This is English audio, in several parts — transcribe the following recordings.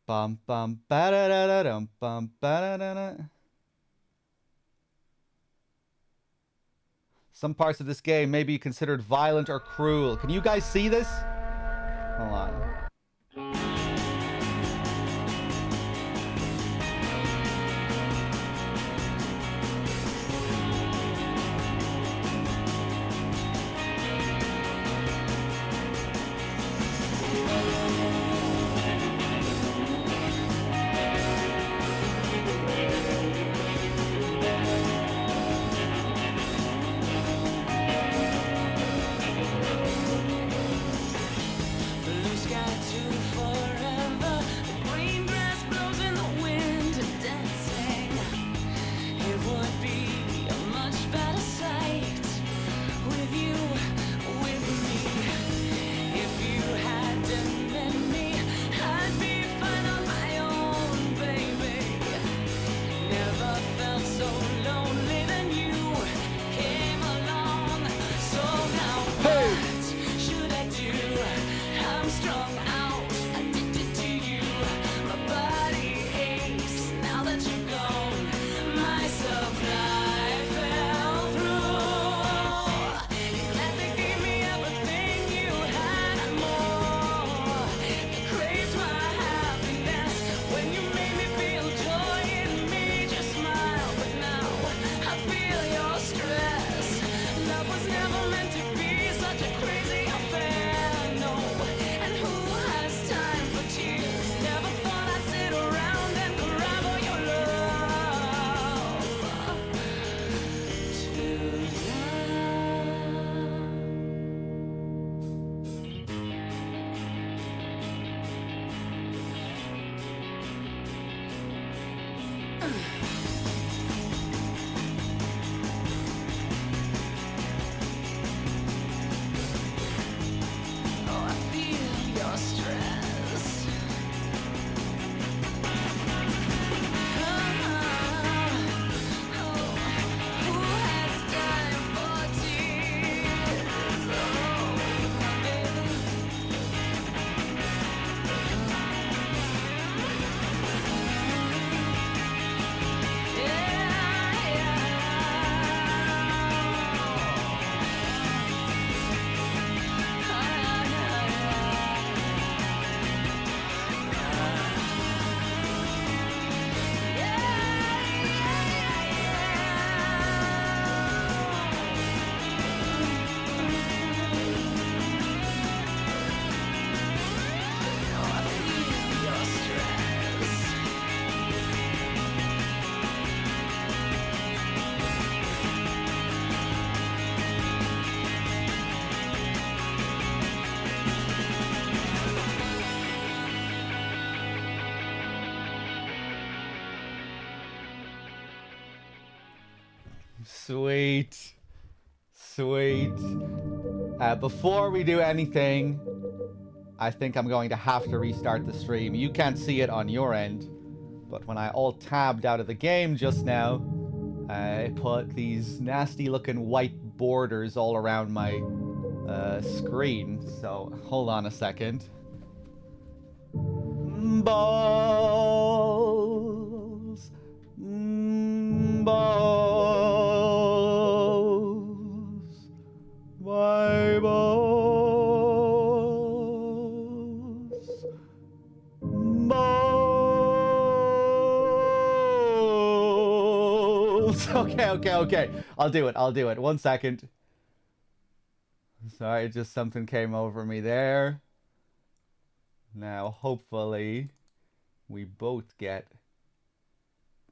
Bum bum ba da da da dum bum ba da da da. Some parts of this game may be considered violent or cruel. Can you guys see this? Hold on. Sweet. Sweet. Before we do anything, I think I'm going to have to restart the stream. You can't see it on your end, but when I alt-tabbed out of the game just now, I put these nasty looking white borders all around my screen. So hold on a second. Balls. Balls. My balls. Balls. Okay. I'll do it. 1 second. Sorry, just something came over me there. Now, hopefully, we both get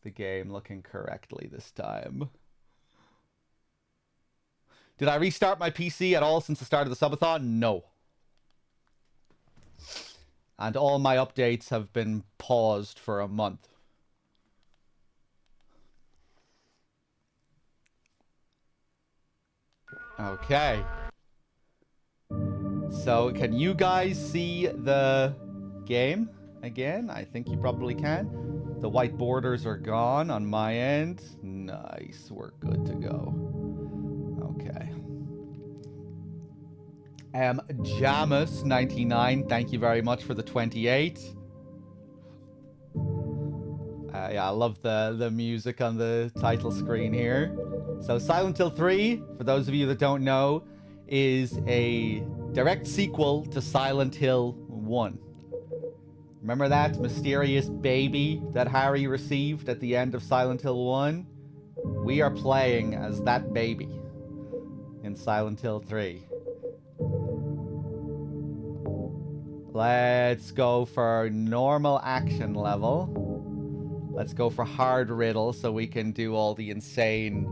the game looking correctly this time. Did I restart my PC at all since the start of the subathon? No. And all my updates have been paused for a month. Okay. So, can you guys see the game again? I think you probably can. The white borders are gone on my end. Nice, we're good to go. Okay. Jamus99, thank you very much for the 28. Yeah, I love the music on the title screen here. So Silent Hill 3, for those of you that don't know, is a direct sequel to Silent Hill 1. Remember that mysterious baby that Harry received at the end of Silent Hill 1? We are playing as that baby in Silent Hill 3. Let's go for normal action level. Let's go for hard riddle so we can do all the insane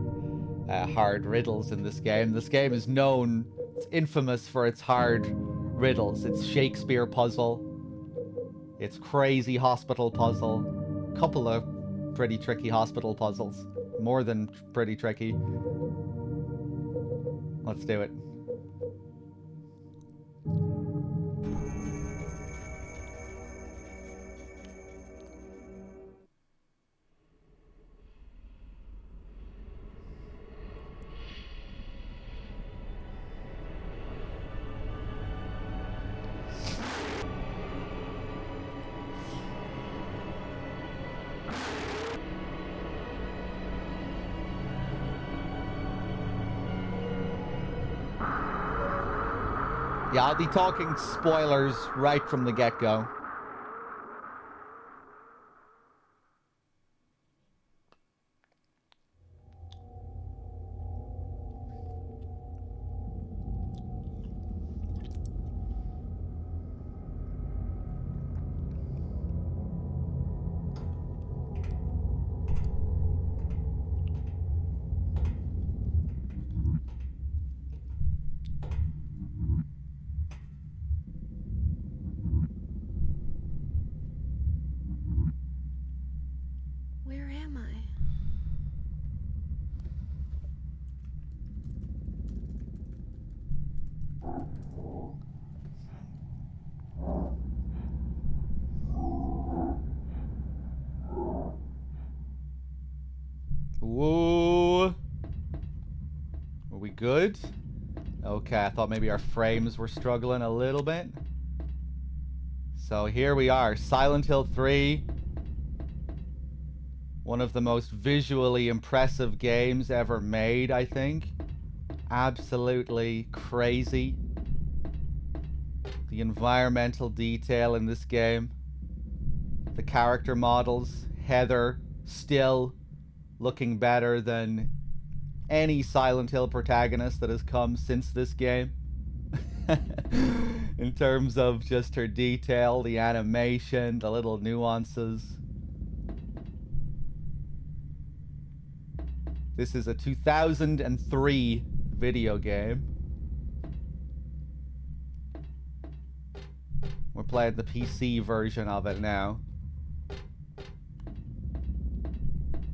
hard riddles in this game. This game is known, it's infamous for its hard riddles. It's Shakespeare puzzle. It's crazy hospital puzzle. Couple of pretty tricky hospital puzzles. More than pretty tricky. Let's do it. Yeah, I'll be talking spoilers right from the get-go. Where am I? Whoa. Are we good? Okay, I thought maybe our frames were struggling a little bit. So here we are, Silent Hill 3. One of the most visually impressive games ever made, I think. Absolutely crazy. The environmental detail in this game. The character models. Heather still looking better than any Silent Hill protagonist that has come since this game. In terms of just her detail, the animation, the little nuances. This is a 2003 video game. We're playing the PC version of it now.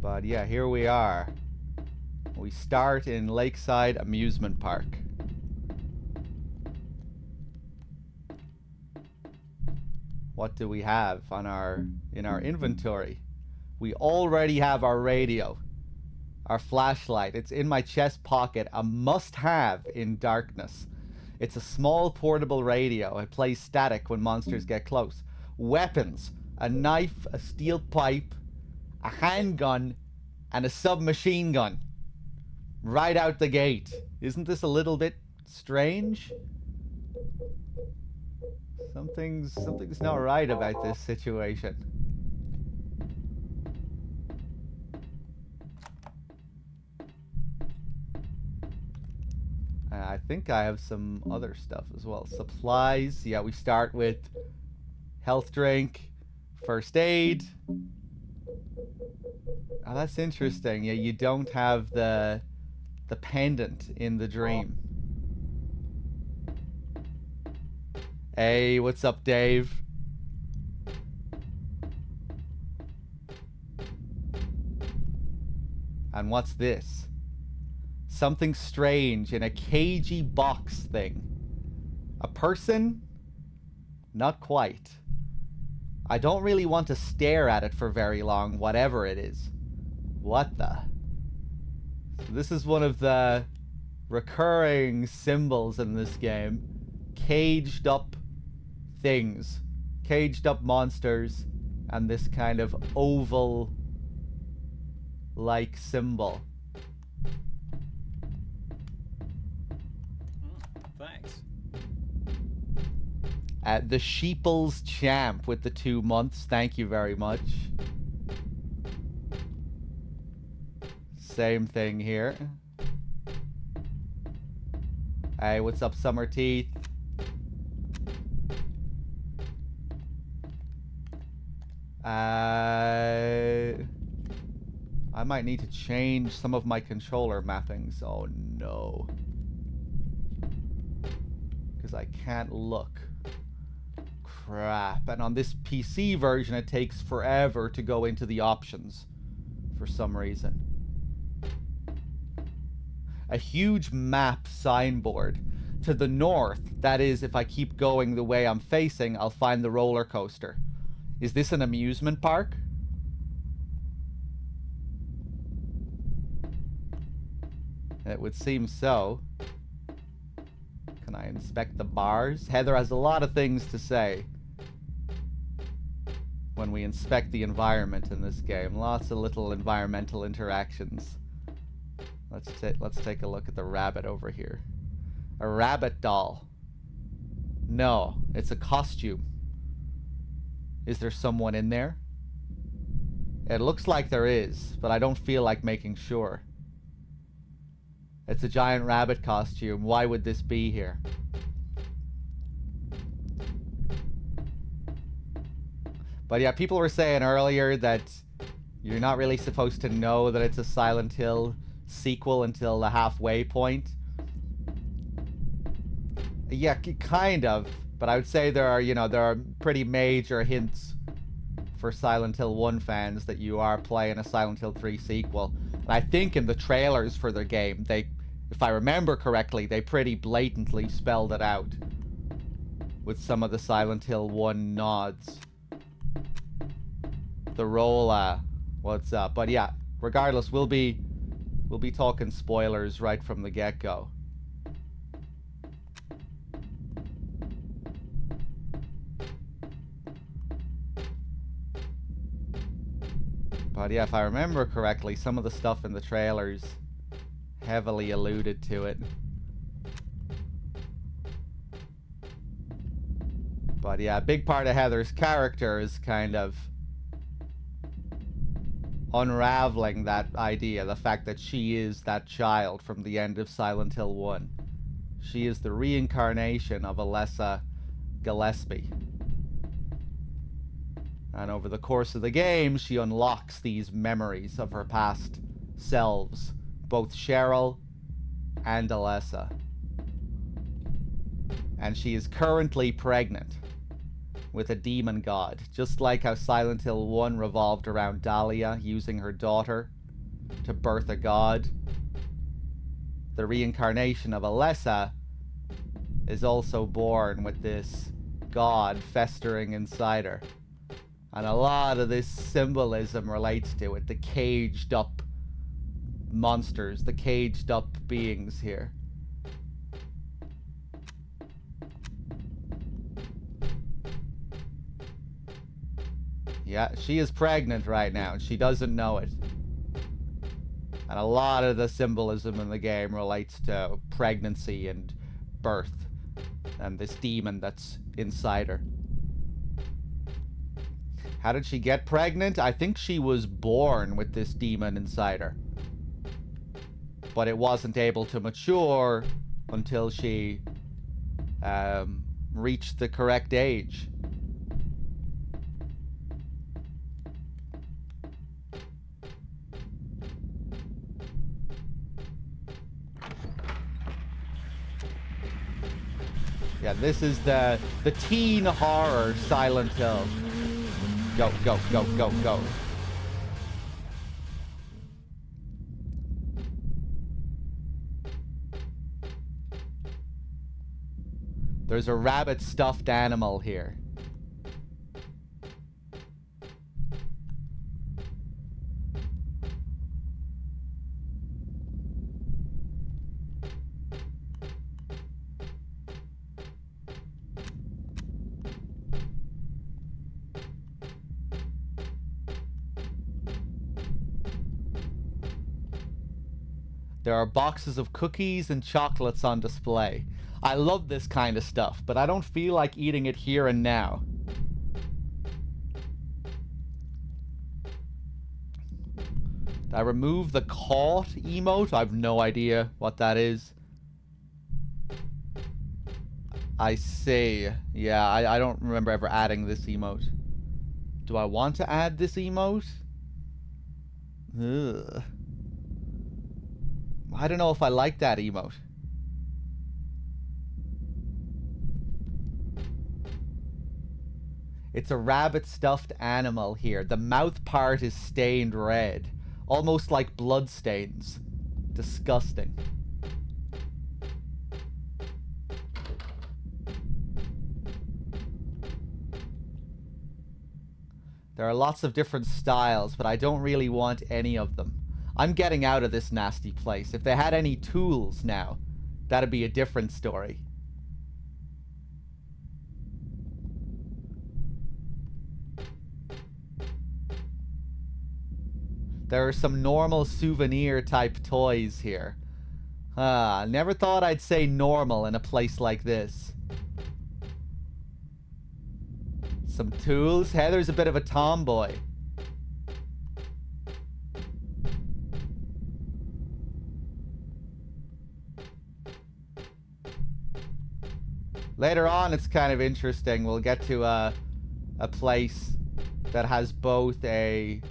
But yeah, here we are. We start in Lakeside Amusement Park. What do we have on in our inventory? We already have our radio. Our flashlight. It's in my chest pocket. A must-have in darkness. It's a small portable radio. It plays static when monsters get close. Weapons. A knife, a steel pipe, a handgun, and a submachine gun. Right out the gate. Isn't this a little bit strange? Something's not right about this situation. I think I have some other stuff as well. Supplies. Yeah, we start with health drink, first aid. Oh, that's interesting. Yeah, you don't have the pendant in the dream. Hey, what's up, Dave? And what's this? Something strange in a cagey box thing. A person? Not quite. I don't really want to stare at it for very long, whatever it is. What the? This is one of the recurring symbols in this game. Caged up things. Caged up monsters. And this kind of oval like symbol. Thanks. The Sheeple's Champ with the 2 months. Thank you very much. Same thing here. Hey, what's up, Summer Teeth? I might need to change some of my controller mappings. Oh no. Because I can't look. Crap. And on this PC version, it takes forever to go into the options for some reason. A huge map signboard. To the north, that is, if I keep going the way I'm facing, I'll find the roller coaster. Is this an amusement park? It would seem so. Can I inspect the bars? Heather has a lot of things to say when we inspect the environment in this game. Lots of little environmental interactions. Let's take a look at the rabbit over here. A rabbit doll. No, it's a costume. Is there someone in there? It looks like there is, but I don't feel like making sure. It's a giant rabbit costume. Why would this be here? But yeah, people were saying earlier that you're not really supposed to know that it's a Silent Hill sequel until the halfway point. Yeah, kind of. But I would say there are pretty major hints for Silent Hill 1 fans that you are playing a Silent Hill 3 sequel. And I think in the trailers for the game, if I remember correctly, they pretty blatantly spelled it out with some of the Silent Hill 1 nods. The Rolla, what's up? But yeah, regardless, we'll be talking spoilers right from the get-go. But yeah, if I remember correctly, some of the stuff in the trailers heavily alluded to it. But yeah, a big part of Heather's character is kind of unraveling that idea, the fact that she is that child from the end of Silent Hill 1. She is the reincarnation of Alessa Gillespie. And over the course of the game, she unlocks these memories of her past selves, both Cheryl and Alessa. And she is currently pregnant with a demon god, just like how Silent Hill 1 revolved around Dahlia using her daughter to birth a god. The reincarnation of Alessa is also born with this god festering inside her. And a lot of this symbolism relates to it. The caged up monsters, the caged up beings here. Yeah, she is pregnant right now, and she doesn't know it. And a lot of the symbolism in the game relates to pregnancy and birth, and this demon that's inside her. How did she get pregnant? I think she was born with this demon inside her. But it wasn't able to mature until she reached the correct age. Yeah, this is the teen horror Silent Hill. Go, go, go, go, go. There's a rabbit stuffed animal here. There are boxes of cookies and chocolates on display. I love this kind of stuff, but I don't feel like eating it here and now. Did I remove the caught emote? I have no idea what that is. I see. Yeah, I don't remember ever adding this emote. Do I want to add this emote? Ugh. I don't know if I like that emote. It's a rabbit stuffed animal here. The mouth part is stained red. Almost like blood stains. Disgusting. There are lots of different styles, but I don't really want any of them. I'm getting out of this nasty place. If they had any tools now, that'd be a different story. There are some normal souvenir type toys here. Never thought I'd say normal in a place like this. Some tools. Heather's a bit of a tomboy. Later on, it's kind of interesting. We'll get to a place that has both a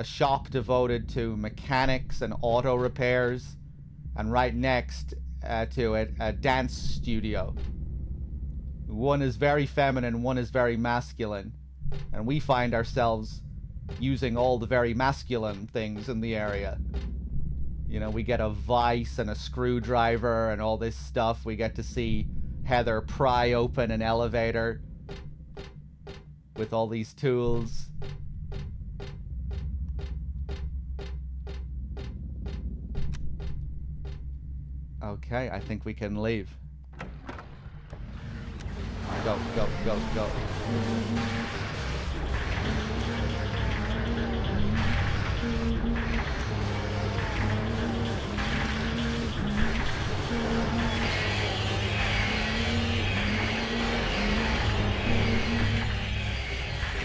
shop devoted to mechanics and auto repairs, and right next to it, a dance studio. One is very feminine, one is very masculine, and we find ourselves using all the very masculine things in the area. You know, we get a vice and a screwdriver and all this stuff. We get to see Heather pry open an elevator with all these tools. Okay, I think we can leave. Go, go, go, go.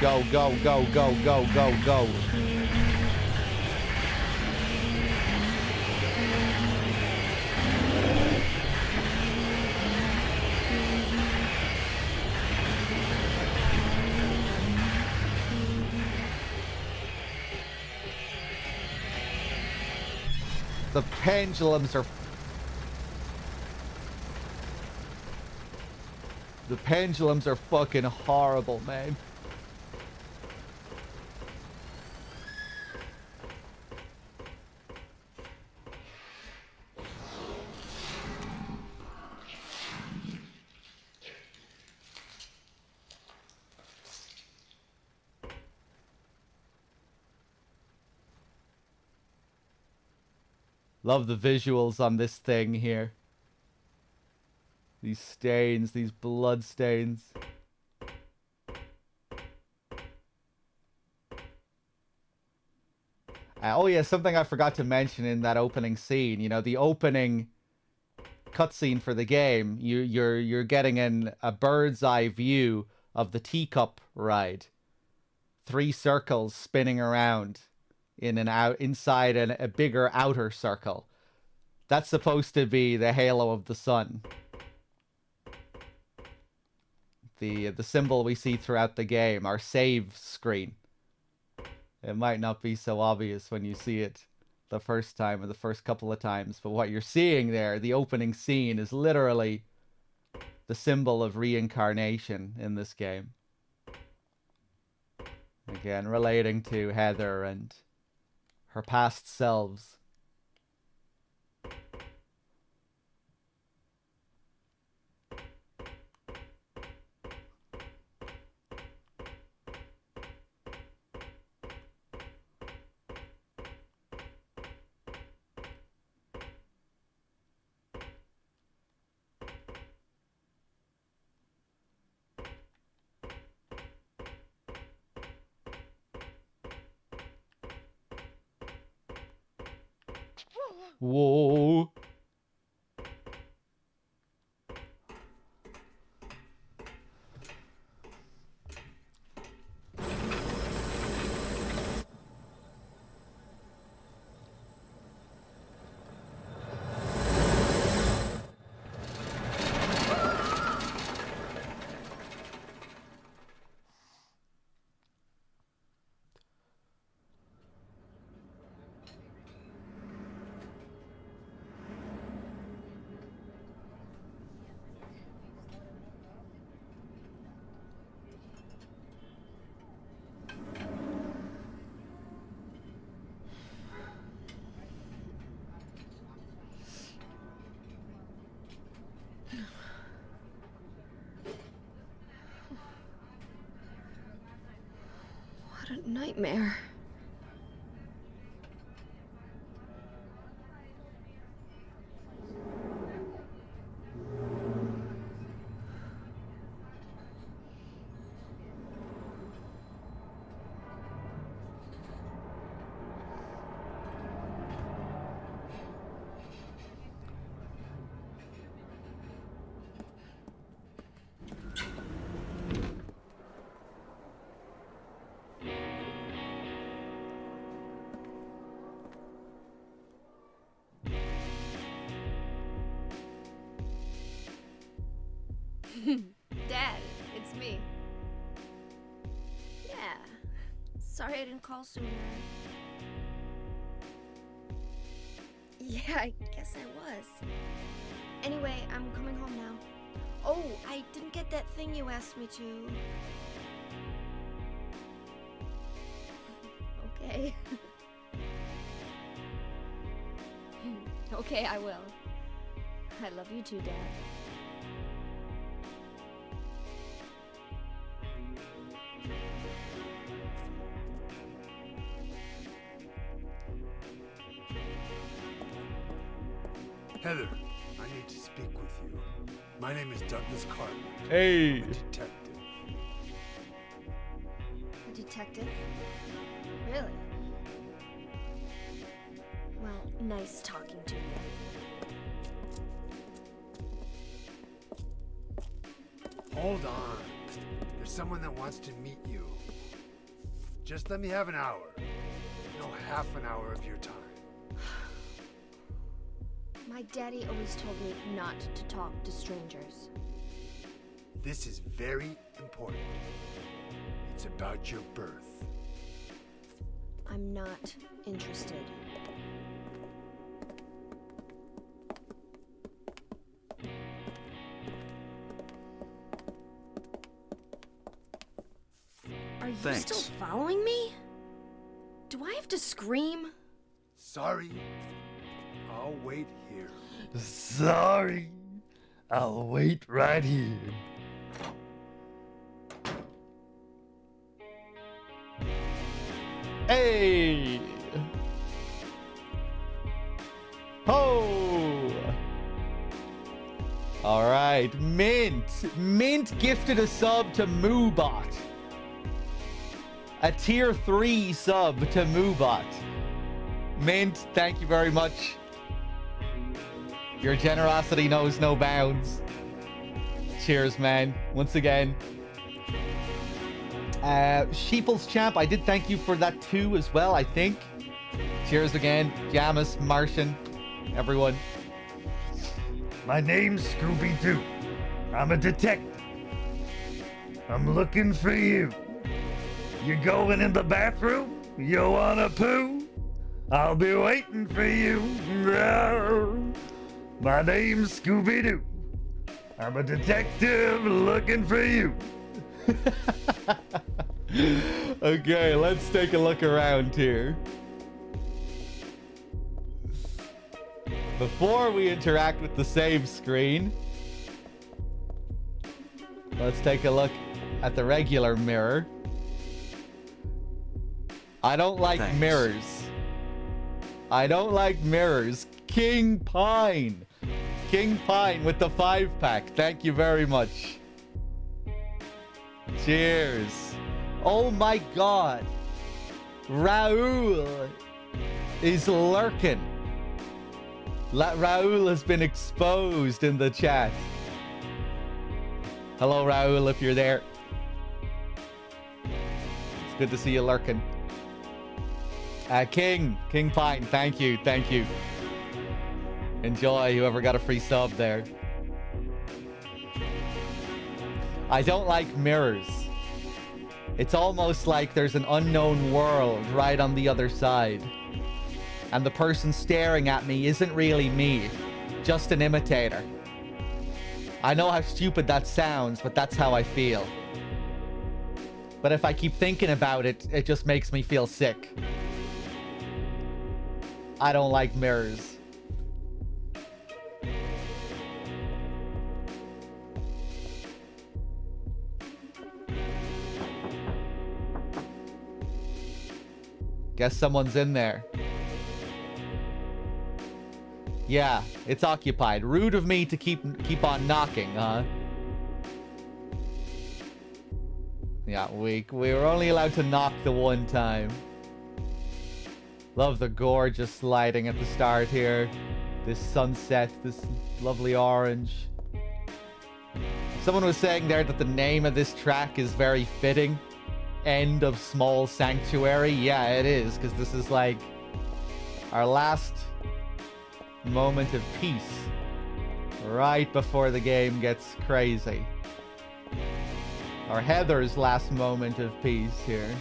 Go, go, go, go, go, go, go. The pendulums are... The pendulums are fucking horrible, man. Love the visuals on this thing here. These stains, these blood stains. Oh yeah, something I forgot to mention in that opening scene. You know, the opening cutscene for the game. You're getting a bird's eye view of the teacup ride. 3 circles spinning around in and out inside a bigger outer circle. That's supposed to be the halo of the sun. The symbol we see throughout the game, our save screen. It might not be so obvious when you see it the first time or the first couple of times, but what you're seeing there, the opening scene, is literally the symbol of reincarnation in this game. Again, relating to Heather and her past selves. Whoa. What a nightmare. Dad, it's me. Yeah. Sorry I didn't call sooner. Yeah, I guess I was. Anyway, I'm coming home now. Oh, I didn't get that thing you asked me to. Okay. Okay, I will. I love you too, Dad. Heather, I need to speak with you. My name is Douglas Carter. Hey. I'm a detective. A detective? Really? Well, nice talking to you. Hold on. There's someone that wants to meet you. Just let me have an hour. No, half an hour of your time. My daddy always told me not to talk to strangers. This is very important. It's about your birth. I'm not interested. Are you still following me? Do I have to scream? Sorry. I'll wait here. Sorry. I'll wait right here. Hey! Ho! Alright, Mint. Mint gifted a sub to Moobot. A tier 3 sub to Moobot. Mint, thank you very much. Your generosity knows no bounds. Cheers, man. Once again. Sheeple's Champ, I did thank you for that too as well, I think. Cheers again. Jamis, Martian, everyone. My name's Scooby-Doo. I'm a detective. I'm looking for you. You going in the bathroom? You wanna poo? I'll be waiting for you. My name's Scooby-Doo. I'm a detective looking for you. Okay, let's take a look around here. Before we interact with the save screen, let's take a look at the regular mirror. I don't like mirrors. I don't like mirrors. King Pine. King Pine with the 5-pack. Thank you very much. Cheers. Oh my god. Raoul is lurking. Raul has been exposed in the chat. Hello, Raul, if you're there. It's good to see you lurking. King Pine, thank you. Enjoy, whoever got a free sub there. I don't like mirrors. It's almost like there's an unknown world right on the other side. And the person staring at me isn't really me, just an imitator. I know how stupid that sounds, but that's how I feel. But if I keep thinking about it, it just makes me feel sick. I don't like mirrors. Guess someone's in there. Yeah, it's occupied. Rude of me to keep on knocking, huh? Yeah, we were only allowed to knock the one time. Love the gorgeous lighting at the start here. This sunset, this lovely orange. Someone was saying there that the name of this track is very fitting. End of Small Sanctuary. Yeah, it is, because this is like our last moment of peace right before the game gets crazy. Or Heather's last moment of peace here.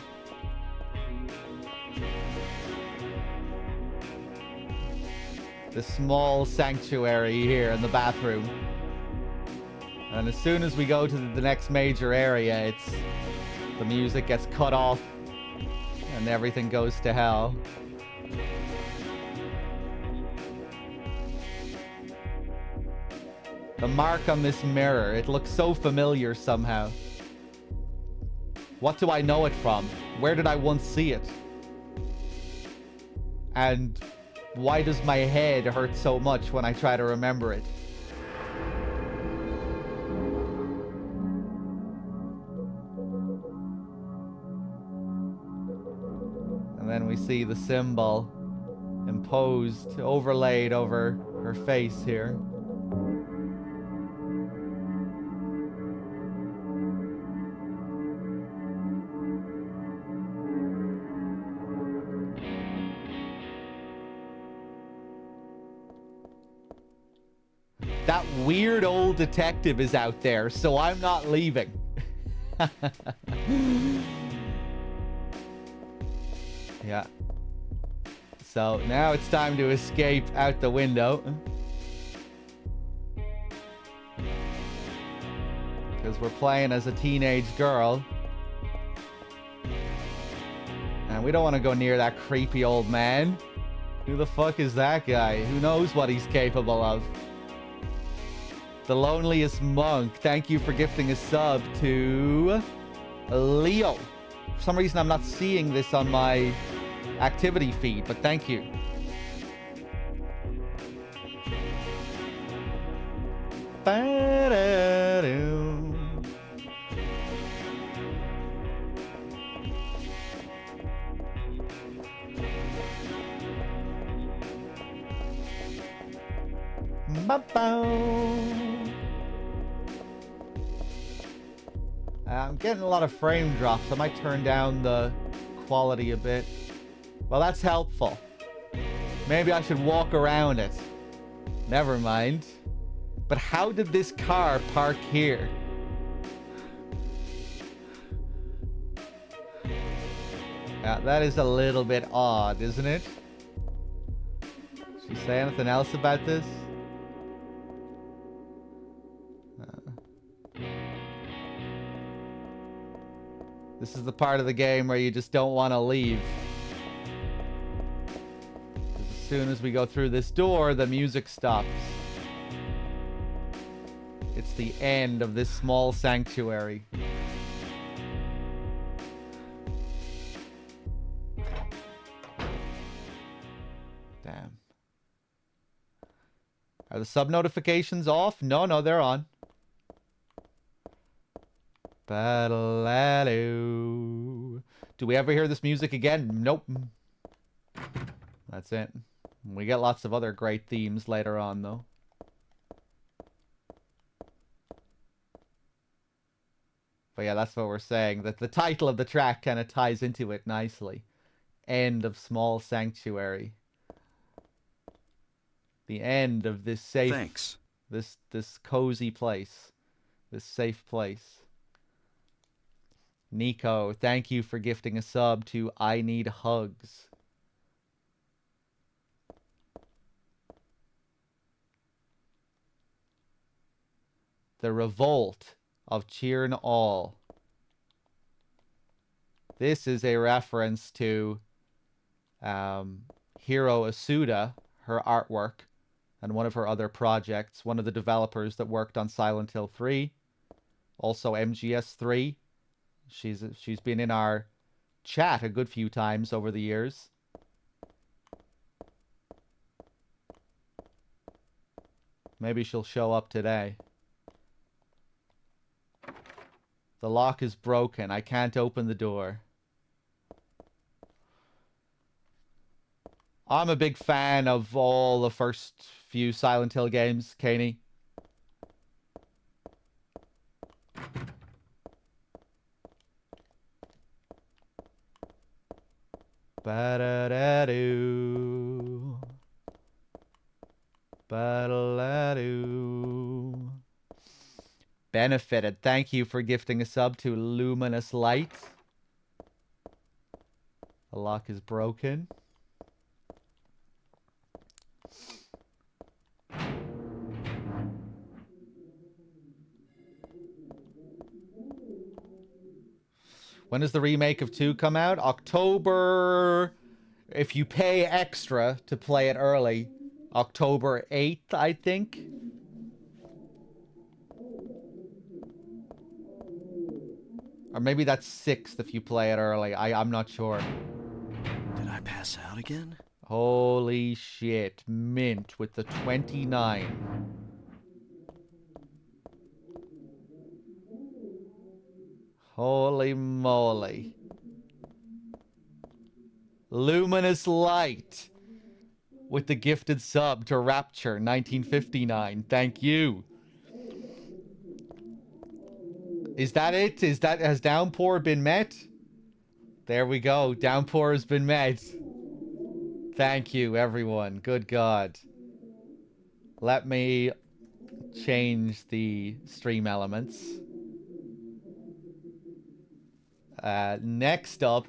The small sanctuary here in the bathroom. And as soon as we go to the next major area, the music gets cut off and everything goes to hell. The mark on this mirror, it looks so familiar somehow. What do I know it from? Where did I once see it? And why does my head hurt so much when I try to remember it? And then we see the symbol imposed, overlaid over her face here. That weird old detective is out there, so I'm not leaving. Yeah. So now it's time to escape out the window. Because we're playing as a teenage girl. And we don't want to go near that creepy old man. Who the fuck is that guy? Who knows what he's capable of? The Loneliest Monk, thank you for gifting a sub to Leo. For some reason, I'm not seeing this on my activity feed, but thank you. Ba-da-doo. Ba-bow. I'm getting a lot of frame drops. I might turn down the quality a bit. Well, that's helpful. Maybe I should walk around it. Never mind. But how did this car park here? Yeah, that is a little bit odd, isn't it? Did she say anything else about this? This is the part of the game where you just don't want to leave. As soon as we go through this door, the music stops. It's the end of this small sanctuary. Damn. Are the sub notifications off? No, they're on. Battle-a-doo. Do we ever hear this music again? Nope. That's it. We get lots of other great themes later on, though. But yeah, that's what we're saying. That the title of the track kind of ties into it nicely. End of Small Sanctuary. The end of this safe... Thanks. This cozy place. This safe place. Nico, thank you for gifting a sub to I Need Hugs. The Revolt of Cheern All. This is a reference to Hiro Asuda, her artwork, and one of her other projects. One of the developers that worked on Silent Hill 3. Also MGS3. She's been in our chat a good few times over the years. Maybe she'll show up today. The lock is broken. I can't open the door. I'm a big fan of all the first few Silent Hill games, Kaney. Ba-da-da-doo. Ba-da-da-doo. Benefited. Thank you for gifting a sub to Luminous Light. The lock is broken. When does the remake of 2 come out? October... If you pay extra to play it early, October 8th, I think. Or maybe that's 6th if you play it early. I'm not sure. Did I pass out again? Holy shit. Mint with the 29. Holy moly. Luminous Light with the gifted sub to Rapture 1959. Thank you. Is that it? Has Downpour been met? There we go. Downpour has been met. Thank you, everyone. Good God. Let me change the stream elements. Next up,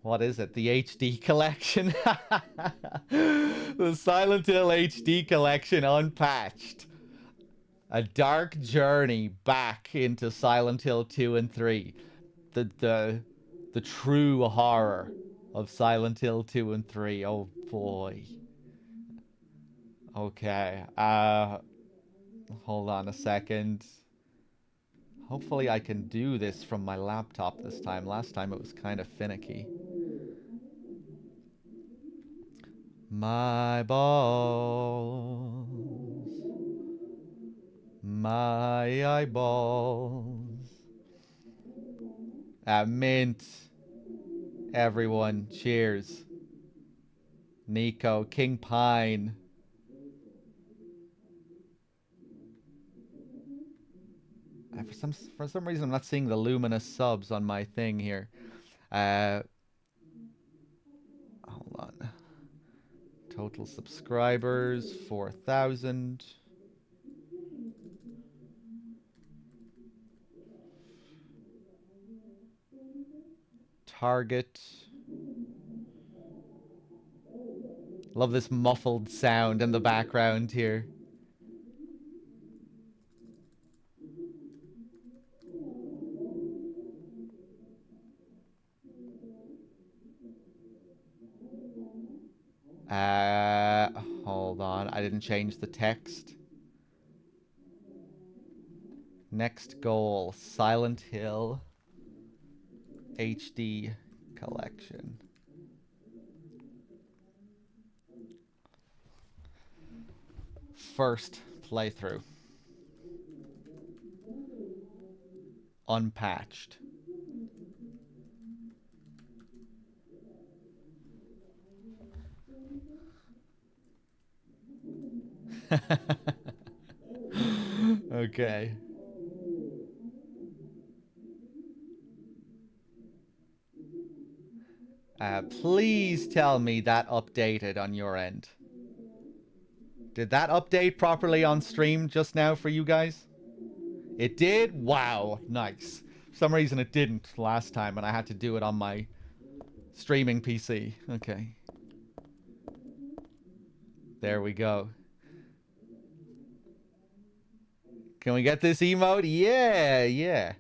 what is it? The HD collection? The Silent Hill HD collection unpatched. A dark journey back into Silent Hill 2 and 3. The true horror of Silent Hill 2 and 3. Oh boy. Okay. Hold on a second. Hopefully I can do this from my laptop this time. Last time it was kind of finicky. My balls. My eyeballs. Mint. Everyone, cheers. Nico, King Pine. For some reason, I'm not seeing the luminous subs on my thing here. Hold on. Total subscribers, 4,000. Target. Love this muffled sound in the background here. Hold on. I didn't change the text. Next goal, Silent Hill HD collection. First playthrough. Unpatched. Okay. Please tell me that updated on your end. Did that update properly on stream just now for you guys? It did? Wow, nice. For some reason it didn't last time and I had to do it on my streaming PC. Okay. There we go. Can we get this emote? Yeah, yeah.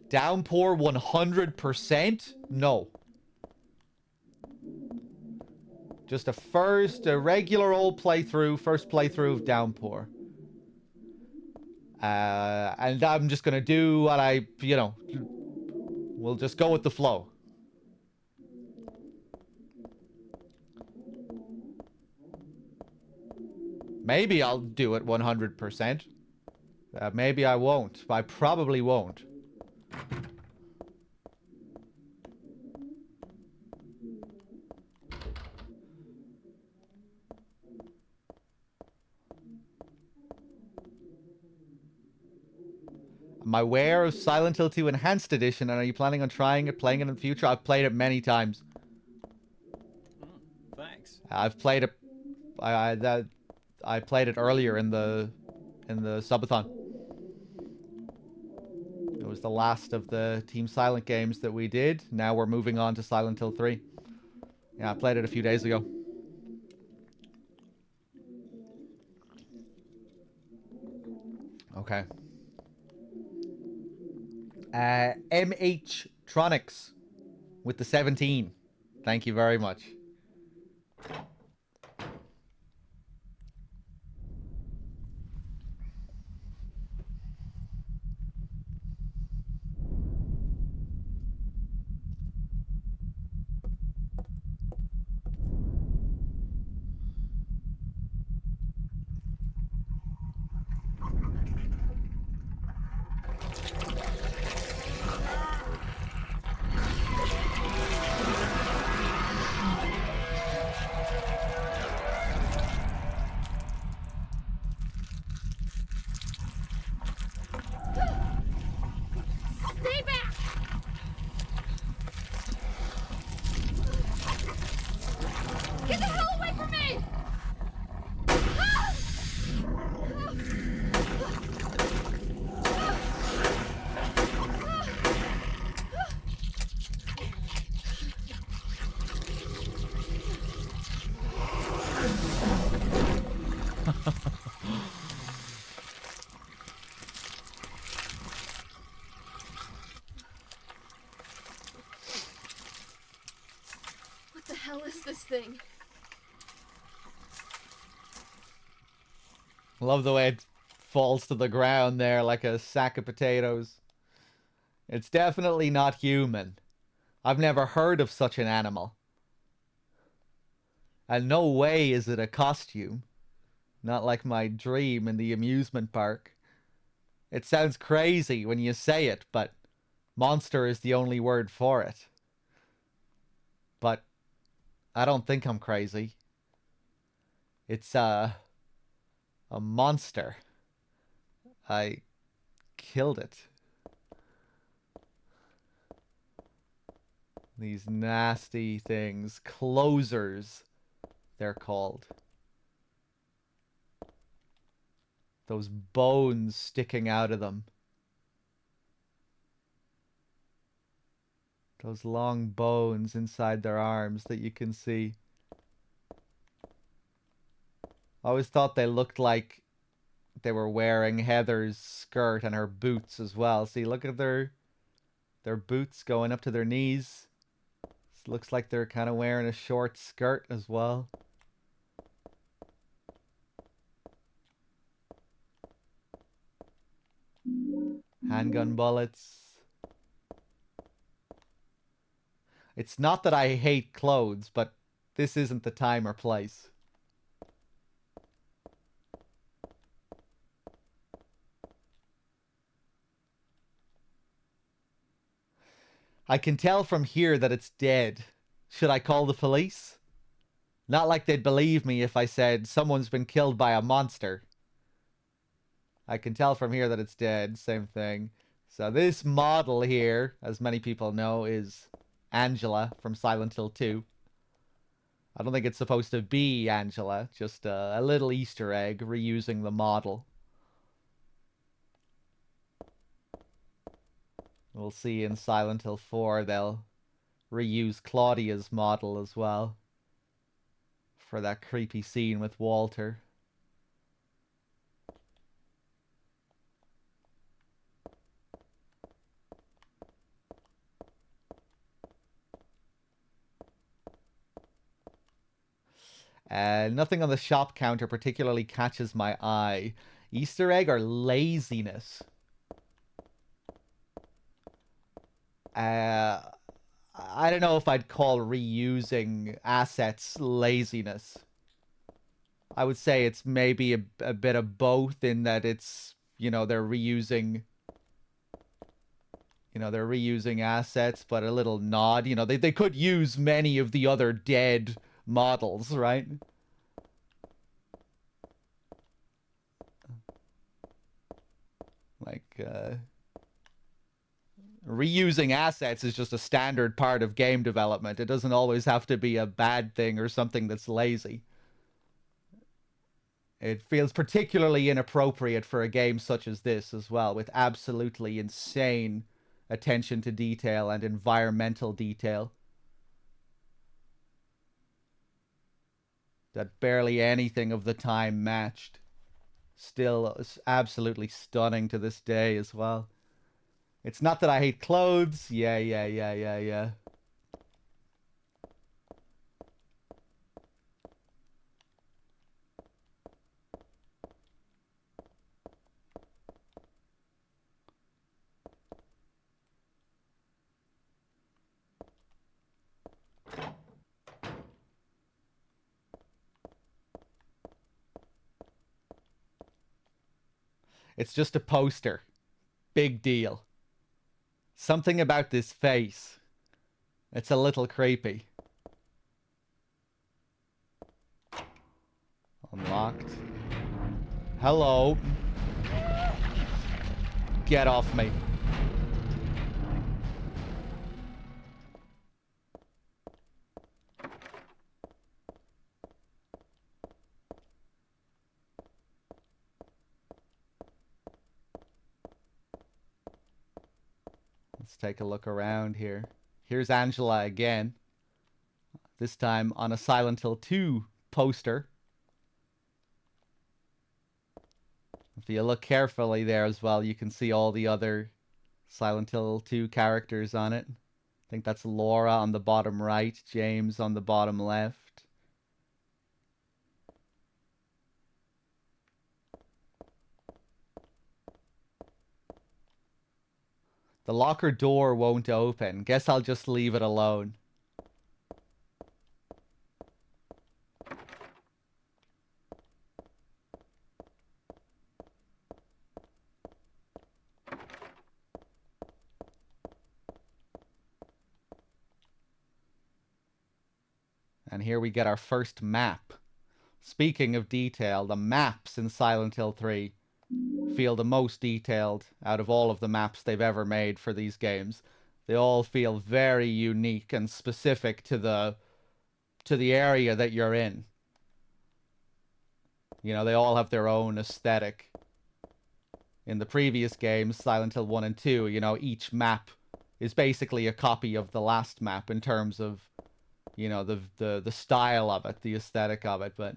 Downpour 100%? No. Just a regular old playthrough, first playthrough of Downpour. And I'm just gonna do what we'll just go with the flow. Maybe I'll do it 100%. Maybe I won't. I probably won't. Am I aware of Silent Hill 2 Enhanced Edition, and are you planning on playing it in the future? I've played it many times. Thanks. I've played it. I played it earlier in the Subathon. It was the last of the Team Silent games that we did. Now we're moving on to Silent Hill 3. Yeah, I played it a few days ago. Okay. MH Tronics with the 17. Thank you very much. Stay back! Get the hell away from me! What the hell is this thing? Love the way it falls to the ground there like a sack of potatoes. It's definitely not human. I've never heard of such an animal. And no way is it a costume. Not like my dream in the amusement park. It sounds crazy when you say it, but monster is the only word for it. But I don't think I'm crazy. It's a monster. I killed it. These nasty things. Closers, they're called. Those bones sticking out of them. Those long bones inside their arms that you can see. I always thought they looked like they were wearing Heather's skirt and her boots as well. See, look at their boots going up to their knees. This looks like they're kind of wearing a short skirt as well. Handgun bullets. It's not that I hate clothes, but this isn't the time or place. I can tell from here that it's dead. Should I call the police? Not like they'd believe me if I said someone's been killed by a monster. I can tell from here that it's dead. Same thing. So this model here, as many people know, is Angela from Silent Hill 2. I don't think it's supposed to be Angela, just a little Easter egg reusing the model. We'll see in Silent Hill 4 they'll reuse Claudia's model as well for that creepy scene with Walter. Nothing on the shop counter particularly catches my eye. Easter egg or laziness? I don't know if I'd call reusing assets laziness. I would say it's maybe a bit of both in that it's, you know, they're reusing assets, but a little nod. You know, they could use many of the other dead models, right? Like, reusing assets is just a standard part of game development. It doesn't always have to be a bad thing or something that's lazy. It feels particularly inappropriate for a game such as this as well, with absolutely insane attention to detail and environmental detail that barely anything of the time matched. Still absolutely stunning to this day as well. It's not that I hate clothes. Yeah. It's just a poster. Big deal. Something about this face. It's a little creepy. Unlocked. Hello. Get off me. Let's take a look around here. Here's Angela again. This time on a Silent Hill 2 poster. If you look carefully there as well, you can see all the other Silent Hill 2 characters on it. I think that's Laura on the bottom right, James on the bottom left. The locker door won't open. Guess I'll just leave it alone. And here we get our first map. Speaking of detail, the maps in Silent Hill 3 feel the most detailed out of all of the maps they've ever made for these games. They all feel very unique and specific to the area that you're in. You know, they all have their own aesthetic. In the previous games, Silent Hill 1 and 2, you know, each map is basically a copy of the last map in terms of, you know, the style of it, the aesthetic of it. But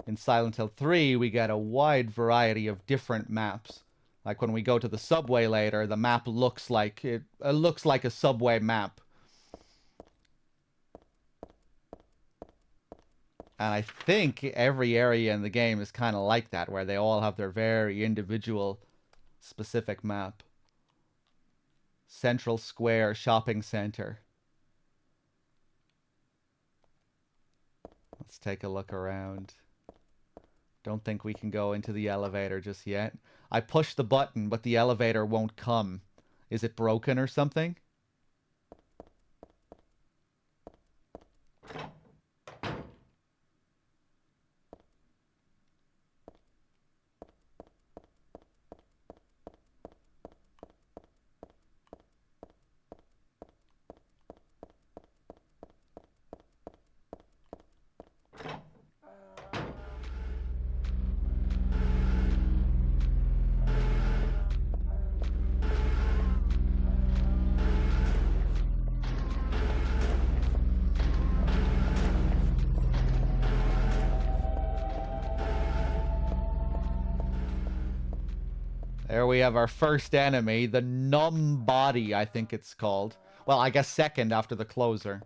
in Silent Hill 3, we get a wide variety of different maps. Like when we go to the subway later, the map looks like it looks like a subway map. And I think every area in the game is kind of like that, where they all have their very individual specific map. Central Square Shopping Center. Let's take a look around. Don't think we can go into the elevator just yet. I push the button, but the elevator won't come. Is it broken or something? There we have our first enemy, the numb body, I think it's called. Well, I guess second after the closer.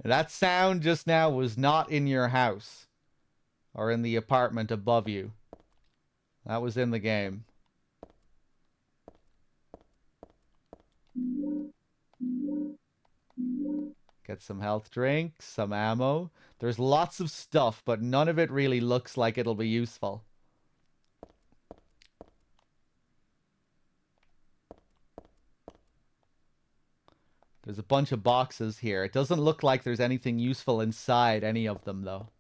That sound just now was not in your house or in the apartment above you. That was in the game. Get some health drinks, some ammo. There's lots of stuff, but none of it really looks like it'll be useful. There's a bunch of boxes here. It doesn't look like there's anything useful inside any of them, though.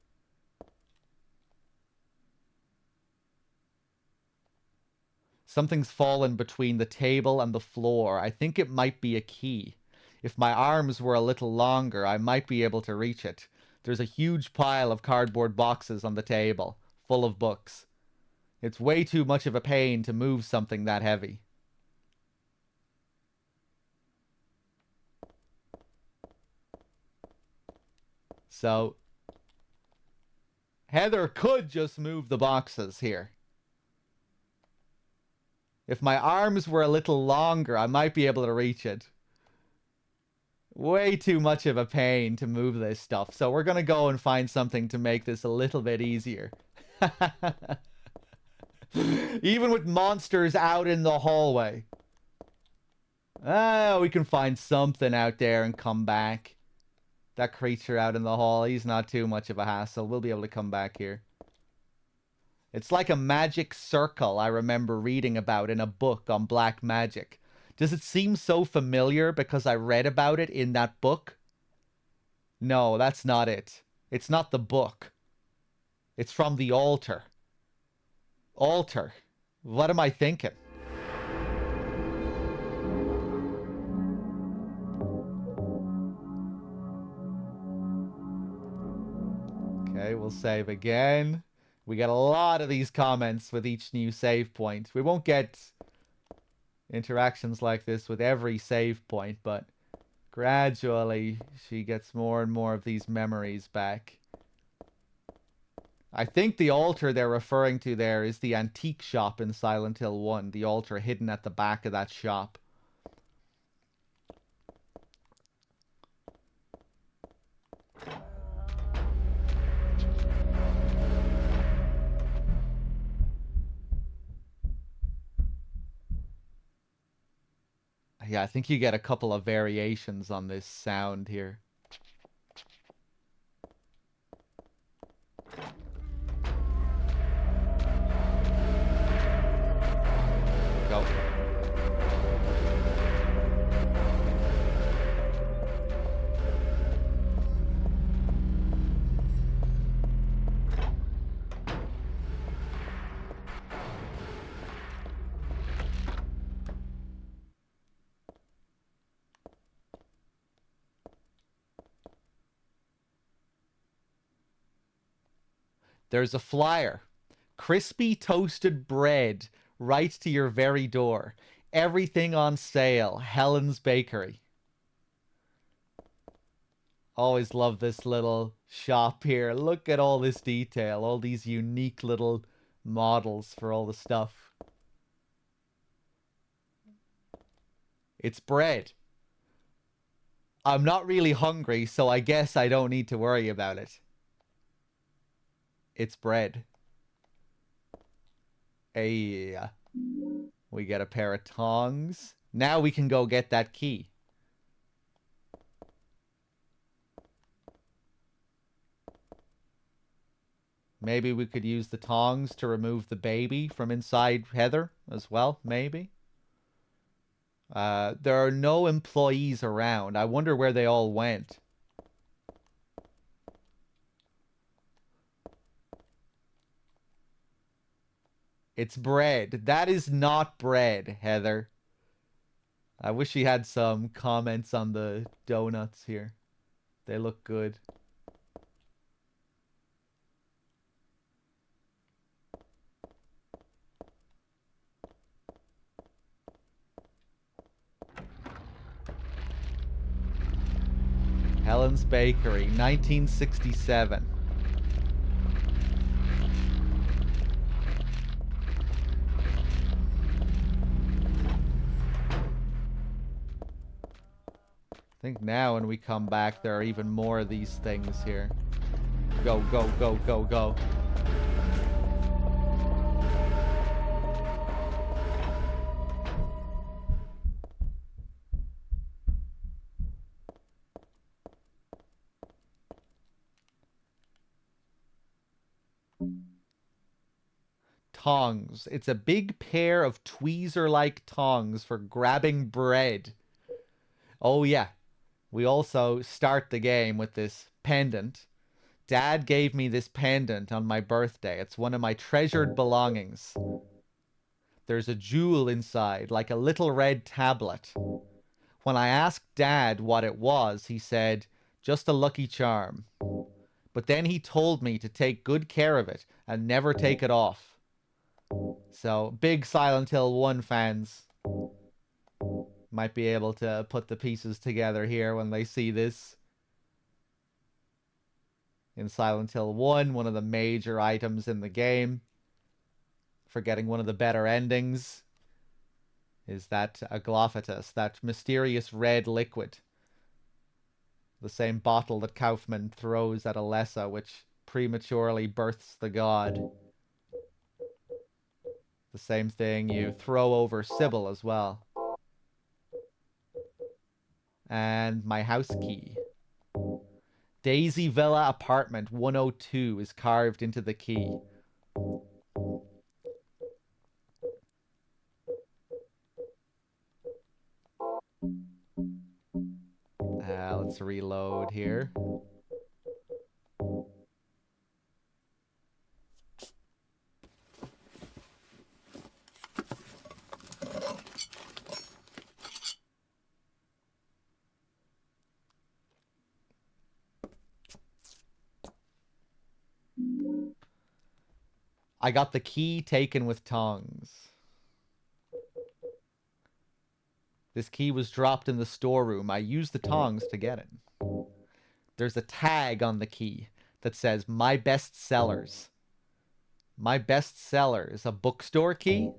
Something's fallen between the table and the floor. I think it might be a key. If my arms were a little longer, I might be able to reach it. There's a huge pile of cardboard boxes on the table, full of books. It's way too much of a pain to move something that heavy. So, Heather could just move the boxes here. If my arms were a little longer, I might be able to reach it. Way too much of a pain to move this stuff. So we're going to go and find something to make this a little bit easier. Even with monsters out in the hallway. We can find something out there and come back. That creature out in the hall, he's not too much of a hassle. We'll be able to come back here. It's like a magic circle I remember reading about in a book on black magic. Does it seem so familiar because I read about it in that book? No, that's not it. It's not the book. It's from the altar. Altar. What am I thinking? Okay, we'll save again. We get a lot of these comments with each new save point. We won't get interactions like this with every save point, but gradually she gets more and more of these memories back. I think the altar they're referring to there is the antique shop in Silent Hill 1, the altar hidden at the back of that shop. Yeah, I think you get a couple of variations on this sound here. Go. There's a flyer. Crispy toasted bread right to your very door. Everything on sale. Helen's Bakery. Always love this little shop here. Look at all this detail. All these unique little models for all the stuff. It's bread. I'm not really hungry, so I guess I don't need to worry about it. It's bread. Hey, we get a pair of tongs. Now we can go get that key. Maybe we could use the tongs to remove the baby from inside Heather as well, maybe. There are no employees around. I wonder where they all went. It's bread. That is not bread, Heather. I wish she had some comments on the donuts here. They look good. Helen's Bakery, 1967. I think now when we come back, there are even more of these things here. Go, go, go, go, go. Tongs. It's a big pair of tweezer-like tongs for grabbing bread. Oh yeah. We also start the game with this pendant. Dad gave me this pendant on my birthday. It's one of my treasured belongings. There's a jewel inside, like a little red tablet. When I asked Dad what it was, he said, just a lucky charm. But then he told me to take good care of it and never take it off. So, big Silent Hill 1 fans might be able to put the pieces together here when they see this. In Silent Hill 1, one of the major items in the game, for getting one of the better endings, is that aglophitous, that mysterious red liquid. The same bottle that Kaufman throws at Alessa, which prematurely births the god. The same thing you throw over Sybil as well. And my house key. Daisy Villa Apartment 102 is carved into the key. Let's reload here. I got the key taken with tongs. This key was dropped in the storeroom. I used the tongs to get it. There's a tag on the key that says, My Best Sellers. My Best Sellers, a bookstore key?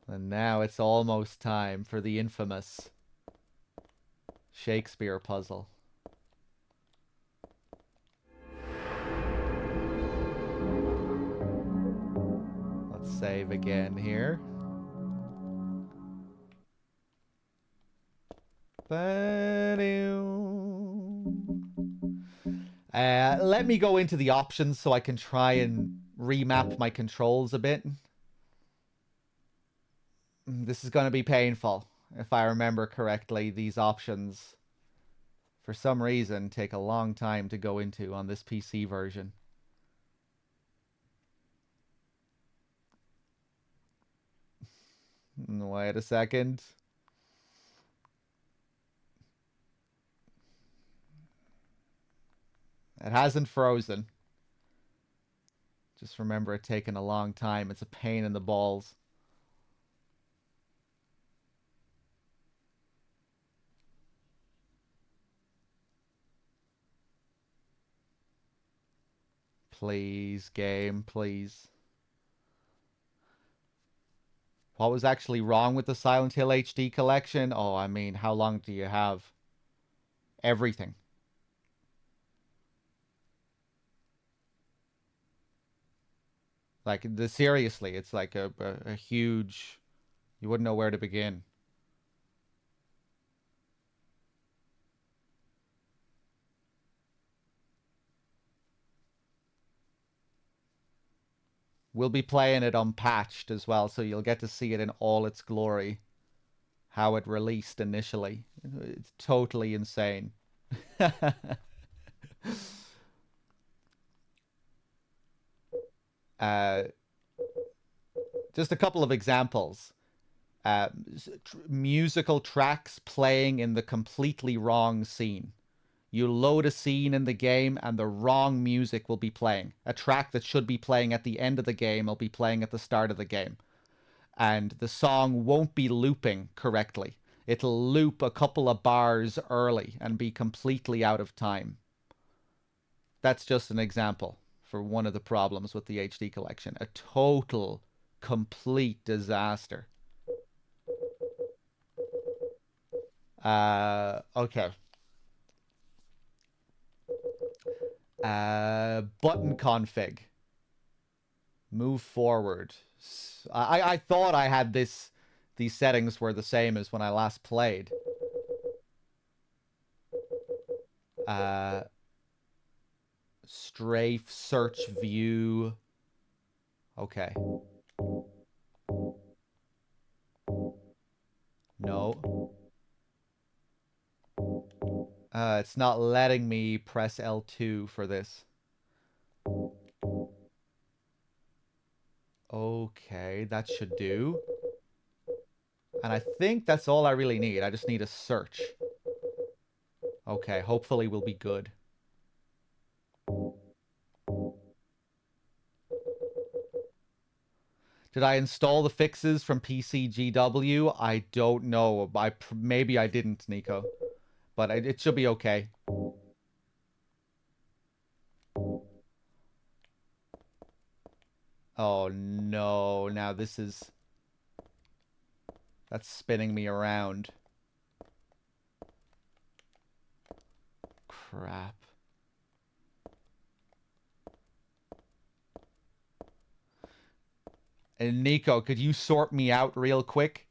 And now it's almost time for the infamous Shakespeare puzzle. Let's save again here. Let me go into the options so I can try and remap my controls a bit. This is going to be painful. If I remember correctly, these options, for some reason, take a long time to go into on this PC version. Wait a second. It hasn't frozen. Just remember it taking a long time. It's a pain in the balls. Please, game, please. What was actually wrong with the Silent Hill HD collection? Oh, I mean, how long do you have? Everything. Like, seriously, it's like a huge... You wouldn't know where to begin. We'll be playing it unpatched as well, so you'll get to see it in all its glory. How it released initially. It's totally insane. Uh, just a couple of examples. Musical tracks playing in the completely wrong scene. You load a scene in the game and the wrong music will be playing. A track that should be playing at the end of the game will be playing at the start of the game. And the song won't be looping correctly. It'll loop a couple of bars early and be completely out of time. That's just an example for one of the problems with the HD collection. A total, complete disaster. Okay. Button config. Move forward. I thought I had these settings were the same as when I last played. Strafe, search, view. Okay. No. It's not letting me press L2 for this. Okay, that should do. And I think that's all I really need. I just need a search. Okay, hopefully we'll be good. Did I install the fixes from PCGW? I don't know. Maybe I didn't, Nico. But it should be okay. Oh no, now this is... That's spinning me around. Crap. And Nico, could you sort me out real quick?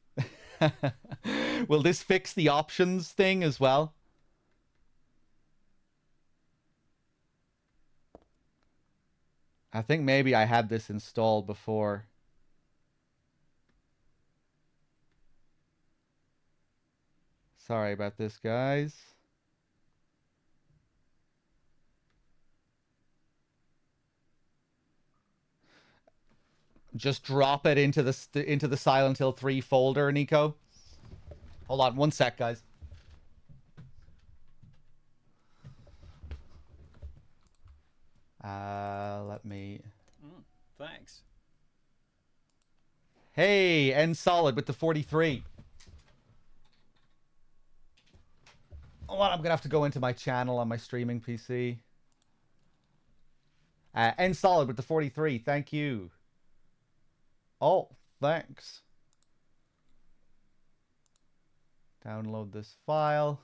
Will this fix the options thing as well? I think maybe I had this installed before. Sorry about this, guys. Just drop it into the Silent Hill 3 folder, Nico. Hold on, one sec, guys. Let me... Thanks. Hey, End Solid with the 43. Hold on, I'm gonna have to go into my channel on my streaming PC. End Solid with the 43, thank you. Oh, thanks. Download this file.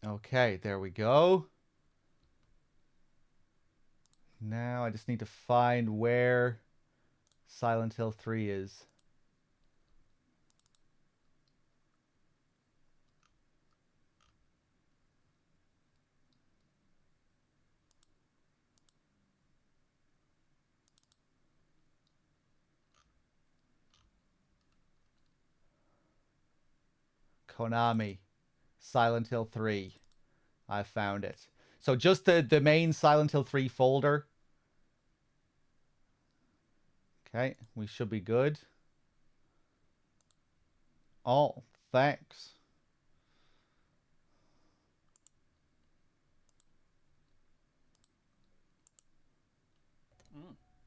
Okay, there we go. Now I just need to find where Silent Hill 3 is. Konami, Silent Hill 3. I found it. So just the main Silent Hill 3 folder. Okay, we should be good. Oh, thanks.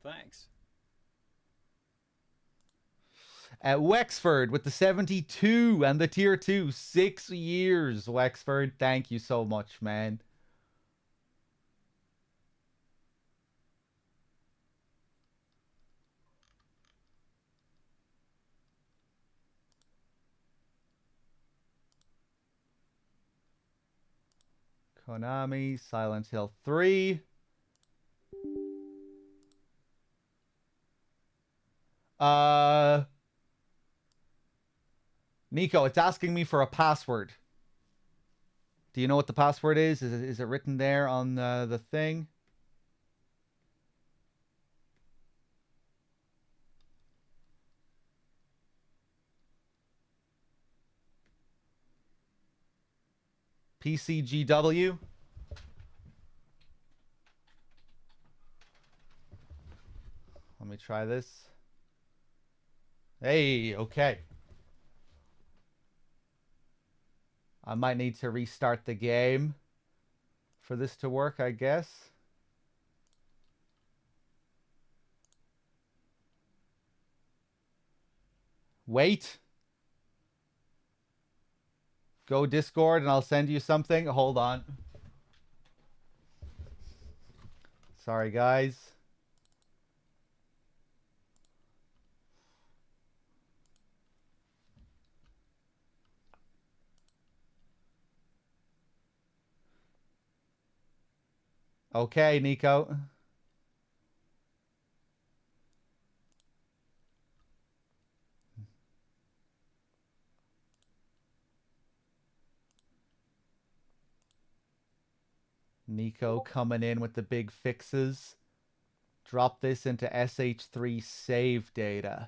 Thanks. Wexford with the 72 and the tier 2. 6 years, Wexford. Thank you so much, man. Konami, Silent Hill 3. Nico, it's asking me for a password. Do you know what the password is? Is it written there on the thing? PCGW. Let me try this. Hey, okay. I might need to restart the game for this to work, I guess. Wait. Go Discord and I'll send you something. Hold on. Sorry, guys. Okay, Nico. Nico coming in with the big fixes. Drop this into SH3 save data.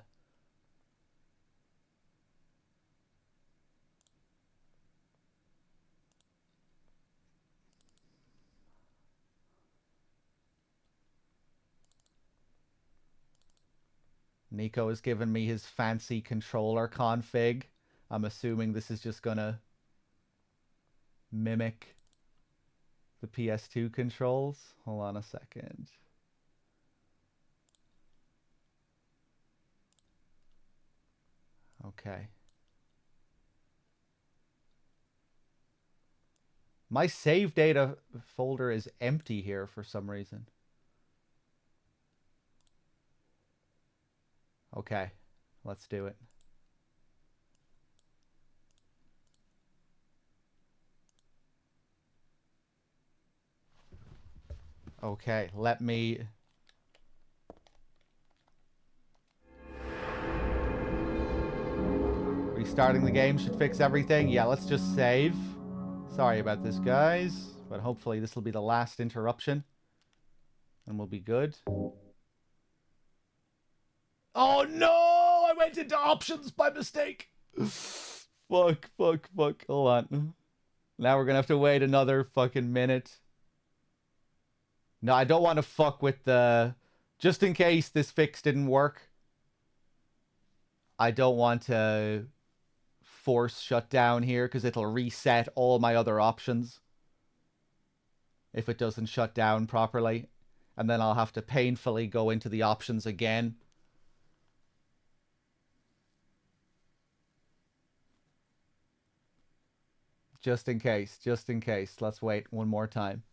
Nico has given me his fancy controller config. I'm assuming this is just gonna mimic the PS2 controls. Hold on a second. Okay. My save data folder is empty here for some reason. Okay, let's do it. Okay, let me... Restarting the game should fix everything. Yeah, let's just save. Sorry about this, guys. But hopefully this will be the last interruption. And we'll be good. Oh no! I went into options by mistake! Fuck. Hold on. Now we're gonna have to wait another fucking minute. No, I don't want to fuck with the... Just in case this fix didn't work. I don't want to force shut down here because it'll reset all my other options if it doesn't shut down properly. And then I'll have to painfully go into the options again. Just in case. Let's wait one more time.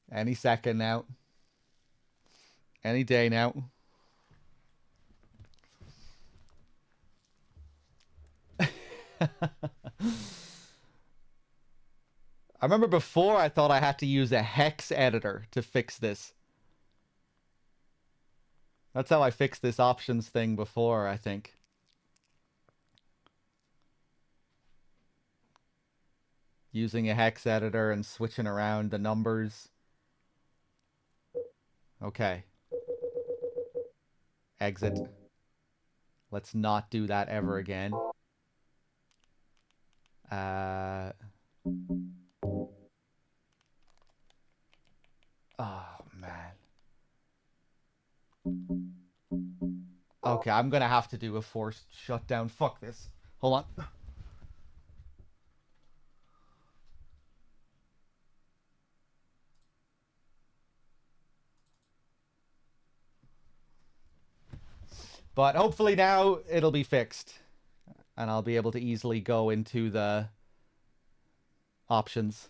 Any second now. Any day now. I remember before I thought I had to use a hex editor to fix this. That's how I fixed this options thing before, I think. Using a hex editor and switching around the numbers. Okay. Exit. Let's not do that ever again. Oh, man. Okay, I'm gonna have to do a forced shutdown. Fuck this. Hold on. But hopefully now it'll be fixed. And I'll be able to easily go into the options.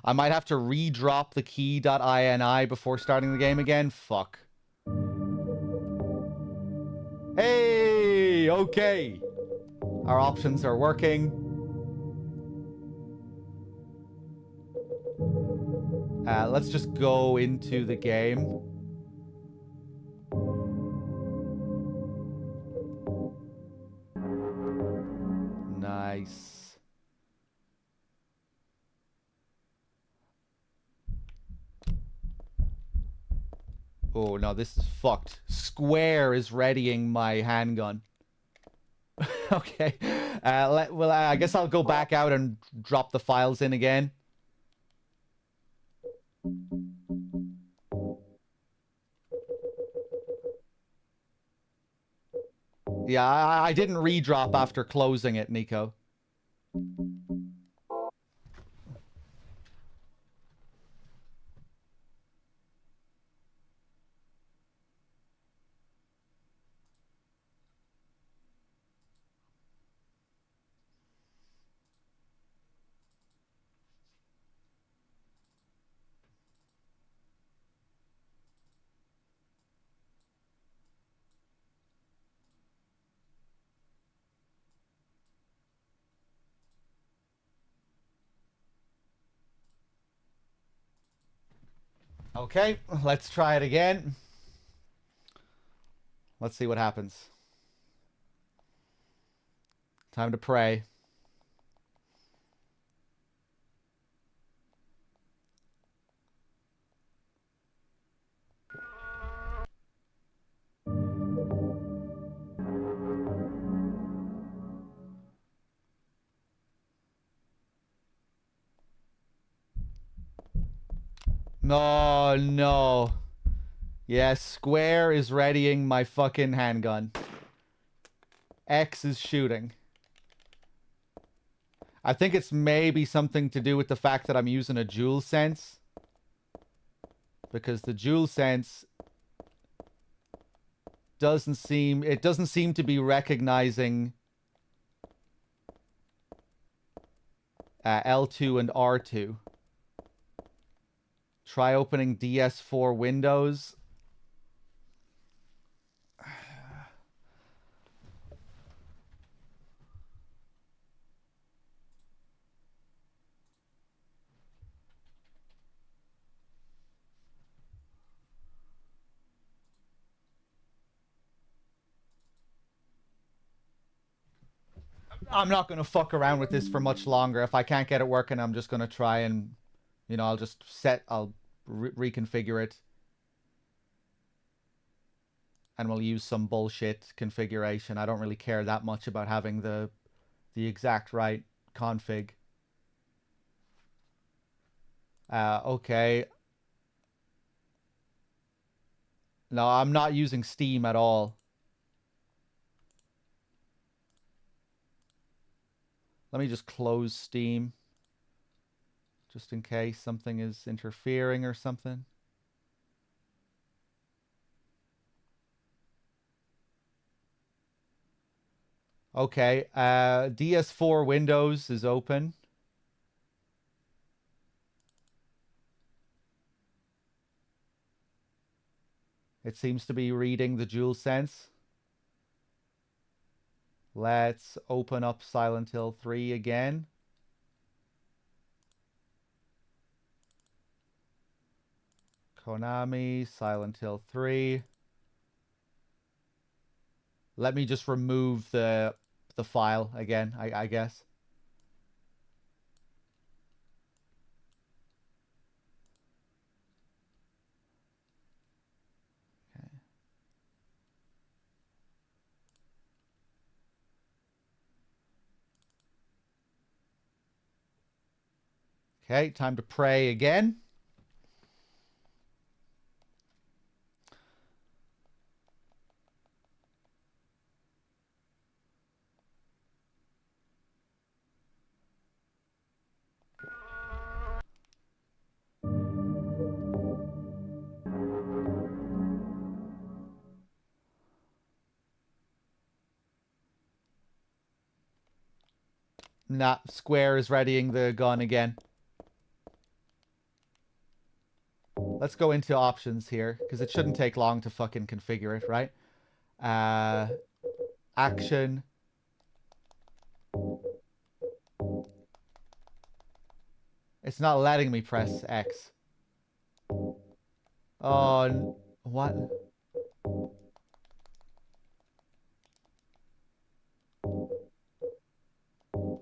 I might have to re-drop the key.ini before starting the game again. Fuck. Hey! Okay. Our options are working. Let's just go into the game. Nice. Oh, no, this is fucked. Square is readying my handgun. Okay. Well, I guess I'll go back out and drop the files in again. Yeah, I didn't redrop after closing it, Nico. Okay, let's try it again. Let's see what happens. Time to pray. No, no. Yes, Square is readying my fucking handgun. X is shooting. I think it's maybe something to do with the fact that I'm using a dual sense. Because the dual sense doesn't seem to be recognizing L2 and R2. Try opening DS4 windows. I'm not going to fuck around with this for much longer. If I can't get it working, I'm just going to try and, you know, I'll reconfigure it. And we'll use some bullshit configuration. I don't really care that much about having the exact right config. Okay. No, I'm not using Steam at all. Let me just close Steam. Just in case something is interfering or something. Okay, DS4 Windows is open. It seems to be reading the DualSense. Let's open up Silent Hill 3 again. Konami, Silent Hill 3. Let me just remove the file again, I guess. Okay, time to pray again. Nah, Square is readying the gun again. Let's go into options here, because it shouldn't take long to fucking configure it, right? Action. It's not letting me press X. Oh, what?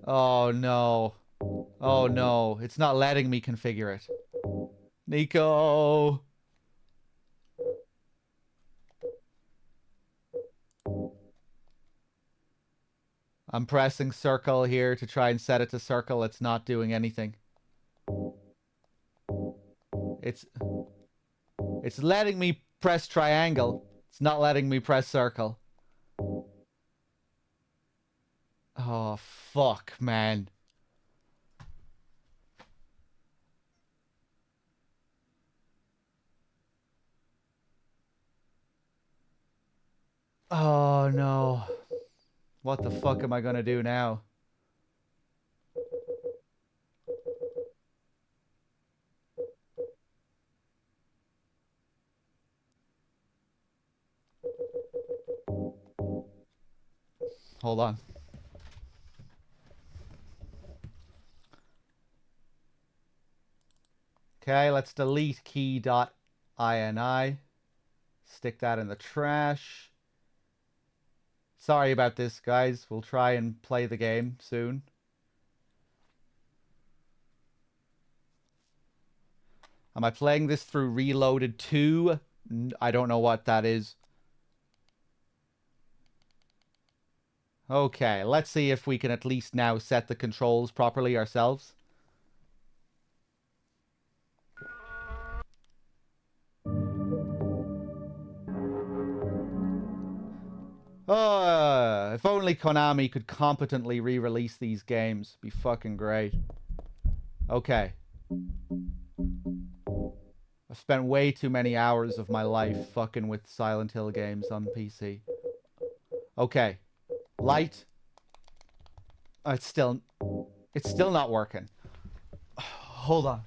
Oh, no. Oh, no. It's not letting me configure it. Nico! I'm pressing circle here to try and set it to circle. It's not doing anything. It's letting me press triangle. It's not letting me press circle. Oh, fuck, man. Oh, no. What the fuck am I gonna do now? Hold on. Okay, let's delete key.ini. Stick that in the trash. Sorry about this, guys. We'll try and play the game soon. Am I playing this through Reloaded 2? I don't know what that is. Okay, let's see if we can at least now set the controls properly ourselves. If only Konami could competently re-release these games. Be fucking great. Okay. I've spent way too many hours of my life fucking with Silent Hill games on PC. Okay. Light. It's still not working. Hold on.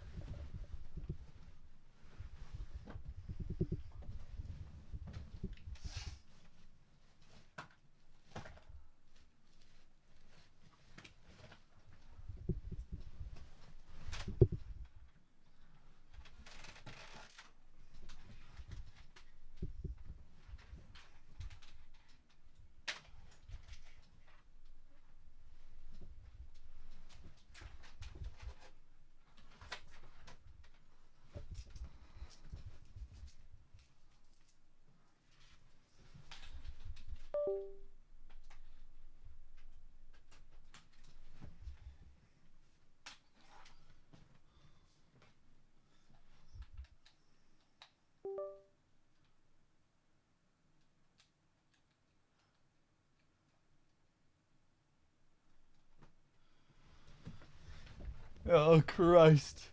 Oh, Christ.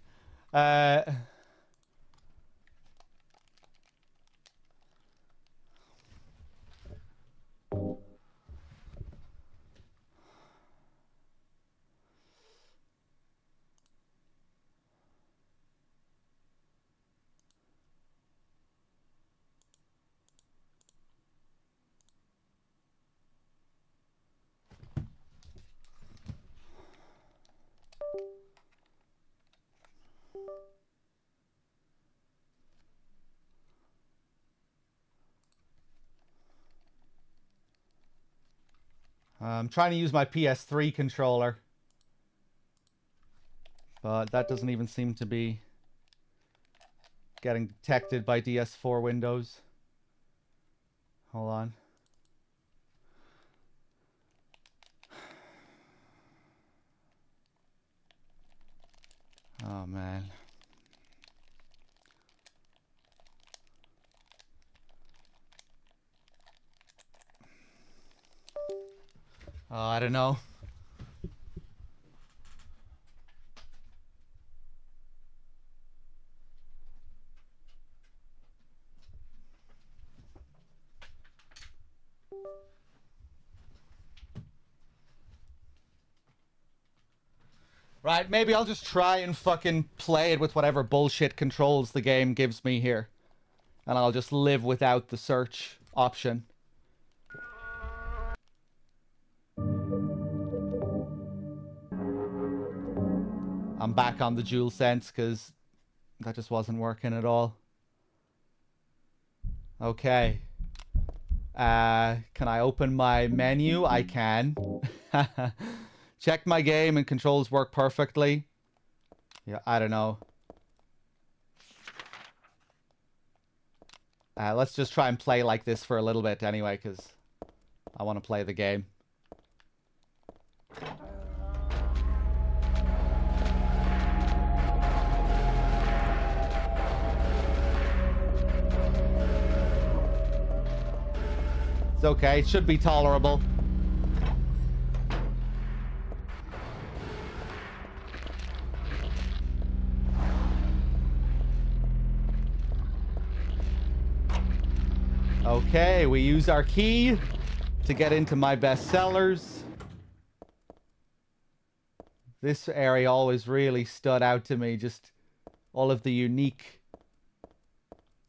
I'm trying to use my PS3 controller. But that doesn't even seem to be getting detected by DS4 Windows. Hold on. Oh, man. Oh, I don't know. Right, maybe I'll just try and fucking play it with whatever bullshit controls the game gives me here. And I'll just live without the search option. I'm back on the DualSense because that just wasn't working at all. Okay. Can I open my menu? I can. Check my game and controls work perfectly. Yeah, I don't know. Let's just try and play like this for a little bit anyway, because I want to play the game. It's okay. It should be tolerable. Okay, we use our key to get into my bestsellers. This area always really stood out to me. Just all of the unique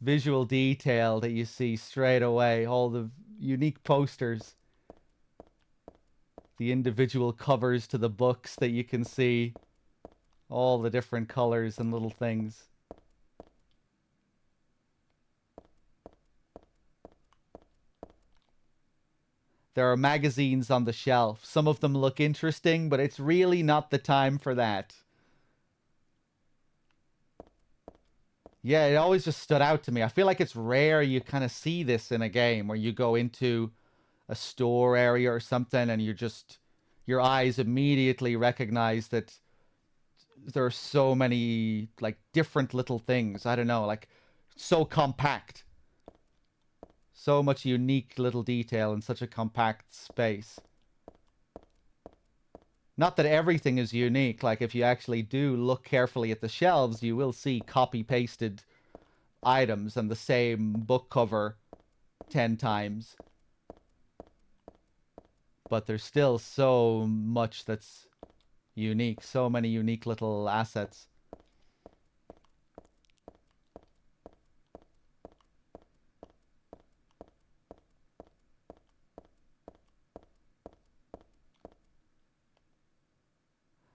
visual detail that you see straight away. All the unique posters. The individual covers to the books that you can see. All the different colors and little things. There are magazines on the shelf. Some of them look interesting, but it's really not the time for that. Yeah, it always just stood out to me. I feel like it's rare you kind of see this in a game where you go into a store area or something and your eyes immediately recognize that there are so many like different little things. I don't know, like so compact. So much unique little detail in such a compact space. Not that everything is unique. Like if you actually do look carefully at the shelves, you will see copy-pasted items and the same book cover 10 times. But there's still so much that's unique. So many unique little assets.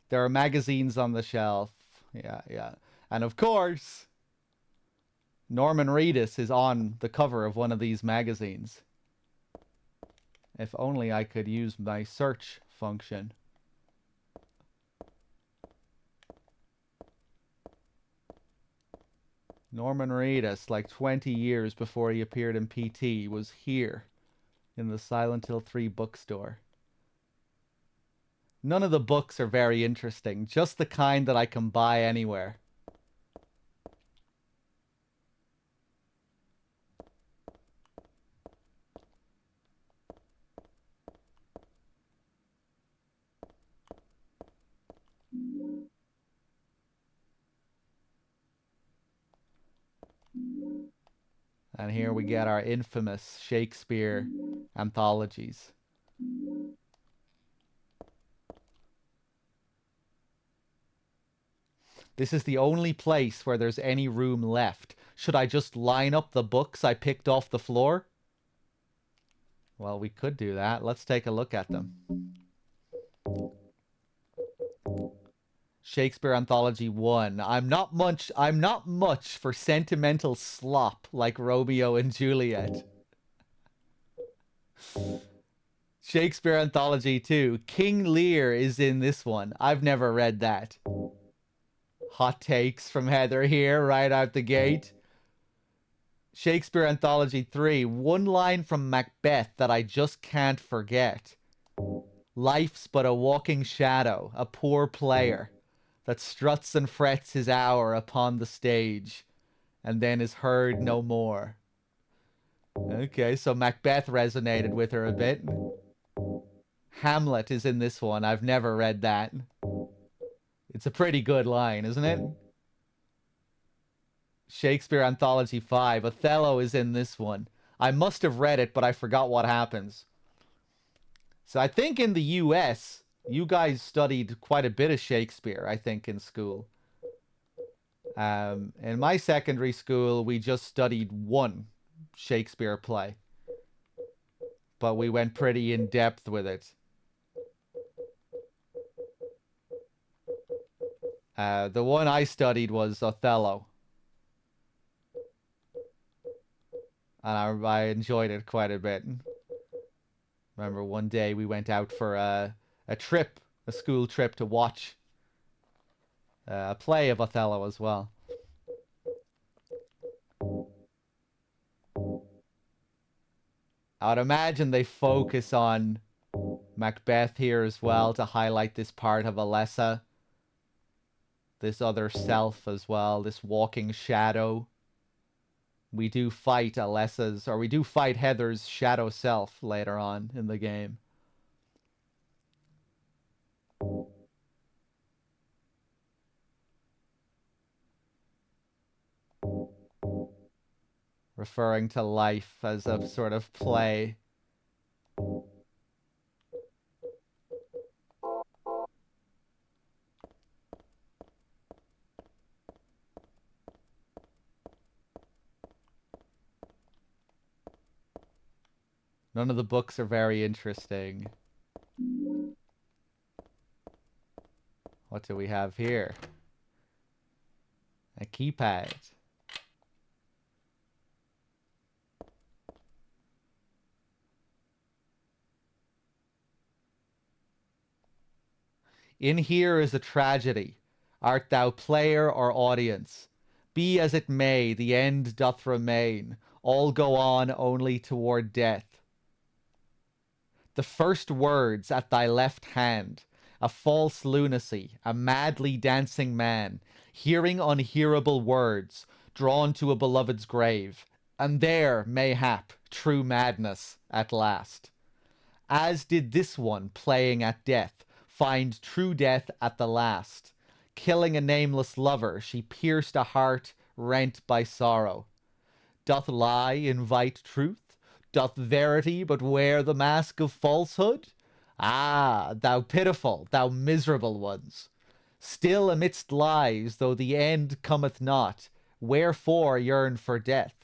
There are magazines on the shelf. Yeah. And of course, Norman Reedus is on the cover of one of these magazines. If only I could use my search function. Norman Reedus, like 20 years before he appeared in PT, was here in the Silent Hill 3 bookstore. None of the books are very interesting, just the kind that I can buy anywhere. And here we get our infamous Shakespeare anthologies. This is the only place where there's any room left. Should I just line up the books I picked off the floor? Well, we could do that. Let's take a look at them. Shakespeare Anthology 1. I'm not much for sentimental slop like Romeo and Juliet. Shakespeare Anthology 2. King Lear is in this one. I've never read that. Hot takes from Heather here right out the gate. Shakespeare Anthology 3. One line from Macbeth that I just can't forget. Life's but a walking shadow, a poor player that struts and frets his hour upon the stage and then is heard no more. Okay, so Macbeth resonated with her a bit. Hamlet is in this one. I've never read that. It's a pretty good line, isn't it? Shakespeare Anthology 5. Othello is in this one. I must have read it, but I forgot what happens. So I think in the US, you guys studied quite a bit of Shakespeare, I think, in school. In my secondary school, we just studied one Shakespeare play. But we went pretty in-depth with it. The one I studied was Othello. And I enjoyed it quite a bit. Remember one day we went out for a trip, a school trip to watch a play of Othello as well. I would imagine they focus on Macbeth here as well to highlight this part of Alessa. This other self as well, this walking shadow. We do fight Alessa's, or we do fight Heather's shadow self later on in the game. Referring to life as a sort of play. None of the books are very interesting. What do we have here? A keypad. In here is a tragedy. Art thou player or audience? Be as it may, the end doth remain. All go on only toward death. The first words at thy left hand, a false lunacy, a madly dancing man, hearing unhearable words, drawn to a beloved's grave, and there, mayhap, true madness at last. As did this one, playing at death, find true death at the last. Killing a nameless lover, she pierced a heart rent by sorrow. Doth lie invite truth? Doth verity but wear the mask of falsehood? Ah, thou pitiful, thou miserable ones! Still amidst lies, though the end cometh not, wherefore yearn for death?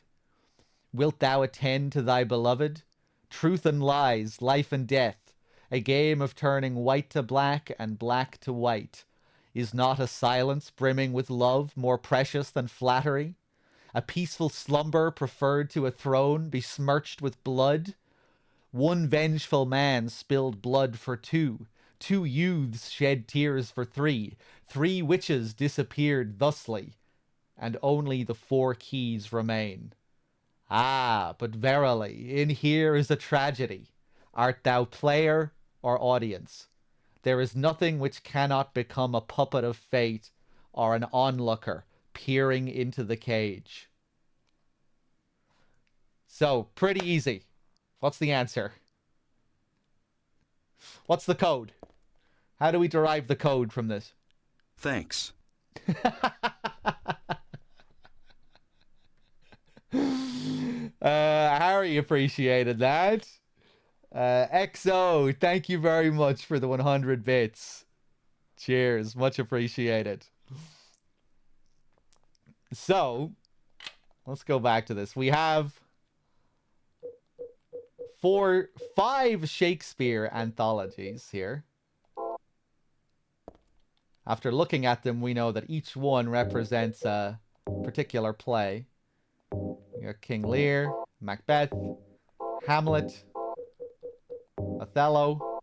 Wilt thou attend to thy beloved? Truth and lies, life and death, a game of turning white to black and black to white. Is not a silence brimming with love more precious than flattery? A peaceful slumber preferred to a throne besmirched with blood? One vengeful man spilled blood for two. Two youths shed tears for three. Three witches disappeared thusly. And only the 4 keys remain. Ah, but verily, in here is a tragedy. Art thou player or audience? There is nothing which cannot become a puppet of fate or an onlooker peering into the cage. So, pretty easy. What's the answer? What's the code? How do we derive the code from this? Thanks. Harry appreciated that. XO, thank you very much for the 100 bits. Cheers, much appreciated. So, let's go back to this. We have 5 Shakespeare anthologies here. After looking at them, we know that each one represents a particular play. We got King Lear, Macbeth, Hamlet, Othello,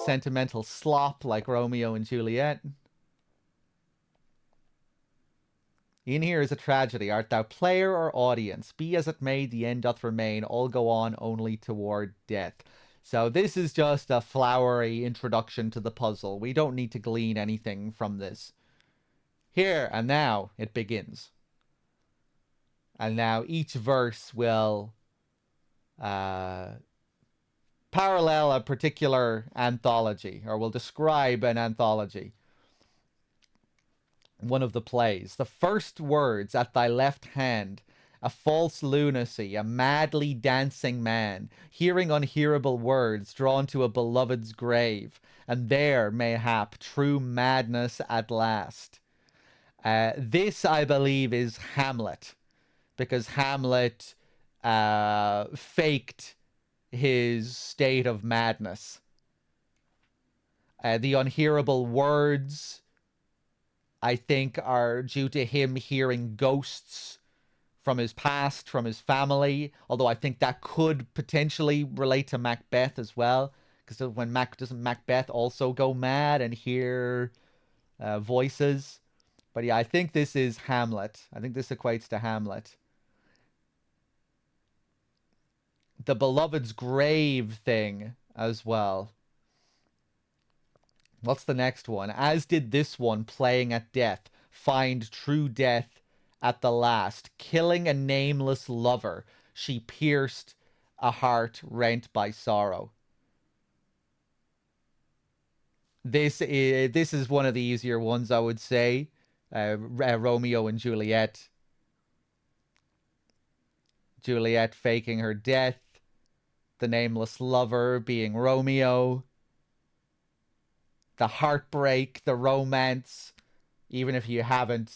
sentimental slop like Romeo and Juliet. In here is a tragedy. Art thou player or audience? Be as it may, the end doth remain. All go on only toward death. So this is just a flowery introduction to the puzzle. We don't need to glean anything from this. Here and now it begins. And now each verse will parallel a particular anthology, or will describe an anthology. One of the plays. The first words at thy left hand, a false lunacy, a madly dancing man, hearing unhearable words, drawn to a beloved's grave, and there, mayhap, true madness at last. This, I believe, is Hamlet, because Hamlet faked his state of madness. The unhearable words, I think, are due to him hearing ghosts from his past, from his family, although I think that could potentially relate to Macbeth as well, because when doesn't Macbeth also go mad and hear voices? But yeah, I think this is Hamlet. I think this equates to Hamlet. The beloved's grave thing as well. What's the next one? As did this one, playing at death. Find true death at the last. Killing a nameless lover. She pierced a heart rent by sorrow. This is one of the easier ones, I would say. Romeo and Juliet. Juliet faking her death. The nameless lover being Romeo. The heartbreak, the romance. Even if you haven't,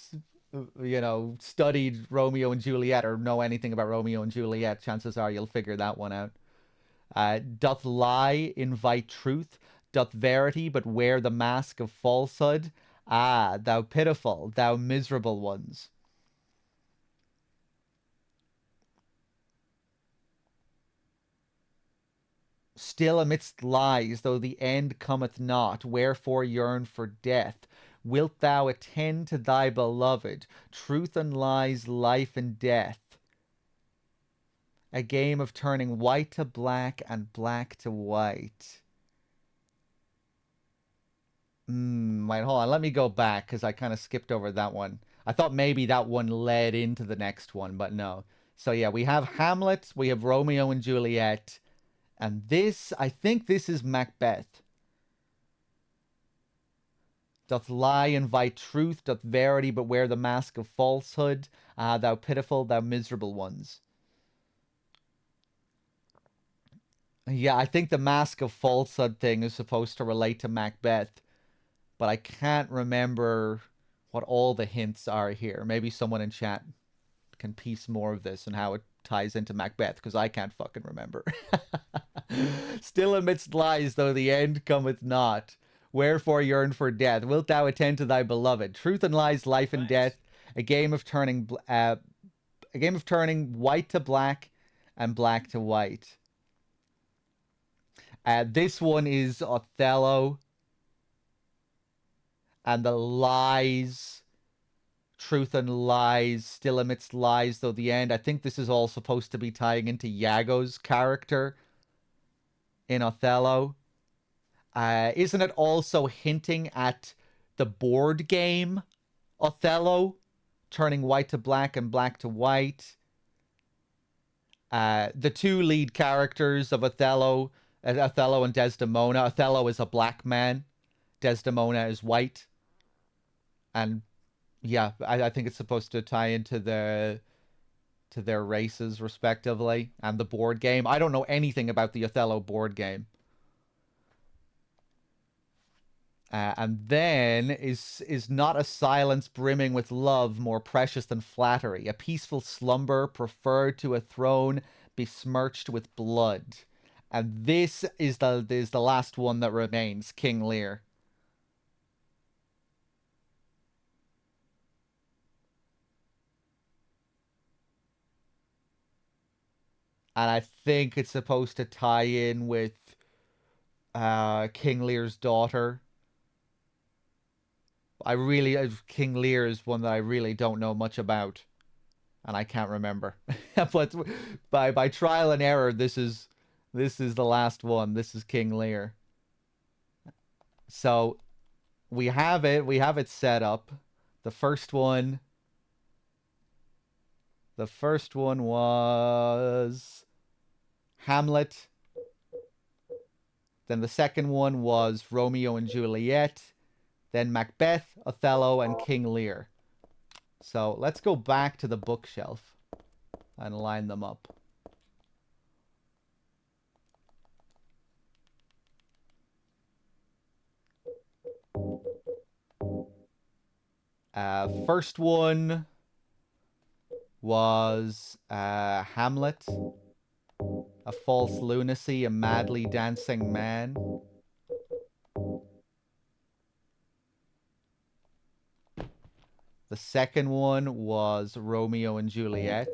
studied Romeo and Juliet or know anything about Romeo and Juliet, chances are you'll figure that one out. Doth lie invite truth? Doth verity but wear the mask of falsehood? Ah, thou pitiful, thou miserable ones. Still amidst lies, though the end cometh not, wherefore yearn for death? Wilt thou attend to thy beloved? Truth and lies, life and death. A game of turning white to black and black to white. Wait, hold on. Let me go back because I kind of skipped over that one. I thought maybe that one led into the next one, but no. So yeah, we have Hamlet, we have Romeo and Juliet, and this, I think this is Macbeth. Doth lie invite truth? Doth verity but wear the mask of falsehood? Ah, thou pitiful, thou miserable ones. Yeah, I think the mask of falsehood thing is supposed to relate to Macbeth, but I can't remember what all the hints are here. Maybe someone in chat can piece more of this and how it ties into Macbeth, because I can't fucking remember. Still amidst lies, though the end cometh not. Wherefore yearn for death? Wilt thou attend to thy beloved? Truth and lies, life and death. A game of turning white to black and black to white. This one is Othello. And the lies, truth and lies, still amidst lies, though the end. I think this is all supposed to be tying into Iago's character in Othello. Isn't it also hinting at the board game Othello, turning white to black and black to white? The two lead characters of Othello and Desdemona. Othello is a black man. Desdemona is white. And yeah, I think it's supposed to tie into their races respectively and the board game. I don't know anything about the Othello board game. And then is not a silence brimming with love more precious than flattery, a peaceful slumber preferred to a throne besmirched with blood. And this is the last one that remains, King Lear. And I think it's supposed to tie in with King Lear's daughter. King Lear is one that I really don't know much about, and I can't remember. But by trial and error, this is the last one. This is King Lear. So we have it set up. The first one was Hamlet. Then the second one was Romeo and Juliet. Then Macbeth, Othello, and King Lear. So let's go back to the bookshelf and line them up. First one was Hamlet, a false lunacy, a madly dancing man. The second one was Romeo and Juliet.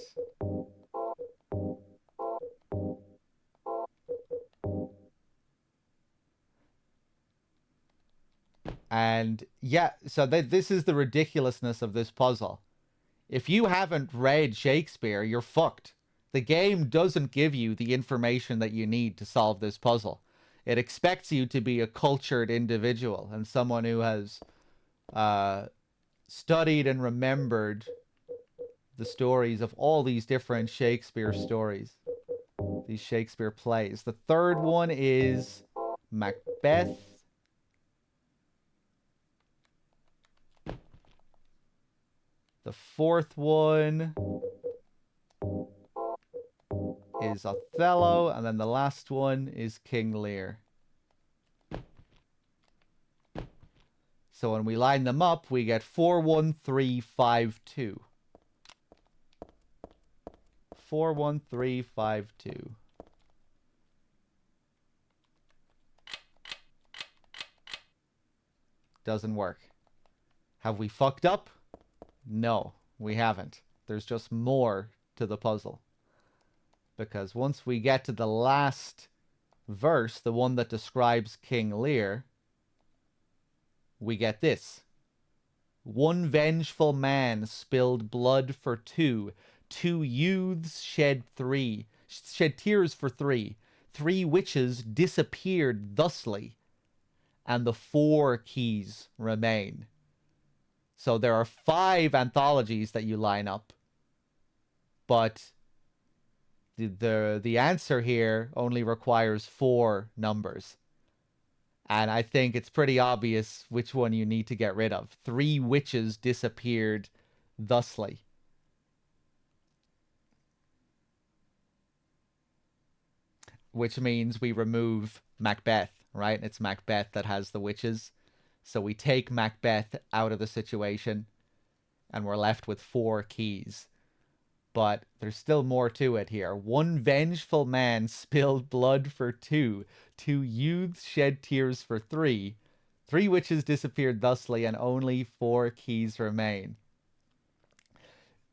And yeah, so this is the ridiculousness of this puzzle. If you haven't read Shakespeare, you're fucked. The game doesn't give you the information that you need to solve this puzzle. It expects you to be a cultured individual and someone who has studied and remembered the stories of all these different Shakespeare stories, these Shakespeare plays. The third one is Macbeth. The fourth one is Othello, and then the last one is King Lear. So when we line them up, we get 4, 1, 3, 5, 2. 4, 1, 3, 5, 2. Doesn't work. Have we fucked up? No, we haven't. There's just more to the puzzle. Because once we get to the last verse, the one that describes King Lear, we get this. One vengeful man spilled blood for two. Two youths shed tears for three. Three witches disappeared thusly, and the 4 keys remain. So there are 5 anthologies that you line up, but the answer here only requires 4 numbers. And I think it's pretty obvious which one you need to get rid of. 3 witches disappeared thusly. Which means we remove Macbeth, right? It's Macbeth that has the witches. So we take Macbeth out of the situation, and we're left with 4 keys. But there's still more to it here. One vengeful man spilled blood for 2. 2 youths shed tears for 3. 3 witches disappeared thusly, and only 4 keys remain.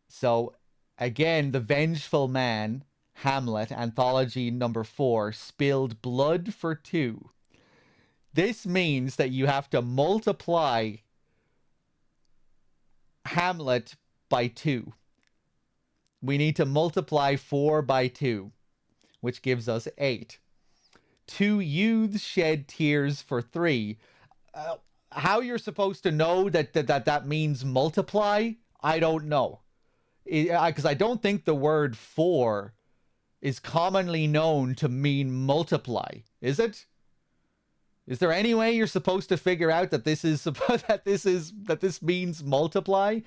So, again, the vengeful man, Hamlet, anthology number 4, spilled blood for 2. This means that you have to multiply Hamlet by 2. We need to multiply 4 by 2, which gives us 8. 2 youths shed tears for 3. How you're supposed to know that means multiply, I don't know. Because I don't think the word 4 is commonly known to mean multiply, is it? Is there any way you're supposed to figure out that this means multiply?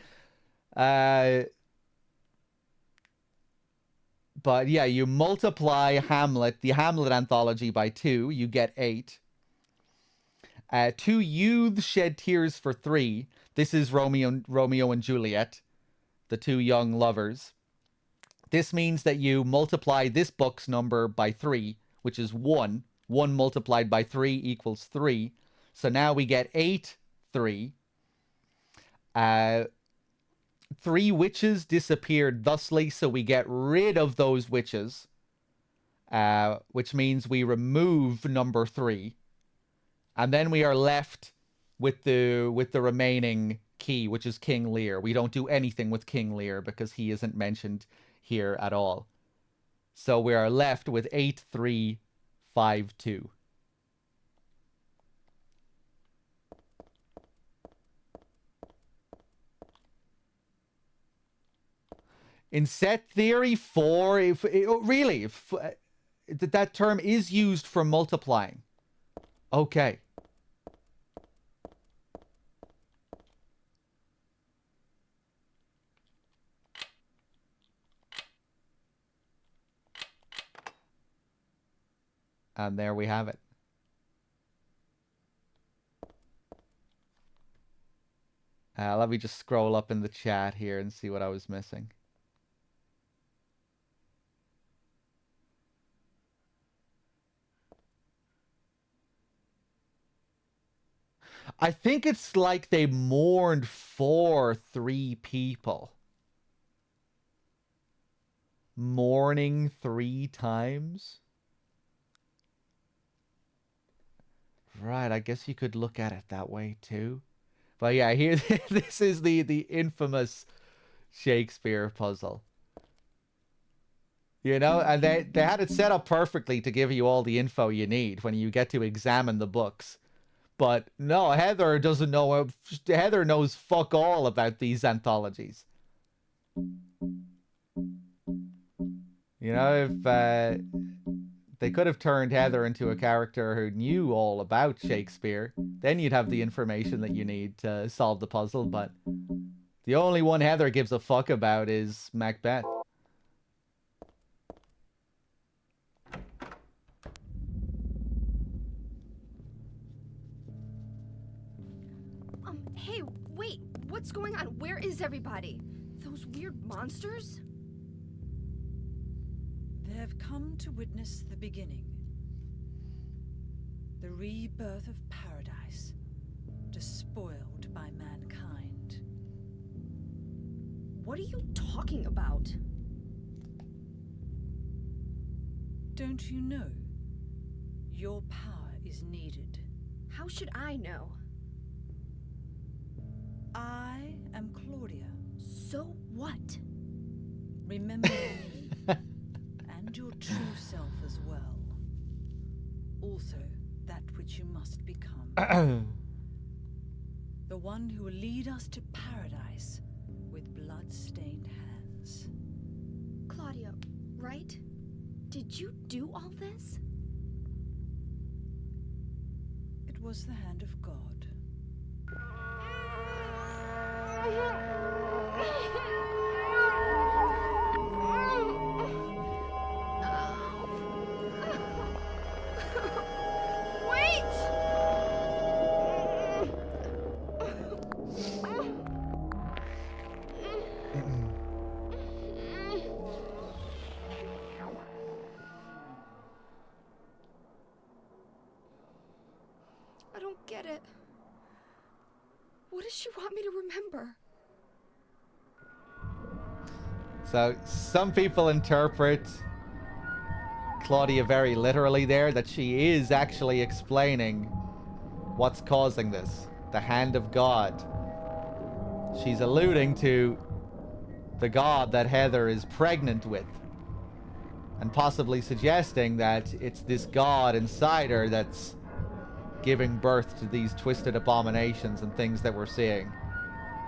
But yeah, you multiply Hamlet, the Hamlet anthology, by 2, you get 8. 2 youths shed tears for 3. This is Romeo and Juliet, the 2 young lovers. This means that you multiply this book's number by 3, which is 1. 1 multiplied by 3 equals 3. So now we get 8, 3. 3 witches disappeared thusly, so we get rid of those witches, which means we remove number 3. And then we are left with the remaining key, which is King Lear. We don't do anything with King Lear because he isn't mentioned here at all. So we are left with 8, 3, 5, 2. In set theory, 4, that term is used for multiplying. Okay. And there we have it. Let me just scroll up in the chat here and see what I was missing. I think it's like they mourned for 3 people. Mourning 3 times? Right, I guess you could look at it that way too. But yeah, here, this is the infamous Shakespeare puzzle. You know, and they had it set up perfectly to give you all the info you need when you get to examine the books. But no, Heather doesn't know. Heather knows fuck all about these anthologies. You know, if they could have turned Heather into a character who knew all about Shakespeare, then you'd have the information that you need to solve the puzzle. But the only one Heather gives a fuck about is Macbeth. Hey, wait, what's going on? Where is everybody? Those weird monsters? They have come to witness the beginning. The rebirth of paradise, despoiled by mankind. What are you talking about? Don't you know? Your power is needed. How should I know? I am Claudia. So what? Remember me, and your true self as well. Also, that which you must become. The one who will lead us to paradise with blood-stained hands. Claudia, right? Did you do all this? It was the hand of God. I don't get it. What does she want me to remember? So some people interpret Claudia very literally there, that she is actually explaining what's causing this. The hand of God. She's alluding to the god that Heather is pregnant with. And possibly suggesting that it's this god inside her that's giving birth to these twisted abominations and things that we're seeing.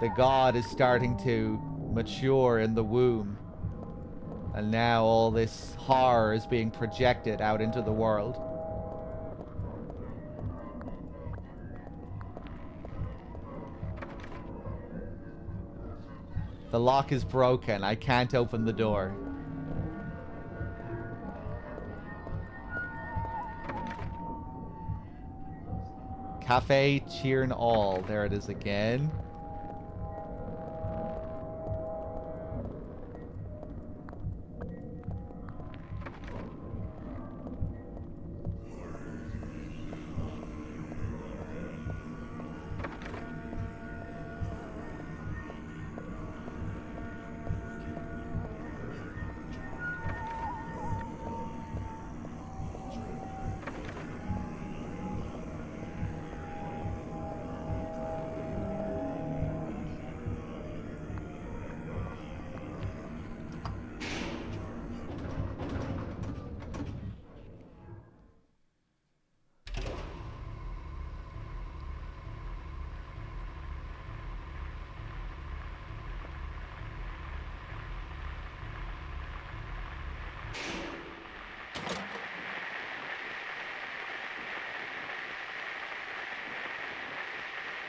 The god is starting to mature in the womb. And now all this horror is being projected out into the world. The lock is broken. I can't open the door. Cafe Cheern All. There it is again.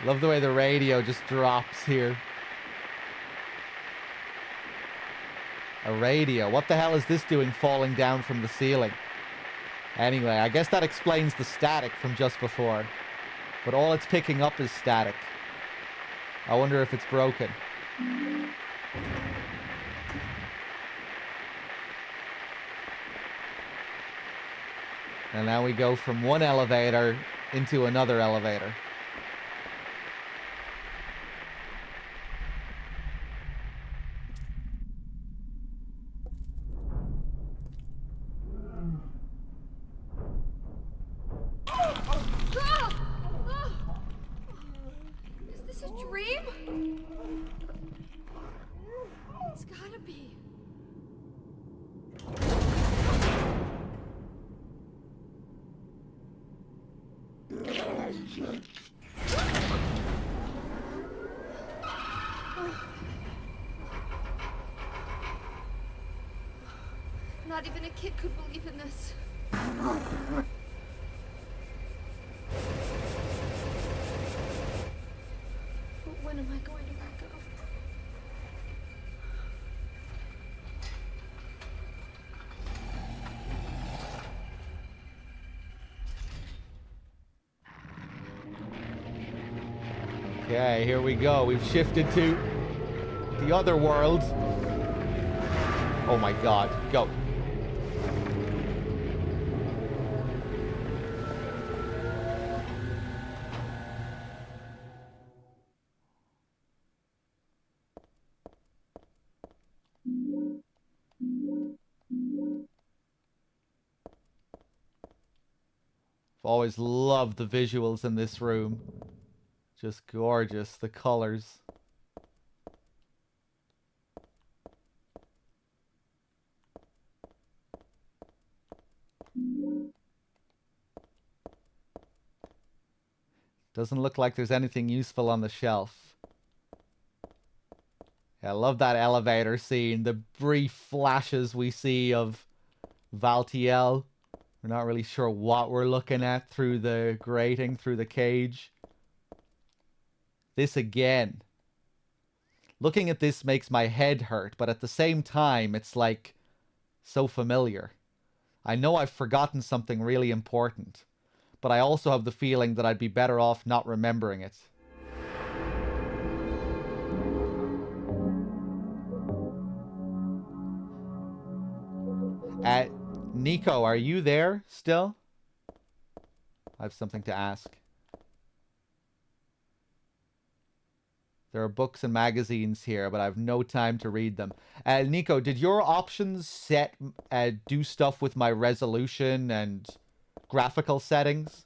Love the way the radio just drops here. A radio. What the hell is this doing falling down from the ceiling? Anyway, I guess that explains the static from just before. But all it's picking up is static. I wonder if it's broken. And now we go from one elevator into another elevator. Is this a dream? It's gotta be. Not even a kid could believe in this. But when am I going to wake up? Okay, here we go. We've shifted to the other world. Oh my god, go. I've always loved the visuals in this room. Just gorgeous, the colors. Doesn't look like there's anything useful on the shelf. Yeah, I love that elevator scene. The brief flashes we see of Valtiel. We're not really sure what we're looking at through the grating, through the cage. This again. Looking at this makes my head hurt, but at the same time, it's like so familiar. I know I've forgotten something really important, but I also have the feeling that I'd be better off not remembering it. Nico, are you there still? I have something to ask. There are books and magazines here, but I have no time to read them. Nico, did your options set do stuff with my resolution and graphical settings?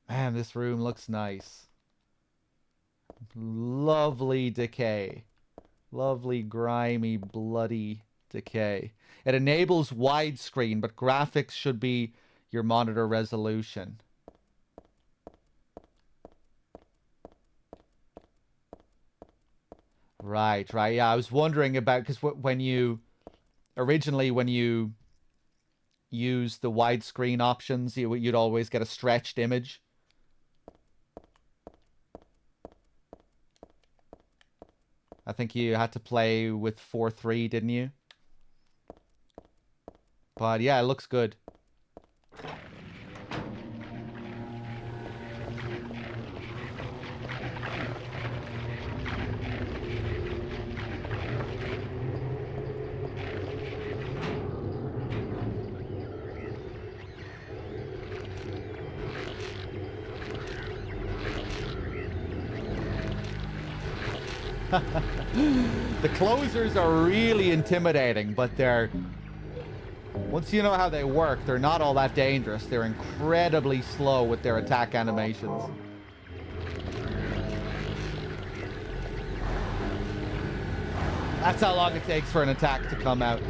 Man, this room looks nice. Lovely decay. Lovely, grimy, bloody decay. It enables widescreen, but graphics should be your monitor resolution. Right. Yeah, I was wondering about, because when you originally, when you use the widescreen options, you'd always get a stretched image. I think you had to play with 4:3, didn't you? But yeah, it looks good. The closers are really intimidating, but they're... Once you know how they work, they're not all that dangerous. They're incredibly slow with their attack animations. That's how long it takes for an attack to come out.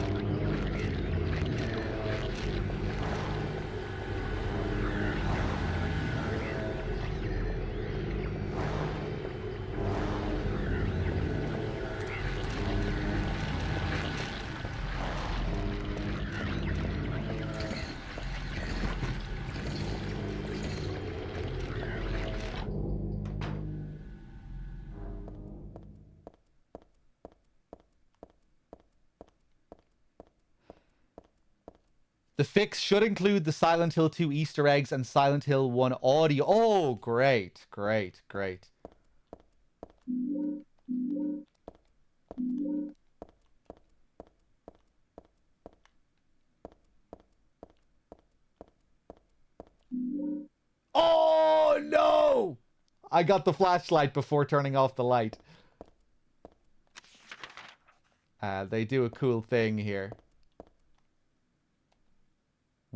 The fix should include the Silent Hill 2 Easter eggs and Silent Hill 1 audio. Oh, great. Oh, no! I got the flashlight before turning off the light. They do a cool thing here.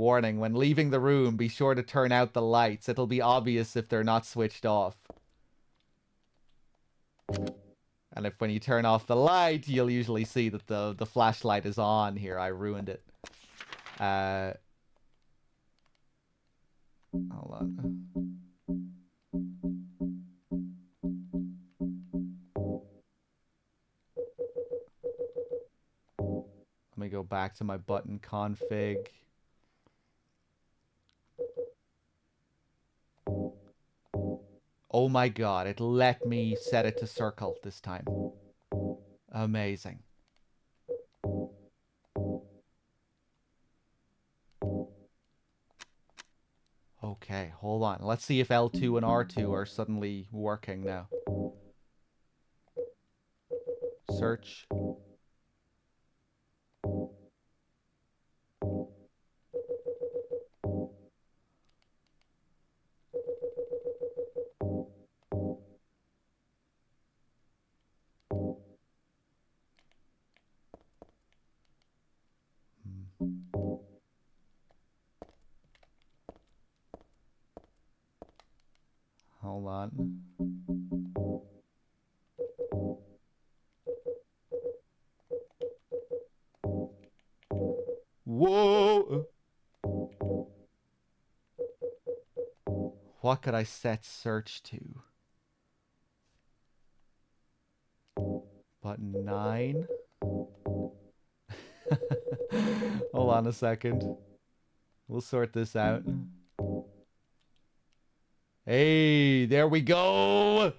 Warning, when leaving the room, be sure to turn out the lights. It'll be obvious if they're not switched off. And if when you turn off the light, you'll usually see that the flashlight is on here. I ruined it. Hold on. Let me go back to my button config. Oh my god, it let me set it to circle this time. Amazing. Okay, hold on. Let's see if L2 and R2 are suddenly working now. Search. Hold on. Whoa! What could I set search to? Button 9. Hold on a second. We'll sort this out. Hey, there we go.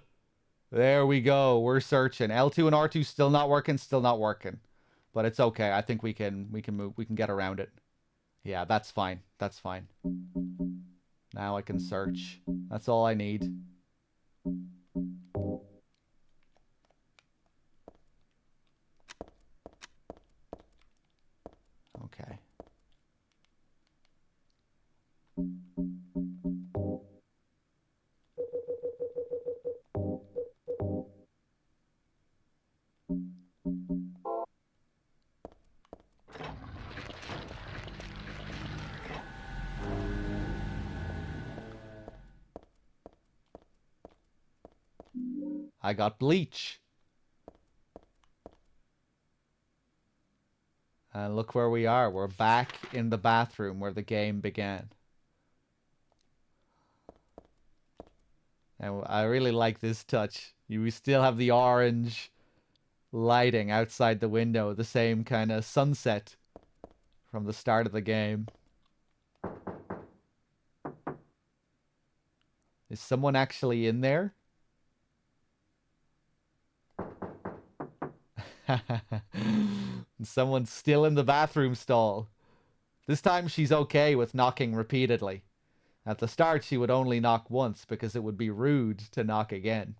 There we go. We're searching. L2 and R2 still not working, still not working. But it's okay. I think we can move, we can get around it. Yeah, that's fine. That's fine. Now I can search. That's all I need. Okay. I got bleach. And look where we are. We're back in the bathroom where the game began. And I really like this touch. We still have the orange lighting outside the window. The same kind of sunset from the start of the game. Is someone actually in there? Someone's still in the bathroom stall. This time she's okay with knocking repeatedly. At the start she would only knock once because it would be rude to knock again.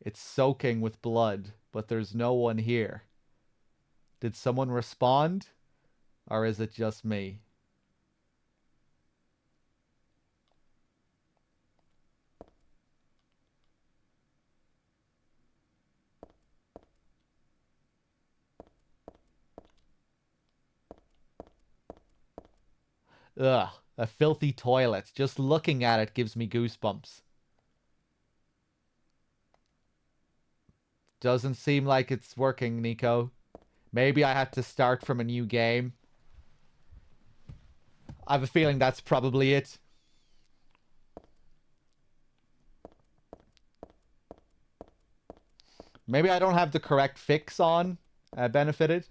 It's soaking with blood, but there's no one here. Did someone respond? Or is it just me? Ugh, a filthy toilet. Just looking at it gives me goosebumps. Doesn't seem like it's working, Nico. Maybe I had to start from a new game. I have a feeling that's probably it. Maybe I don't have the correct fix on Benefited.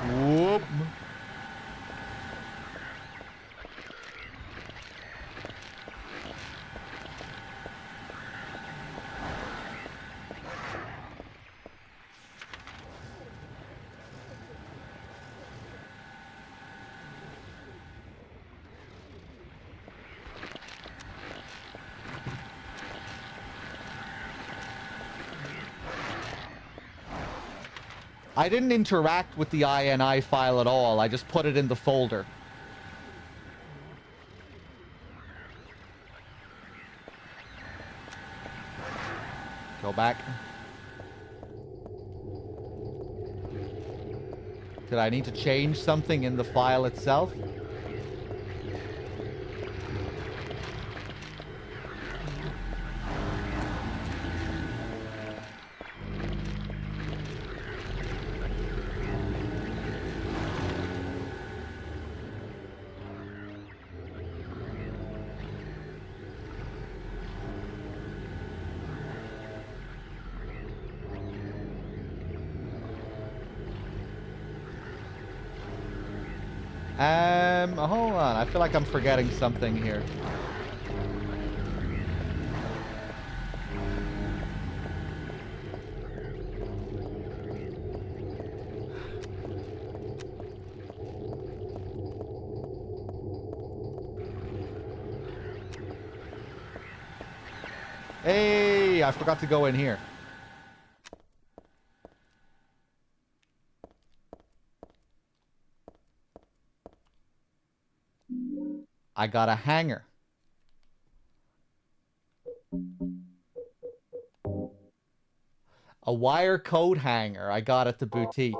Whoop. I didn't interact with the INI file at all. I just put it in the folder. Go back. Did I need to change something in the file itself? Hold on. I feel like I'm forgetting something here. Hey, I forgot to go in here. I got a hanger. A wire coat hanger I got at the boutique.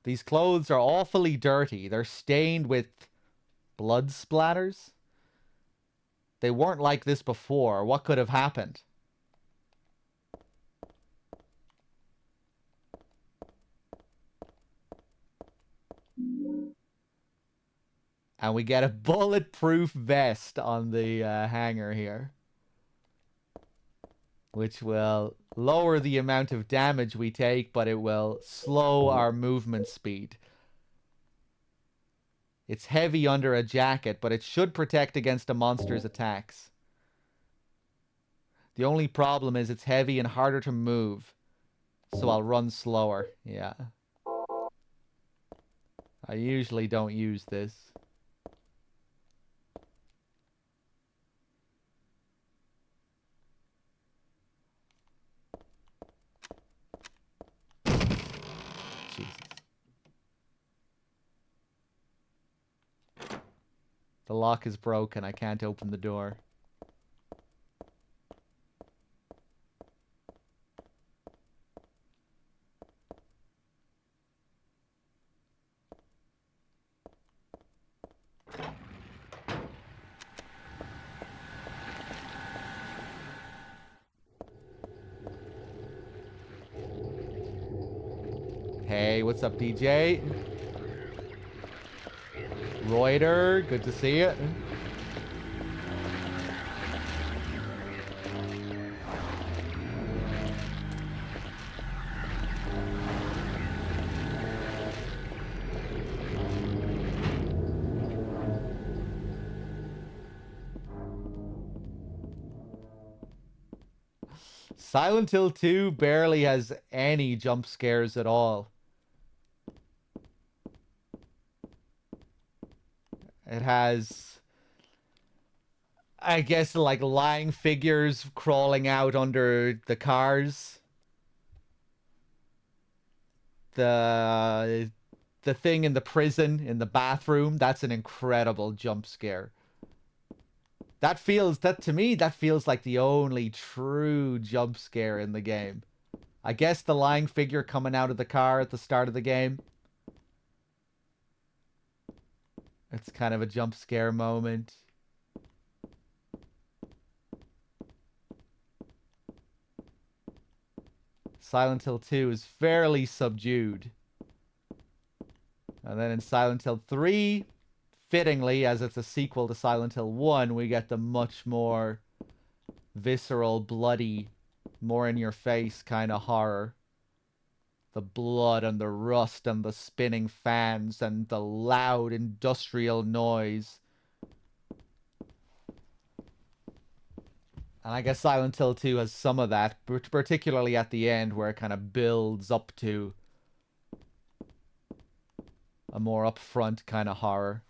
These clothes are awfully dirty. They're stained with blood splatters. They weren't like this before. What could have happened? And we get a bulletproof vest on the hanger here, which will lower the amount of damage we take, but it will slow our movement speed. It's heavy under a jacket, but it should protect against a monster's attacks. The only problem is it's heavy and harder to move, so I'll run slower. Yeah. I usually don't use this. Jesus. The lock is broken. I can't open the door. Hey, what's up, DJ? Reuter, good to see you. Silent Hill 2 barely has any jump scares at all. It has, I guess, like lying figures crawling out under the cars. The thing in the prison, in the bathroom, that's an incredible jump scare. That to me, that feels like the only true jump scare in the game. I guess the lying figure coming out of the car at the start of the game. It's kind of a jump scare moment. Silent Hill 2 is fairly subdued. And then in Silent Hill 3, fittingly, as it's a sequel to Silent Hill 1, we get the much more visceral, bloody, more in your face kind of horror. The blood and the rust and the spinning fans and the loud industrial noise. And I guess Silent Hill 2 has some of that, particularly at the end where it kind of builds up to a more upfront kind of horror.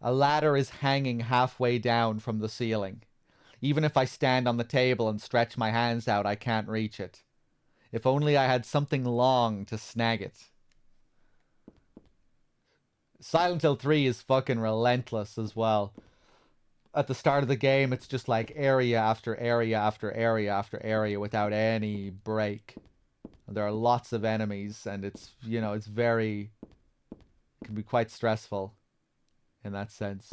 A ladder is hanging halfway down from the ceiling. Even if I stand on the table and stretch my hands out, I can't reach it. If only I had something long to snag it. Silent Hill 3 is fucking relentless as well. At the start of the game, it's just like area after area after area after area without any break. There are lots of enemies, and it's, you know, it's very... It can be quite stressful in that sense.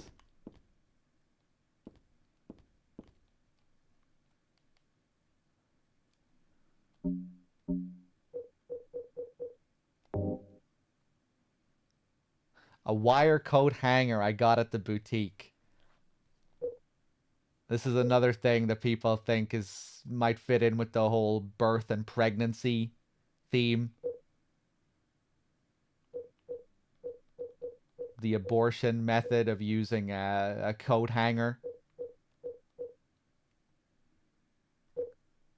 A wire coat hanger I got at the boutique. This is another thing that people think might fit in with the whole birth and pregnancy theme. The abortion method of using a coat hanger.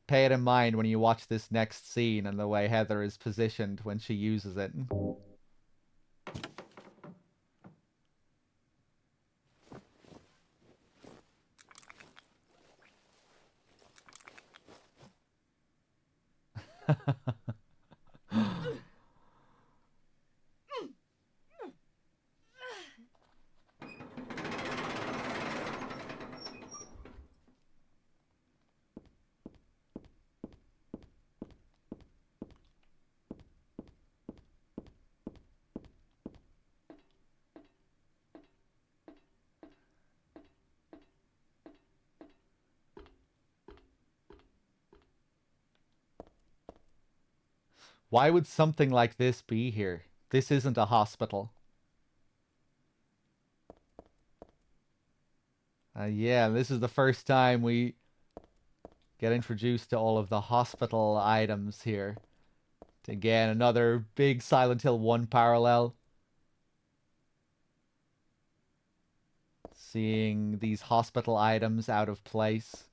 Pay it in mind when you watch this next scene and the way Heather is positioned when she uses it. Why would something like this be here? This isn't a hospital. Yeah, this is the first time we get introduced to all of the hospital items here. Again, another big Silent Hill 1 parallel. Seeing these hospital items out of place.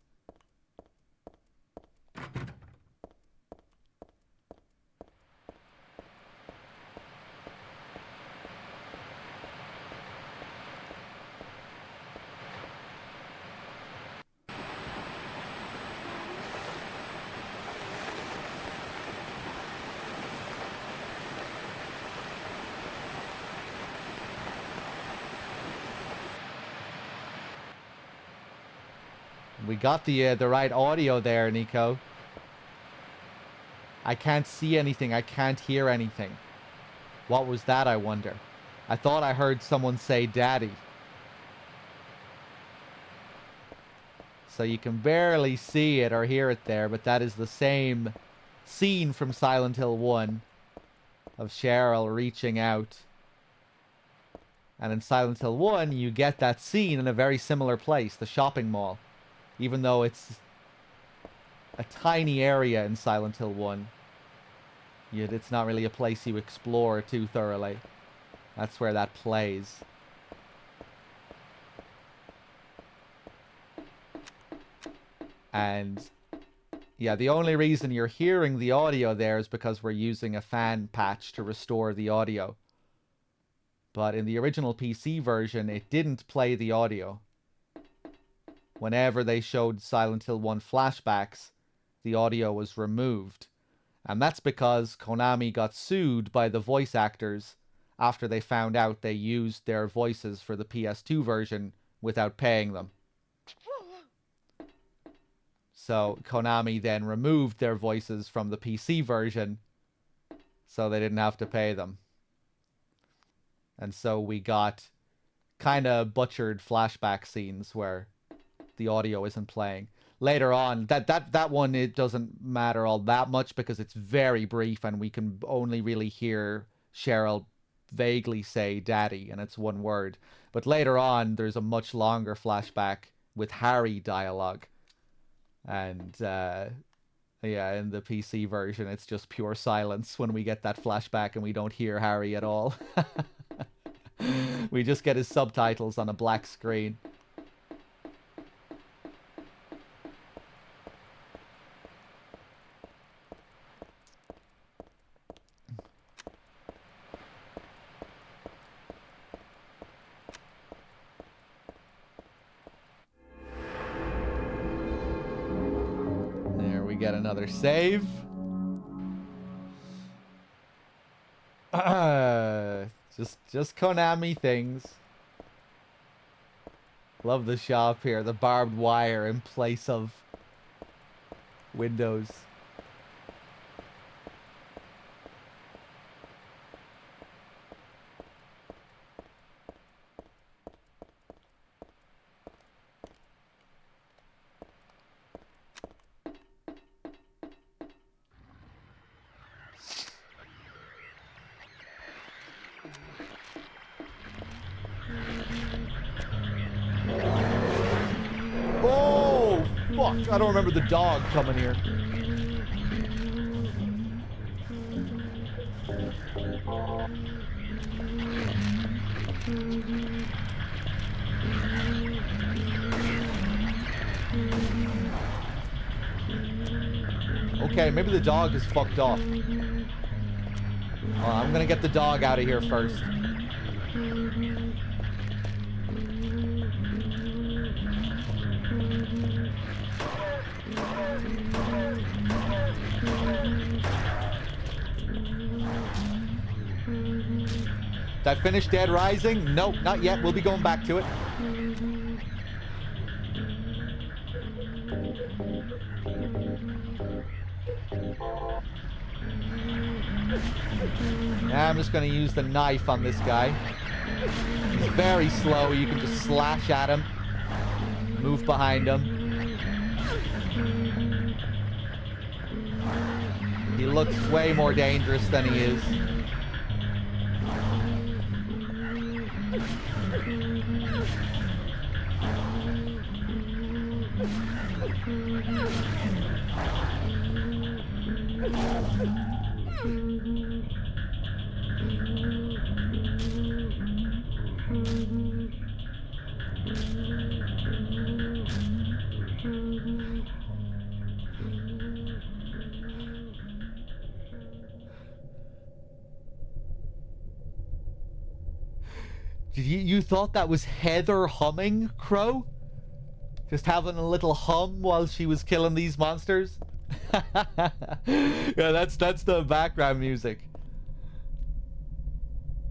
We got the right audio there, Nico. I can't see anything. I can't hear anything. What was that, I wonder? I thought I heard someone say daddy. So you can barely see it or hear it there, but that is the same scene from Silent Hill 1 of Cheryl reaching out. And in Silent Hill 1, you get that scene in a very similar place, the shopping mall. Even though it's a tiny area in Silent Hill 1, yet it's not really a place you explore too thoroughly. That's where that plays. And yeah, the only reason you're hearing the audio there is because we're using a fan patch to restore the audio. But in the original PC version, it didn't play the audio. Whenever they showed Silent Hill 1 flashbacks, the audio was removed. And that's because Konami got sued by the voice actors after they found out they used their voices for the PS2 version without paying them. So Konami then removed their voices from the PC version so they didn't have to pay them. And so we got kind of butchered flashback scenes where the audio isn't playing. Later on, that one, it doesn't matter all that much because it's very brief and we can only really hear Cheryl vaguely say daddy, and it's one word. But later on, there's a much longer flashback with Harry dialogue. And yeah, in the PC version, it's just pure silence when we get that flashback and we don't hear Harry at all. We just get his subtitles on a black screen. get another save. Just Konami things. Love the shop here. The barbed wire in place of windows. Oh, fuck. I don't remember the dog coming here. Okay, maybe the dog is fucked off. I'm gonna get the dog out of here first. Did I finish Dead Rising? Nope, not yet. We'll be going back to it. Now I'm just going to use the knife on this guy. He's very slow. You can just slash at him. Move behind him. He looks way more dangerous than he is. You thought that was Heather humming, Crow? Just having a little hum while she was killing these monsters? Yeah, that's the background music.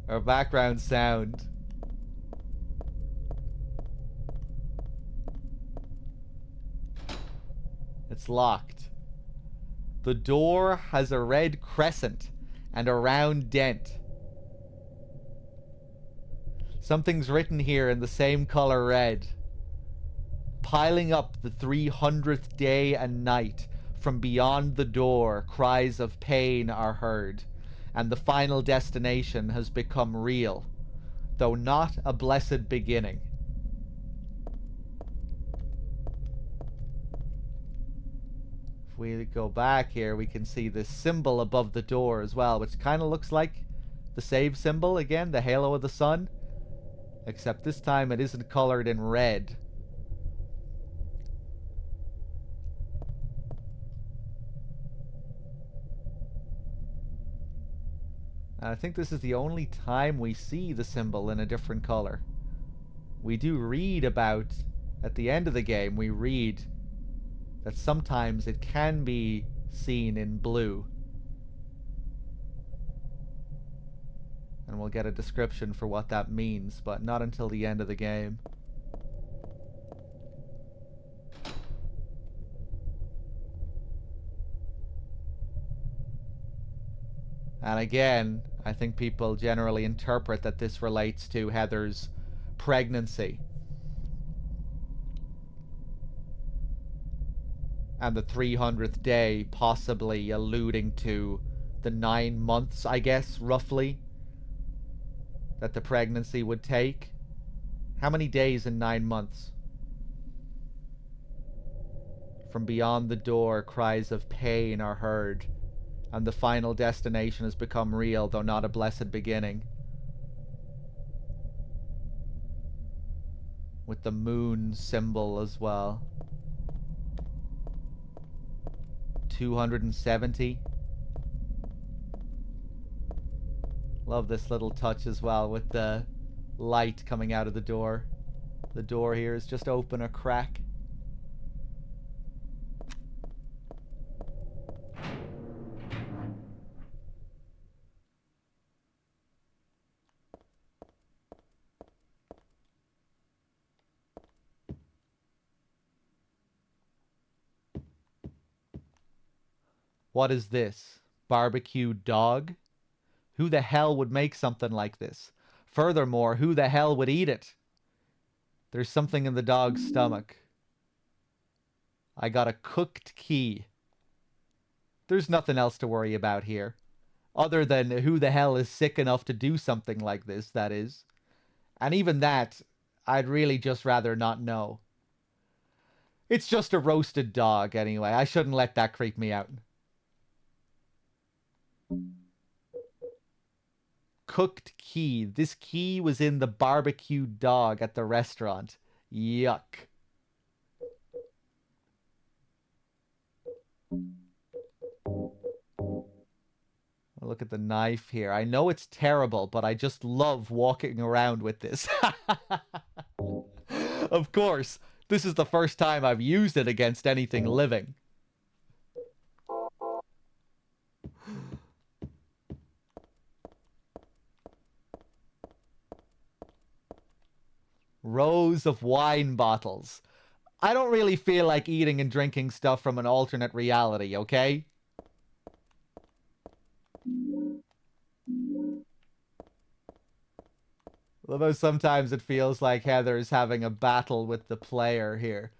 Or background sound. It's locked. The door has a red crescent and a round dent. Something's written here in the same color red. Piling up the 300th day and night, from beyond the door, cries of pain are heard, and the final destination has become real, though not a blessed beginning. If we go back here, we can see this symbol above the door as well, which kind of looks like the save symbol again, the halo of the sun. Except this time it isn't colored in red. And I think this is the only time we see the symbol in a different color. We do read about, at the end of the game, we read that sometimes it can be seen in blue. And we'll get a description for what that means, but not until the end of the game. And again, I think people generally interpret that this relates to Heather's pregnancy. And the 300th day possibly alluding to the 9 months, I guess, roughly, that the pregnancy would take. How many days in 9 months? From beyond the door, cries of pain are heard, and the final destination has become real, though not a blessed beginning. With the moon symbol as well. 270. Love this little touch as well with the light coming out of the door. The door here is just open a crack. What is this? Barbecue dog? Who the hell would make something like this? Furthermore, who the hell would eat it? There's something in the dog's stomach. I got a cooked key. There's nothing else to worry about here. Other than who the hell is sick enough to do something like this, that is. And even that, I'd really just rather not know. It's just a roasted dog, anyway. I shouldn't let that creep me out. Cooked key. This key was in the barbecue dog at the restaurant. Yuck. Look at the knife here. I know it's terrible, but I just love walking around with this. Of course, this is the first time I've used it against anything living. Rows of wine bottles. I don't really feel like eating and drinking stuff from an alternate reality, okay? Although sometimes it feels like Heather's having a battle with the player here.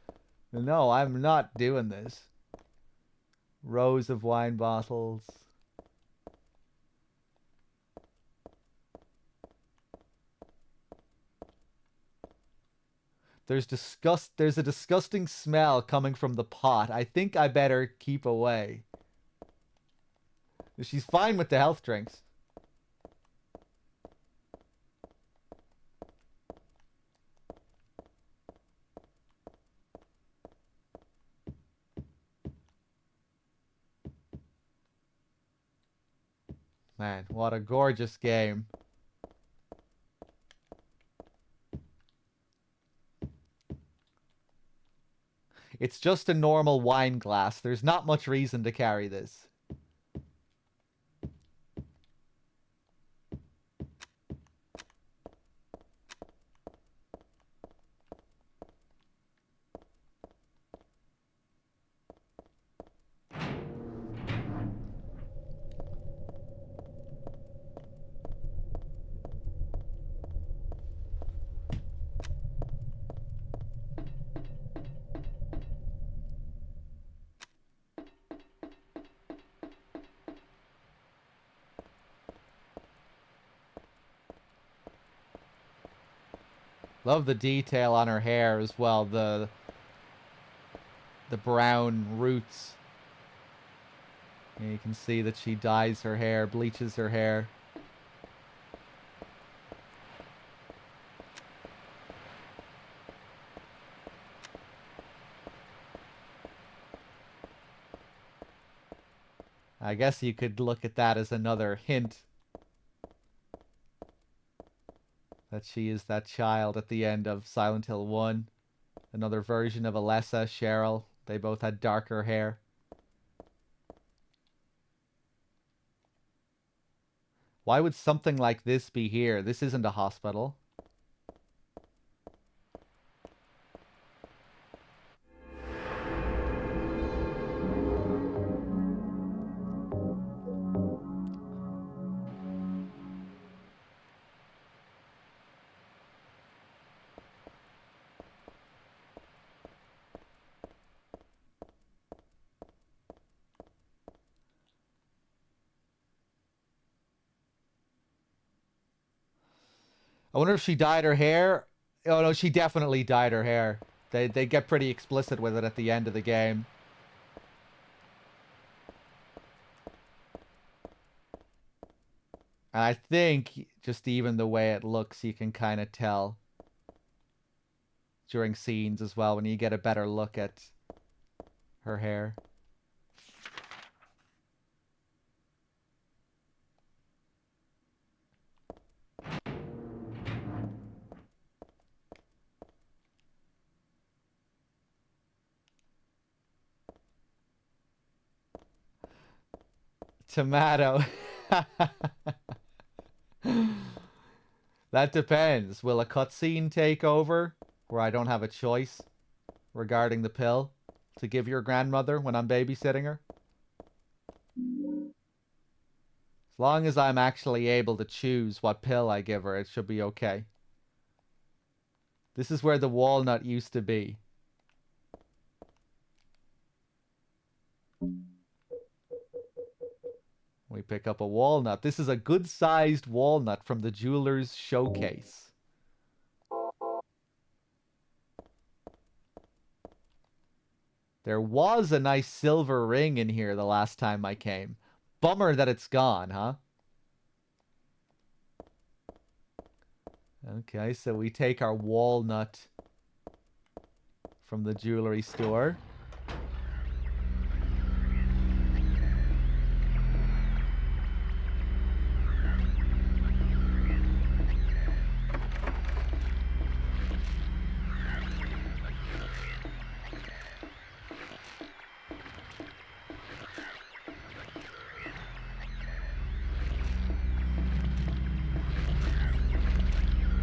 No, I'm not doing this. Rows of wine bottles. There's a disgusting smell coming from the pot. I think I better keep away. She's fine with the health drinks. Man, what a gorgeous game. It's just a normal wine glass. There's not much reason to carry this. Love the detail on her hair as well. The brown roots. And you can see that she dyes her hair, bleaches her hair. I guess you could look at that as another hint that she is that child at the end of Silent Hill 1. Another version of Alessa, Cheryl. They both had darker hair. Why would something like this be here? This isn't a hospital. I wonder if she dyed her hair. Oh no, she definitely dyed her hair. They get pretty explicit with it at the end of the game. And I think just even the way it looks, you can kind of tell during scenes as well when you get a better look at her hair. Tomato. That depends. Will a cutscene take over where I don't have a choice regarding the pill to give your grandmother when I'm babysitting her? As long as I'm actually able to choose what pill I give her, it should be okay. This is where the walnut used to be. We pick up a walnut. This is a good-sized walnut from the jeweler's showcase. There was a nice silver ring in here the last time I came. Bummer that it's gone, huh? Okay, so we take our walnut from the jewelry store.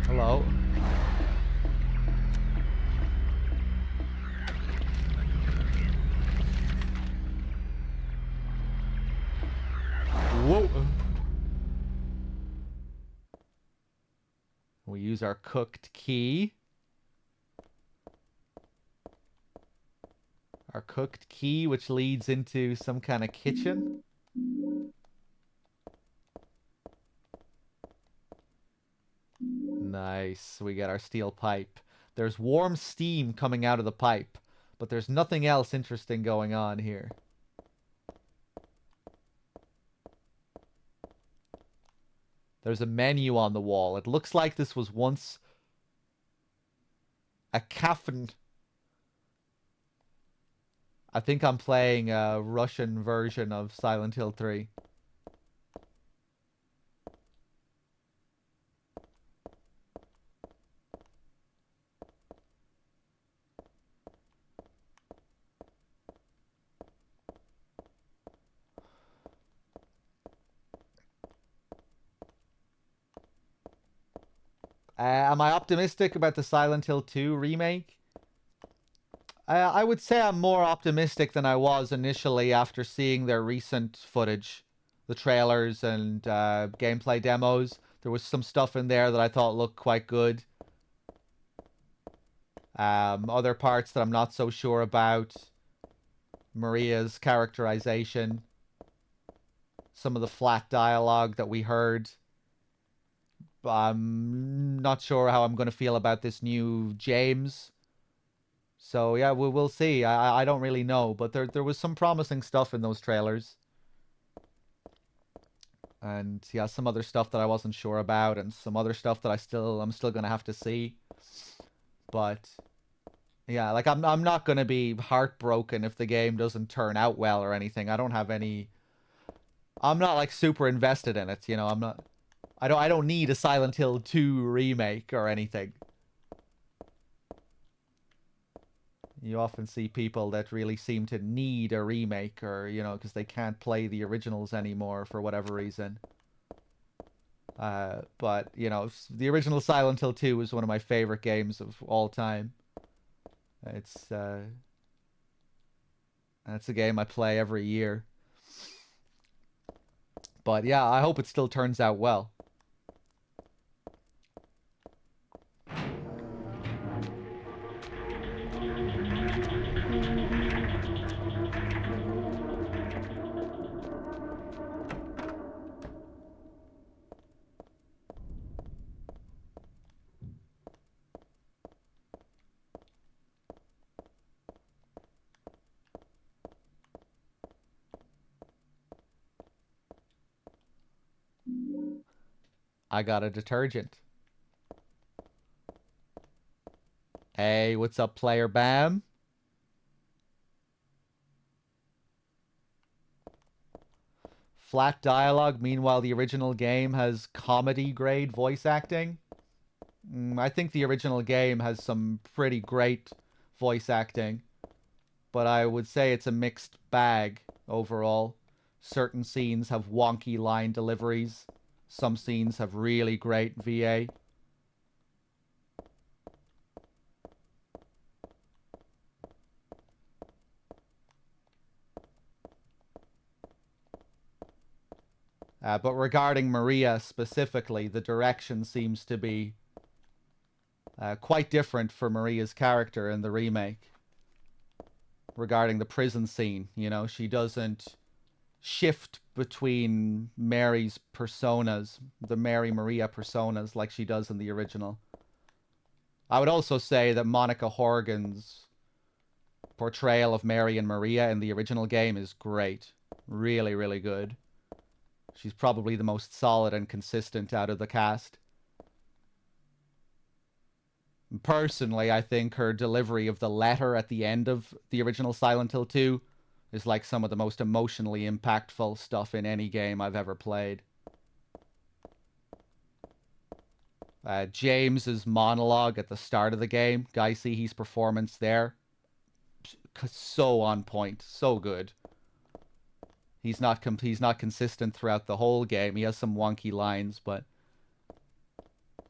Hello. Whoa. We use our cooked key. Our cooked key, which leads into some kind of kitchen. Nice. We get our steel pipe. There's warm steam coming out of the pipe, but there's nothing else interesting going on here. There's a menu on the wall. It looks like this was once a cafe. I think I'm playing a Russian version of Silent Hill 3. Am I optimistic about the Silent Hill 2 remake? I would say I'm more optimistic than I was initially after seeing their recent footage. The trailers and gameplay demos. There was some stuff in there that I thought looked quite good. Other parts that I'm not so sure about. Maria's characterization. Some of the flat dialogue that we heard. I'm not sure how I'm going to feel about this new James. So yeah, we'll see. I don't really know, but there was some promising stuff in those trailers. And yeah, some other stuff that I wasn't sure about, and some other stuff that I'm still gonna have to see. But yeah, like I'm not gonna be heartbroken if the game doesn't turn out well or anything. I don't have any. I'm not like super invested in it, you know. I'm not. I don't need a Silent Hill 2 remake or anything. You often see people that really seem to need a remake or, you know, because they can't play the originals anymore for whatever reason. But, you know, the original Silent Hill 2 is one of my favorite games of all time. It's a game I play every year. But yeah, I hope it still turns out well. I got a detergent. Hey, what's up, player Bam? Flat dialogue, meanwhile the original game has comedy grade voice acting. I think the original game has some pretty great voice acting, but I would say it's a mixed bag overall. Certain scenes have wonky line deliveries. Some scenes have really great VA. But regarding Maria specifically, the direction seems to be quite different for Maria's character in the remake. Regarding the prison scene, you know, she doesn't shift between Mary's personas, the Mary Maria personas, like she does in the original. I would also say that Monica Horgan's portrayal of Mary and Maria in the original game is great. Really, really good. She's probably the most solid and consistent out of the cast. Personally, I think her delivery of the letter at the end of the original Silent Hill 2 is like some of the most emotionally impactful stuff in any game I've ever played. James's monologue at the start of the game, Guy Seehe's performance there, so on point, so good. He's not consistent throughout the whole game. He has some wonky lines, but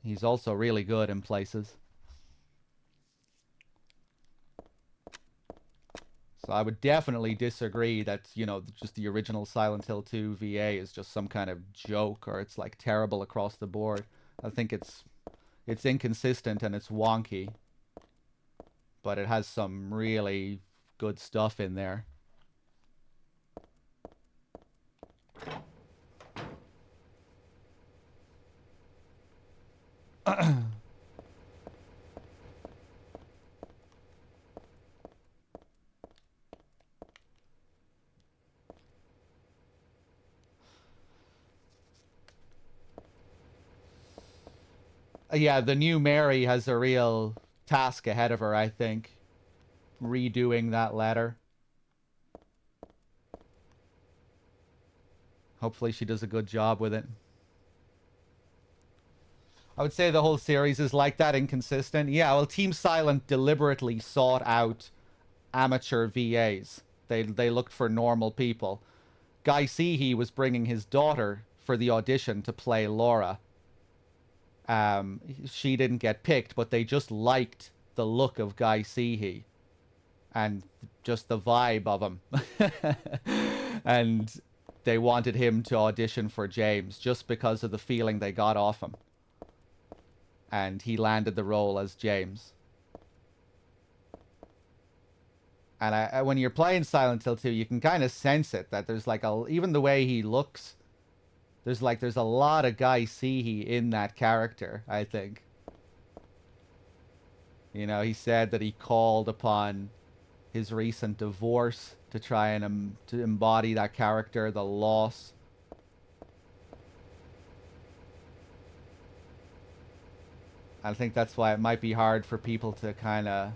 he's also really good in places. So I would definitely disagree that, you know, just the original Silent Hill 2 VA is just some kind of joke or it's like terrible across the board. I think it's inconsistent and it's wonky, but it has some really good stuff in there. Yeah, the new Mary has a real task ahead of her, I think. Redoing that letter. Hopefully she does a good job with it. I would say the whole series is like that, inconsistent. Yeah, well, Team Silent deliberately sought out amateur VAs. They looked for normal people. Guy Seehee was bringing his daughter for the audition to play Laura. She didn't get picked, but they just liked the look of Guy Seehee and just the vibe of him. And they wanted him to audition for James just because of the feeling they got off him. And he landed the role as James. And when you're playing Silent Hill 2, you can kind of sense it, that there's like even the way he looks, there's a lot of Guy Seehee in that character, I think. You know, he said that he called upon his recent divorce to try and to embody that character, the loss. I think that's why it might be hard for people to kind of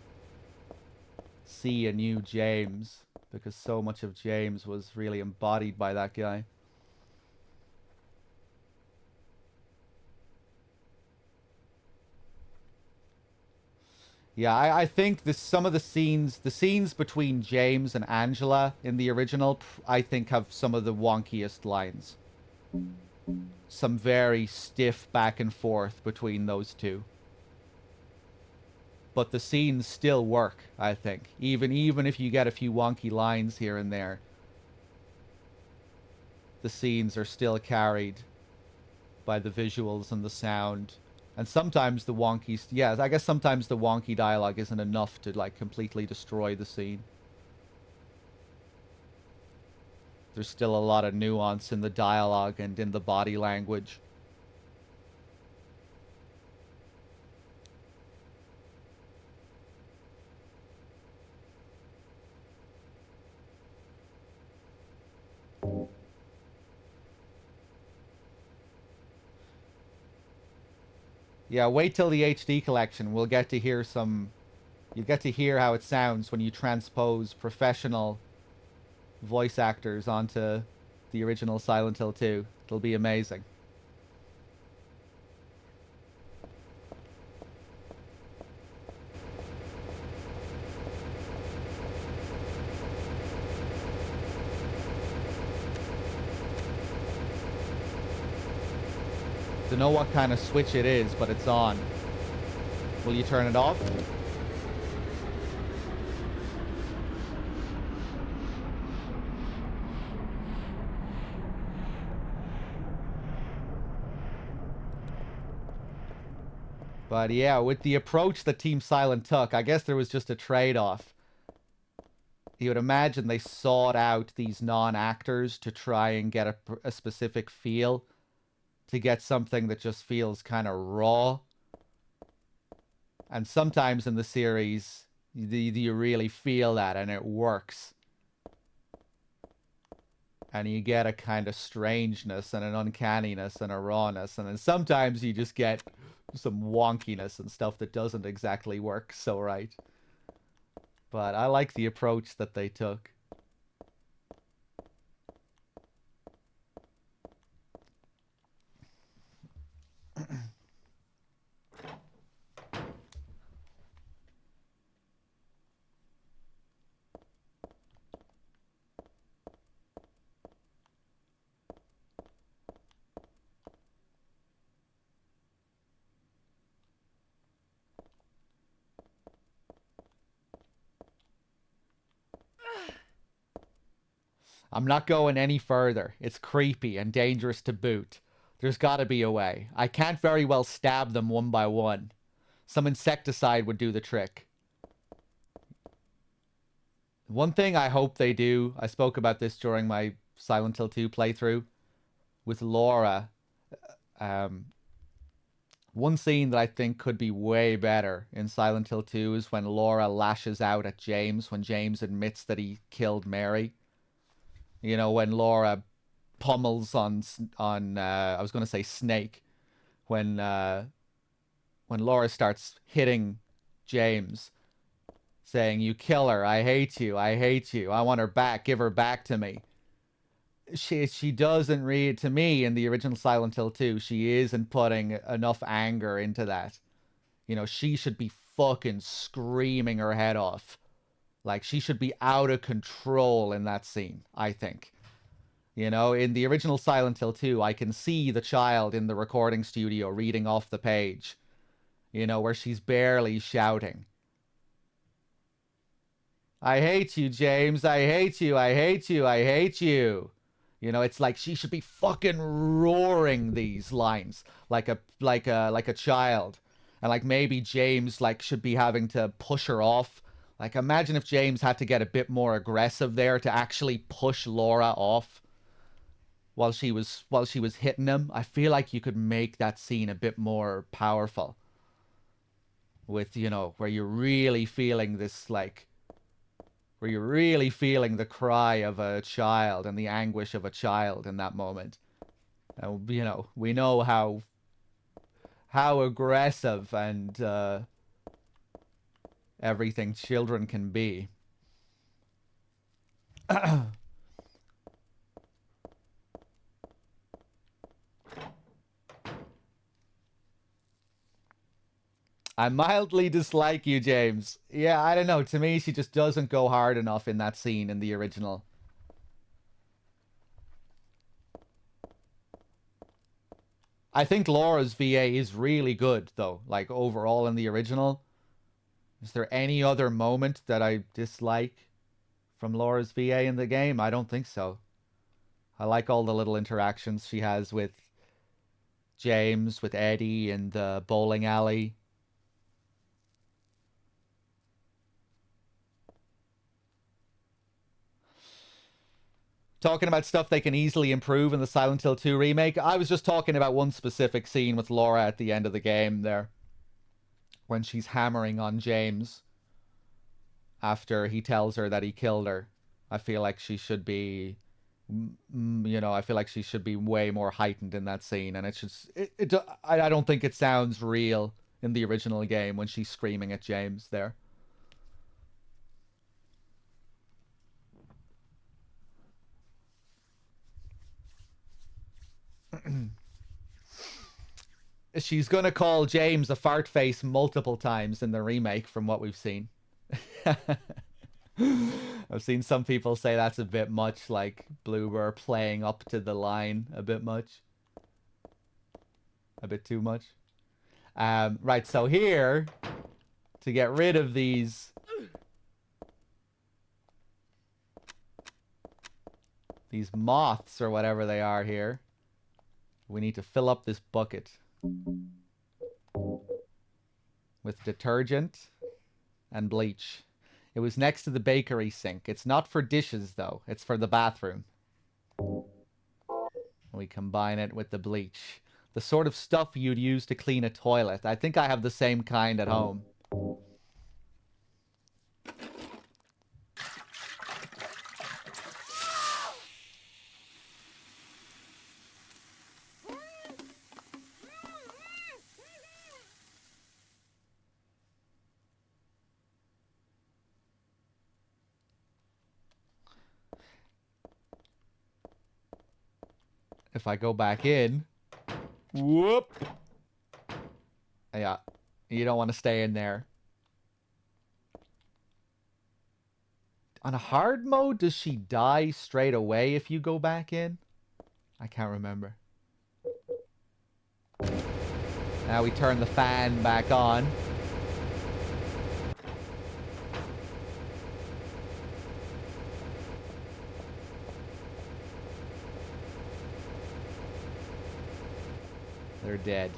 see a new James, because so much of James was really embodied by that guy. Yeah, I think some of the scenes between James and Angela in the original, I think have some of the wonkiest lines. Some very stiff back and forth between those two. But the scenes still work, I think. Even if you get a few wonky lines here and there, the scenes are still carried by the visuals and the sound. And sometimes the wonky... Yeah, I guess sometimes the wonky dialogue isn't enough to, like, completely destroy the scene. There's still a lot of nuance in the dialogue and in the body language. Yeah, wait till the HD collection. We'll get to hear some... You'll get to hear how it sounds when you transpose professional voice actors onto the original Silent Hill 2. It'll be amazing. Don't know what kind of switch it is, but it's on. Will you turn it off? But yeah, with the approach that Team Silent took, I guess there was just a trade-off. You would imagine they sought out these non-actors to try and get a specific feel, to get something that just feels kind of raw. And sometimes in the series, you really feel that, and it works. And you get a kind of strangeness and an uncanniness and a rawness. And then sometimes you just get some wonkiness and stuff that doesn't exactly work so right. But I like the approach that they took. I'm not going any further. It's creepy and dangerous to boot. There's got to be a way. I can't very well stab them one by one. Some insecticide would do the trick. One thing I hope they do, I spoke about this during my Silent Hill 2 playthrough, with Laura. One scene that I think could be way better in Silent Hill 2 is when Laura lashes out at James, when James admits that he killed Mary. You know, when Laura pummels on I was going to say Snake, when Laura starts hitting James, saying, "You kill her, I hate you, I want her back, give her back to me." She doesn't read, to me, in the original Silent Hill 2, she isn't putting enough anger into that. You know, she should be fucking screaming her head off. Like, she should be out of control in that scene, I think. You know, in the original Silent Hill 2, I can see the child in the recording studio reading off the page. You know, where she's barely shouting. "I hate you, James. I hate you. I hate you. I hate you." You know, it's like she should be fucking roaring these lines like a child. And like maybe James like should be having to push her off. Like imagine if James had to get a bit more aggressive there to actually push Laura off while she was hitting him. I feel like you could make that scene a bit more powerful. With, you know, where you're really feeling this like where you're really feeling the cry of a child and the anguish of a child in that moment. And, you know, we know how aggressive and everything children can be. I mildly dislike you, James. Yeah, I don't know. To me, she just doesn't go hard enough in that scene in the original. I think Laura's VA is really good, though. Like, overall in the original. Is there any other moment that I dislike from Laura's VA in the game? I don't think so. I like all the little interactions she has with James, with Eddie, in the bowling alley. Talking about stuff they can easily improve in the Silent Hill 2 remake, I was just talking about one specific scene with Laura at the end of the game there. When she's hammering on James after he tells her that he killed her. I feel like she should be, you know, I feel like she should be way more heightened in that scene. And it's just, I don't think it sounds real in the original game when she's screaming at James there. She's gonna call James a fart face multiple times in the remake from what we've seen. I've seen some people say that's a bit much, like Bloober playing up to the line a bit much. A bit too much. Right, so here, to get rid of these moths or whatever they are here, we need to fill up this bucket. with detergent and bleach. It was next to the bakery sink. It's not for dishes, though. It's for the bathroom. We combine it with the bleach. The sort of stuff you'd use to clean a toilet. I think I have the same kind at home. If I go back in... Whoop! Yeah. You don't want to stay in there. On a hard mode, does she die straight away if you go back in? I can't remember. Now we turn the fan back on. They're dead.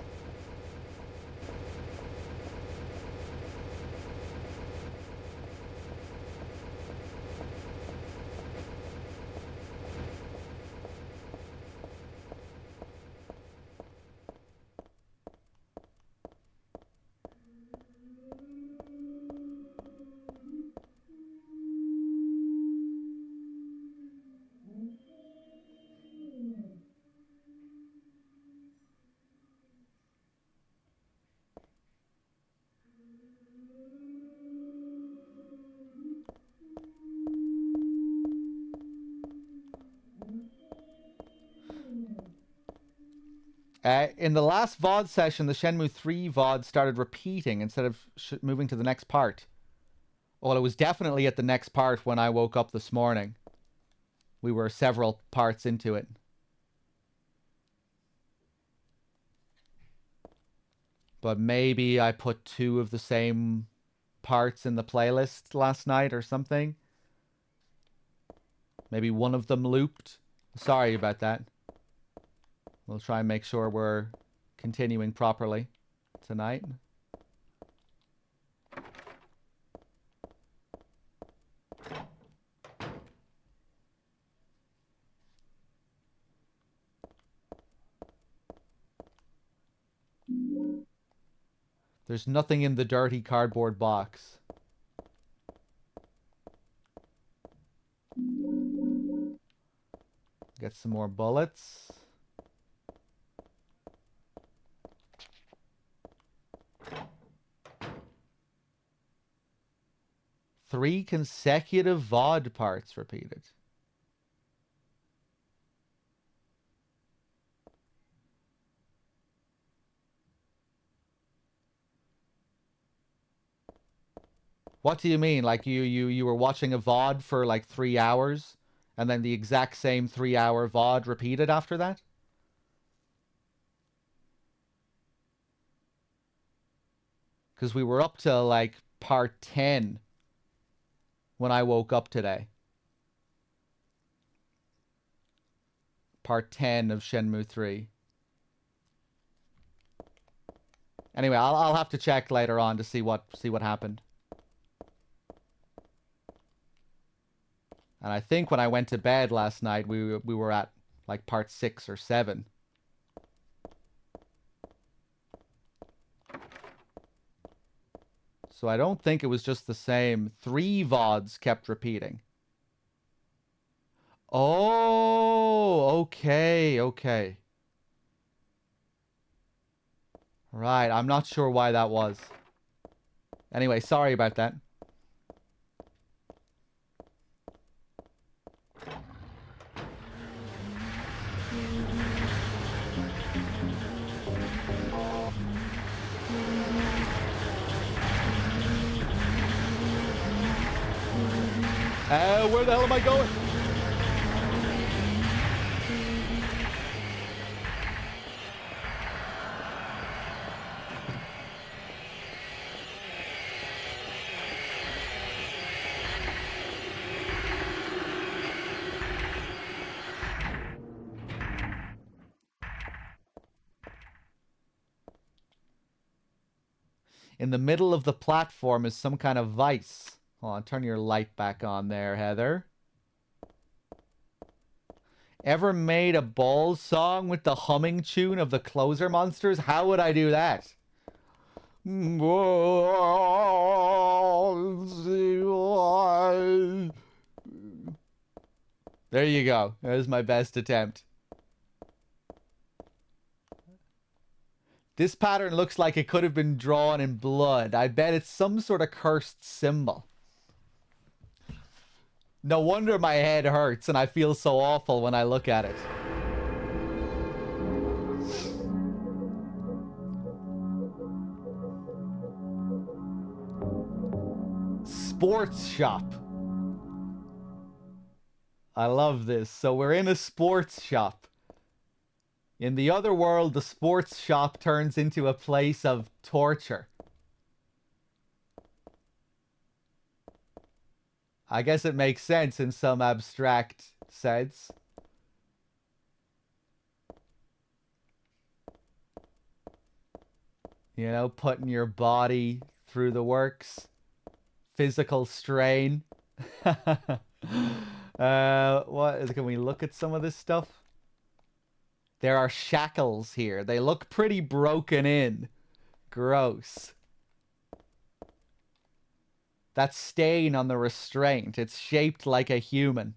In the last VOD session, the Shenmue 3 VOD started repeating instead of moving to the next part. Well, it was definitely at the next part when I woke up this morning. We were several parts into it. But maybe I put 2 of the same parts in the playlist last night or something. Maybe one of them looped. Sorry about that. We'll try and make sure we're continuing properly tonight. There's nothing in the dirty cardboard box. Get some more bullets. Three consecutive VOD parts repeated. What do you mean? Like you were watching a VOD for like 3 hours and then the exact same 3-hour VOD repeated after that? Because we were up to like part 10 when I woke up today. Part 10 of Shenmue 3. Anyway, I'll have to check later on to see what happened. And I think when I went to bed last night, we were at like part 6 or 7. So I don't think it was just the same. 3 VODs kept repeating. Oh, okay, okay. Right, I'm not sure why that was. Anyway, sorry about that. Where the hell am I going? In the middle of the platform is some kind of vice. Hold on, turn your light back on there, Heather. Ever made a Balls song with the humming tune of the Closer Monsters? How would I do that? There you go. There's my best attempt. This pattern looks like it could have been drawn in blood. I bet it's some sort of cursed symbol. No wonder my head hurts and I feel so awful when I look at it. Sports shop. I love this. So we're in a sports shop. In the other world, the sports shop turns into a place of torture. I guess it makes sense in some abstract sense. You know, putting your body through the works. Physical strain. Can we look at some of this stuff? There are shackles here. They look pretty broken in. Gross. That stain on the restraint. It's shaped like a human.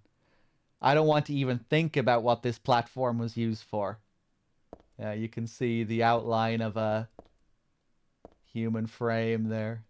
I don't want to even think about what this platform was used for. Yeah, you can see the outline of a human frame there.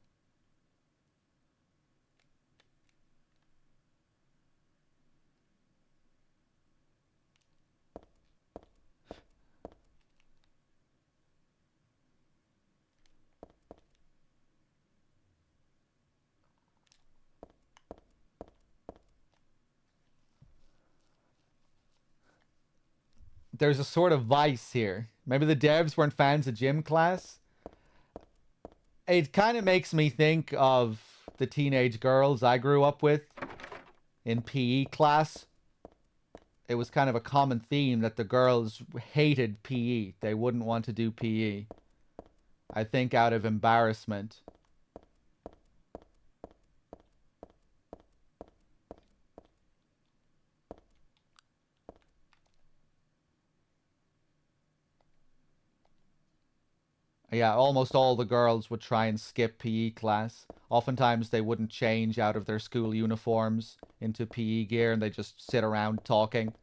There's a sort of vice here. Maybe the devs weren't fans of gym class. It kind of makes me think of the teenage girls I grew up with in PE class. It was kind of a common theme that the girls hated PE. They wouldn't want to do PE. I think out of embarrassment. Yeah, almost all the girls would try and skip PE class. Oftentimes they wouldn't change out of their school uniforms into PE gear and they just sit around talking.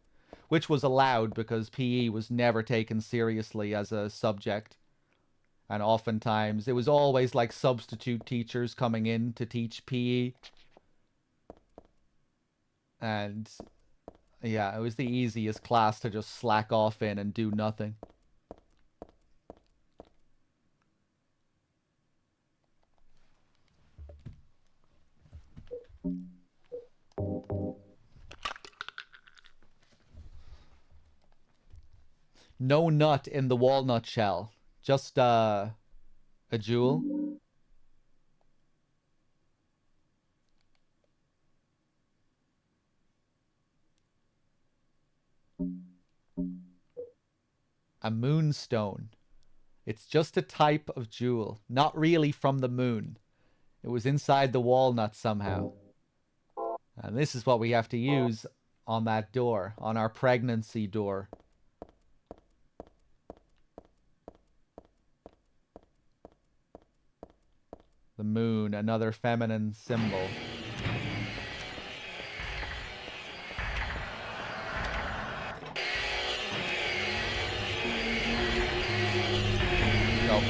Which was allowed because PE was never taken seriously as a subject. And oftentimes it was always like substitute teachers coming in to teach PE. And yeah, it was the easiest class to just slack off in and do nothing. No nut in the walnut shell. Just a jewel. A moonstone. It's just a type of jewel. Not really from the moon. It was inside the walnut somehow. And this is what we have to use on that door. On our pregnancy door. The moon, another feminine symbol. Go.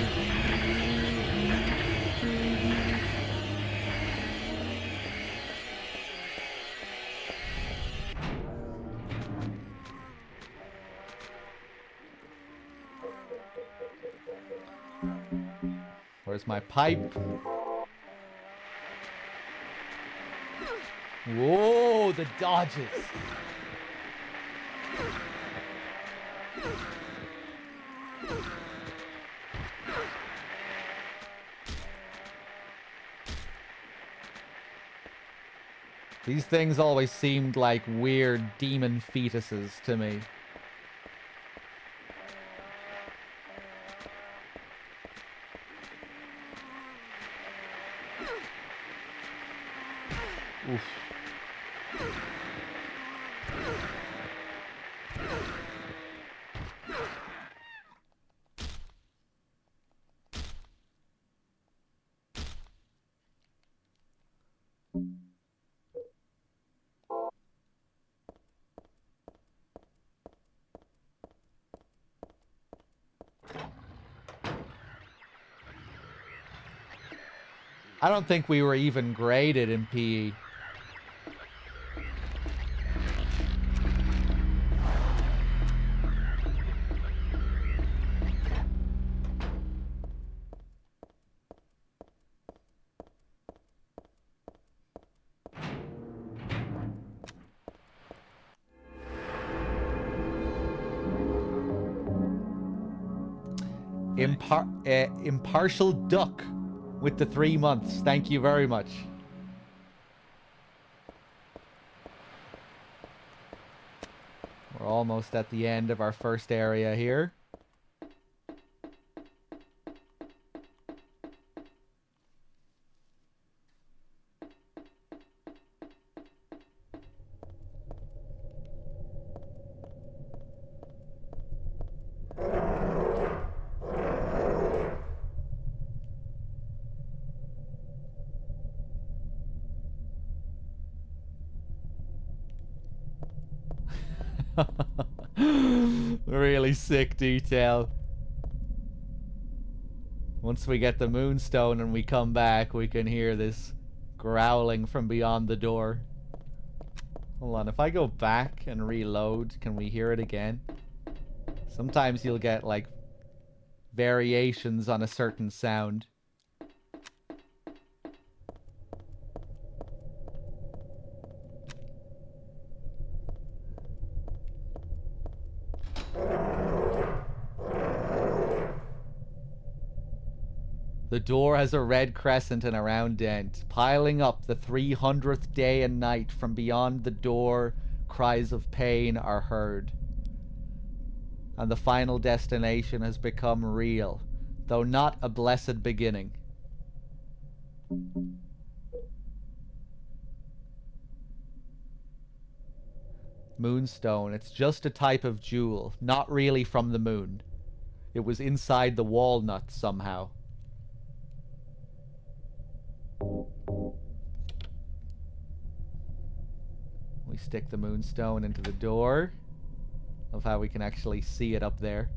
Where's my pipe? Whoa, the dodges. These things always seemed like weird demon fetuses to me. Oof. I don't think we were even graded in PE. Impartial duck with the 3 months. Thank you very much. We're almost at the end of our first area here. Really sick detail. Once we get the moonstone and we come back, we can hear this growling from beyond the door. Hold on, if I go back and reload, can we hear it again? Sometimes you'll get, like, variations on a certain sound. The door has a red crescent and a round dent. Piling up the 300th day and night, from beyond the door, cries of pain are heard. And the final destination has become real, though not a blessed beginning. Moonstone. It's just a type of jewel, not really from the moon. It was inside the walnut somehow. We stick the moonstone into the door. Love how we can actually see it up there.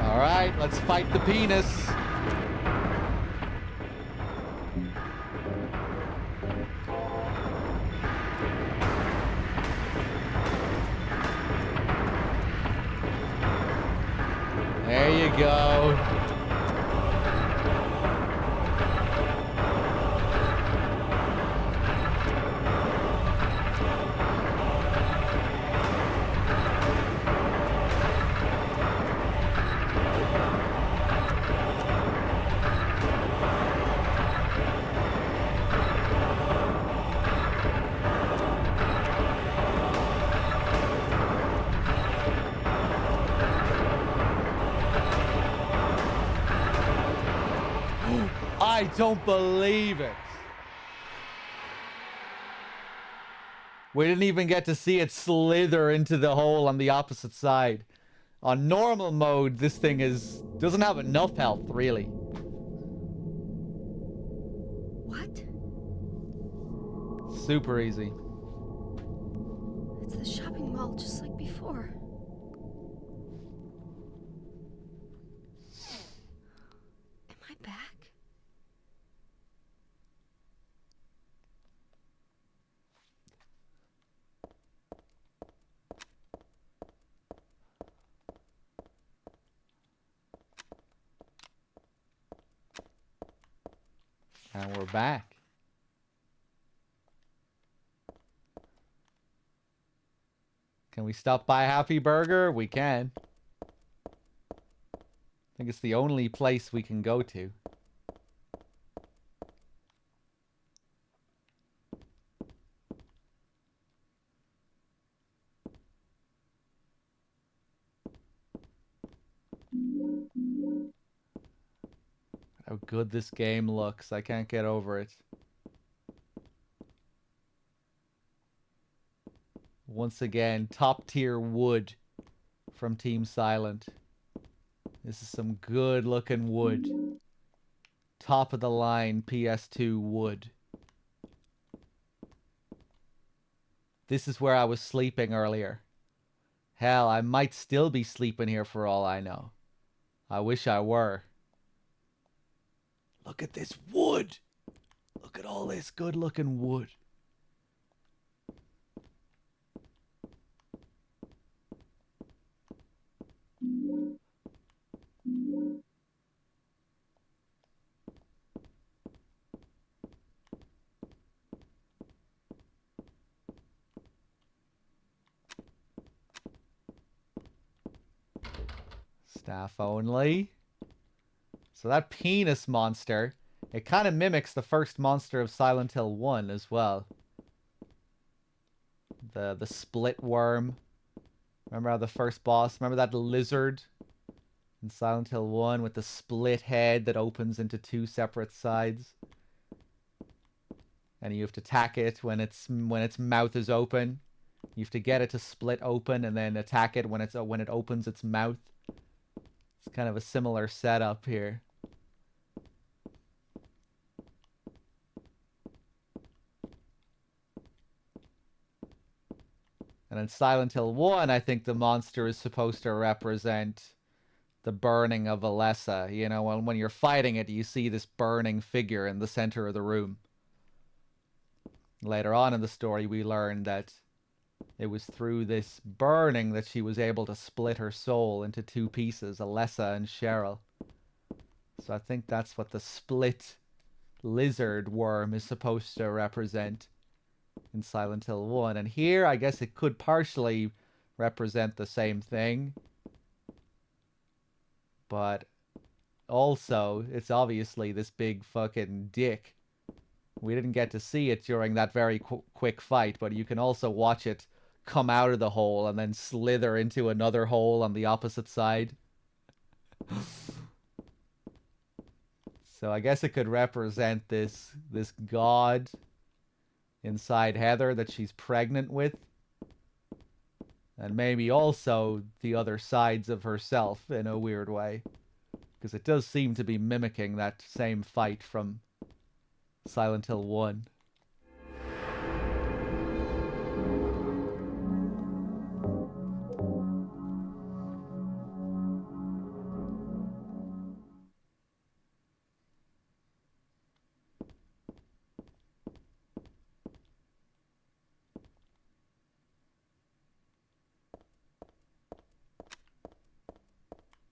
Alright, let's fight the penis. you go. I don't believe it. We didn't even get to see it slither into the hole on the opposite side. On normal mode, this thing doesn't have enough health, really. What? Super easy. It's the shopping mall just like before. Am I back? And we're back. Can we stop by Happy Burger? We can. I think it's the only place we can go to. How good this game looks. I can't get over it. Once again, top tier wood from Team Silent. This is some good looking wood. Top of the line PS2 wood. This is where I was sleeping earlier. Hell, I might still be sleeping here for all I know. I wish I were. Look at this wood. Look at all this good looking wood. Staff only. So that penis monster, it kind of mimics the first monster of Silent Hill 1 as well. The split worm. Remember how the first boss, remember that lizard in Silent Hill 1 with the split head that opens into two separate sides? And you have to attack it when its mouth is open. You have to get it to split open and then attack it when it opens its mouth. It's kind of a similar setup here. And in Silent Hill 1, I think the monster is supposed to represent the burning of Alessa. You know, when you're fighting it, you see this burning figure in the center of the room. Later on in the story, we learn that it was through this burning that she was able to split her soul into two pieces, Alessa and Cheryl. So I think that's what the split lizard worm is supposed to represent in Silent Hill 1. And here, I guess it could partially represent the same thing. But also, it's obviously this big fucking dick. We didn't get to see it during that very quick fight, but you can also watch it come out of the hole and then slither into another hole on the opposite side. So I guess it could represent this god inside Heather that she's pregnant with. And maybe also the other sides of herself in a weird way. Because it does seem to be mimicking that same fight from Silent Hill 1.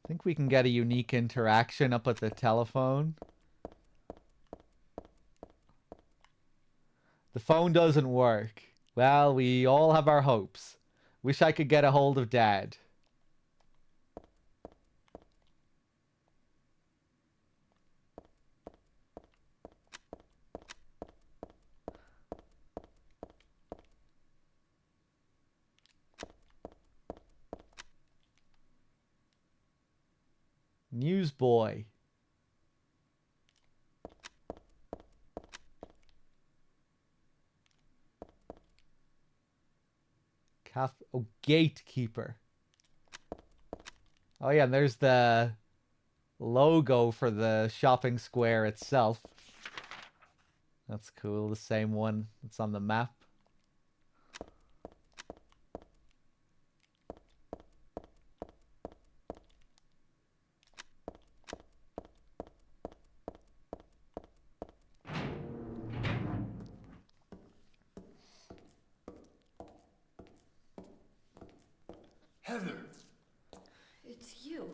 think we can get a unique interaction up at the telephone. The phone doesn't work. Well, we all have our hopes. Wish I could get a hold of Dad. Newsboy. Oh, gatekeeper. Oh yeah, and there's the logo for the shopping square itself. That's cool. The same one that's on the map. Heather, It's you.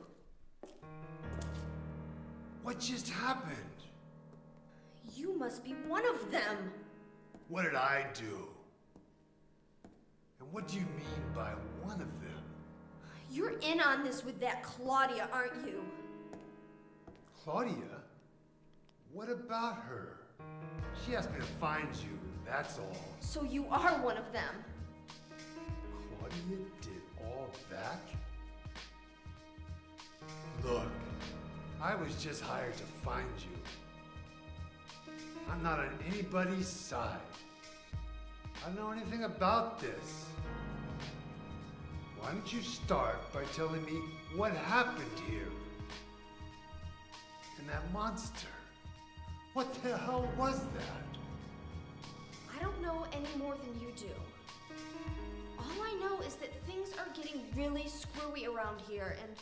what just happened? You must be one of them. What did I do? And what do you mean by one of them? You're in on this with that Claudia, aren't you? Claudia? What about her? She asked me to find you, that's all. So you are one of them. Claudia did all that? Look, I was just hired to find you. I'm not on anybody's side. I don't know anything about this. Why don't you start by telling me what happened here? And that monster. What the hell was that? I don't know any more than you do. All I know is that things are getting really screwy around here, and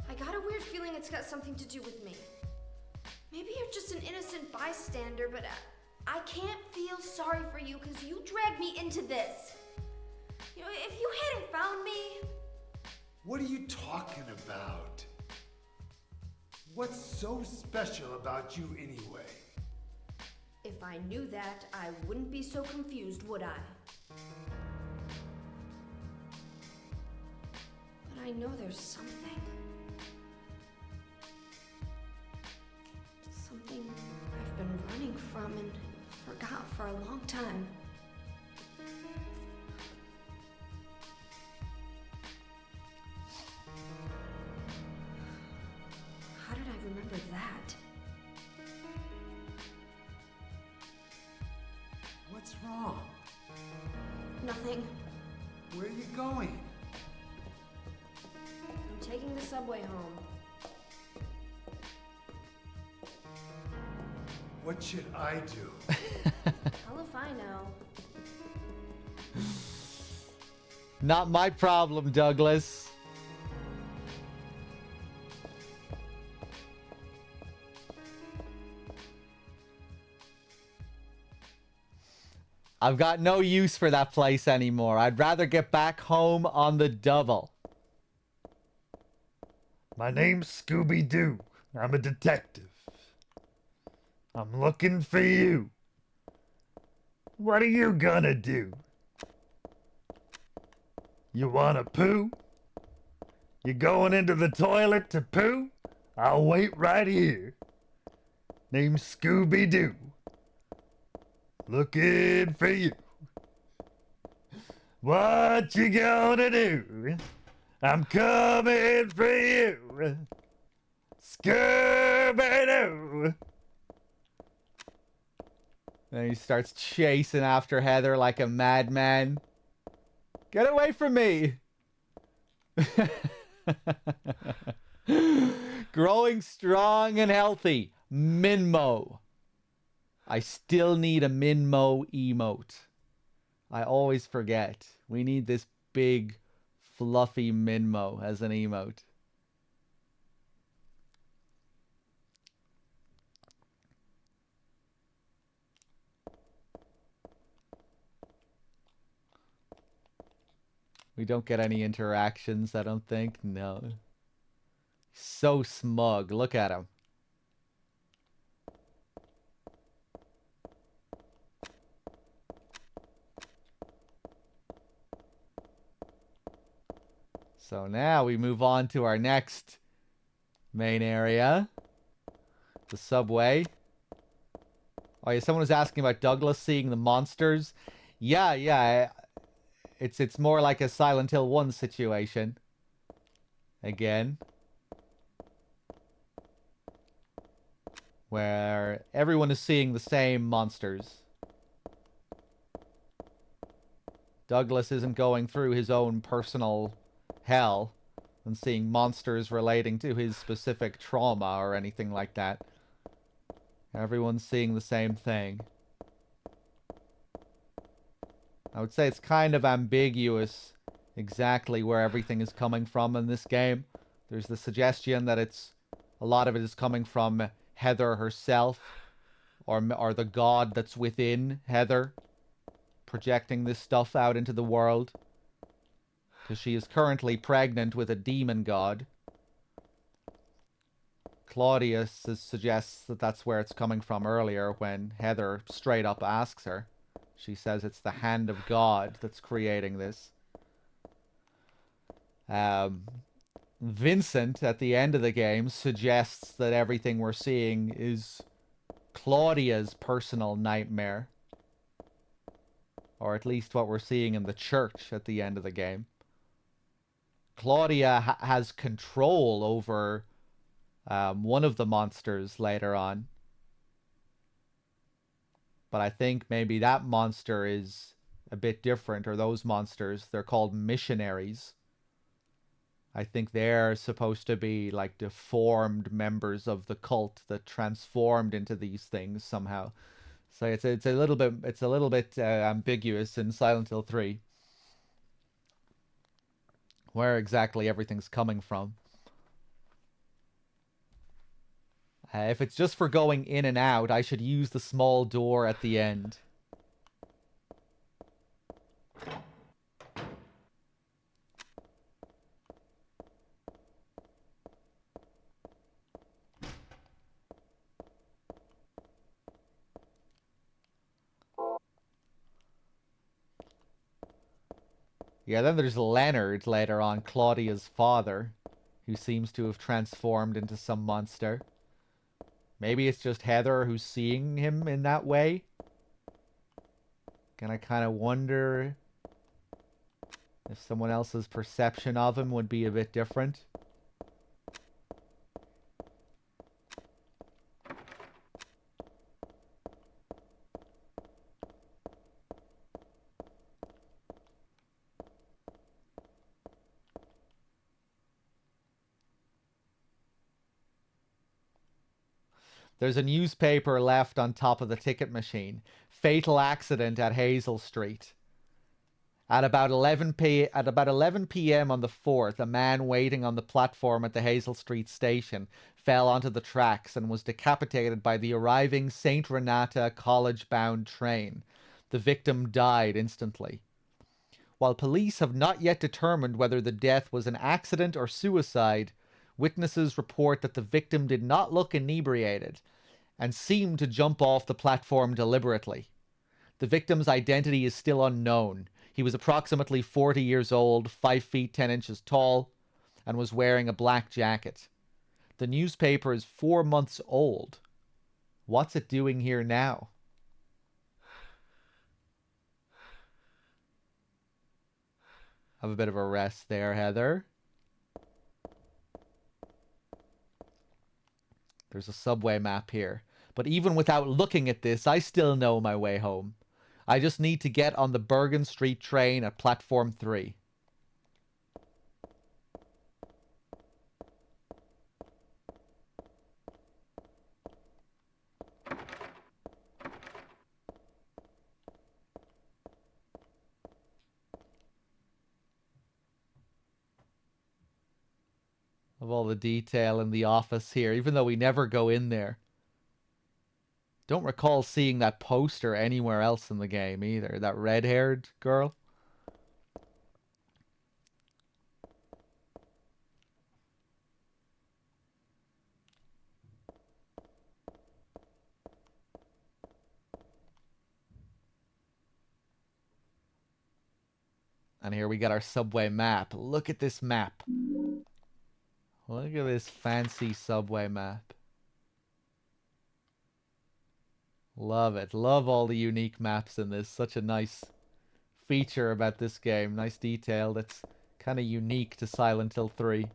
I got a weird feeling it's got something to do with me. Maybe you're just an innocent bystander, but I can't feel sorry for you because you dragged me into this. You know, if you hadn't found me... What are you talking about? What's so special about you anyway? If I knew that, I wouldn't be so confused, would I? But I know there's something. Something I've been running from and forgot for a long time. How did I remember that? What's wrong? Nothing. Where are you going? I'm taking the subway home. What should I do? Hell if I know. Not my problem, Douglas. I've got no use for that place anymore. I'd rather get back home on the double. My name's Scooby-Doo. I'm a detective. I'm looking for you. What are you gonna do? You wanna poo? You going into the toilet to poo? I'll wait right here. Name's Scooby-Doo. Looking for you. What you gonna do? I'm coming for you. Scooby-Doo. And he starts chasing after Heather like a madman. Get away from me! Growing strong and healthy. Minmo. I still need a Minmo emote. I always forget. We need this big, fluffy Minmo as an emote. We don't get any interactions, I don't think. No. So smug. Look at him. So now we move on to our next main area. The subway. Oh yeah, someone was asking about Douglas seeing the monsters. Yeah. It's more like a Silent Hill 1 situation. Again. Where everyone is seeing the same monsters. Douglas isn't going through his own personal hell and seeing monsters relating to his specific trauma or anything like that. Everyone's seeing the same thing. I would say it's kind of ambiguous exactly where everything is coming from in this game. There's the suggestion that a lot of it is coming from Heather herself, or the god that's within Heather, projecting this stuff out into the world. Because she is currently pregnant with a demon god. Claudia suggests that that's where it's coming from earlier when Heather straight up asks her. She says it's the hand of God that's creating this. Vincent, at the end of the game, suggests that everything we're seeing is Claudia's personal nightmare. Or at least what we're seeing in the church at the end of the game. Claudia has control over one of the monsters later on. But I think maybe that monster is a bit different, or those monsters, they're called missionaries. I think they're supposed to be like deformed members of the cult that transformed into these things somehow. So it's a little bit ambiguous in Silent Hill 3 where exactly everything's coming from. If it's just for going in and out, I should use the small door at the end. Yeah, then there's Leonard later on, Claudia's father, who seems to have transformed into some monster. Maybe it's just Heather who's seeing him in that way. And I kind of wonder if someone else's perception of him would be a bit different. There's a newspaper left on top of the ticket machine. Fatal accident at Hazel Street. At about 11 p.m. on the 4th, a man waiting on the platform at the Hazel Street station fell onto the tracks and was decapitated by the arriving St. Renata college-bound train. The victim died instantly. While police have not yet determined whether the death was an accident or suicide, witnesses report that the victim did not look inebriated and seemed to jump off the platform deliberately. The victim's identity is still unknown. He was approximately 40 years old, 5 feet 10 inches tall, and was wearing a black jacket. The newspaper is 4 months old. What's it doing here now? Have a bit of a rest there, Heather. There's a subway map here. But even without looking at this, I still know my way home. I just need to get on the Bergen Street train at platform 3. Of all the detail in the office here, even though we never go in there. Don't recall seeing that poster anywhere else in the game either. That red-haired girl. And here we got our subway map. Look at this map. Look at this fancy subway map. Love it. Love all the unique maps in this. Such a nice feature about this game. Nice detail that's kind of unique to Silent Hill 3.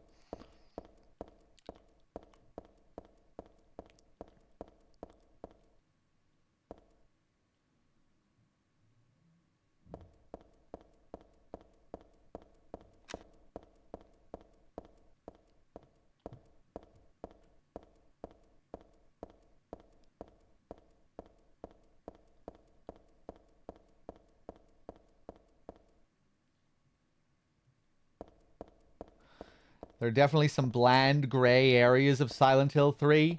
There are definitely some bland gray areas of Silent Hill 3.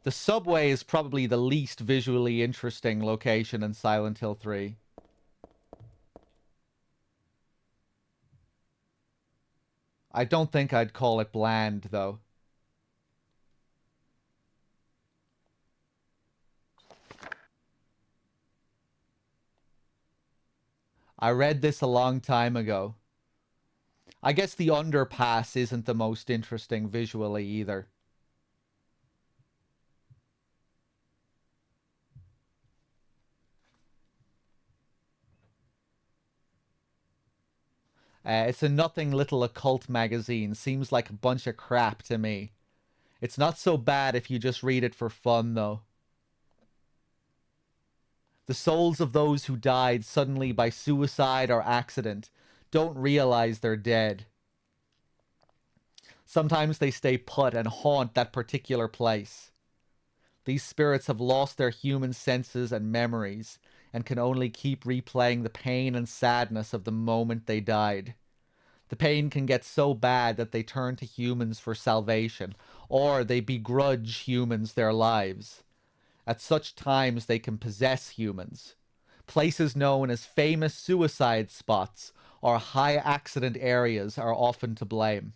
The subway is probably the least visually interesting location in Silent Hill 3. I don't think I'd call it bland, though. I read this a long time ago. I guess the underpass isn't the most interesting visually either. It's a nothing little occult magazine. Seems like a bunch of crap to me. It's not so bad if you just read it for fun, though. The souls of those who died suddenly by suicide or accident don't realize they're dead. Sometimes they stay put and haunt that particular place. These spirits have lost their human senses and memories and can only keep replaying the pain and sadness of the moment they died. The pain can get so bad that they turn to humans for salvation, or they begrudge humans their lives. At such times they can possess humans. Places known as famous suicide spots or high accident areas are often to blame.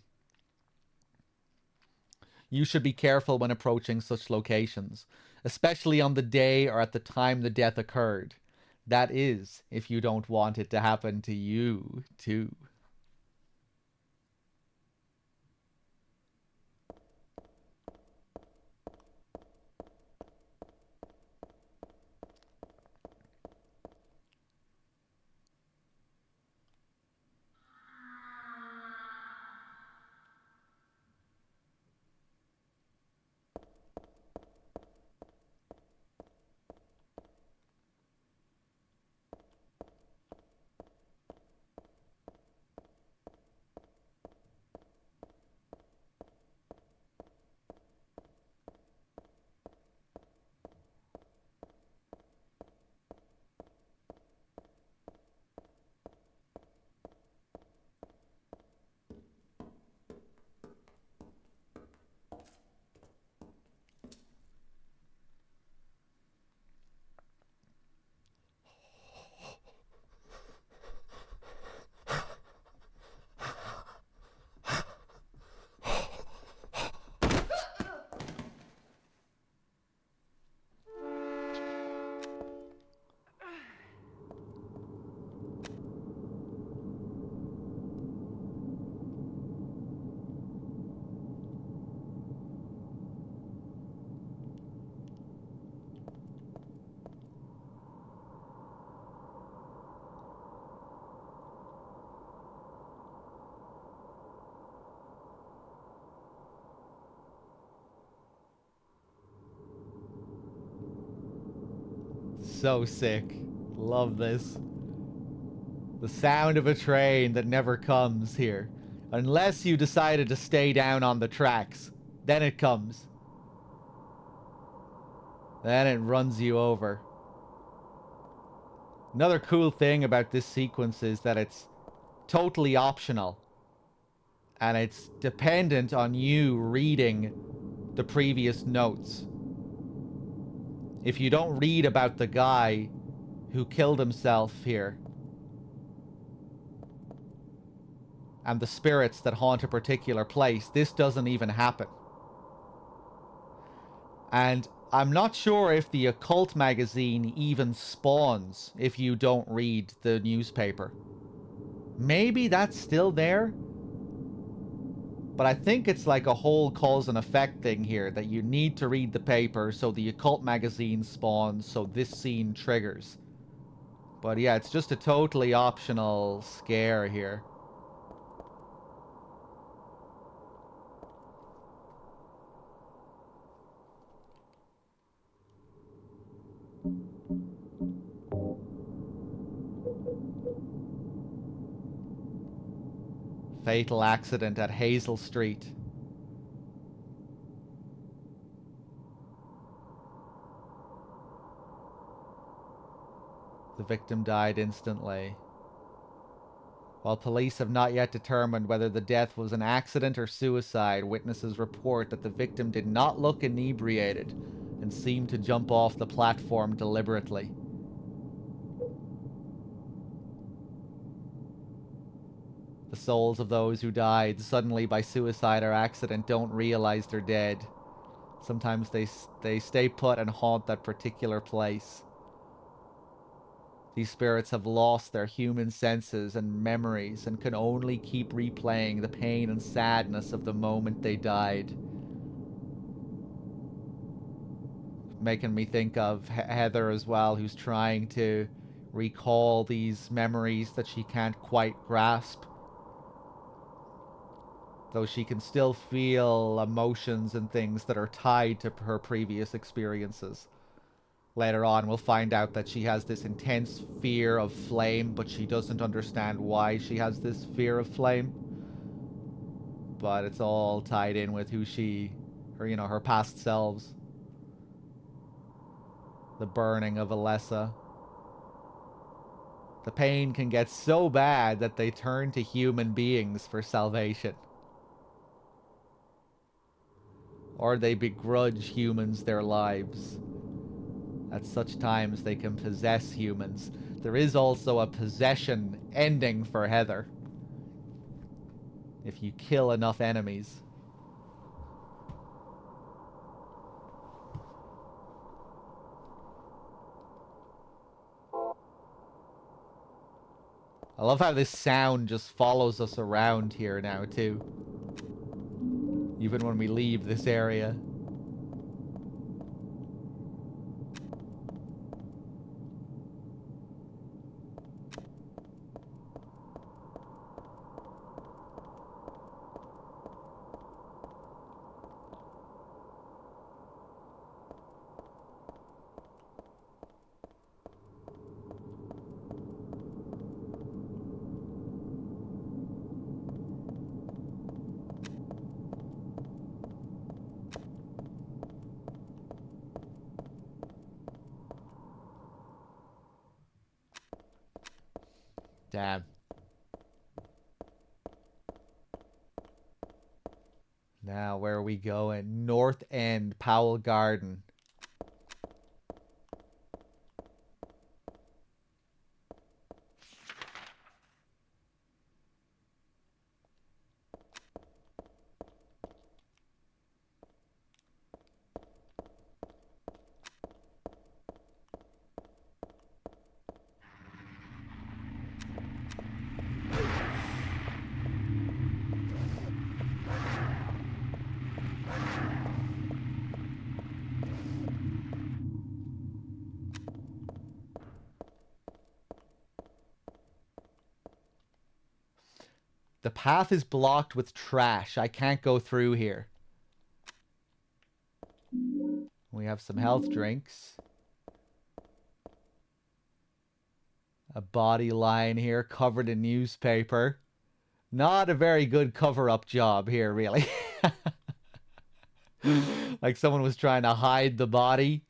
You should be careful when approaching such locations, especially on the day or at the time the death occurred. That is, if you don't want it to happen to you, too. So sick. Love this. The sound of a train that never comes here. Unless you decided to stay down on the tracks. Then it comes. Then it runs you over. Another cool thing about this sequence is that it's totally optional. And it's dependent on you reading the previous notes. If you don't read about the guy who killed himself here and the spirits that haunt a particular place, this doesn't even happen. And I'm not sure if the occult magazine even spawns if you don't read the newspaper. Maybe that's still there? But I think it's like a whole cause and effect thing here, that you need to read the paper so the occult magazine spawns, so this scene triggers. But yeah, it's just a totally optional scare here. Fatal accident at Hazel Street. The victim died instantly. While police have not yet determined whether the death was an accident or suicide, witnesses report that the victim did not look inebriated and seemed to jump off the platform deliberately. The souls of those who died suddenly by suicide or accident don't realize they're dead. Sometimes they stay put and haunt that particular place. These spirits have lost their human senses and memories and can only keep replaying the pain and sadness of the moment they died. Making me think of Heather as well, who's trying to recall these memories that she can't quite grasp. Though she can still feel emotions and things that are tied to her previous experiences. Later on, we'll find out that she has this intense fear of flame, but she doesn't understand why she has this fear of flame. But it's all tied in with who her past selves. The burning of Alessa. The pain can get so bad that they turn to human beings for salvation. Or they begrudge humans their lives. At such times they can possess humans. There is also a possession ending for Heather. If you kill enough enemies. I love how this sound just follows us around here now too. Even when we leave this area. Damn. Now, where are we going? North End, Powell Garden. The path is blocked with trash. I can't go through here. We have some health drinks. A body lying here covered in newspaper. Not a very good cover-up job here, really. Like someone was trying to hide the body.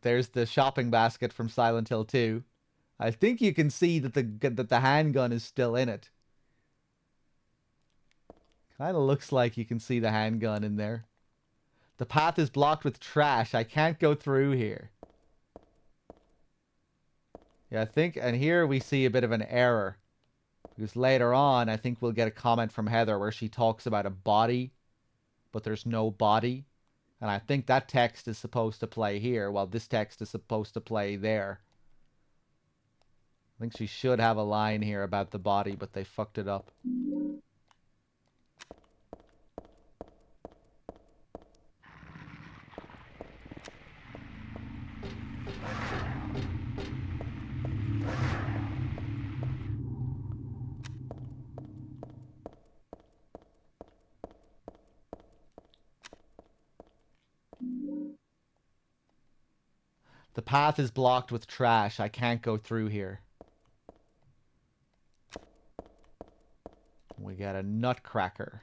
There's the shopping basket from Silent Hill 2. I think you can see that the handgun is still in it. Kind of looks like you can see the handgun in there. The path is blocked with trash. I can't go through here. Yeah, I think, and here we see a bit of an error. Because later on, I think we'll get a comment from Heather where she talks about a body, but there's no body. And I think that text is supposed to play here, while this text is supposed to play there. I think she should have a line here about the body, but they fucked it up. The path is blocked with trash. I can't go through here. We got a nutcracker.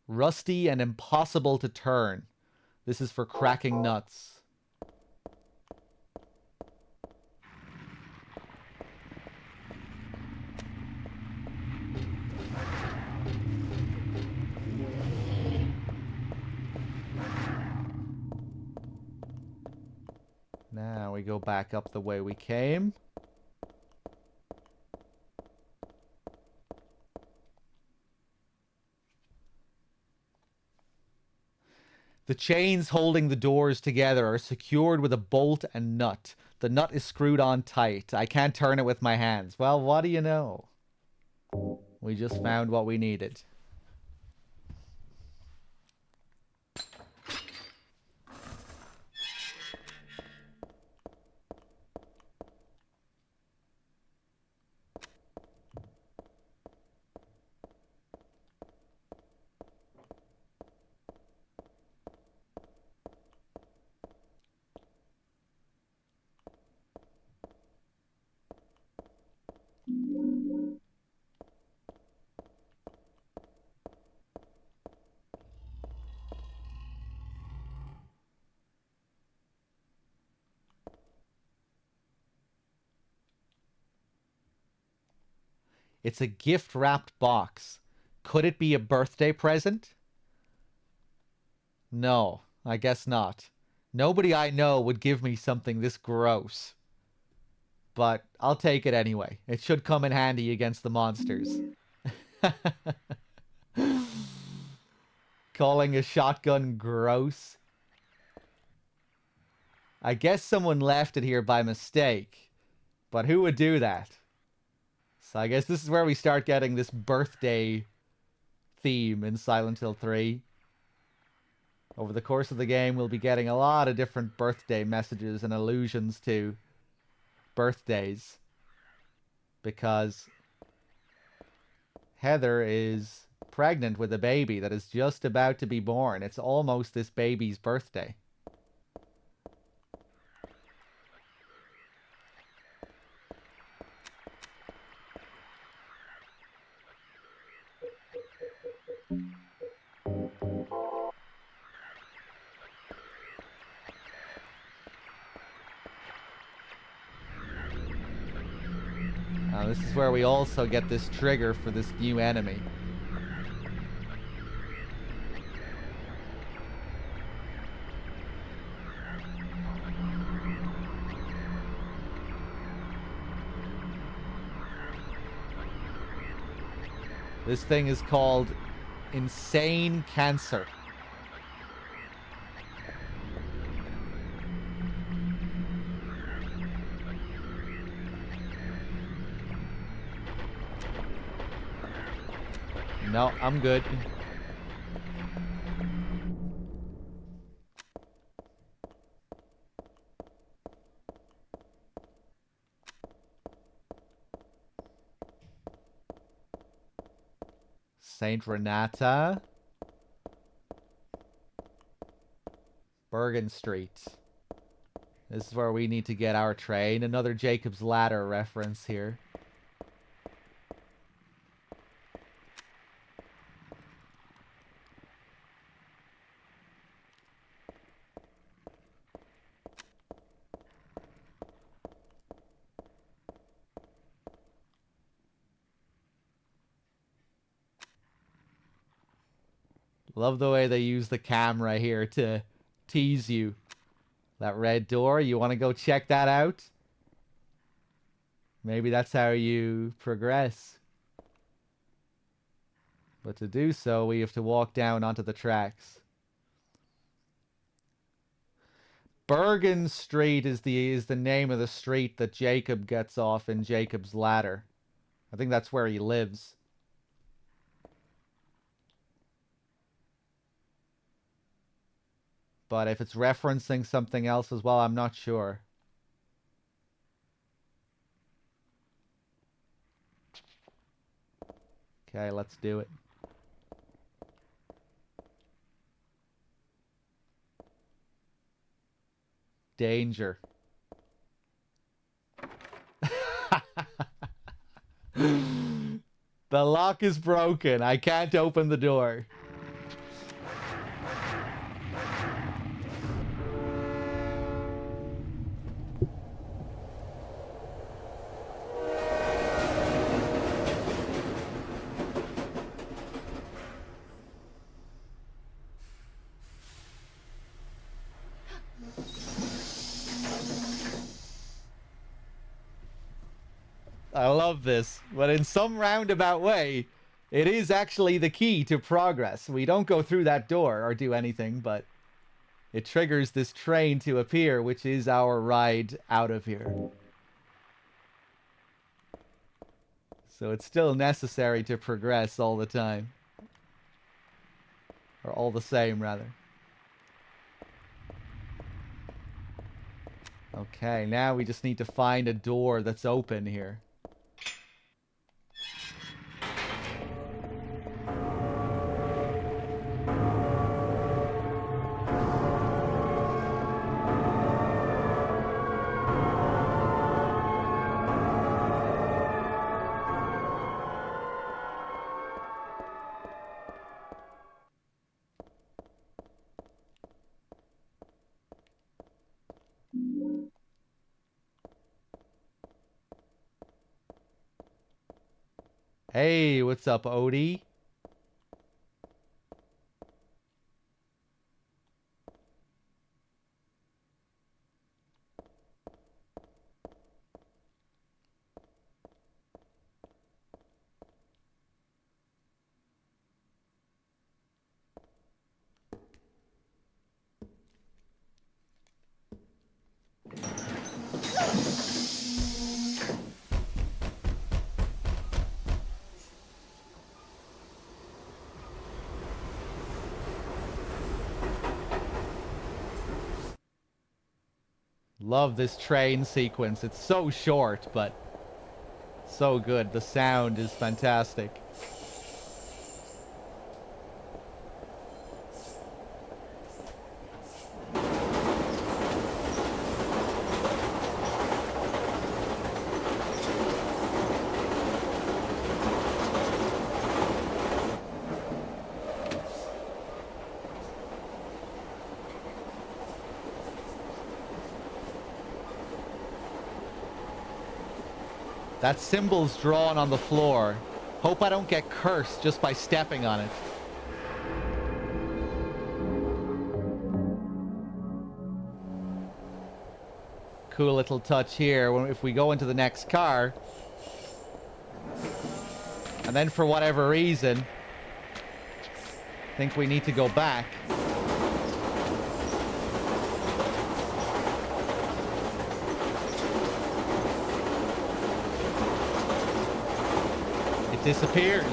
Rusty and impossible to turn. This is for cracking nuts. Now we go back up the way we came. The chains holding the doors together are secured with a bolt and nut. The nut is screwed on tight. I can't turn it with my hands. Well, what do you know? We just found what we needed. It's a gift-wrapped box. Could it be a birthday present? No, I guess not. Nobody I know would give me something this gross. But I'll take it anyway. It should come in handy against the monsters. Calling a shotgun gross. I guess someone left it here by mistake. But who would do that? So I guess this is where we start getting this birthday theme in Silent Hill 3. Over the course of the game, we'll be getting a lot of different birthday messages and allusions to birthdays. Because Heather is pregnant with a baby that is just about to be born. It's almost this baby's birthday. Now, this is where we also get this trigger for this new enemy. This thing is called Insane Cancer. No, I'm good. Saint Renata. Bergen Street. This is where we need to get our train. Another Jacob's Ladder reference here. Love the way they use the camera here to tease you. That red door, you want to go check that out? Maybe that's how you progress. But to do so, we have to walk down onto the tracks. Bergen Street is the name of the street that Jacob gets off in Jacob's Ladder. I think that's where he lives. But if it's referencing something else as well, I'm not sure. Okay, let's do it. Danger. The lock is broken. I can't open the door. I love this, but in some roundabout way, it is actually the key to progress. We don't go through that door or do anything, but it triggers this train to appear, which is our ride out of here. So it's still necessary to progress all the time. Or all the same, rather. Okay, now we just need to find a door that's open here. Hey, what's up, Odie? Love this train sequence. It's so short, but so good. The sound is fantastic. That symbol's drawn on the floor. Hope I don't get cursed just by stepping on it. Cool little touch here. If we go into the next car, and then for whatever reason, think we need to go back. Disappears.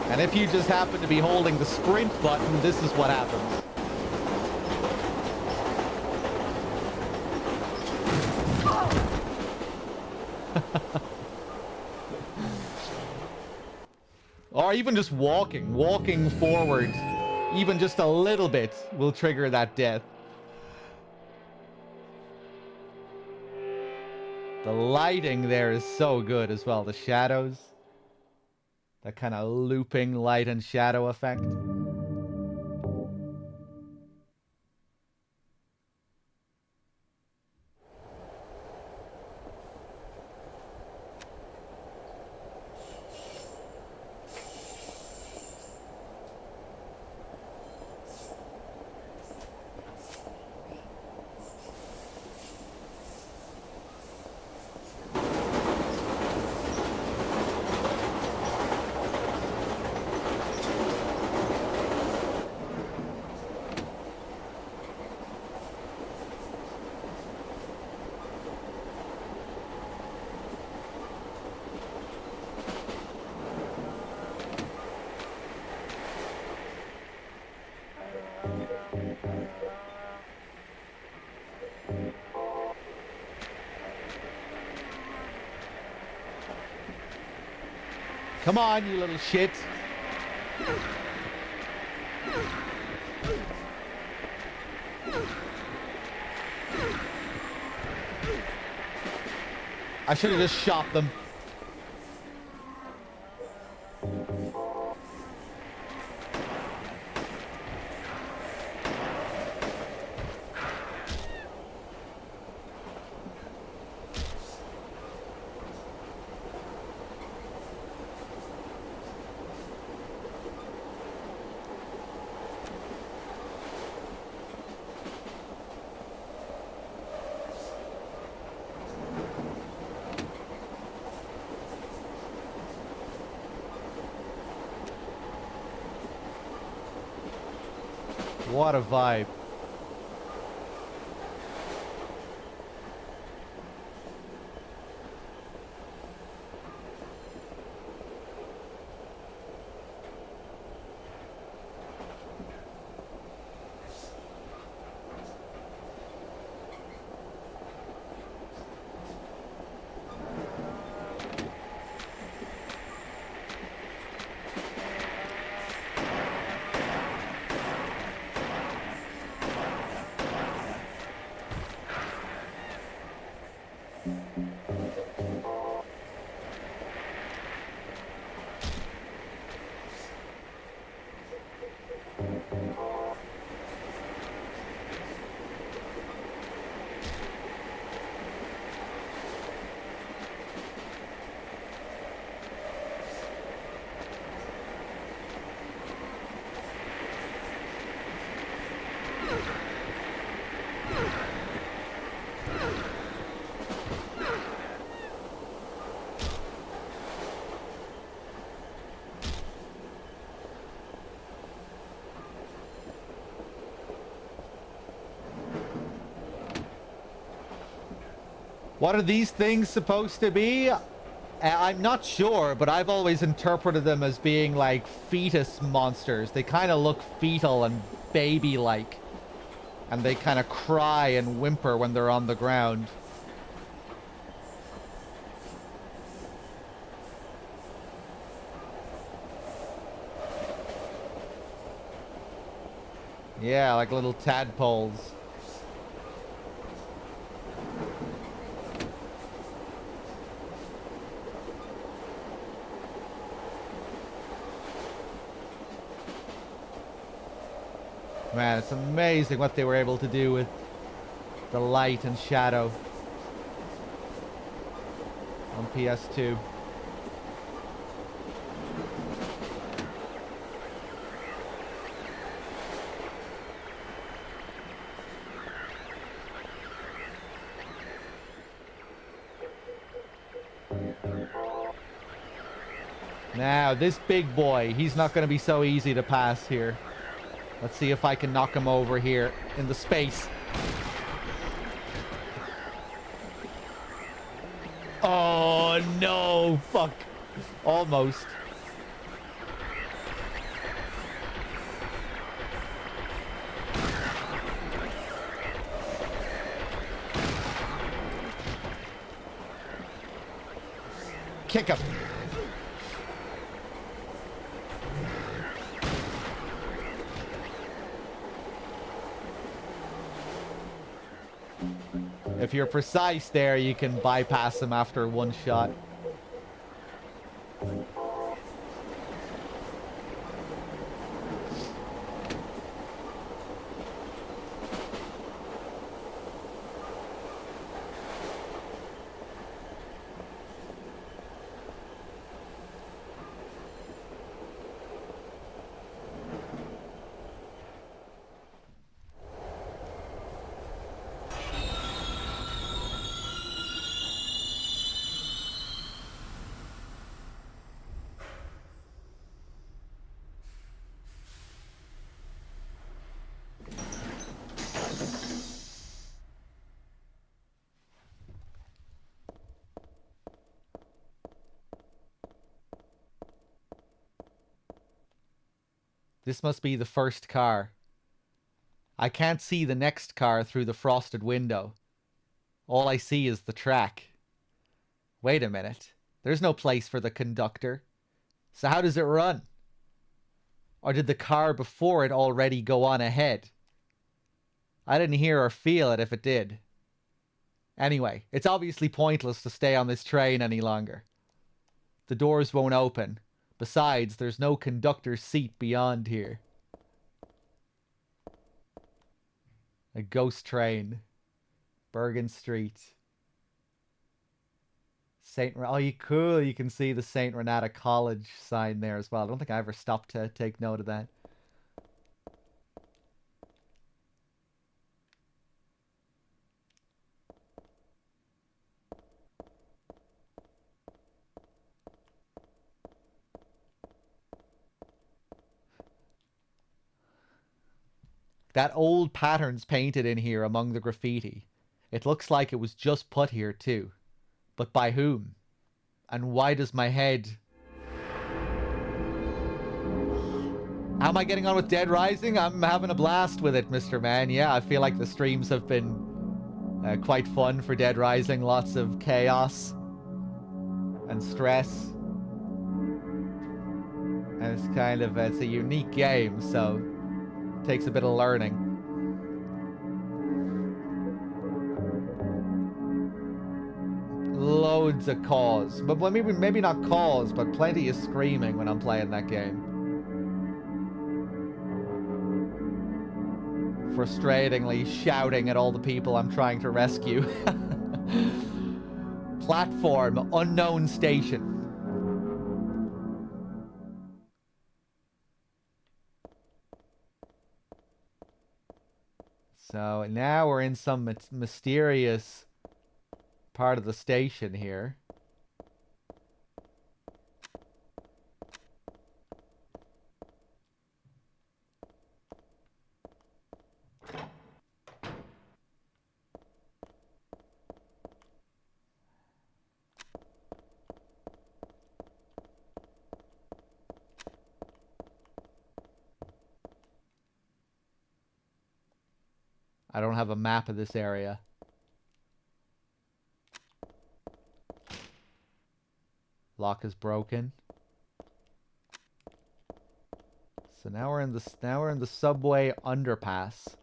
And if you just happen to be holding the sprint button, this is what happens. Or even just walking forward, even just a little bit will trigger that death. The lighting there is so good as well. The shadows. That kind of looping light and shadow effect. Come on, you little shit. I should have just shot them. What a vibe. What are these things supposed to be? I'm not sure, but I've always interpreted them as being like fetus monsters. They kind of look fetal and baby-like. And they kind of cry and whimper when they're on the ground. Yeah, like little tadpoles. Man, it's amazing what they were able to do with the light and shadow on PS2. Now, this big boy, he's not going to be so easy to pass here. Let's see if I can knock him over here in the space. Oh, no. Fuck. Almost. Kick him. If you're precise there, you can bypass him after one shot. This must be the first car. I can't see the next car through the frosted window. All I see is the track. Wait a minute. There's no place for the conductor. So how does it run? Or did the car before it already go on ahead? I didn't hear or feel it if it did. Anyway, it's obviously pointless to stay on this train any longer. The doors won't open. Besides, there's no conductor's seat beyond here. A ghost train. Bergen Street. Oh, cool. You can see the St. Renata College sign there as well. I don't think I ever stopped to take note of that. That old pattern's painted in here among the graffiti. It looks like it was just put here too. But by whom? And why does my head... How am I getting on with Dead Rising? I'm having a blast with it, Mr. Man. Yeah, I feel like the streams have been quite fun for Dead Rising. Lots of chaos and stress. And it's kind of... it's a unique game, so it takes a bit of learning. Loads of calls. But maybe not calls, but plenty of screaming when I'm playing that game. Frustratingly shouting at all the people I'm trying to rescue. Platform, unknown station. So now we're in some mysterious part of the station here. I don't have a map of this area. Lock is broken. So now we're in the subway underpass.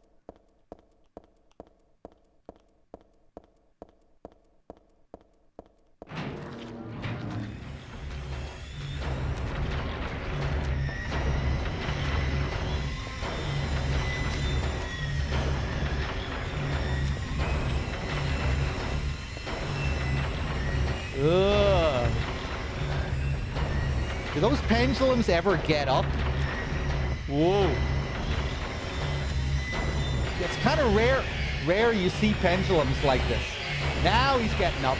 Ugh. Do those pendulums ever get up? Whoa. It's kind of rare you see pendulums like this. Now he's getting up.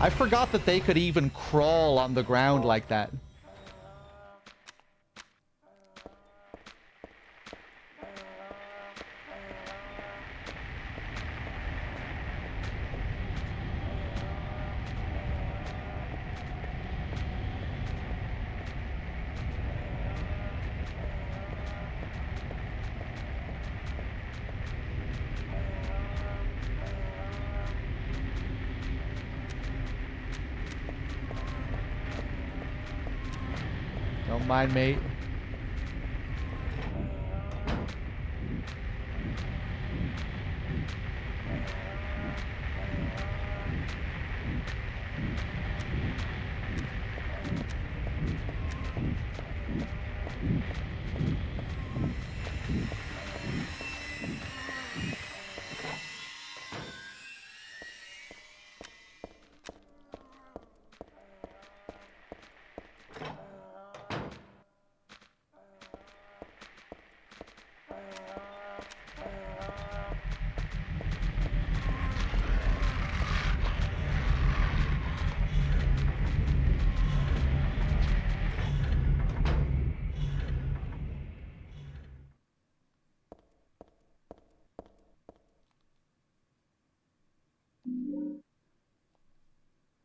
I forgot that they could even crawl on the ground like that. Don't mind me.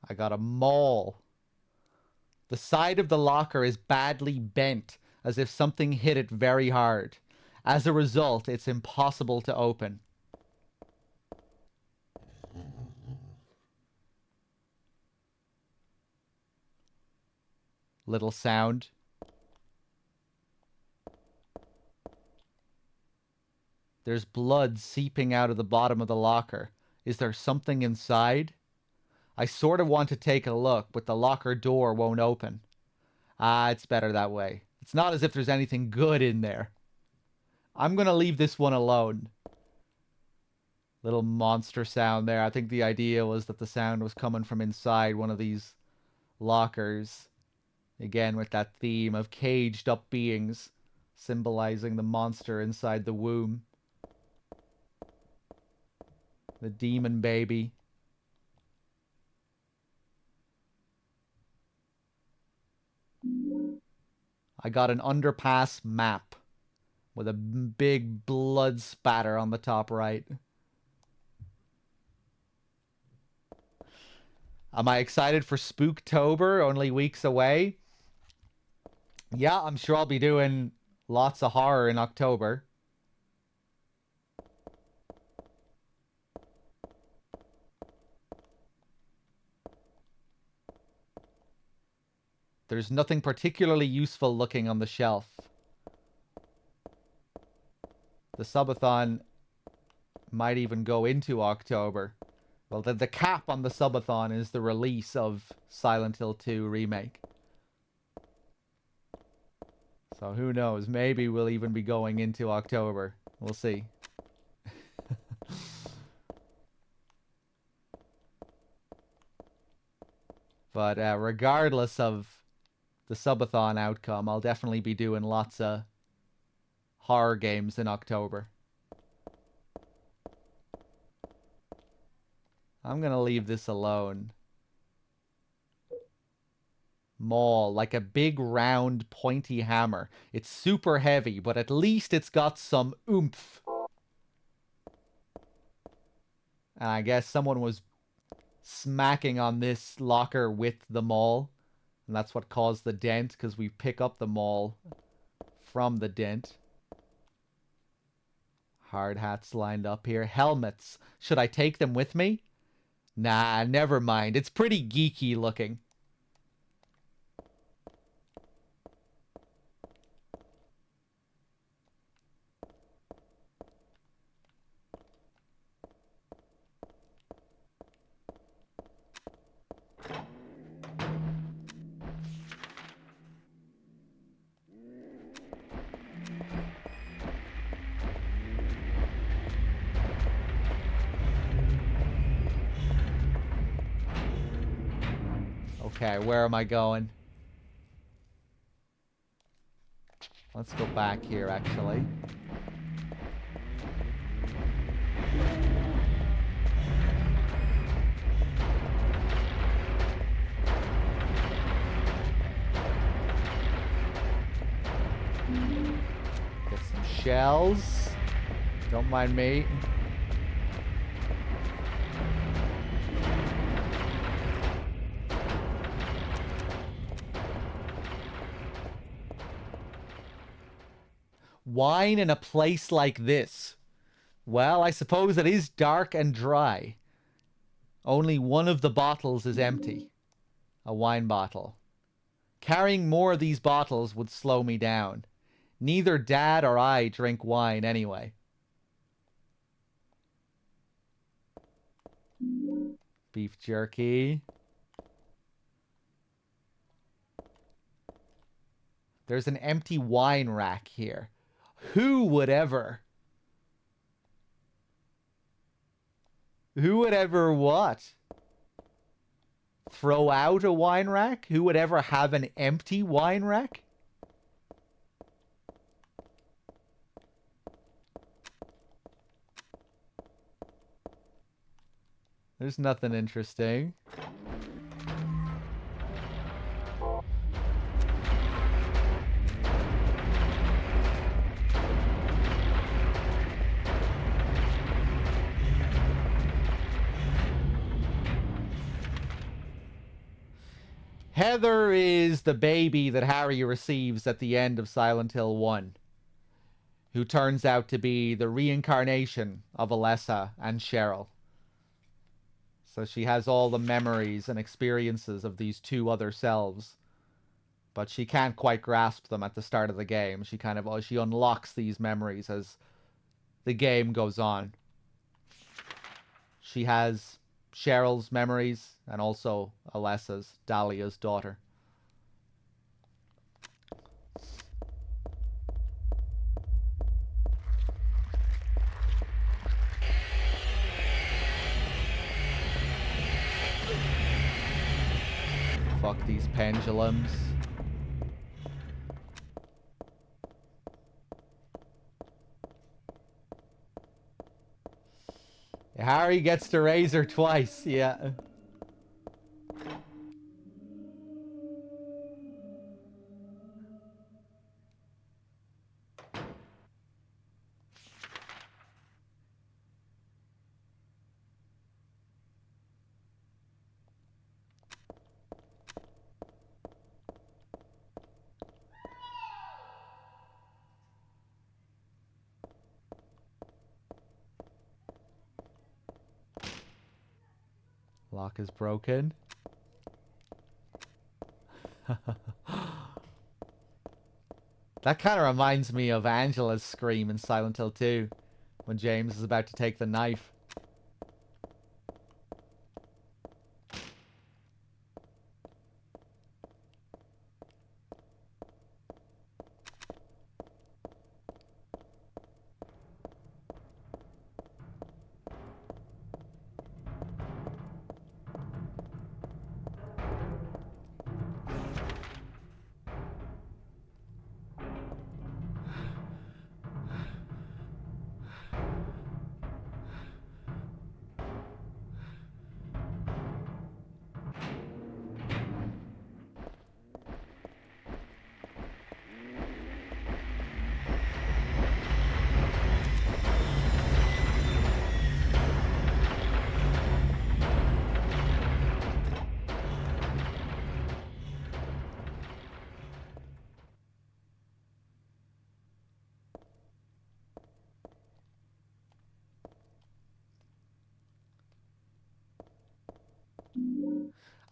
I got a mole. The side of the locker is badly bent, as if something hit it very hard. As a result, it's impossible to open. little sound. There's blood seeping out of the bottom of the locker. Is there something inside? I sort of want to take a look, but the locker door won't open. Ah, it's better that way. It's not as if there's anything good in there. I'm going to leave this one alone. Little monster sound there. I think the idea was that the sound was coming from inside one of these lockers. Again, with that theme of caged up beings, symbolizing the monster inside the womb. The demon baby. I got an underpass map with a big blood spatter on the top right. Am I excited for Spooktober? Only weeks away. Yeah, I'm sure I'll be doing lots of horror in October. There's nothing particularly useful looking on the shelf. The Subathon might even go into October. Well, the cap on the Subathon is the release of Silent Hill 2 Remake. So who knows? Maybe we'll even be going into October. We'll see. But regardless of the Subathon outcome, I'll definitely be doing lots of horror games in October. I'm gonna leave this alone. Maul, like a big round pointy hammer. It's super heavy, but at least it's got some oomph. And I guess someone was smacking on this locker with the maul. And that's what caused the dent, because we pick up the maul from the dent. Hard hats lined up here. Helmets. Should I take them with me? Nah, never mind. It's pretty geeky looking. Okay, where am I going? Let's go back here, actually. Get some shells. Don't mind me. Wine in a place like this. Well, I suppose it is dark and dry. Only one of the bottles is empty. A wine bottle. Carrying more of these bottles would slow me down. Neither Dad or I drink wine anyway. Beef jerky. There's an empty wine rack here. Who would ever what? Throw out a wine rack? Who would ever have an empty wine rack? There's nothing interesting. Heather is the baby that Harry receives at the end of Silent Hill 1, who turns out to be the reincarnation of Alessa and Cheryl. So she has all the memories and experiences of these two other selves. but she can't quite grasp them at the start of the game. She kind of she unlocks these memories as the game goes on. She has Cheryl's memories and also Alessa's, Dahlia's daughter. Fuck these pendulums. Harry gets to raise her twice, yeah. Lock is broken. That kind of reminds me of Angela's scream in Silent Hill 2 when James is about to take the knife.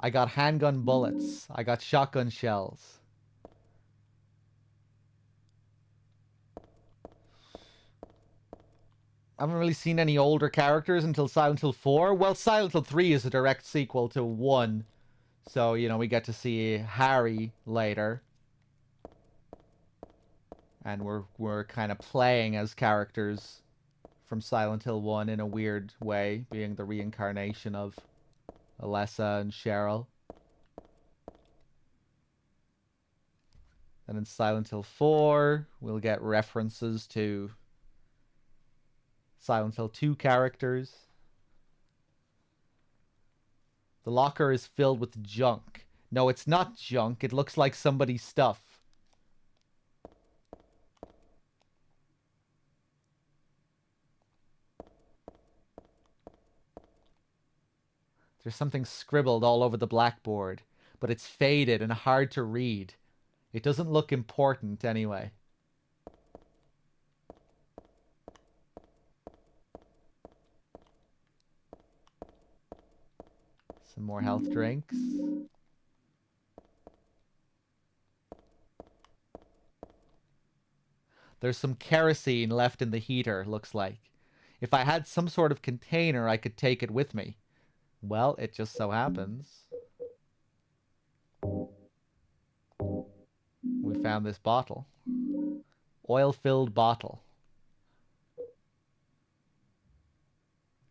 I got handgun bullets. I got shotgun shells. I haven't really seen any older characters until Silent Hill 4. Well, Silent Hill 3 is a direct sequel to 1. So, you know, we get to see Harry later. And we're kind of playing as characters from Silent Hill 1 in a weird way, being the reincarnation of Alessa and Cheryl. And in Silent Hill 4, we'll get references to Silent Hill 2 characters. The locker is filled with junk. No, it's not junk. It looks like somebody's stuff. There's something scribbled all over the blackboard, but it's faded and hard to read. It doesn't look important anyway. Some more health drinks. There's some kerosene left in the heater, looks like. If I had some sort of container, I could take it with me. Well, it just so happens we found this bottle. Oil-filled bottle.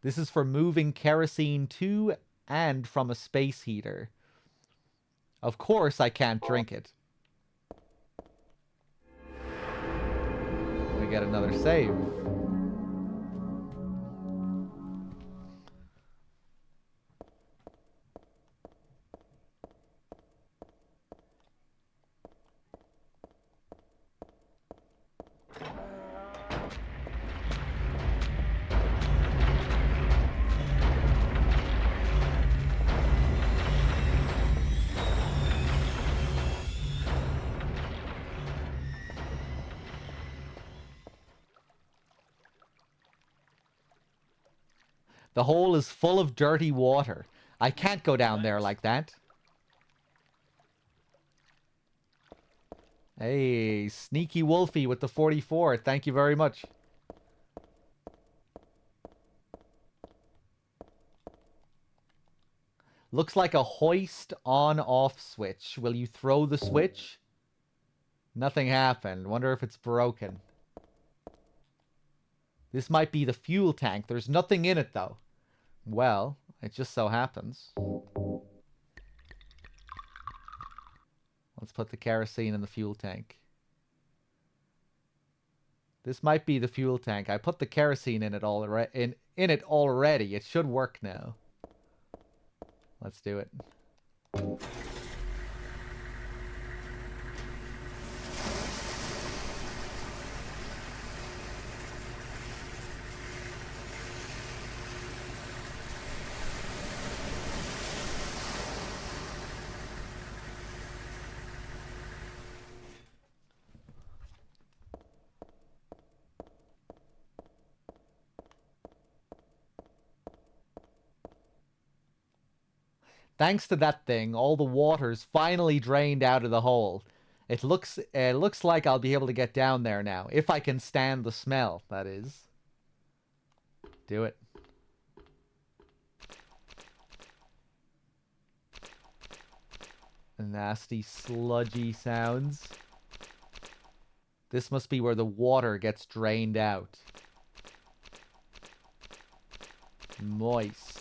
This is for moving kerosene to and from a space heater. Of course I can't drink it. We get another save. The hole is full of dirty water. I can't go down there like that. Hey, Sneaky Wolfie with the 44. Thank you very much. Looks like a hoist on-off switch. Will you throw the switch? Nothing happened. Wonder if it's broken. This might be the fuel tank. There's nothing in it, though. Well, it just so happens. Let's put the kerosene in the fuel tank. This might be the fuel tank. I put the kerosene in it already. In it already. It should work now. Let's do it. Thanks to that thing, all the water's finally drained out of the hole. It looks like I'll be able to get down there now. If I can stand the smell, that is. Do it. Nasty, sludgy sounds. This must be where the water gets drained out. Moist.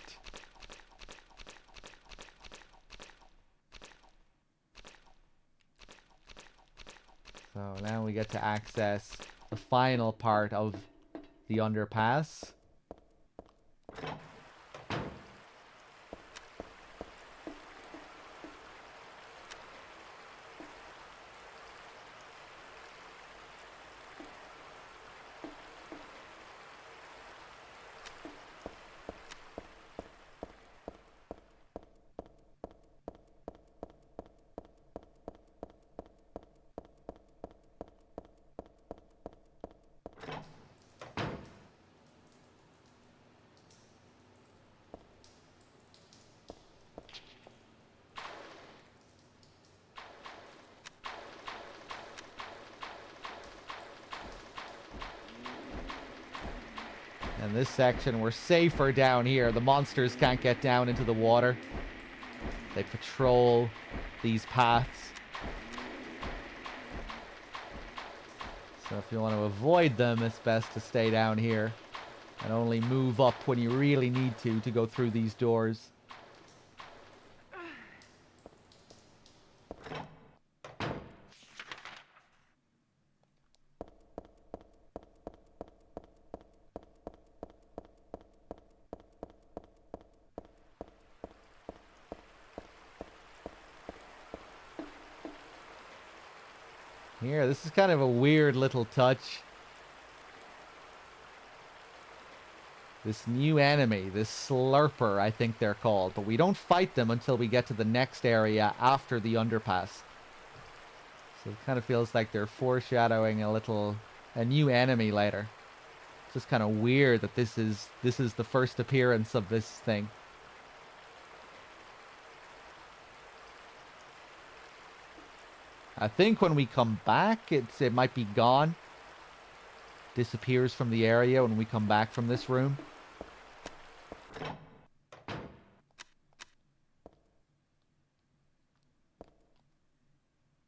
So now we get to access the final part of the underpass. In this section, we're safer down here. The monsters can't get down into the water. They patrol these paths. So if you want to avoid them, it's best to stay down here. And only move up when you really need to go through these doors. Here, this is kind of a weird little touch. This new enemy, this Slurper, I think they're called. But we don't fight them until we get to the next area after the underpass. So it kind of feels like they're foreshadowing a new enemy later. It's just kind of weird that this is the first appearance of this thing. I think when we come back, it might be gone. Disappears from the area when we come back from this room.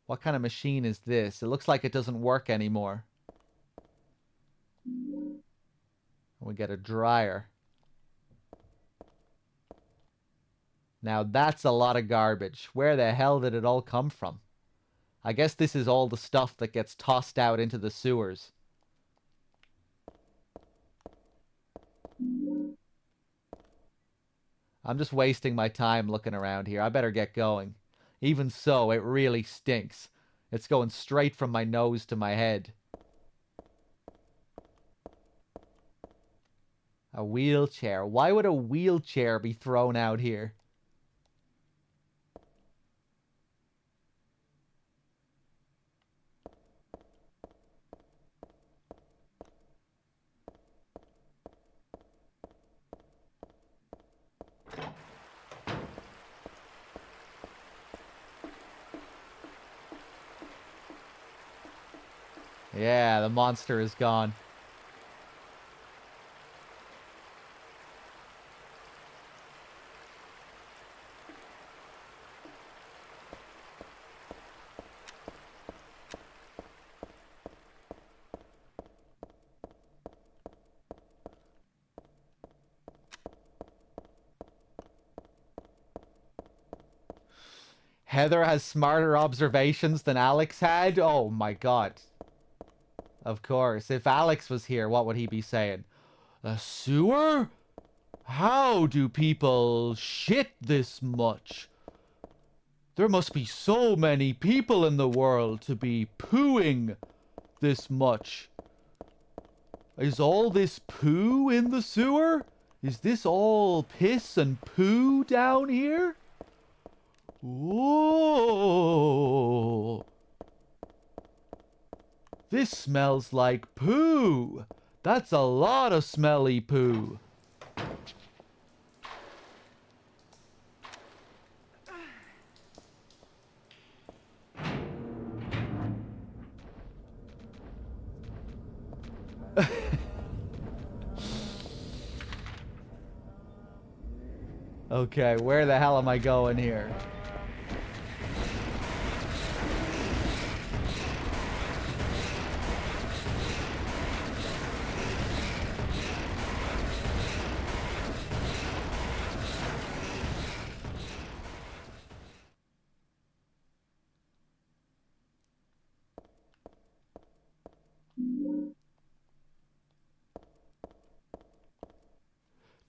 What kind of machine is this? It looks like it doesn't work anymore. We get a dryer. Now that's a lot of garbage. Where the hell did it all come from? I guess this is all the stuff that gets tossed out into the sewers. I'm just wasting my time looking around here. I better get going. Even so, it really stinks. It's going straight from my nose to my head. A wheelchair. Why would a wheelchair be thrown out here? Yeah, the monster is gone. Heather has smarter observations than Alex had? Oh my god. Of course. If Alex was here, what would he be saying? A sewer? How do people shit this much? There must be so many people in the world to be pooing this much. Is all this poo in the sewer? Is this all piss and poo down here? Whoa. This smells like poo. That's a lot of smelly poo. Okay, where the hell am I going here?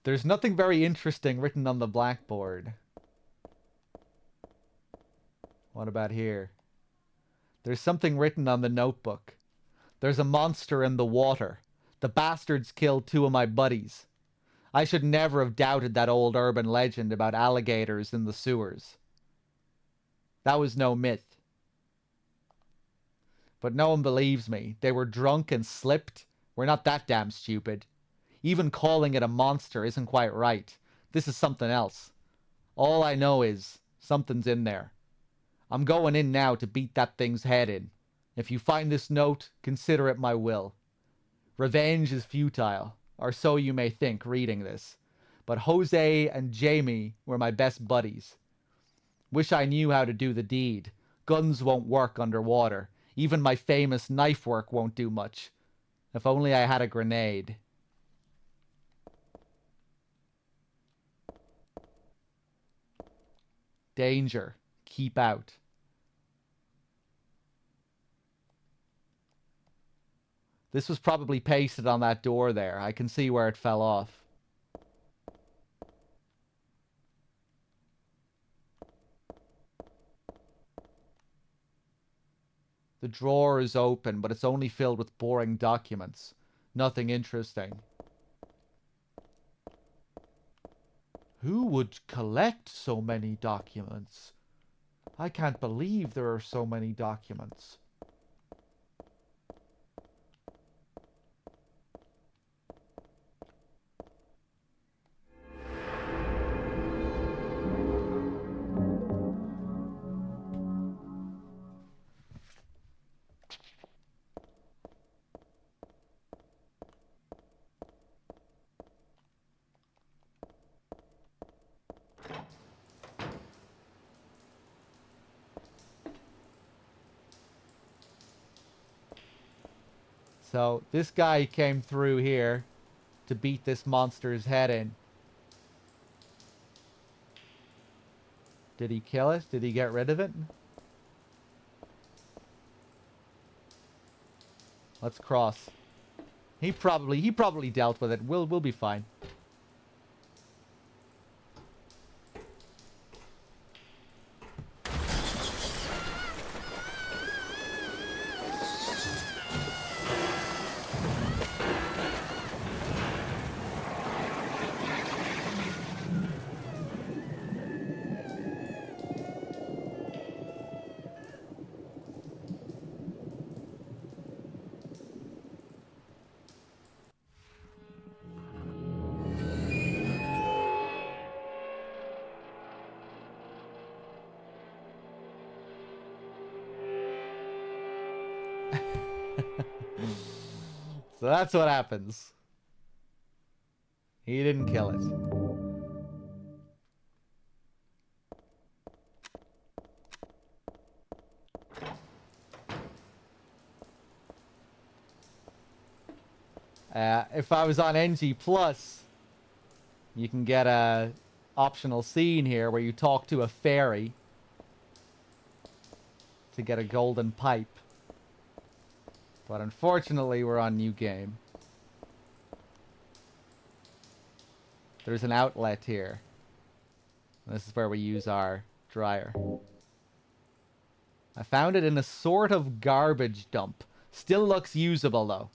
There's nothing very interesting written on the blackboard. What about here? There's something written on the notebook. There's a monster in the water. The bastards killed 2 of my buddies. I should never have doubted that old urban legend about alligators in the sewers. That was no myth. But no one believes me. They were drunk and slipped. We're not that damn stupid. Even calling it a monster isn't quite right. This is something else. All I know is something's in there. I'm going in now to beat that thing's head in. If you find this note, consider it my will. Revenge is futile, or so you may think reading this. But Jose and Jamie were my best buddies. Wish I knew how to do the deed. Guns won't work underwater. Even my famous knife work won't do much. If only I had a grenade. Danger. Keep out. This was probably pasted on that door there. I can see where it fell off. The drawer is open, but it's only filled with boring documents. Nothing interesting. Who would collect so many documents? I can't believe there are so many documents. So this guy came through here to beat this monster's head in. Did he kill it? Did he get rid of it? Let's cross. He probably dealt with it. We'll be fine. So that's what happens. He didn't kill it. If I was on NG Plus, you can get a optional scene here where you talk to a fairy to get a golden pipe. But unfortunately, we're on New Game. There's an outlet here. This is where we use our dryer. I found it in a sort of garbage dump. Still looks usable, though.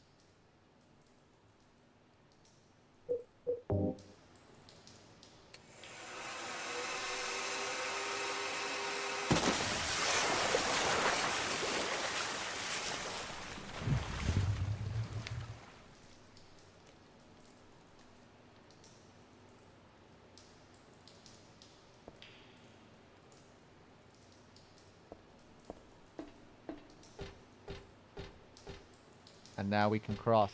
And now we can cross.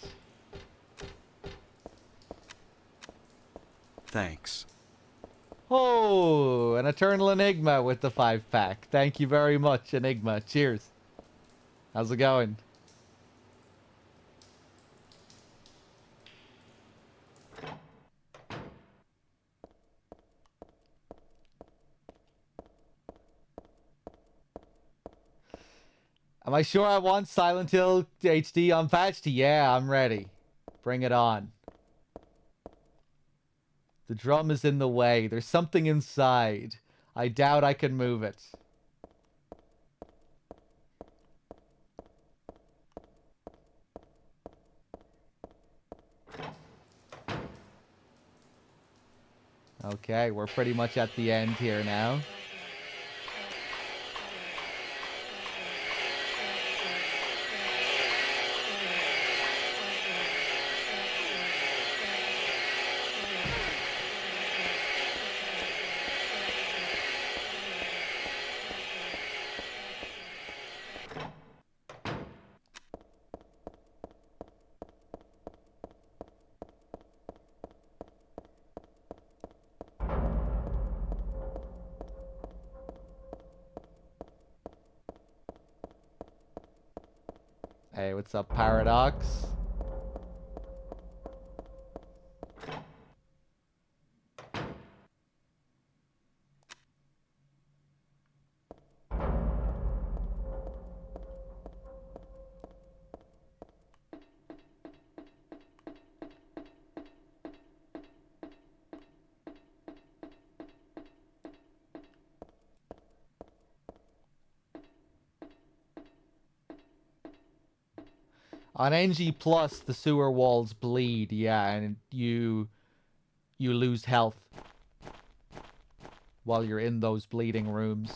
Thanks. Oh, an Eternal Enigma with the 5-pack. Thank you very much, Enigma. Cheers. How's it going? Am I sure I want Silent Hill HD unpatched? Yeah, I'm ready. Bring it on. The drum is in the way. There's something inside. I doubt I can move it. Okay, we're pretty much at the end here now. Hey, what's up, Paradox? On NG Plus, the sewer walls bleed, yeah, and you lose health while you're in those bleeding rooms.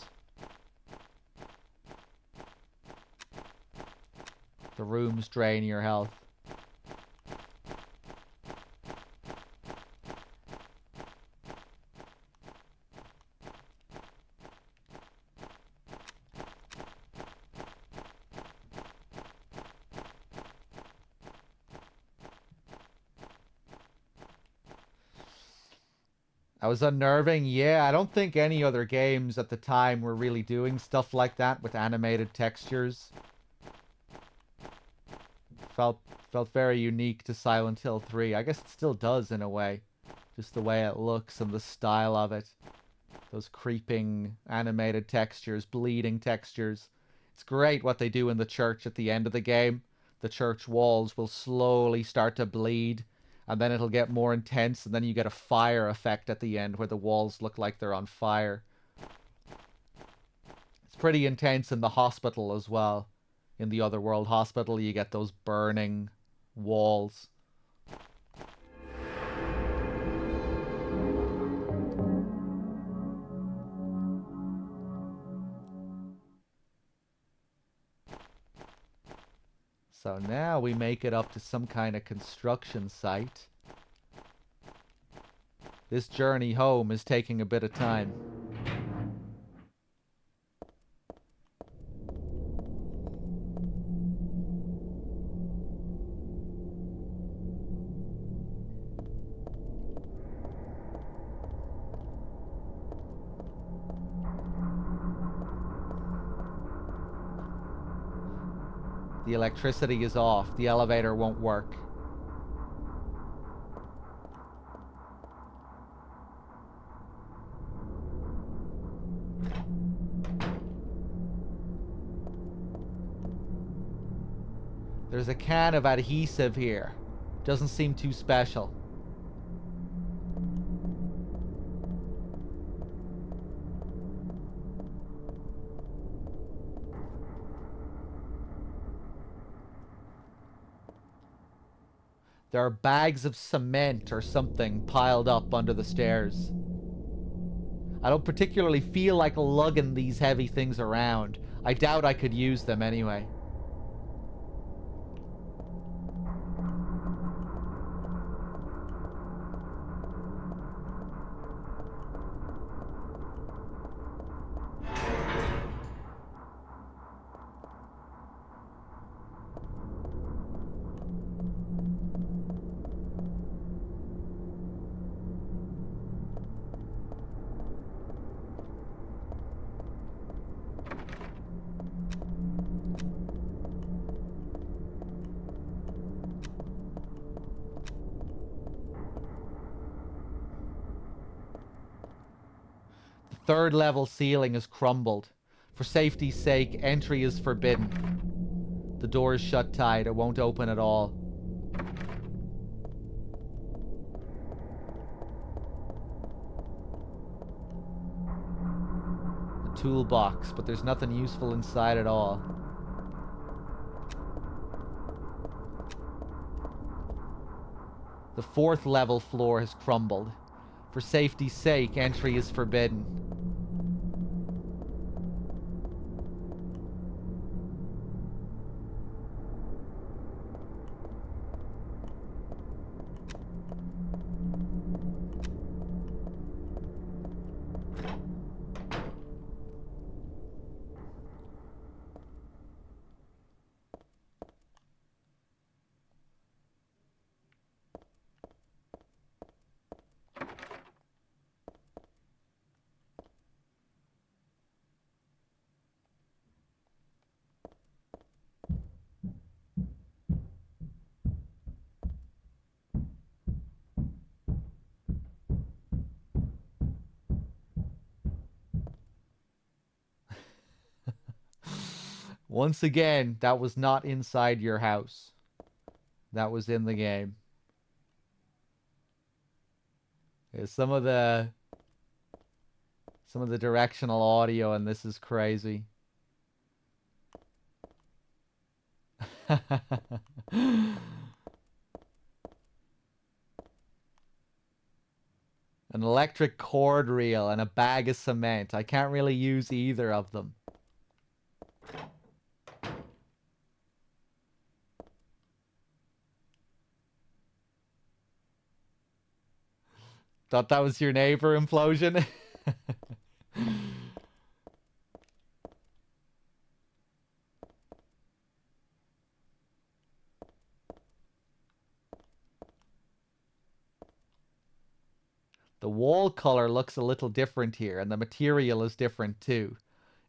The rooms drain your health. I was unnerving. Yeah, I don't think any other games at the time were really doing stuff like that with animated textures. Felt very unique to Silent Hill 3. I guess it still does in a way. Just the way it looks and the style of it. Those creeping animated textures, bleeding textures. It's great what they do in the church at the end of the game. The church walls will slowly start to bleed, and then it'll get more intense, and then you get a fire effect at the end where the walls look like they're on fire. It's pretty intense in the hospital as well. In the Otherworld hospital, you get those burning walls. So now we make it up to some kind of construction site. This journey home is taking a bit of time. The electricity is off. The elevator won't work. There's a can of adhesive here. Doesn't seem too special. There are bags of cement or something piled up under the stairs. I don't particularly feel like lugging these heavy things around. I doubt I could use them anyway. Third level ceiling is crumbled. For safety's sake, entry is forbidden. The door is shut tight. It won't open at all. A toolbox, but there's nothing useful inside at all. The fourth level floor has crumbled. For safety's sake, entry is forbidden. Once again, that was not inside your house. That was in the game. Yeah, some of the directional audio and this is crazy. An electric cord reel and a bag of cement. I can't really use either of them. Thought that was your neighbor implosion? The wall color looks a little different here, and the material is different too.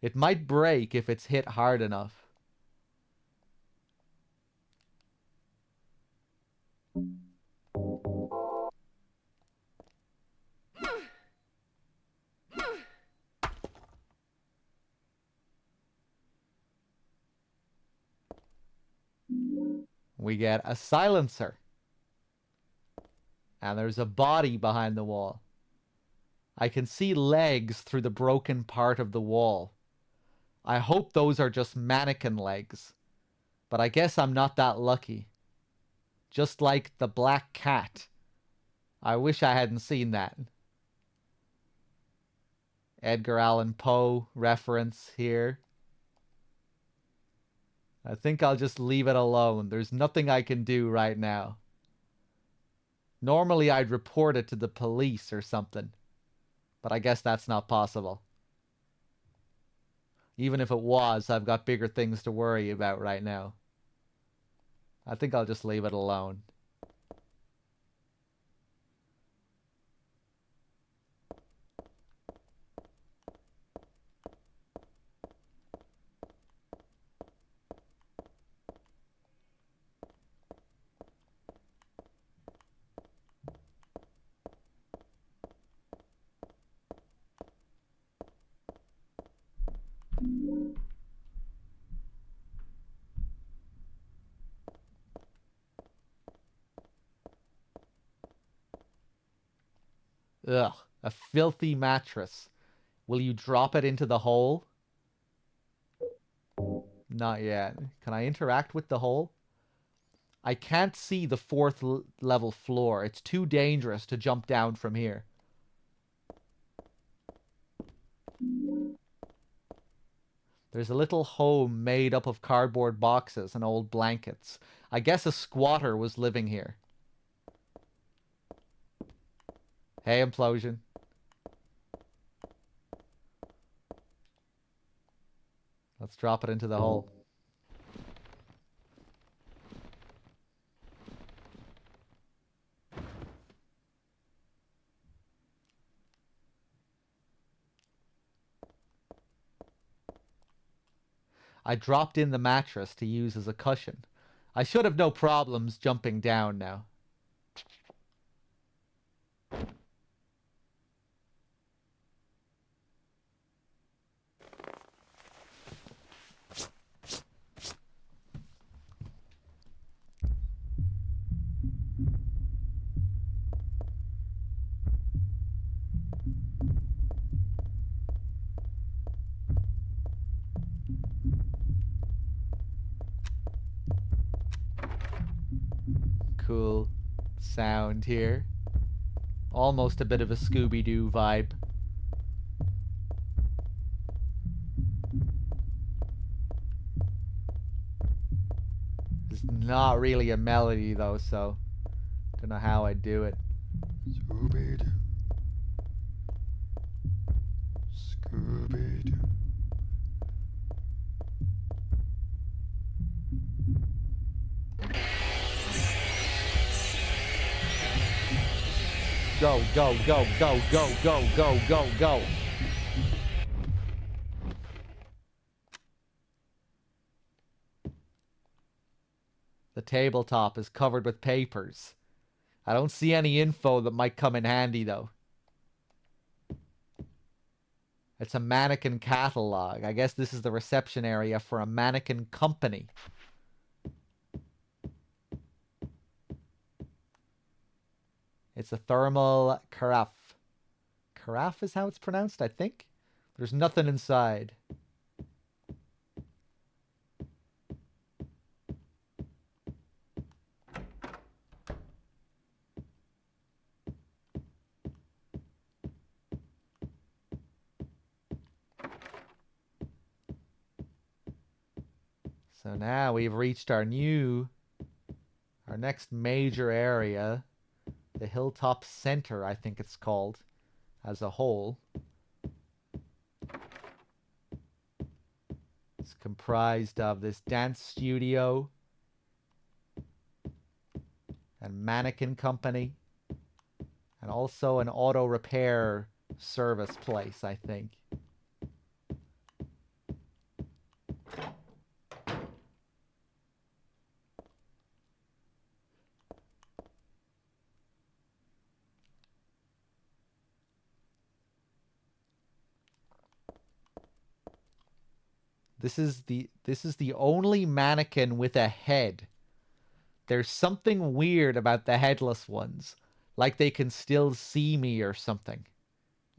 It might break if it's hit hard enough. We get a silencer. And there's a body behind the wall. I can see legs through the broken part of the wall. I hope those are just mannequin legs. But I guess I'm not that lucky. Just like the black cat. I wish I hadn't seen that. Edgar Allan Poe reference here. I think I'll just leave it alone. There's nothing I can do right now. Normally I'd report it to the police or something. But I guess that's not possible. Even if it was, I've got bigger things to worry about right now. I think I'll just leave it alone. Ugh. A filthy mattress. Will you drop it into the hole? Not yet. Can I interact with the hole? I can't see the fourth level floor. It's too dangerous to jump down from here. There's a little home made up of cardboard boxes and old blankets. I guess a squatter was living here. Hey, implosion. Let's drop it into the hole. I dropped in the mattress to use as a cushion. I should have no problems jumping down now. Cool sound here. Almost a bit of a Scooby-Doo vibe. It's not really a melody though, so don't know how I'd do it. Scooby-Doo. Scooby-Doo. Go, go, go, go, go, go, go, go, go. The tabletop is covered with papers. I don't see any info that might come in handy, though. It's a mannequin catalog. I guess this is the reception area for a mannequin company. It's a thermal carafe. Carafe is how it's pronounced, I think. There's nothing inside. So now we've reached our next major area. The Hilltop Center, I think it's called, as a whole. It's comprised of this dance studio and mannequin company and also an auto repair service place, I think. This is the only mannequin with a head. There's something weird about the headless ones. Like they can still see me or something.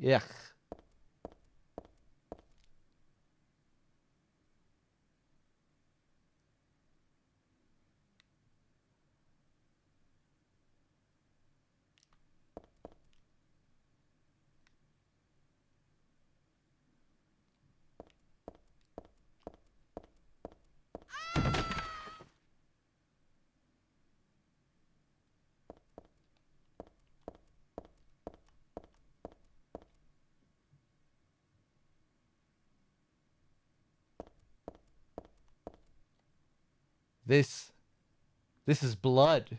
Yuck. This is blood.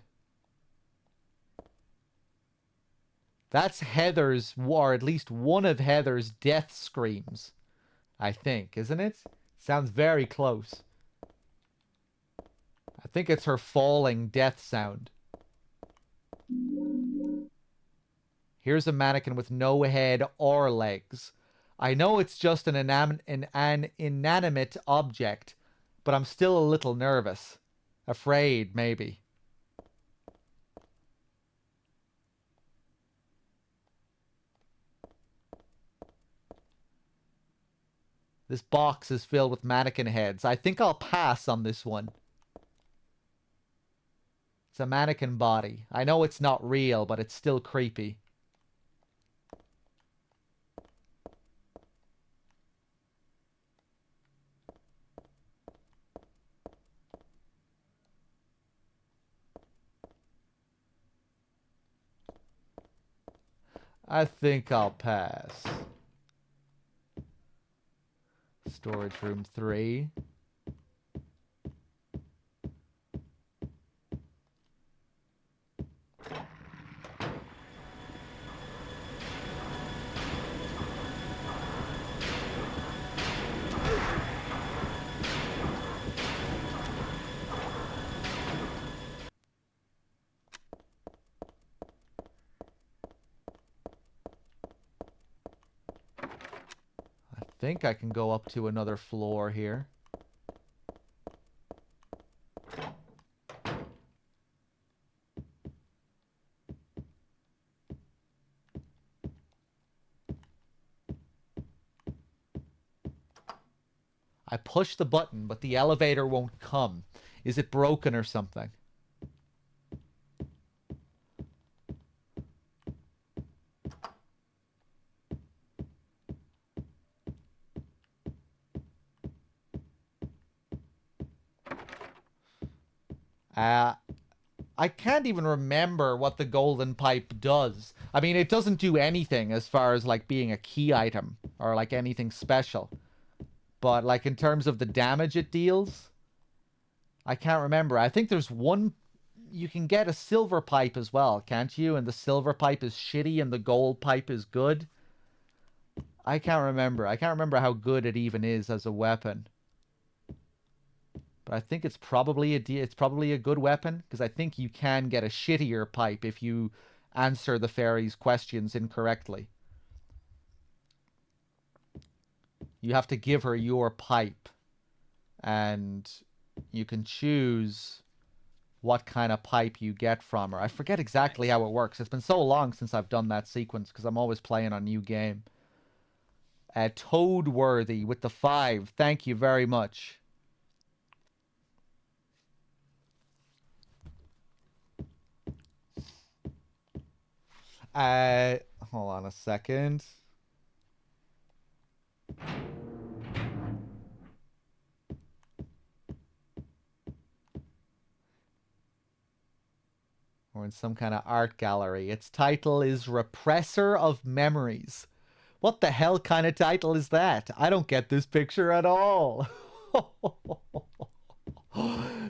That's Heather's, or at least one of Heather's death screams, I think, isn't it? Sounds very close. I think it's her falling death sound. Here's a mannequin with no head or legs. I know it's just an inanimate object, but I'm still a little nervous. Afraid, maybe. This box is filled with mannequin heads. I think I'll pass on this one. It's a mannequin body. I know it's not real, but it's still creepy. I think I'll pass. Storage room 3. I think I can go up to another floor here. I push the button, but the elevator won't come. Is it broken or something? I can't even remember what the golden pipe does. I mean, it doesn't do anything as far as, like, being a key item or, like, anything special. But, like, in terms of the damage it deals, I can't remember. I think there's one... You can get a silver pipe as well, can't you? And the silver pipe is shitty and the gold pipe is good. I can't remember. I can't remember how good it even is as a weapon. But I think it's probably a good weapon, because I think you can get a shittier pipe if you answer the fairy's questions incorrectly. You have to give her your pipe, and you can choose what kind of pipe you get from her. I forget exactly how it works. It's been so long since I've done that sequence, because I'm always playing a new game. Toadworthy with the 5. Thank you very much. Hold on a second. We're in some kind of art gallery. Its title is Repressor of Memories. What the hell kind of title is that? I don't get this picture at all.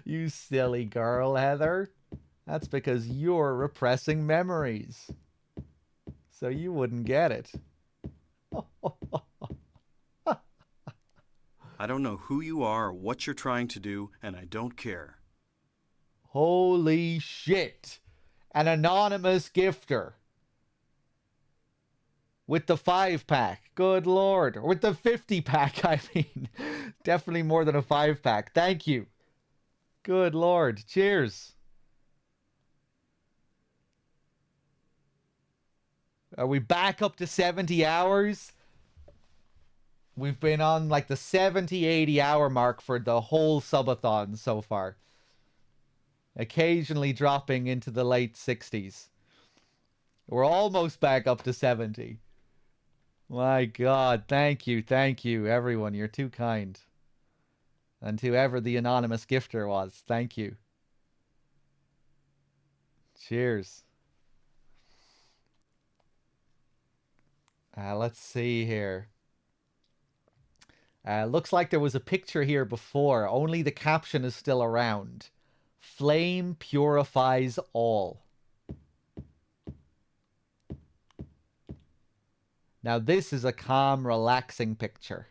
You silly girl, Heather. That's because you're repressing memories. So you wouldn't get it. I don't know who you are or what you're trying to do, and I don't care. Holy shit. An anonymous gifter. With the 5-pack. Good lord. Or with the 50-pack, I mean. Definitely more than a 5-pack. Thank you. Good lord. Cheers. Are we back up to 70 hours? We've been on like the 70, 80 hour mark for the whole subathon so far. Occasionally dropping into the late 60s. We're almost back up to 70. My God, thank you, everyone. You're too kind. And to whoever the anonymous gifter was, thank you. Cheers. Let's see here. Looks like there was a picture here before. Only the caption is still around. Flame purifies all. Now this is a calm, relaxing picture.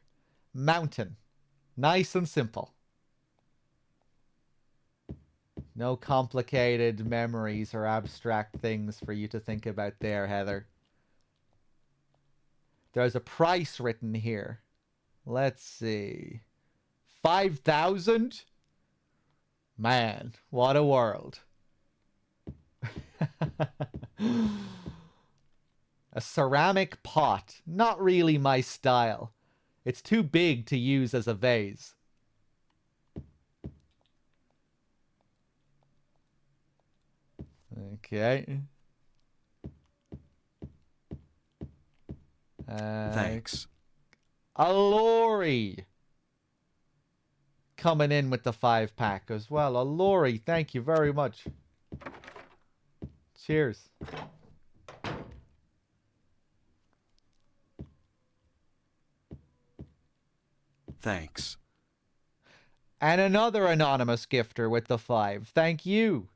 Mountain. Nice and simple. No complicated memories or abstract things for you to think about there, Heather. There's a price written here. Let's see. 5,000? Man, what a world. A ceramic pot. Not really my style. It's too big to use as a vase. Okay. Thanks. A lorry coming in with the 5-pack as well. A lorry, thank you very much. Cheers. Thanks. And another anonymous gifter with the 5. Thank you.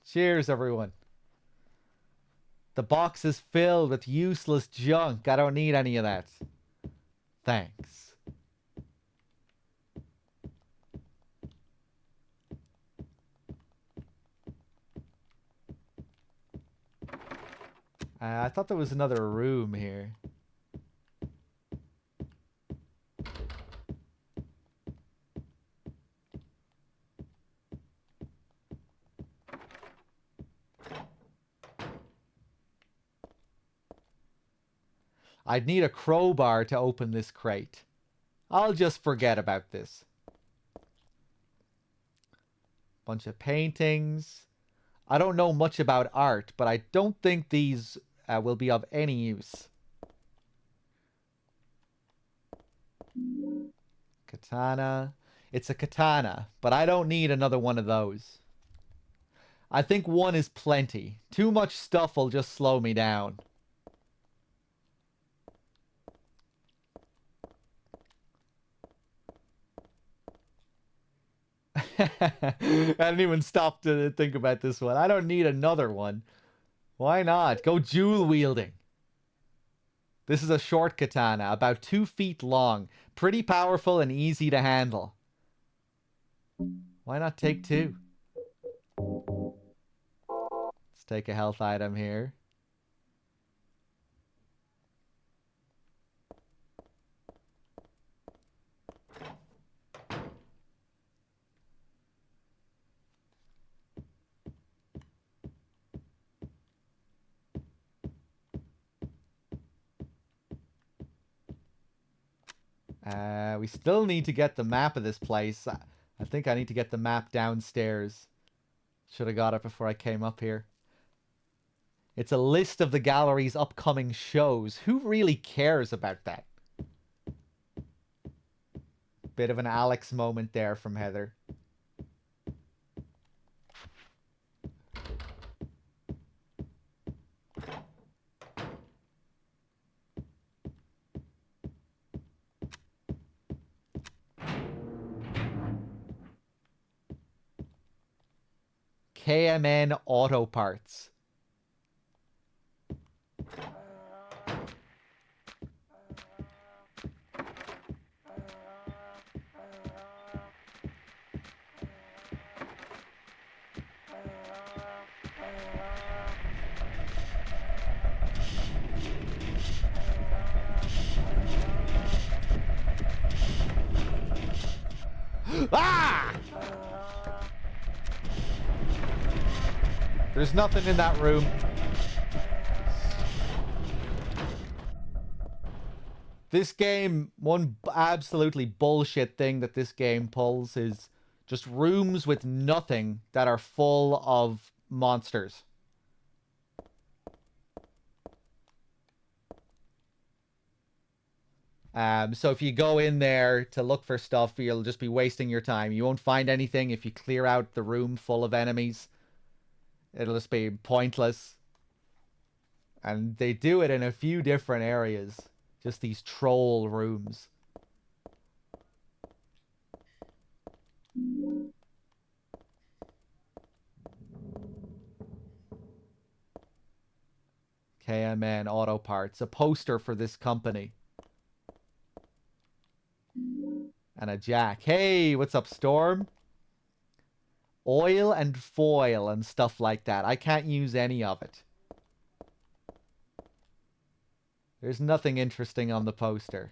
Cheers, everyone. The box is filled with useless junk. I don't need any of that. Thanks. I thought there was another room here. I'd need a crowbar to open this crate. I'll just forget about this. Bunch of paintings. I don't know much about art, but I don't think these will be of any use. Katana. It's a katana, but I don't need another one of those. I think one is plenty. Too much stuff will just slow me down. I didn't even stop to think about this one. I don't need another one. Why not? Go jewel wielding. This is a short katana, about 2 feet long. Pretty powerful and easy to handle. Why not take 2? Let's take a health item here. We still need to get the map of this place. I think I need to get the map downstairs. Should have got it before I came up here. It's a list of the gallery's upcoming shows. Who really cares about that? Bit of an Alex moment there from Heather. KMN Auto Parts. Ah! There's nothing in that room. This game, one absolutely bullshit thing that this game pulls is just rooms with nothing that are full of monsters. So if you go in there to look for stuff, you'll just be wasting your time. You won't find anything if you clear out the room full of enemies. It'll just be pointless. And they do it in a few different areas. Just these troll rooms. KMN Auto Parts. A poster for this company. And a jack. Hey, what's up, Storm? Oil and foil and stuff like that. I can't use any of it. There's nothing interesting on the poster.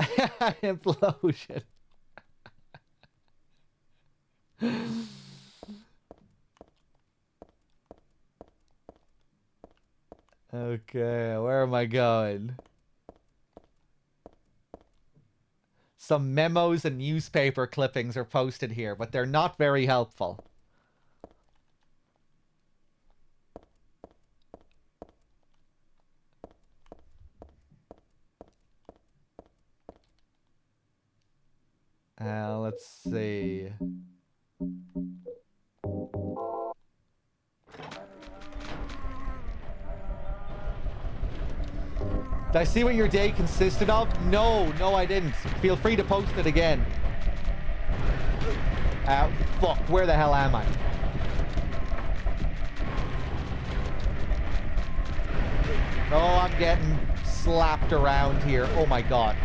Implosion. Okay, where am I going? Some memos and newspaper clippings are posted here, but they're not very helpful. Let's see. Did I see what your day consisted of? No, I didn't. Feel free to post it again. Fuck, where the hell am I? Oh, I'm getting slapped around here. Oh my god.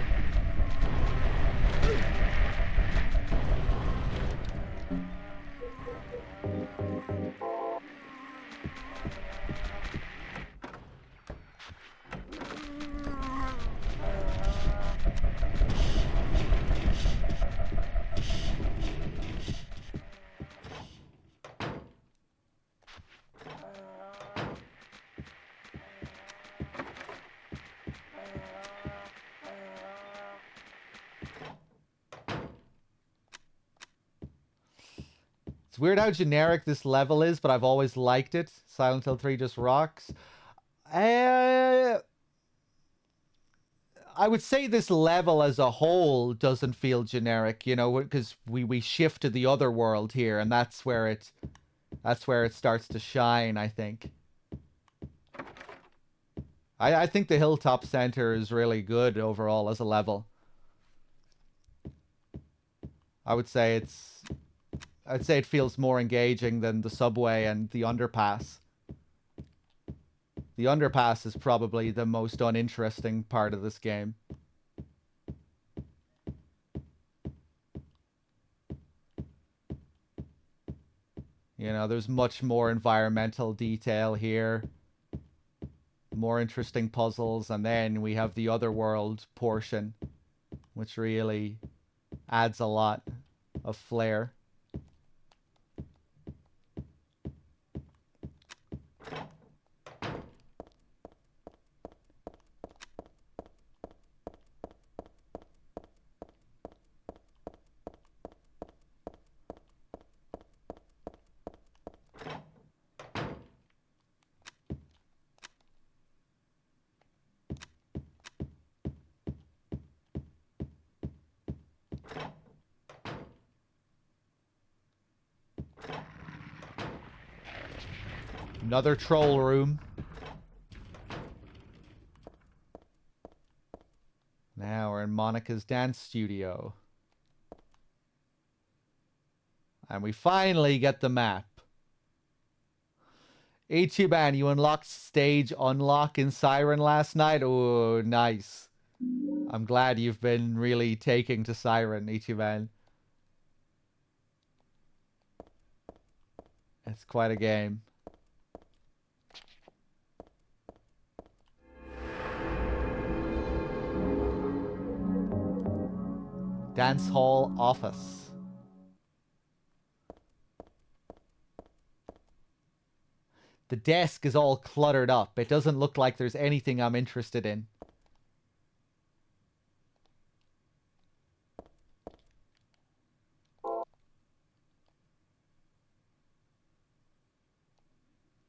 It's weird how generic this level is, but I've always liked it. Silent Hill 3 just rocks. I would say this level as a whole doesn't feel generic, you know, because we shift to the other world here, and that's where it starts to shine, I think. I think the Hilltop Center is really good overall as a level. I'd say it feels more engaging than the subway and the underpass. The underpass is probably the most uninteresting part of this game. You know, there's much more environmental detail here. More interesting puzzles, and then we have the other world portion, which really adds a lot of flair. Another troll room. Now we're in Monica's dance studio. And we finally get the map. Ichiban, you unlocked stage unlock in Siren last night? Oh, nice. I'm glad you've been really taking to Siren, Ichiban. It's quite a game. Dance hall office. The desk is all cluttered up. It doesn't look like there's anything I'm interested in.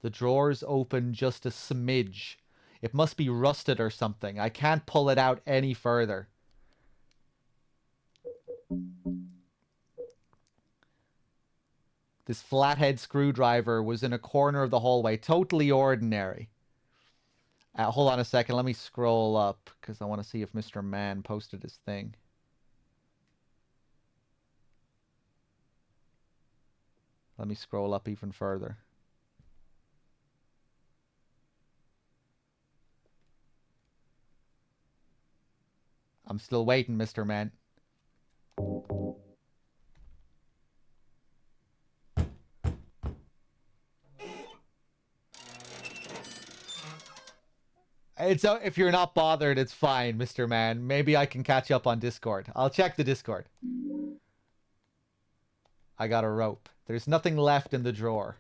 The drawers open just a smidge. It must be rusted or something. I can't pull it out any further. This flathead screwdriver was in a corner of the hallway. Totally ordinary. Hold on a second. Let me scroll up because I want to see if Mr. Man posted his thing. Let me scroll up even further. I'm still waiting, Mr. Man. If you're not bothered, it's fine, Mr. Man. Maybe I can catch up on Discord. I'll check the Discord. I got a rope. There's nothing left in the drawer.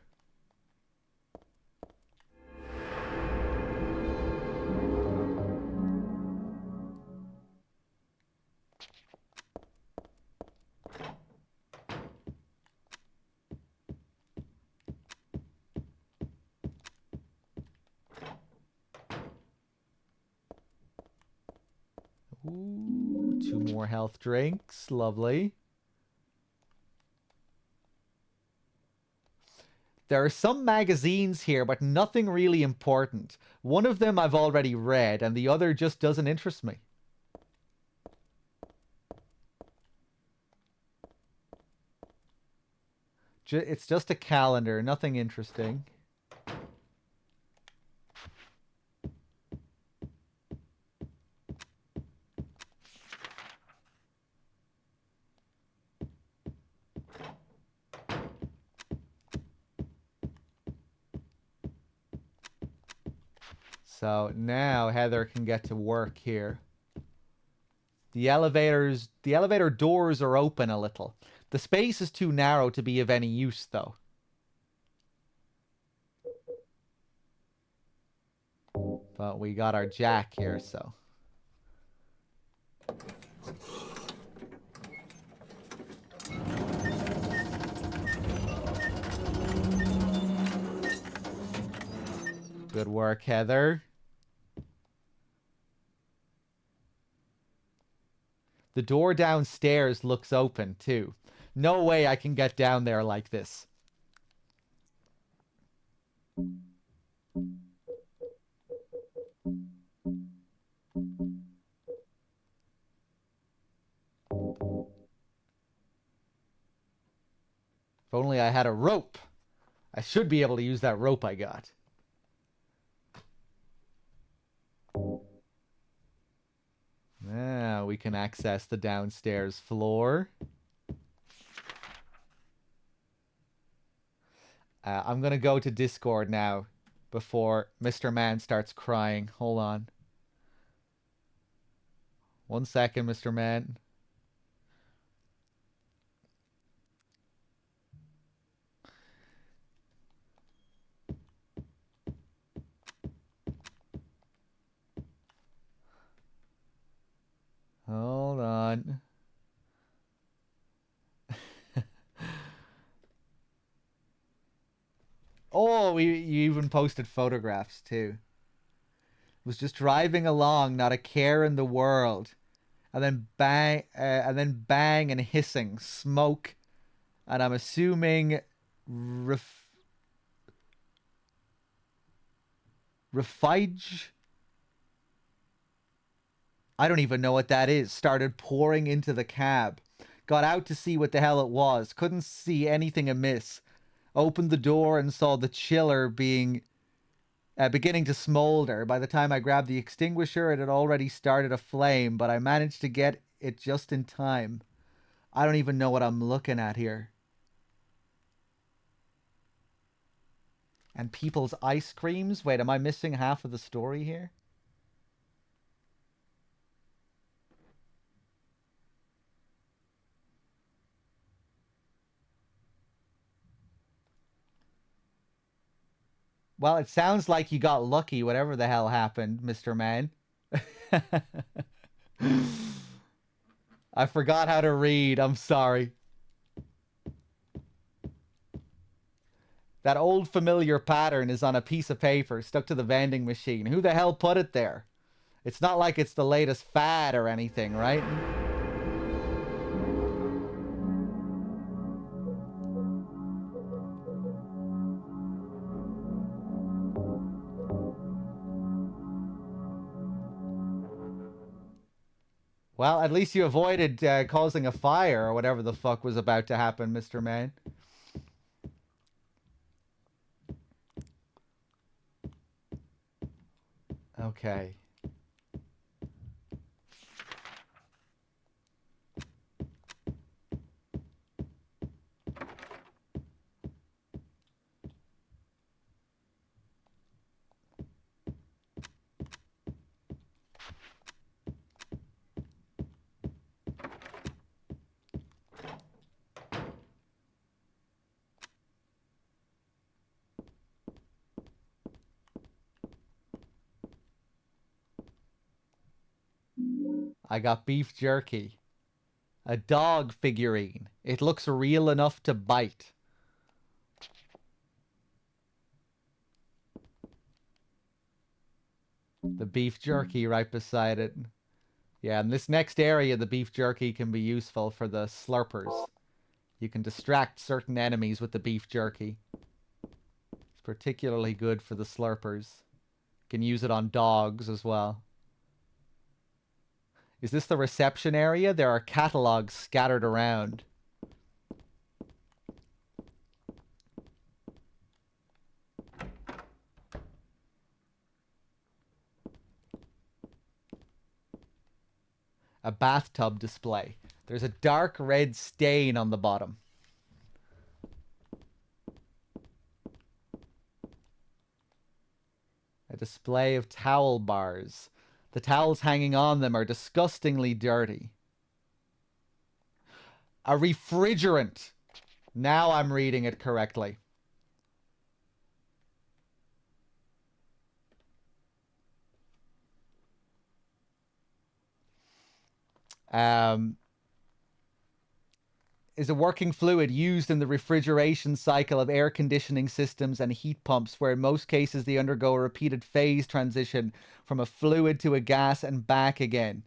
Ooh, 2 more health drinks. Lovely. There are some magazines here, but nothing really important. One of them I've already read, and the other just doesn't interest me. It's just a calendar, nothing interesting. So now Heather can get to work here. The elevator doors are open a little. The space is too narrow to be of any use, though. But we got our jack here, so. Good work, Heather. The door downstairs looks open, too. No way I can get down there like this. If only I had a rope. I should be able to use that rope I got. Now we can access the downstairs floor. I'm going to go to Discord now before Mr. Man starts crying. Hold on. 1 second, Mr. Man. Hold on. Oh, you even posted photographs too. Was just driving along, not a care in the world, and then bang, and hissing, smoke, and I'm assuming refige. I don't even know what that is. Started pouring into the cab. Got out to see what the hell it was. Couldn't see anything amiss. Opened the door and saw the chiller beginning to smolder. By the time I grabbed the extinguisher, it had already started a flame, but I managed to get it just in time. I don't even know what I'm looking at here. And people's ice creams? Wait, am I missing half of the story here? Well, it sounds like you got lucky, whatever the hell happened, Mr. Man. I forgot how to read. I'm sorry. That old familiar pattern is on a piece of paper stuck to the vending machine. Who the hell put it there? It's not like it's the latest fad or anything, right? Well, at least you avoided causing a fire or whatever the fuck was about to happen, Mr. Man. Okay. I got beef jerky. A dog figurine. It looks real enough to bite. The beef jerky right beside it. Yeah, in this next area, the beef jerky can be useful for the slurpers. You can distract certain enemies with the beef jerky. It's particularly good for the slurpers. You can use it on dogs as well. Is this the reception area? There are catalogs scattered around. A bathtub display. There's a dark red stain on the bottom. A display of towel bars. The towels hanging on them are disgustingly dirty. A refrigerant. Now I'm reading it correctly. Is a working fluid used in the refrigeration cycle of air conditioning systems and heat pumps, where in most cases they undergo a repeated phase transition from a fluid to a gas and back again.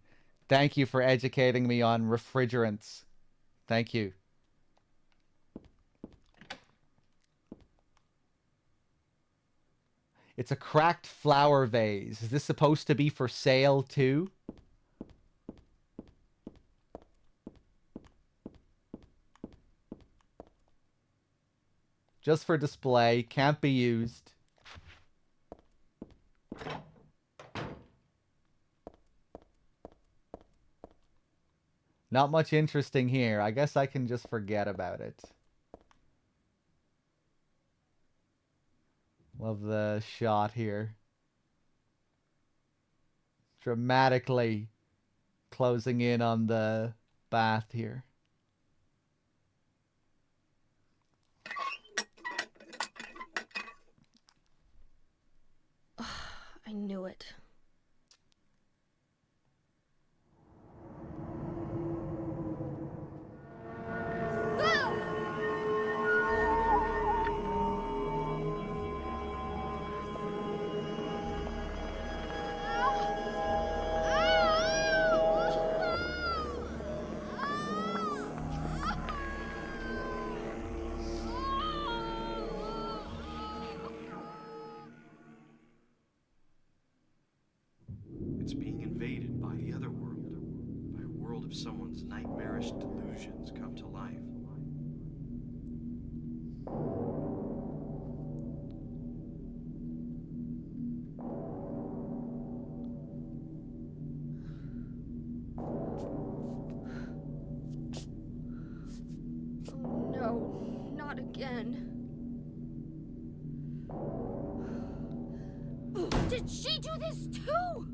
Thank you for educating me on refrigerants. Thank you. It's a cracked flower vase. Is this supposed to be for sale too? Just for display, can't be used. Not much interesting here. I guess I can just forget about it. Love the shot here. Dramatically closing in on the bath here. I knew it. It's being invaded by the other world, by a world of someone's nightmarish delusions come to life. Oh no, not again. Did she do this too?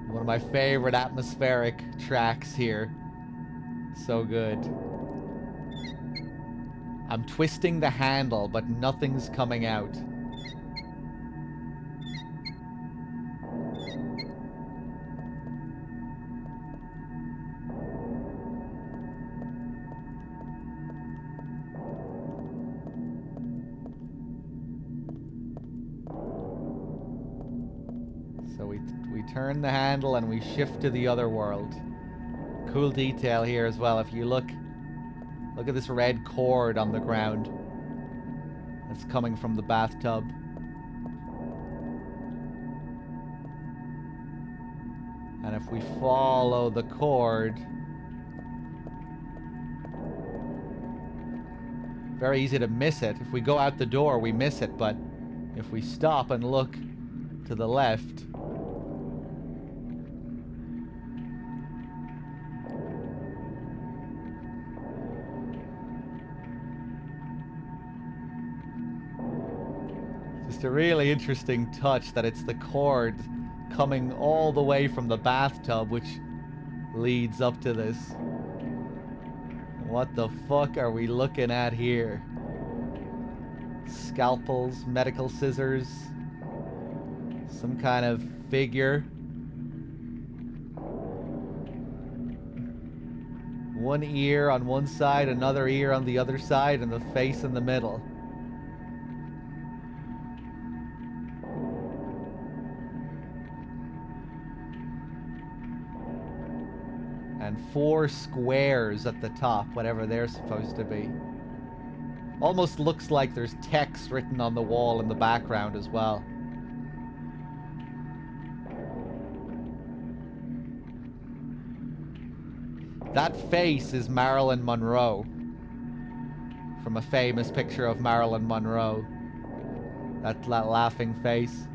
One of my favorite atmospheric tracks here. So good. I'm twisting the handle, but nothing's coming out. So we turn the handle and we shift to the other world. Cool detail here as well. If you look at this red cord on the ground. It's coming from the bathtub. And if we follow the cord, very easy to miss it. If we go out the door, we miss it, but if we stop and look to the left, just a really interesting touch that it's the cord coming all the way from the bathtub, which leads up to this. What the fuck are we looking at here? Scalpels, medical scissors, some kind of figure. One ear on one side, another ear on the other side, and the face in the middle. And 4 squares at the top, whatever they're supposed to be. Almost looks like there's text written on the wall in the background as well. That face is Marilyn Monroe. From a famous picture of Marilyn Monroe. That laughing face.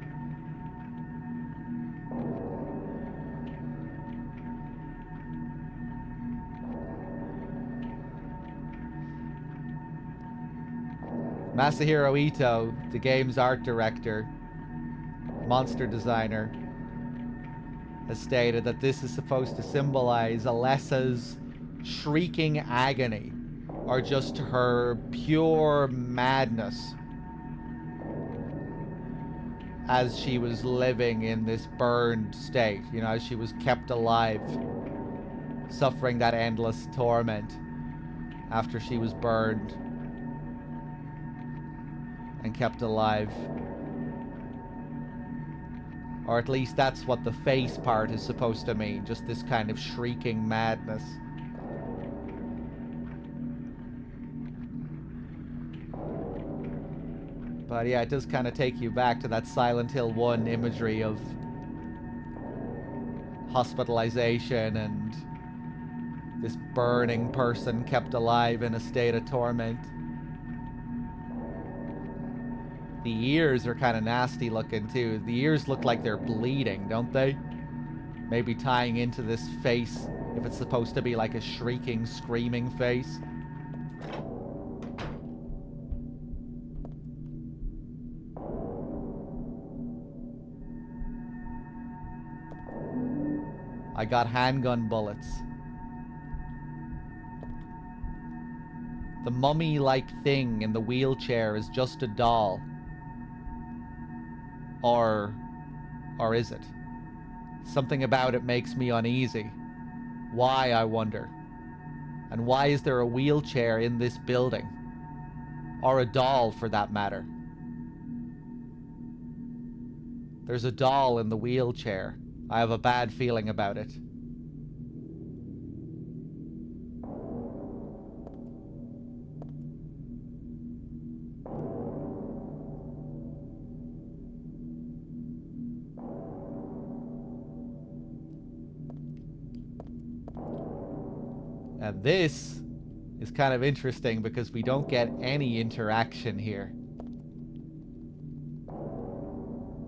Masahiro Ito, the game's art director, monster designer, has stated that this is supposed to symbolize Alessa's shrieking agony, or just her pure madness as she was living in this burned state, you know, as she was kept alive, suffering that endless torment after she was burned and kept alive. Or at least that's what the face part is supposed to mean, just this kind of shrieking madness. But yeah, it does kind of take you back to that Silent Hill 1 imagery of hospitalization and this burning person kept alive in a state of torment. The ears are kind of nasty looking too. The ears look like they're bleeding, don't they? Maybe tying into this face, if it's supposed to be like a shrieking, screaming face. I got handgun bullets. The mummy-like thing in the wheelchair is just a doll. Or is it? Something about it makes me uneasy. Why, I wonder? And why is there a wheelchair in this building? Or a doll, for that matter? There's a doll in the wheelchair. I have a bad feeling about it. And this is kind of interesting because we don't get any interaction here.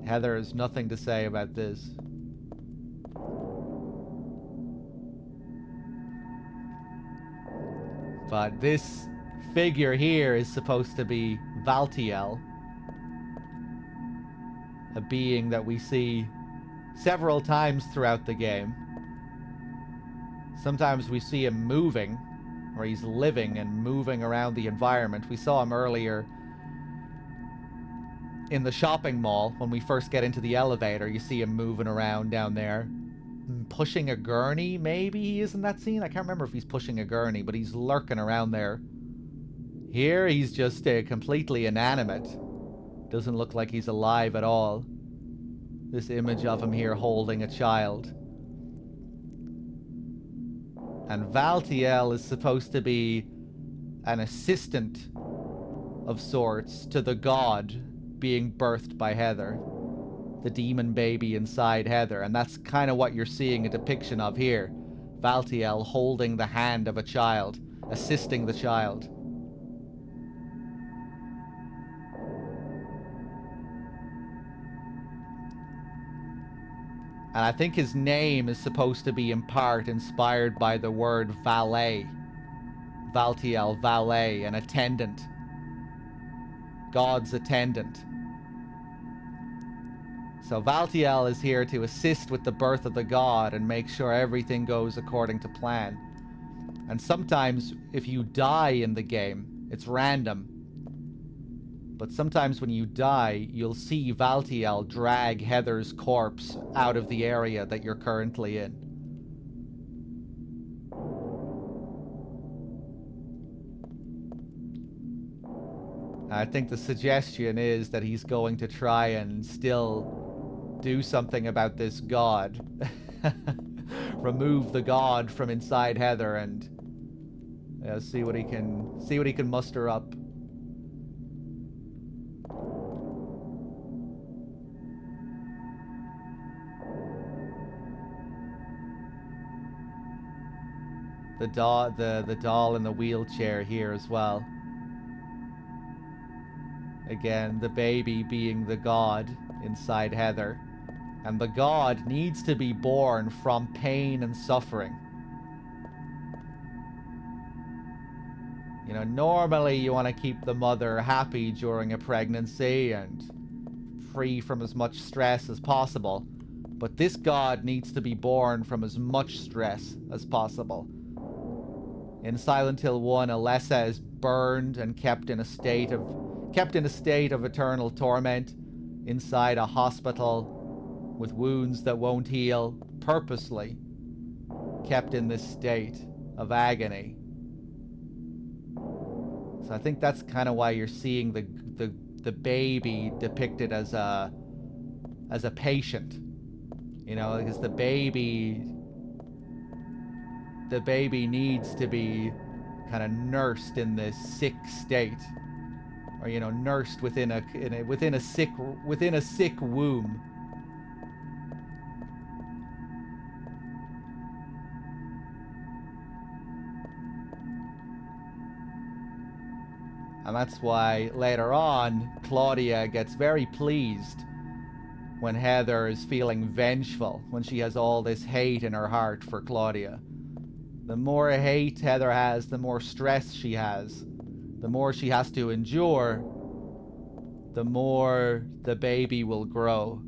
Heather has nothing to say about this. But this figure here is supposed to be Valtiel, a being that we see several times throughout the game. Sometimes we see him moving, or he's living and moving around the environment. We saw him earlier in the shopping mall. When we first get into the elevator, you see him moving around down there. Pushing a gurney, maybe he is in that scene? I can't remember if he's pushing a gurney, but he's lurking around there. Here, he's just completely inanimate. Doesn't look like he's alive at all. This image of him here holding a child. And Valtiel is supposed to be an assistant of sorts to the god being birthed by Heather. The demon baby inside Heather. And that's kind of what you're seeing a depiction of here. Valtiel holding the hand of a child, assisting the child. And I think his name is supposed to be in part inspired by the word valet. Valtiel, valet, an attendant. God's attendant. So Valtiel is here to assist with the birth of the god and make sure everything goes according to plan. And sometimes if you die in the game, it's random. But sometimes when you die, you'll see Valtiel drag Heather's corpse out of the area that you're currently in. I think the suggestion is that he's going to try and still do something about this god. remove the god from inside Heather and see what he can muster up. The doll in the wheelchair here as well. Again, the baby being the god inside Heather. And the god needs to be born from pain and suffering. You know, normally you want to keep the mother happy during a pregnancy and free from as much stress as possible. But this god needs to be born from as much stress as possible. In Silent Hill 1, Alessa is burned and kept in a state of eternal torment inside a hospital with wounds that won't heal, purposely kept in this state of agony. So I think that's kind of why you're seeing the baby depicted as a patient. You know, because the baby needs to be kind of nursed in this sick state, or you know, nursed within a sick womb. And that's why later on Claudia gets very pleased when Heather is feeling vengeful, when she has all this hate in her heart for Claudia. The more hate Heather has, the more stress she has. The more she has to endure, the more the baby will grow.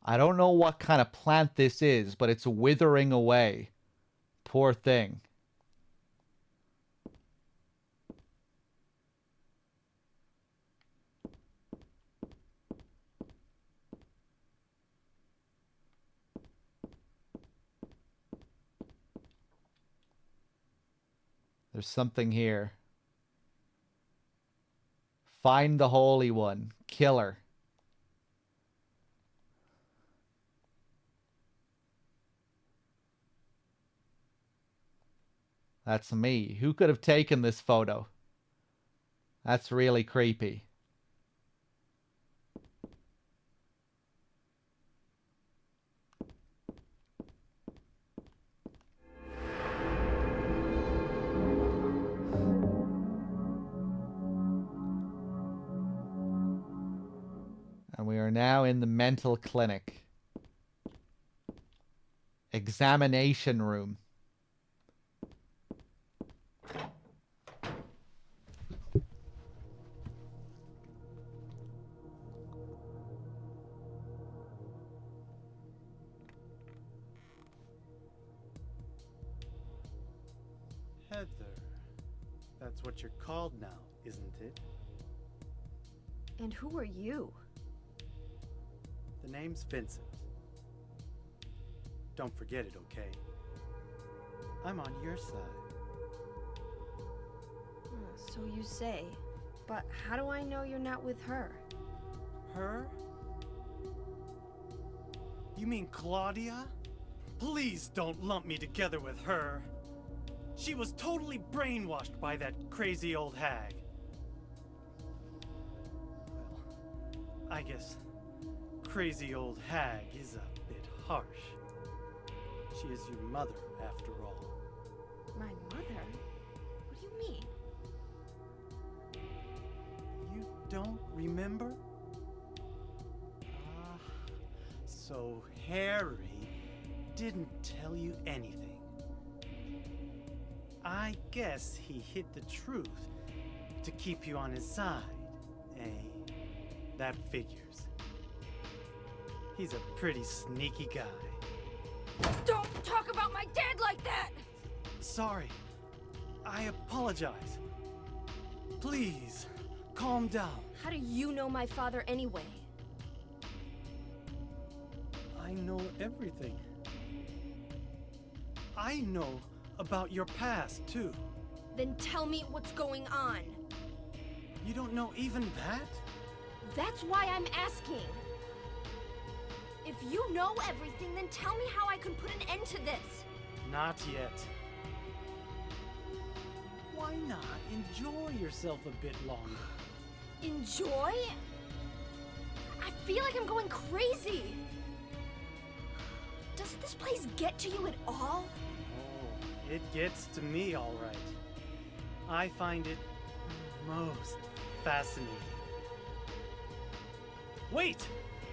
I don't know what kind of plant this is, but it's withering away. Poor thing. There's something here. Find the Holy One. Kill her. That's me. Who could have taken this photo? That's really creepy. And we are now in the mental clinic. Examination room. Heather. That's what you're called now, isn't it? And who are you? The name's Vincent. Don't forget it, okay? I'm on your side. So you say. But how do I know you're not with her? Her? You mean Claudia? Please don't lump me together with her. She was totally brainwashed by that crazy old hag. Well, I guess crazy old hag is a bit harsh. She is your mother, after all. My mother? What do you mean? You don't remember? Ah, so Harry didn't tell you anything. I guess he hid the truth to keep you on his side, eh? That figures. He's a pretty sneaky guy. Don't talk about my dad like that! Sorry. I apologize. Please, calm down. How do you know my father anyway? I know everything. I know about your past, too. Then tell me what's going on. You don't know even that? That's why I'm asking. If you know everything, then tell me how I can put an end to this. Not yet. Why not enjoy yourself a bit longer? Enjoy? I feel like I'm going crazy. Does this place get to you at all? Oh, it gets to me, all right. I find it most fascinating. Wait!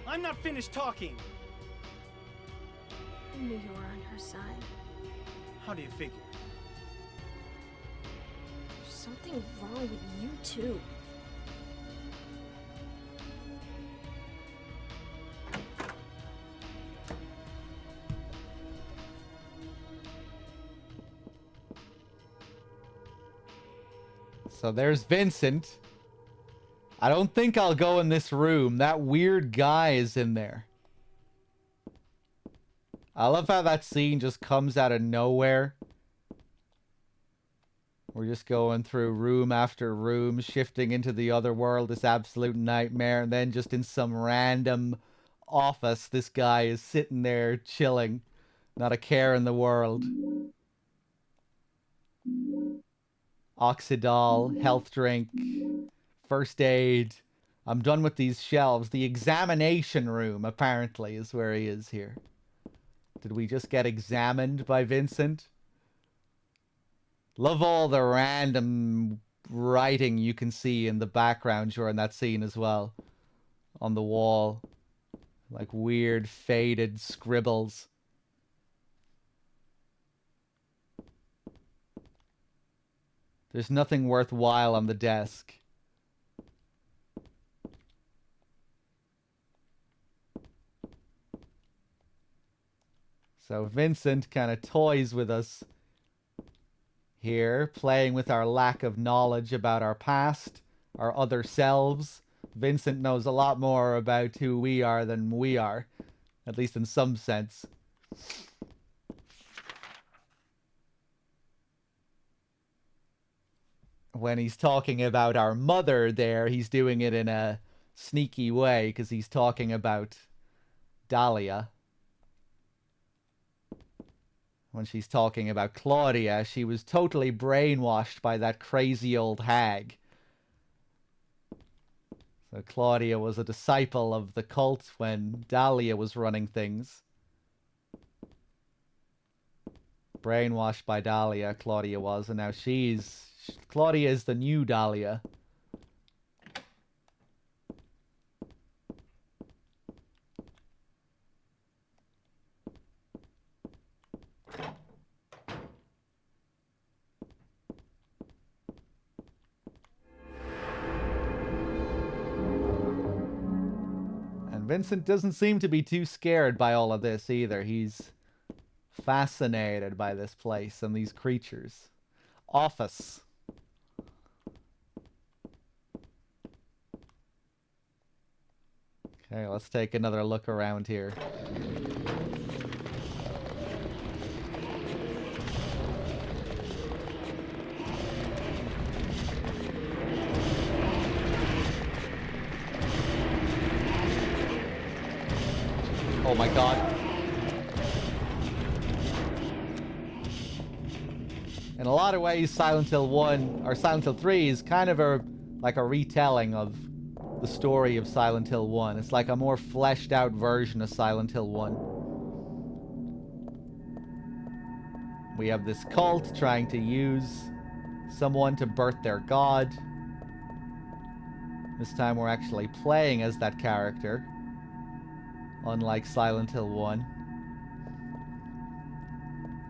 I'm not finished talking! I knew you were on her side. How do you figure? There's something wrong with you, too. So there's Vincent. I don't think I'll go in this room. That weird guy is in there. I love how that scene just comes out of nowhere. We're just going through room after room, shifting into the other world, this absolute nightmare, and then just in some random office, this guy is sitting there chilling. Not a care in the world. Oxidol, health drink, first aid. I'm done with these shelves. The examination room, apparently, is where he is here. Did we just get examined by Vincent? Love all the random writing you can see in the background during that scene as well. On the wall. Like weird faded scribbles. There's nothing worthwhile on the desk. So Vincent kind of toys with us here, playing with our lack of knowledge about our past, our other selves. Vincent knows a lot more about who we are than we are, at least in some sense. When he's talking about our mother there, he's doing it in a sneaky way because he's talking about Dahlia. When she's talking about Claudia, she was totally brainwashed by that crazy old hag. So Claudia was a disciple of the cult when Dahlia was running things. Brainwashed by Dahlia, Claudia was, and now Claudia is the new Dahlia. And Vincent doesn't seem to be too scared by all of this either. He's fascinated by this place and these creatures. Office. Okay, let's take another look around here. Oh my god. In a lot of ways, Silent Hill 1, or Silent Hill 3 is kind of like a retelling of the story of Silent Hill 1. It's like a more fleshed out version of Silent Hill 1. We have this cult trying to use someone to birth their god. This time we're actually playing as that character, unlike Silent Hill 1.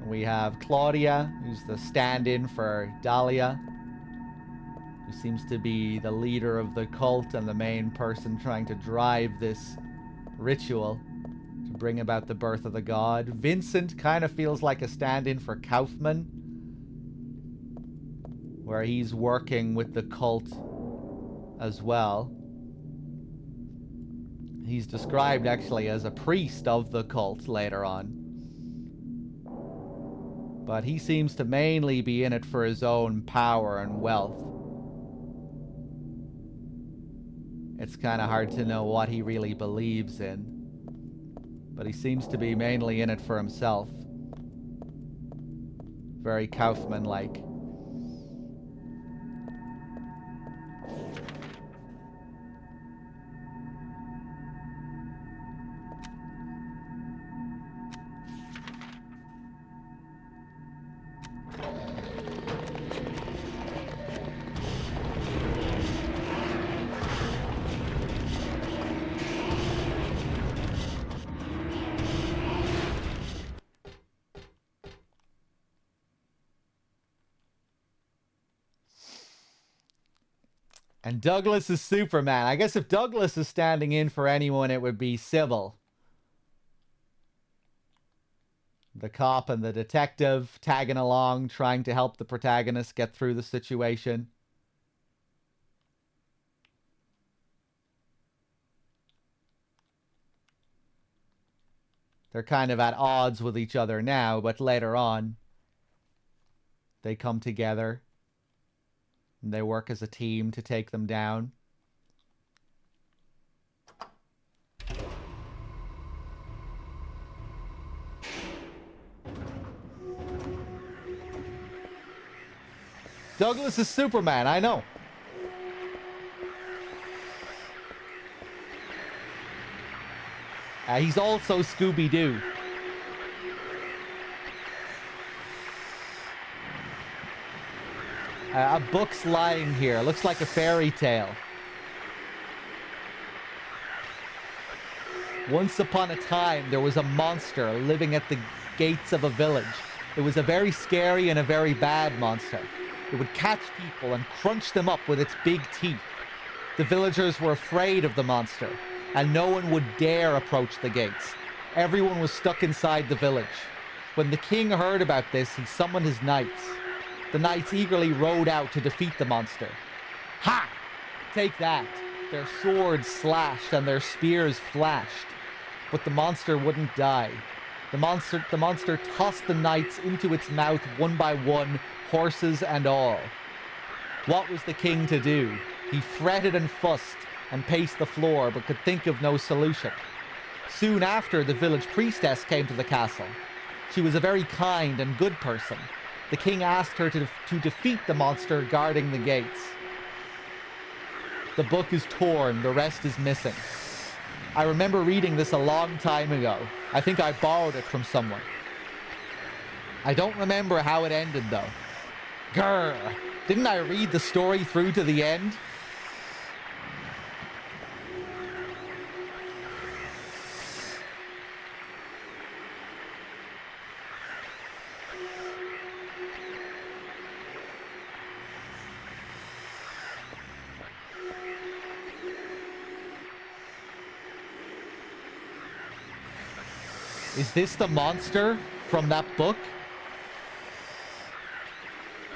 We have Claudia, who's the stand-in for Dahlia, who seems to be the leader of the cult and the main person trying to drive this ritual to bring about the birth of the god. Vincent kind of feels like a stand-in for Kaufman, where he's working with the cult as well. He's described actually as a priest of the cult later on. But he seems to mainly be in it for his own power and wealth. It's kind of hard to know what he really believes in. But he seems to be mainly in it for himself. Very Kaufman-like. And Douglas is Superman. I guess if Douglas is standing in for anyone, it would be Sybil. The cop and the detective tagging along, trying to help the protagonist get through the situation. They're kind of at odds with each other now, but later on, they come together. And they work as a team to take them down. Douglas is Superman, I know. He's also Scooby-Doo. A book's lying here. Looks like a fairy tale. Once upon a time, there was a monster living at the gates of a village. It was a very scary and a very bad monster. It would catch people and crunch them up with its big teeth. The villagers were afraid of the monster, and no one would dare approach the gates. Everyone was stuck inside the village. When the king heard about this, he summoned his knights. The knights eagerly rode out to defeat the monster. Ha! Take that! Their swords slashed and their spears flashed. But the monster wouldn't die. The monster tossed the knights into its mouth one by one, horses and all. What was the king to do? He fretted and fussed and paced the floor, but could think of no solution. Soon after, the village priestess came to the castle. She was a very kind and good person. The king asked her to defeat the monster guarding the gates. The book is torn, the rest is missing. I remember reading this a long time ago. I think I borrowed it from someone. I don't remember how it ended though. Grr! Didn't I read the story through to the end? Is this the monster from that book?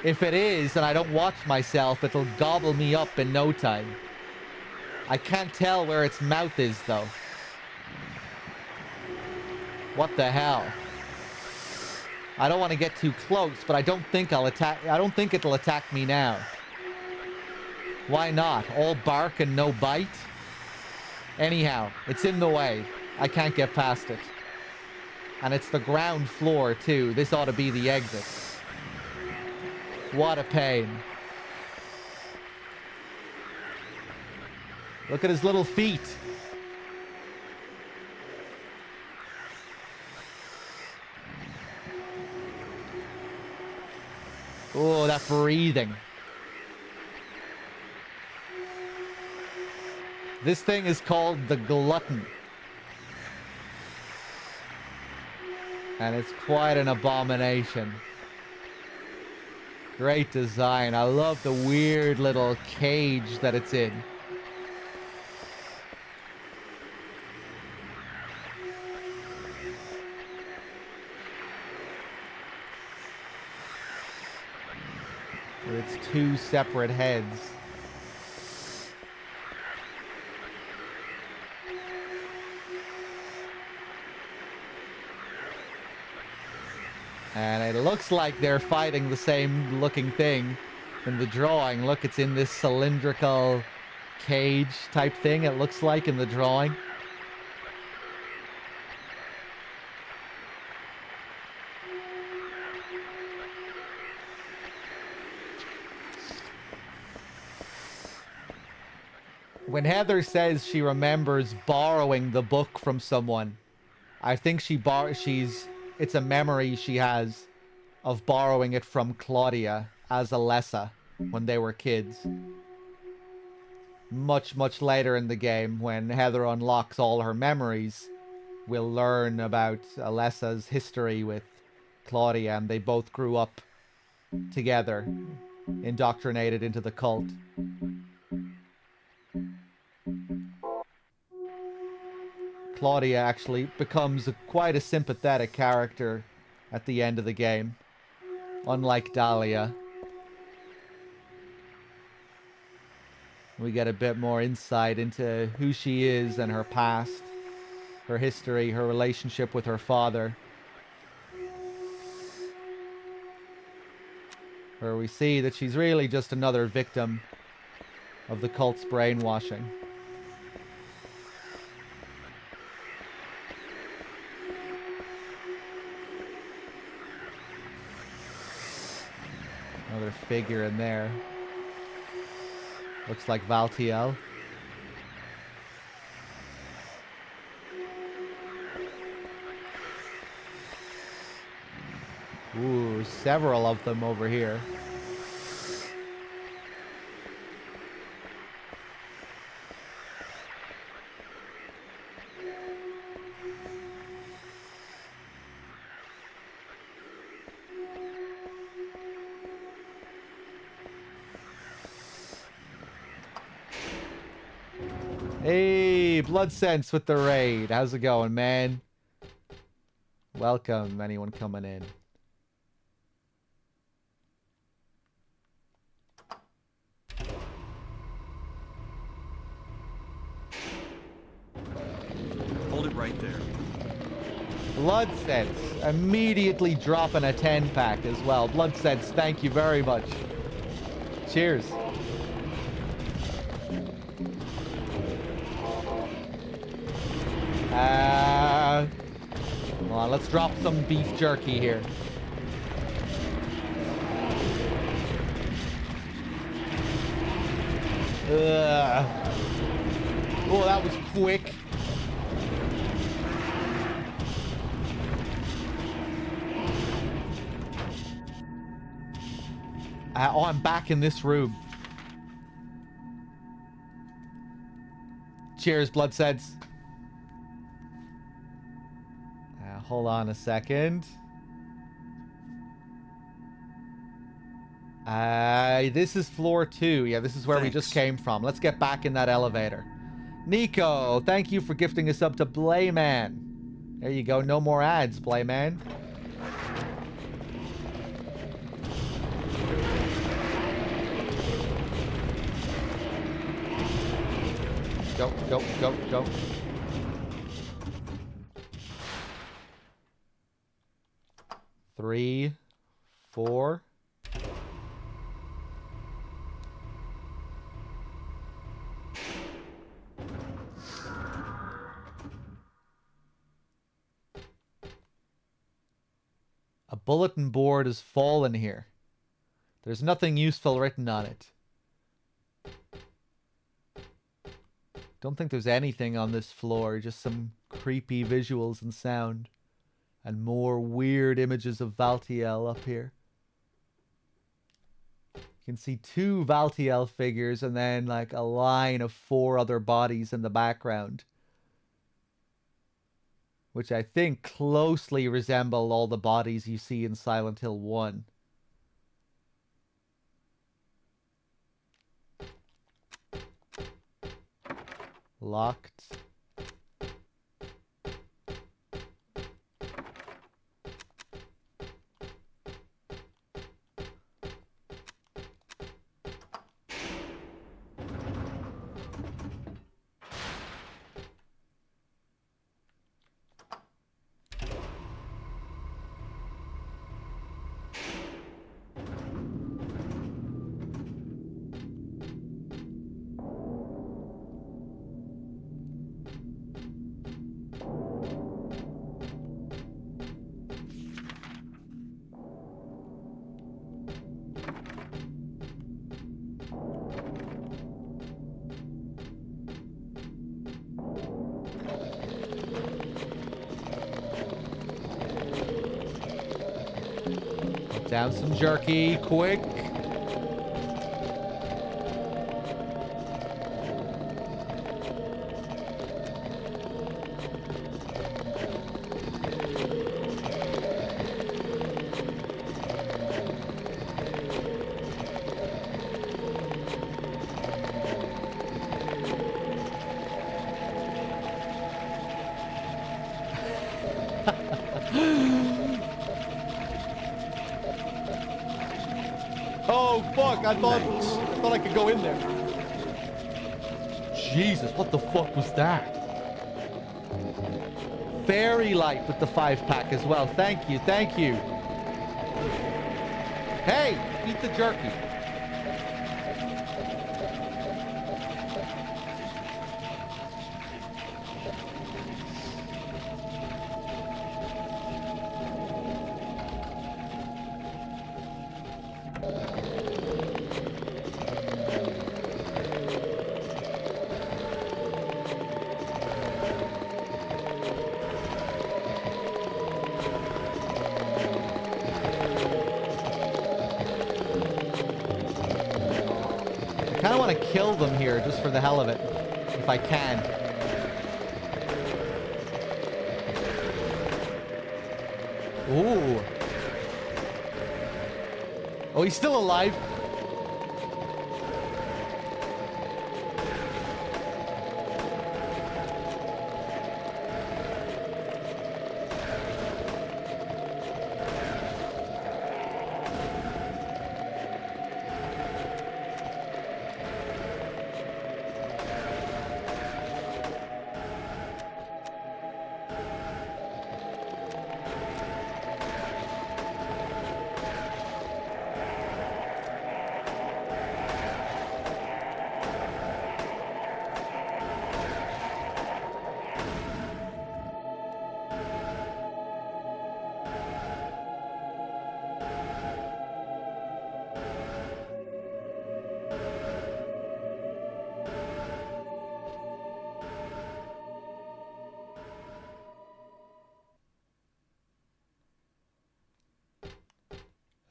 If it is, and I don't watch myself, it'll gobble me up in no time. I can't tell where its mouth is, though. What the hell? I don't want to get too close, but I don't think it'll attack me now. Why not? All bark and no bite? Anyhow, it's in the way. I can't get past it. And it's the ground floor, too. This ought to be the exit. What a pain. Look at his little feet. Oh, that breathing. This thing is called the Glutton. And it's quite an abomination. Great design. I love the weird little cage that it's in. It's two separate heads. And it looks like they're fighting the same looking thing in the drawing. Look, it's in this cylindrical cage type thing, it looks like in the drawing. When Heather says she remembers borrowing the book from someone, I think it's a memory she has of borrowing it from Claudia as Alessa when they were kids. Much, much later in the game, when Heather unlocks all her memories, we'll learn about Alessa's history with Claudia, and they both grew up together, indoctrinated into the cult. Claudia actually becomes quite a sympathetic character at the end of the game, unlike Dahlia. We get a bit more insight into who she is and her past, her history, her relationship with her father. Where we see that she's really just another victim of the cult's brainwashing. Another figure in there. Looks like Valtiel. Ooh, several of them over here. Hey, Blood Sense with the raid. How's it going, man? Welcome, anyone coming in. Hold it right there. Blood Sense immediately dropping a 10-pack as well. Blood Sense, thank you very much. Cheers. Come on, let's drop some beef jerky here. Oh, that was quick. Oh, I'm back in this room. Cheers, Blood Sense. Hold on a second. This is floor 2. Yeah, this is where we just came from. Let's get back in that elevator. Nico, thank you for gifting us up to Blayman. There you go. No more ads, Blayman. Go, go, go, go. Three, 4. A bulletin board has fallen here. There's nothing useful written on it. Don't think there's anything on this floor, just some creepy visuals and sound. And more weird images of Valtiel up here. You can see 2 Valtiel figures and then like a line of 4 other bodies in the background. Which I think closely resemble all the bodies you see in Silent Hill 1. Locked. Down some jerky, quick. Oh fuck, I thought I could go in there. Jesus, what the fuck was that? Fairy light with the 5-pack as well. Thank you, thank you. Hey, eat the jerky. I kind of want to kill them here just for the hell of it, if I can. Ooh. Oh, he's still alive.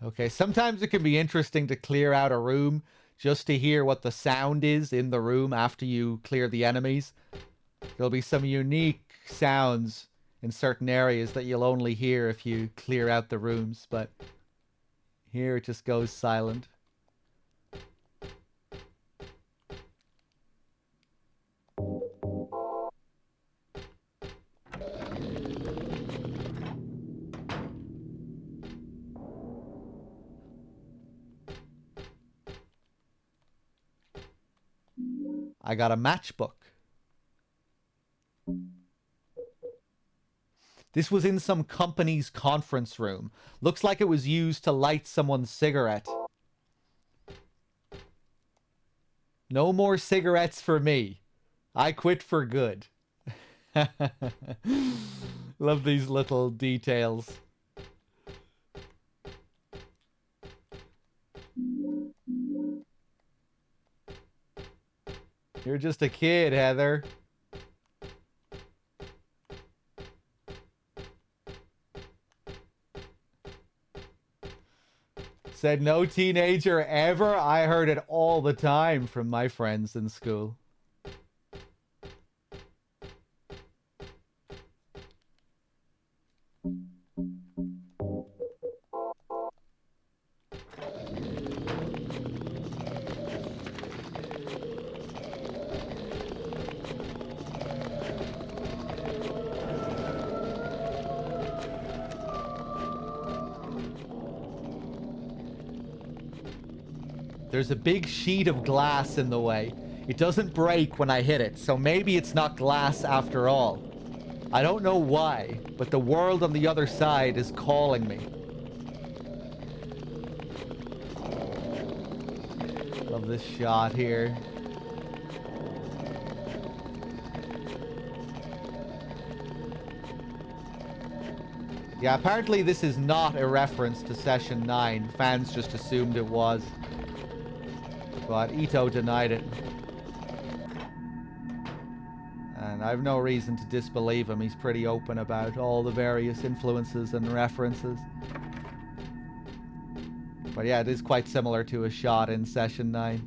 Okay, sometimes it can be interesting to clear out a room just to hear what the sound is in the room after you clear the enemies. There'll be some unique sounds in certain areas that you'll only hear if you clear out the rooms, but here it just goes silent. I got a matchbook. This was in some company's conference room. Looks like it was used to light someone's cigarette. No more cigarettes for me. I quit for good. Love these little details. You're just a kid, Heather. Said no teenager ever. I heard it all the time from my friends in school. There's a big sheet of glass in the way. It doesn't break when I hit it, so maybe it's not glass after all. I don't know why, but the world on the other side is calling me. Love this shot here. Yeah, apparently this is not a reference to Session 9. Fans just assumed it was. But Ito denied it. And I have no reason to disbelieve him. He's pretty open about all the various influences and references. But yeah, it is quite similar to a shot in Session 9.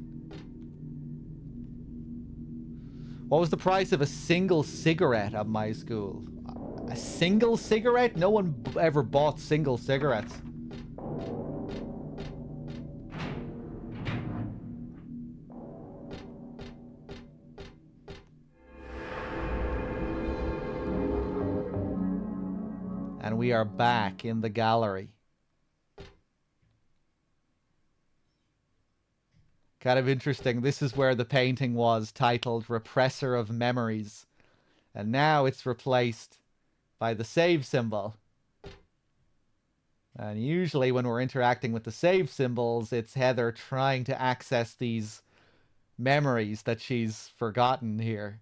What was the price of a single cigarette at my school? A single cigarette? No one ever bought single cigarettes. And we are back in the gallery. Kind of interesting. This is where the painting was, titled Repressor of Memories. And now it's replaced by the save symbol. And usually when we're interacting with the save symbols, it's Heather trying to access these memories that she's forgotten here.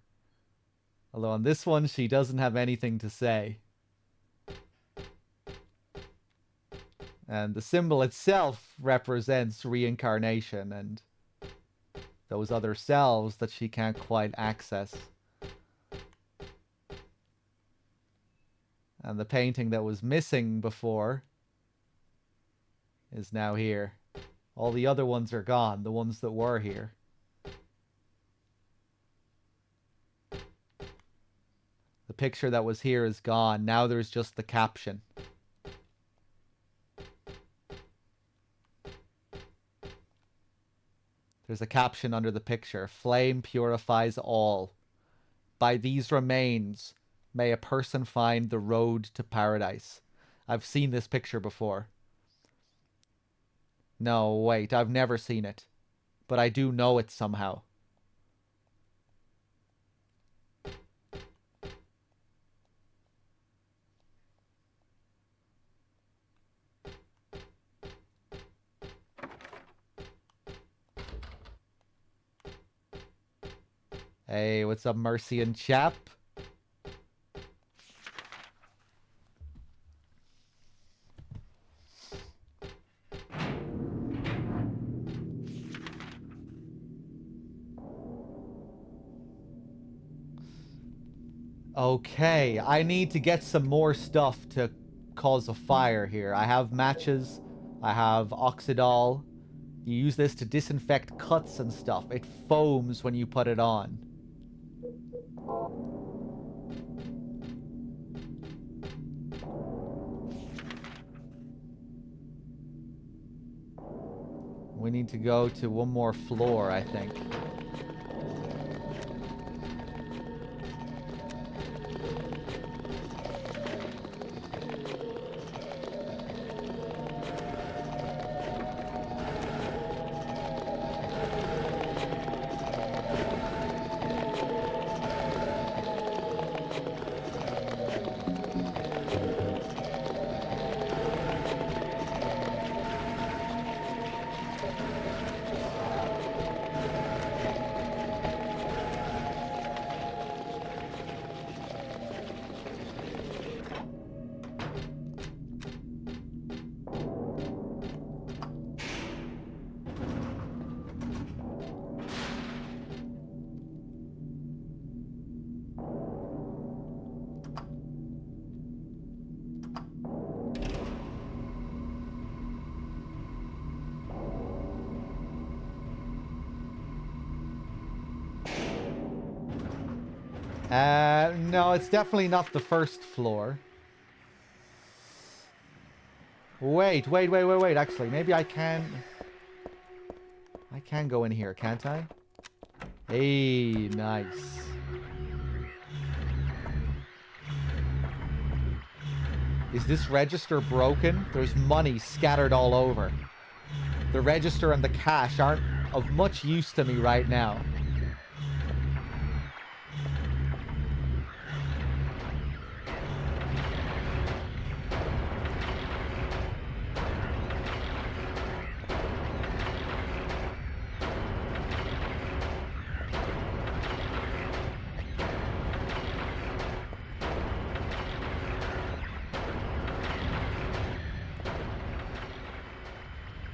Although on this one, she doesn't have anything to say. And the symbol itself represents reincarnation and those other selves that she can't quite access. And the painting that was missing before is now here. All the other ones are gone, the ones that were here. The picture that was here is gone. Now there's just the caption. There's a caption under the picture. Flame purifies all. By these remains, may a person find the road to paradise. I've seen this picture before. No, wait, I've never seen it. But I do know it somehow. Hey, what's up, Mercian chap? Okay, I need to get some more stuff to cause a fire here. I have matches. I have Oxidol. You use this to disinfect cuts and stuff. It foams when you put it on. We need to go to one more floor, I think. No, it's definitely not the first floor. Wait. Actually, maybe I can go in here, can't I? Hey, nice. Is this register broken? There's money scattered all over. The register and the cash aren't of much use to me right now.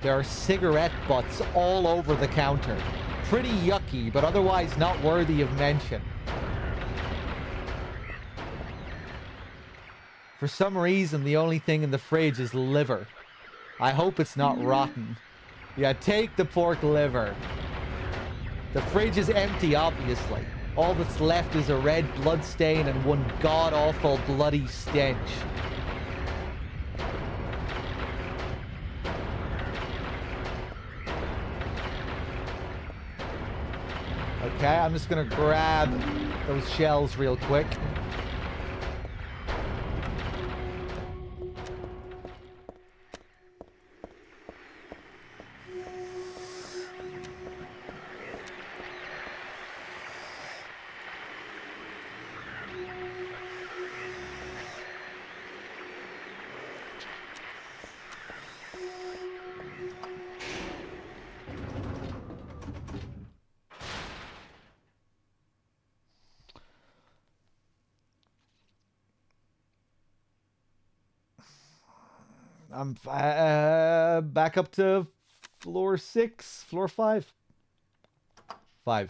There are cigarette butts all over the counter. Pretty yucky, but otherwise not worthy of mention. For some reason, the only thing in the fridge is liver. I hope it's not rotten. Yeah, take the pork liver. The fridge is empty, obviously. All that's left is a red blood stain and one god-awful bloody stench. Okay, I'm just gonna grab those shells real quick. I'm back up to floor 6, floor 5. 5.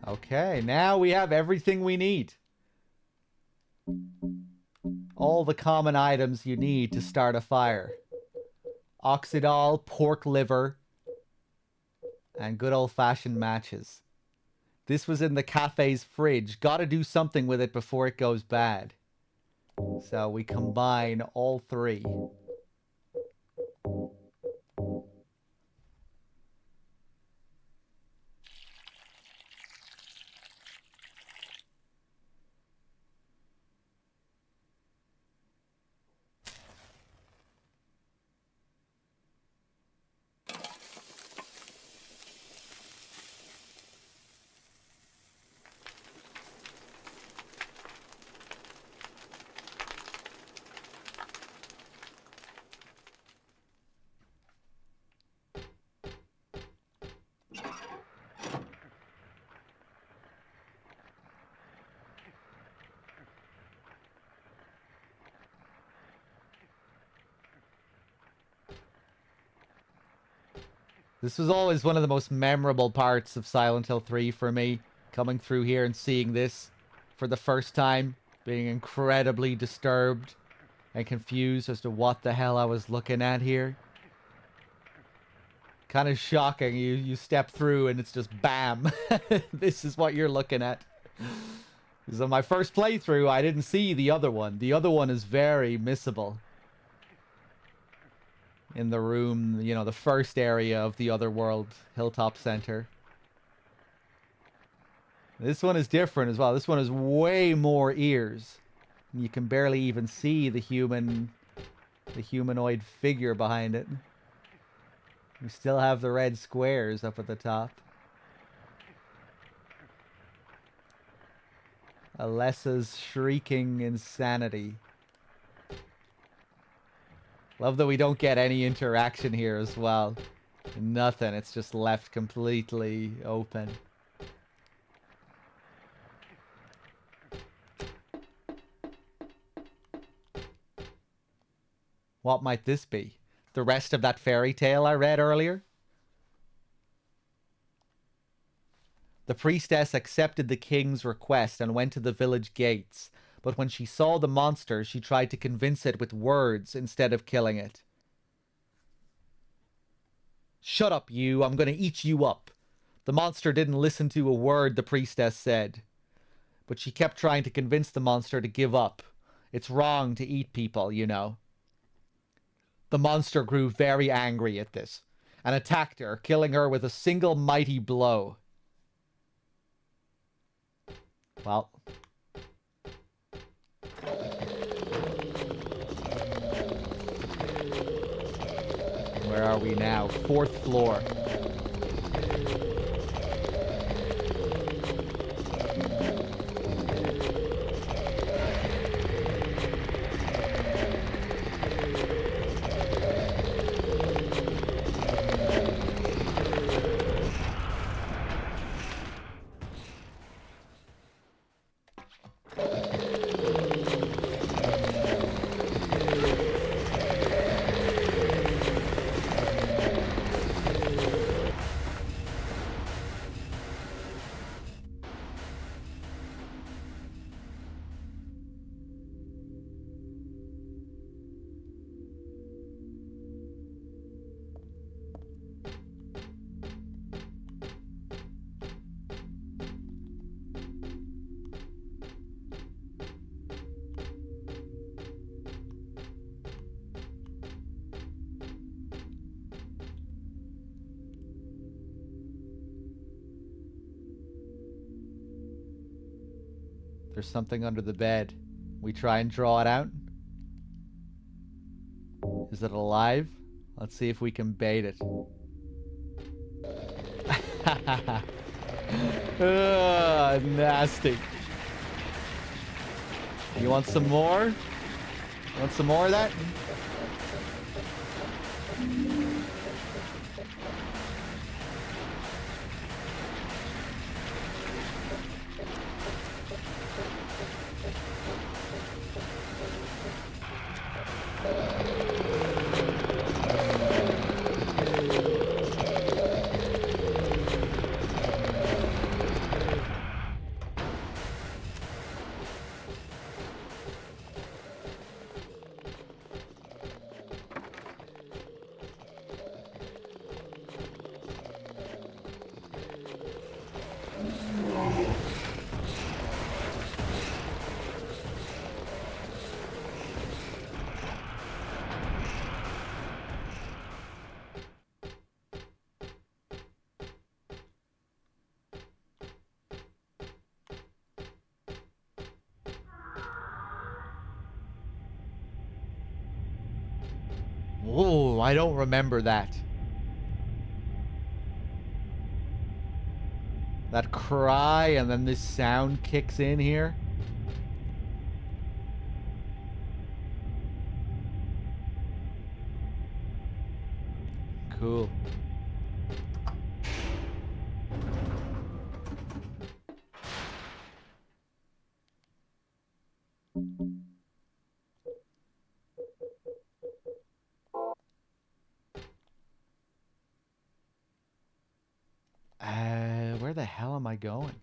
Okay, now we have everything we need. All the common items you need to start a fire. Oxidol, pork liver, and good old-fashioned matches. This was in the cafe's fridge. Gotta do something with it before it goes bad. So we combine all 3. This was always one of the most memorable parts of Silent Hill 3 for me. Coming through here and seeing this for the first time. Being incredibly disturbed and confused as to what the hell I was looking at here. Kind of shocking. You step through and it's just BAM! This is what you're looking at. Because on my first playthrough, I didn't see the other one. The other one is very missable. In the room, you know, the first area of the other world, Hilltop Center. This one is different as well. This one has way more ears. You can barely even see the humanoid figure behind it. We still have the red squares up at the top. Alessa's shrieking insanity. Love that we don't get any interaction here as well. Nothing. It's just left completely open. What might this be? The rest of that fairy tale I read earlier? The priestess accepted the king's request and went to the village gates. But when she saw the monster, she tried to convince it with words instead of killing it. Shut up, you. I'm going to eat you up. The monster didn't listen to a word the priestess said. But she kept trying to convince the monster to give up. It's wrong to eat people, you know. The monster grew very angry at this and attacked her, killing her with a single mighty blow. Well... Where are we now? 4th floor. There's something under the bed. We try and draw it out. Is it alive? Let's see if we can bait it. Ugh, nasty. You want some more? You want some more of that? Whoa, I don't remember that. That cry and then this sound kicks in here. Cool. Where the hell am I going?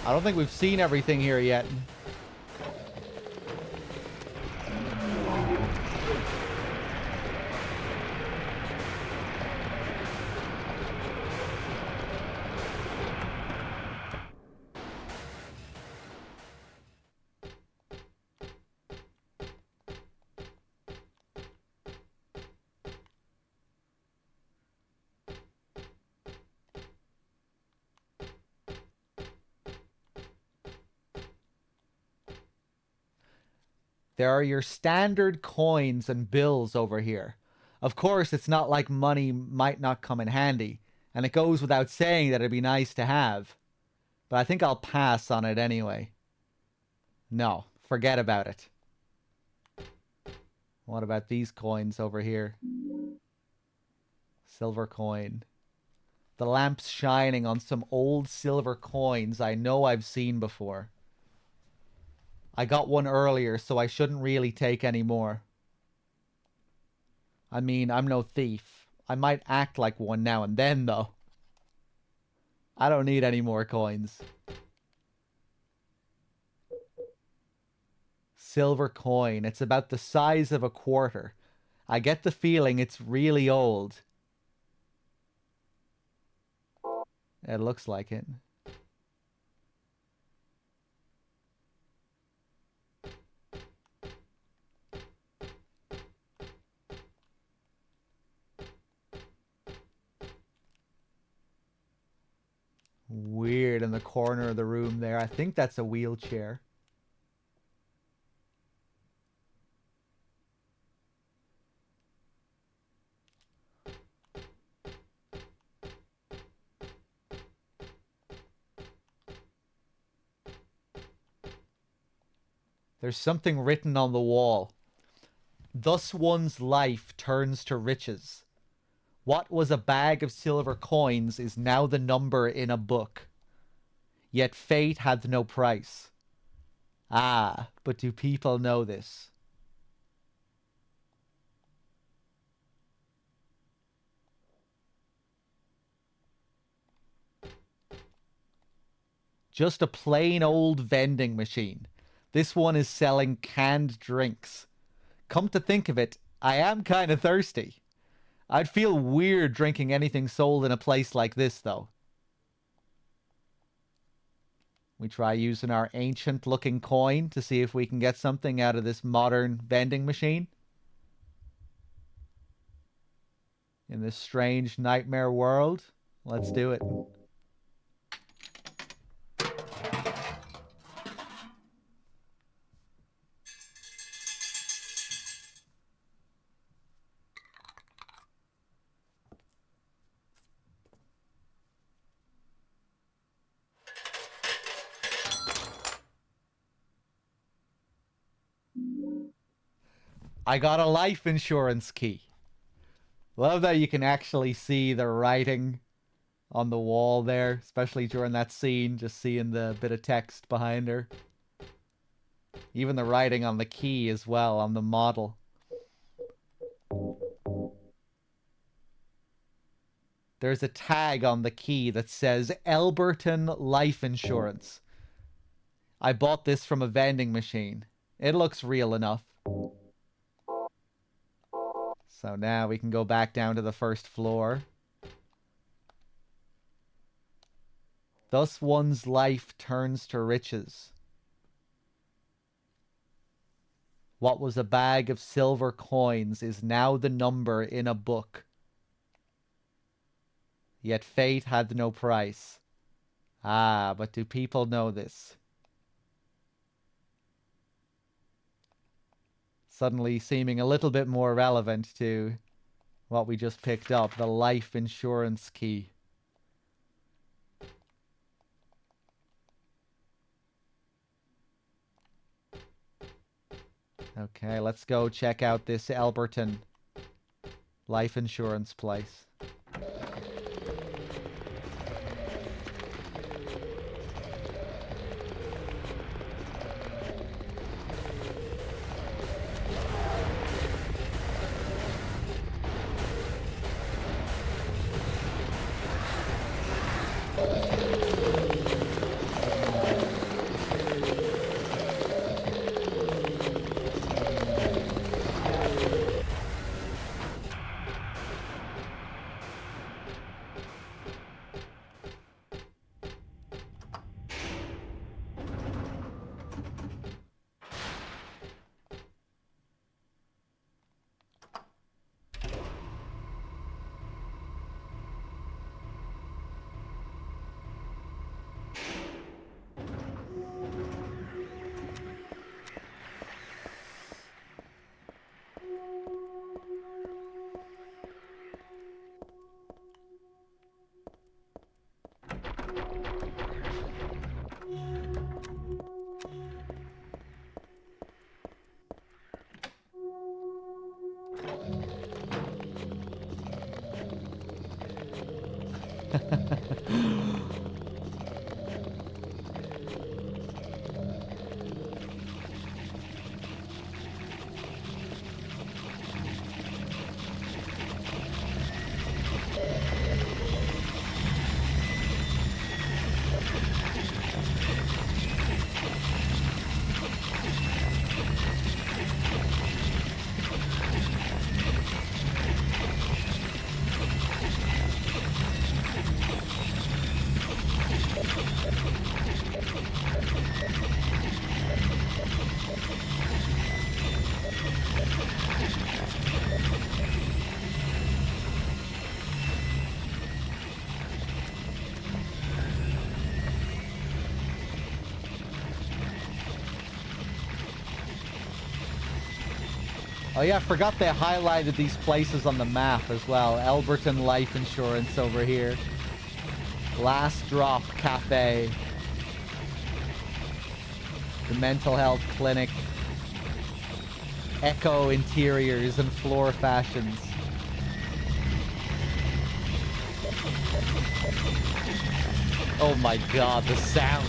I don't think we've seen everything here yet. There are your standard coins and bills over here. Of course, it's not like money might not come in handy, and it goes without saying that it'd be nice to have. But I think I'll pass on it anyway. No, forget about it. What about these coins over here? Silver coin. The lamp's shining on some old silver coins I know I've seen before. I got one earlier, so I shouldn't really take any more. I mean, I'm no thief. I might act like one now and then, though. I don't need any more coins. Silver coin. It's about the size of a quarter. I get the feeling it's really old. It looks like it. corner of the room there. I think that's a wheelchair. There's something written on the wall. Thus one's life turns to riches. What was a bag of silver coins is now the number in a book. Yet fate hath no price. Ah, but do people know this? Just a plain old vending machine. This one is selling canned drinks. Come to think of it, I am kind of thirsty. I'd feel weird drinking anything sold in a place like this, though. We try using our ancient-looking coin to see if we can get something out of this modern vending machine. In this strange nightmare world. Let's do it. I got a life insurance key. Love that you can actually see the writing on the wall there, especially during that scene, just seeing the bit of text behind her. Even the writing on the key as well, on the model. There's a tag on the key that says Elberton Life Insurance. I bought this from a vending machine. It looks real enough. So now we can go back down to the first floor. Thus one's life turns to riches. What was a bag of silver coins is now the number in a book. Yet fate had no price. Ah, but do people know this? Suddenly seeming a little bit more relevant to what we just picked up, the life insurance key. Okay, let's go check out this Elberton life insurance place. Oh yeah, I forgot they highlighted these places on the map as well. Elberton Life Insurance over here. Last Drop Cafe. The Mental Health Clinic. Echo Interiors and Floor Fashions. Oh my god, the sound.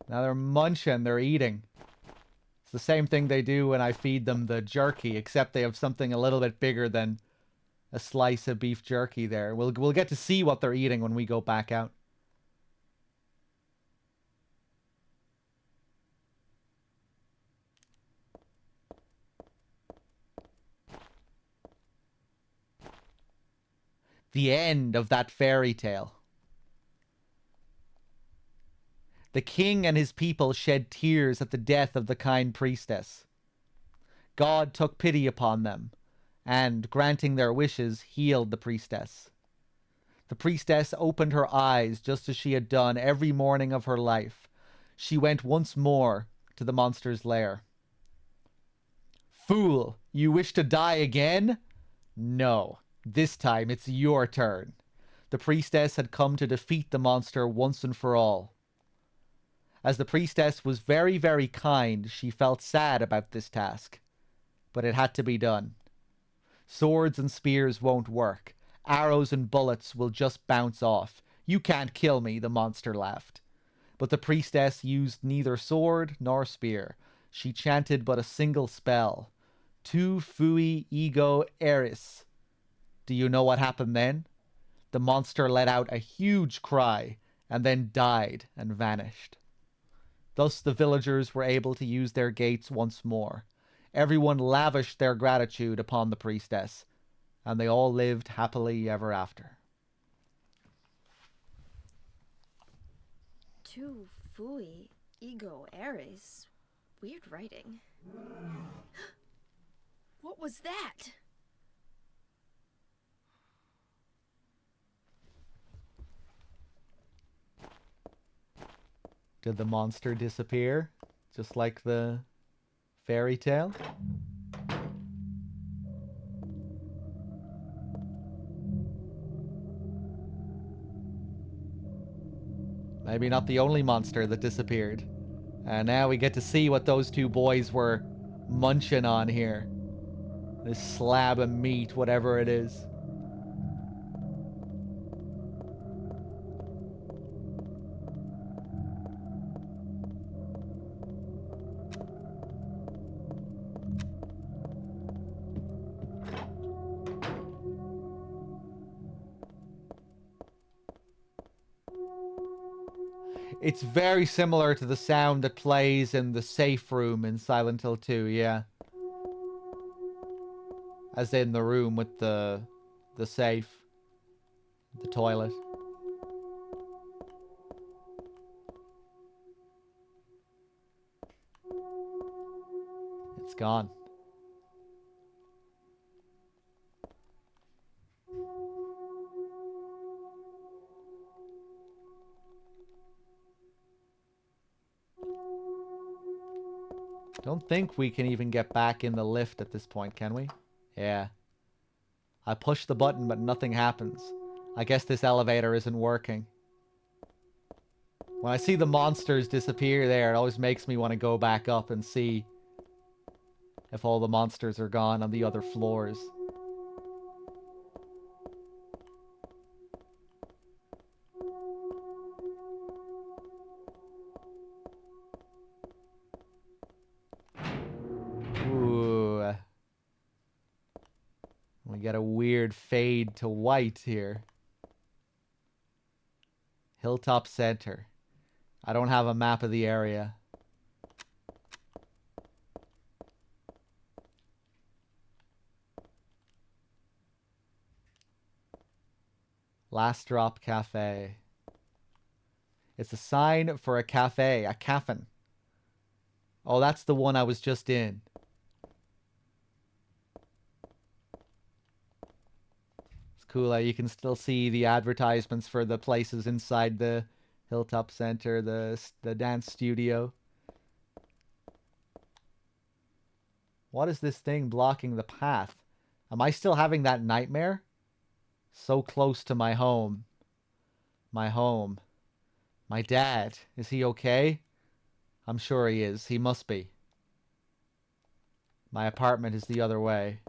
Now they're munching, they're eating. It's the same thing they do when I feed them the jerky, except they have something a little bit bigger than a slice of beef jerky there. We'll get to see what they're eating when we go back out. The end of that fairy tale. The king and his people shed tears at the death of the kind priestess. God took pity upon them, and, granting their wishes, healed the priestess. The priestess opened her eyes just as she had done every morning of her life. She went once more to the monster's lair. Fool, you wish to die again? No, this time it's your turn. The priestess had come to defeat the monster once and for all. As the priestess was very, very kind, she felt sad about this task. But it had to be done. Swords and spears won't work. Arrows and bullets will just bounce off. You can't kill me, the monster laughed. But the priestess used neither sword nor spear. She chanted but a single spell. Tu fui ego eris. Do you know what happened then? The monster let out a huge cry and then died and vanished. Thus the villagers were able to use their gates once more. Everyone lavished their gratitude upon the priestess, and they all lived happily ever after. Tu fui ego eris. Weird writing. What was that? Did the monster disappear? Just like the fairy tale? Maybe not the only monster that disappeared. And now we get to see what those two boys were munching on here. This slab of meat, whatever it is. It's very similar to the sound that plays in the safe room in Silent Hill 2, yeah. As in the room with the safe, the toilet. It's gone. Don't think we can even get back in the lift at this point, can we? Yeah. I push the button, but nothing happens. I guess this elevator isn't working. When I see the monsters disappear there, it always makes me want to go back up and see if all the monsters are gone on the other floors. Ooh. We got a weird fade to white here. Hilltop Center. I don't have a map of the area. Last Drop Cafe. It's a sign for a cafe, a caffin. Oh, that's the one I was just in. cool. You can still see the advertisements for the places inside the Hilltop Center, the dance studio. What is this thing blocking the path? Am I still having that nightmare? So close to my home. My home. My dad. Is he okay? I'm sure he is. He must be. My apartment is the other way.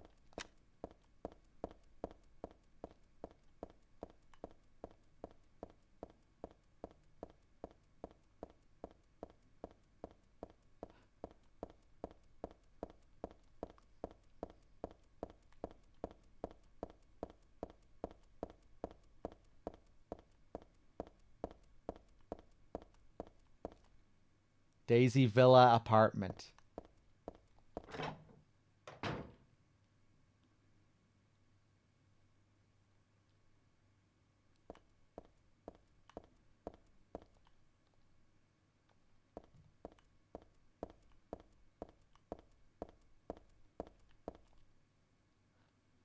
Daisy Villa apartment.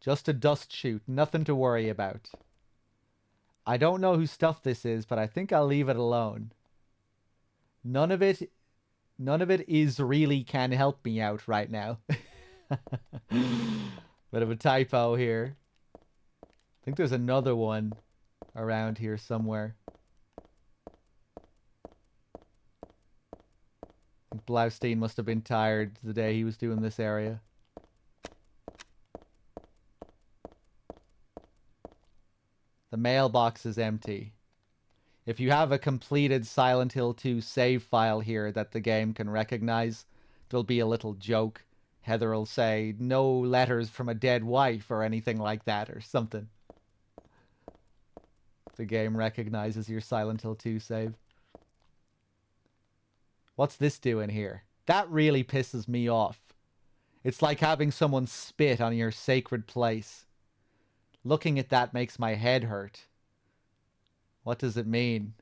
Just a dust chute, nothing to worry about. I don't know whose stuff this is, but I think I'll leave it alone. None of it is really can help me out right now. Bit of a typo here. I think there's another one around here somewhere. I think Blaustein must have been tired the day he was doing this area. The mailbox is empty. If you have a completed Silent Hill 2 save file here that the game can recognize, there'll be a little joke. Heather will say, no letters from a dead wife or anything like that or something. The game recognizes your Silent Hill 2 save. What's this doing here? That really pisses me off. It's like having someone spit on your sacred place. Looking at that makes my head hurt. What does it mean?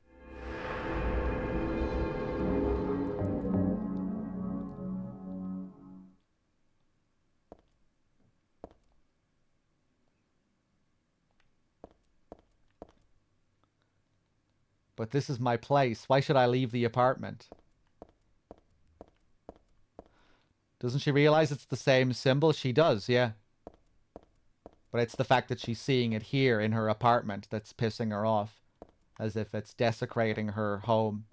But this is my place. Why should I leave the apartment? Doesn't she realize it's the same symbol? She does, yeah. But it's the fact that she's seeing it here in her apartment that's pissing her off. As if it's desecrating her home.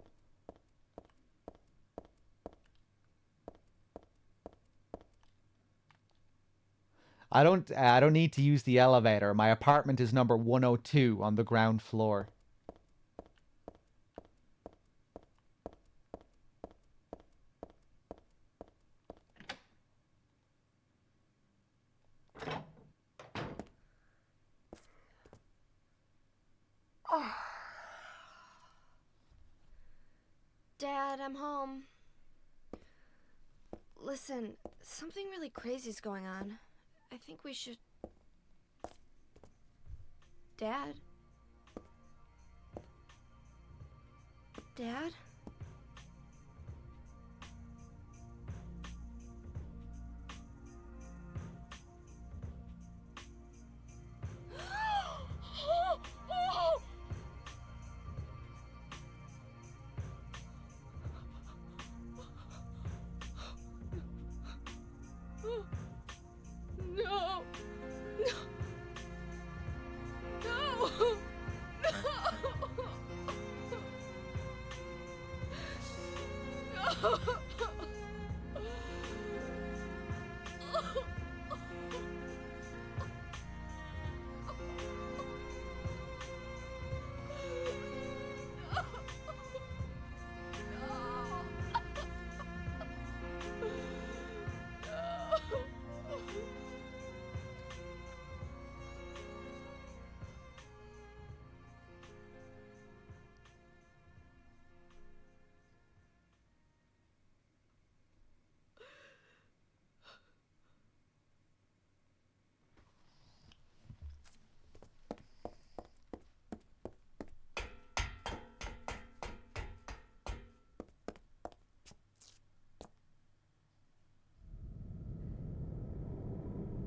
I don't need to use the elevator. My apartment is number 102 on the ground floor. Dad, I'm home. Listen, something really crazy's going on. I think we should... Dad? Dad? No! No! No! No!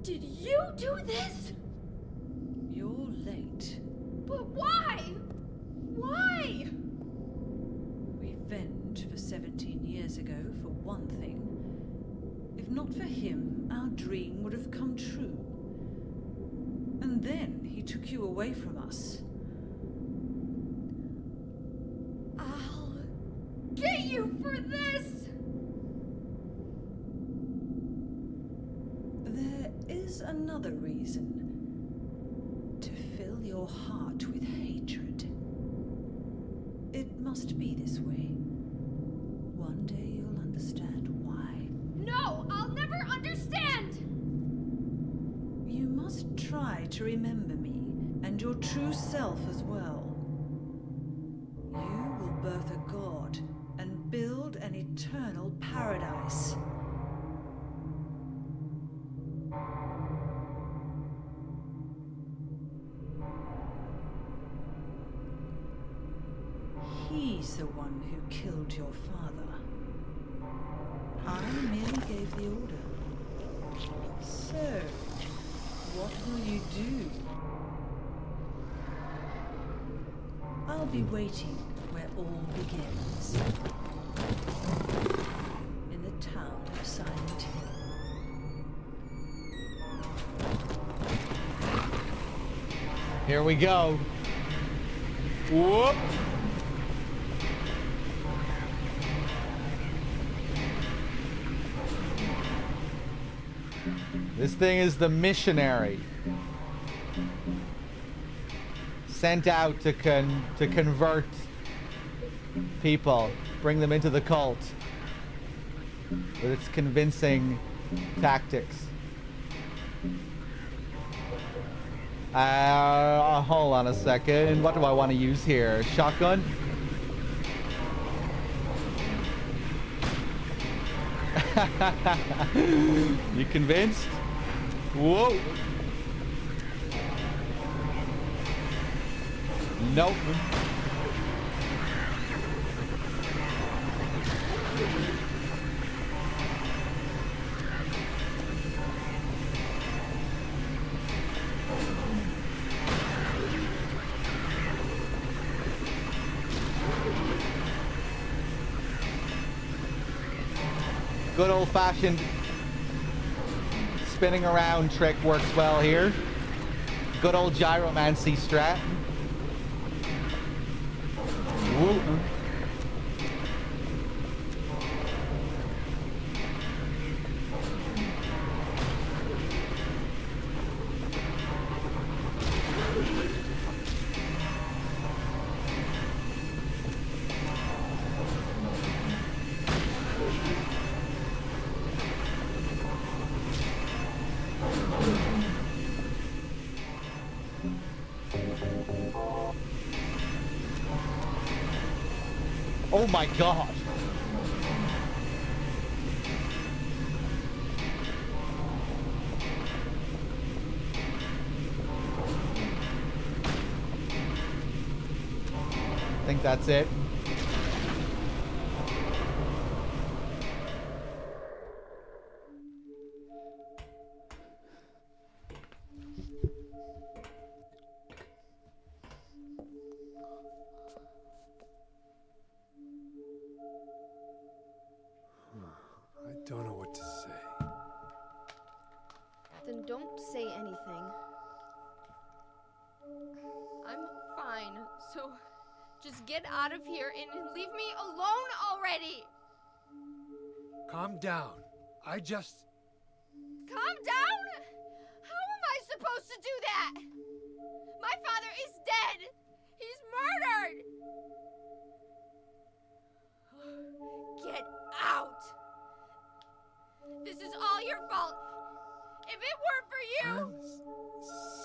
Did you do this? Your But why? Why? Revenge for 17 years ago, for one thing. If not for him, our dream would have come true. And then he took you away from us. I'll get you for this! There is another reason. To fill your heart with hatred. It must be this way. One day you'll understand why. No, I'll never understand! You must try to remember me, and your true self as well. You will birth a god, and build an eternal paradise. He's the one who killed your father. I merely gave the order. So, what will you do? I'll be waiting where all begins. In the town of Silent Hill. Here we go. Whoop! This thing is the missionary. Sent out to convert people, bring them into the cult with its convincing tactics. Hold on a second. What do I want to use here? Shotgun? You convinced? Whoa. Nope. Good old-fashioned spinning around trick works well here. Good old gyromancy strat. Woo. Oh my god. I think that's it. I don't know what to say. Then don't say anything. I'm fine, so just get out of here and leave me alone already! Calm down. Calm down? How am I supposed to do that? My father is dead! He's murdered! Get out! This is all your fault! If it weren't for you... I'm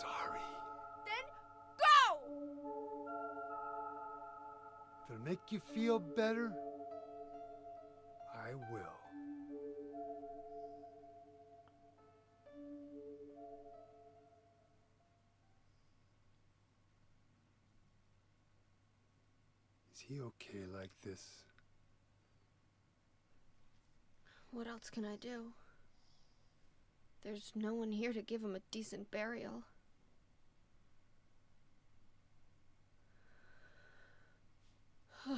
sorry. Then go! If it'll make you feel better, I will. Is he okay like this? What else can I do? There's no one here to give him a decent burial. I'm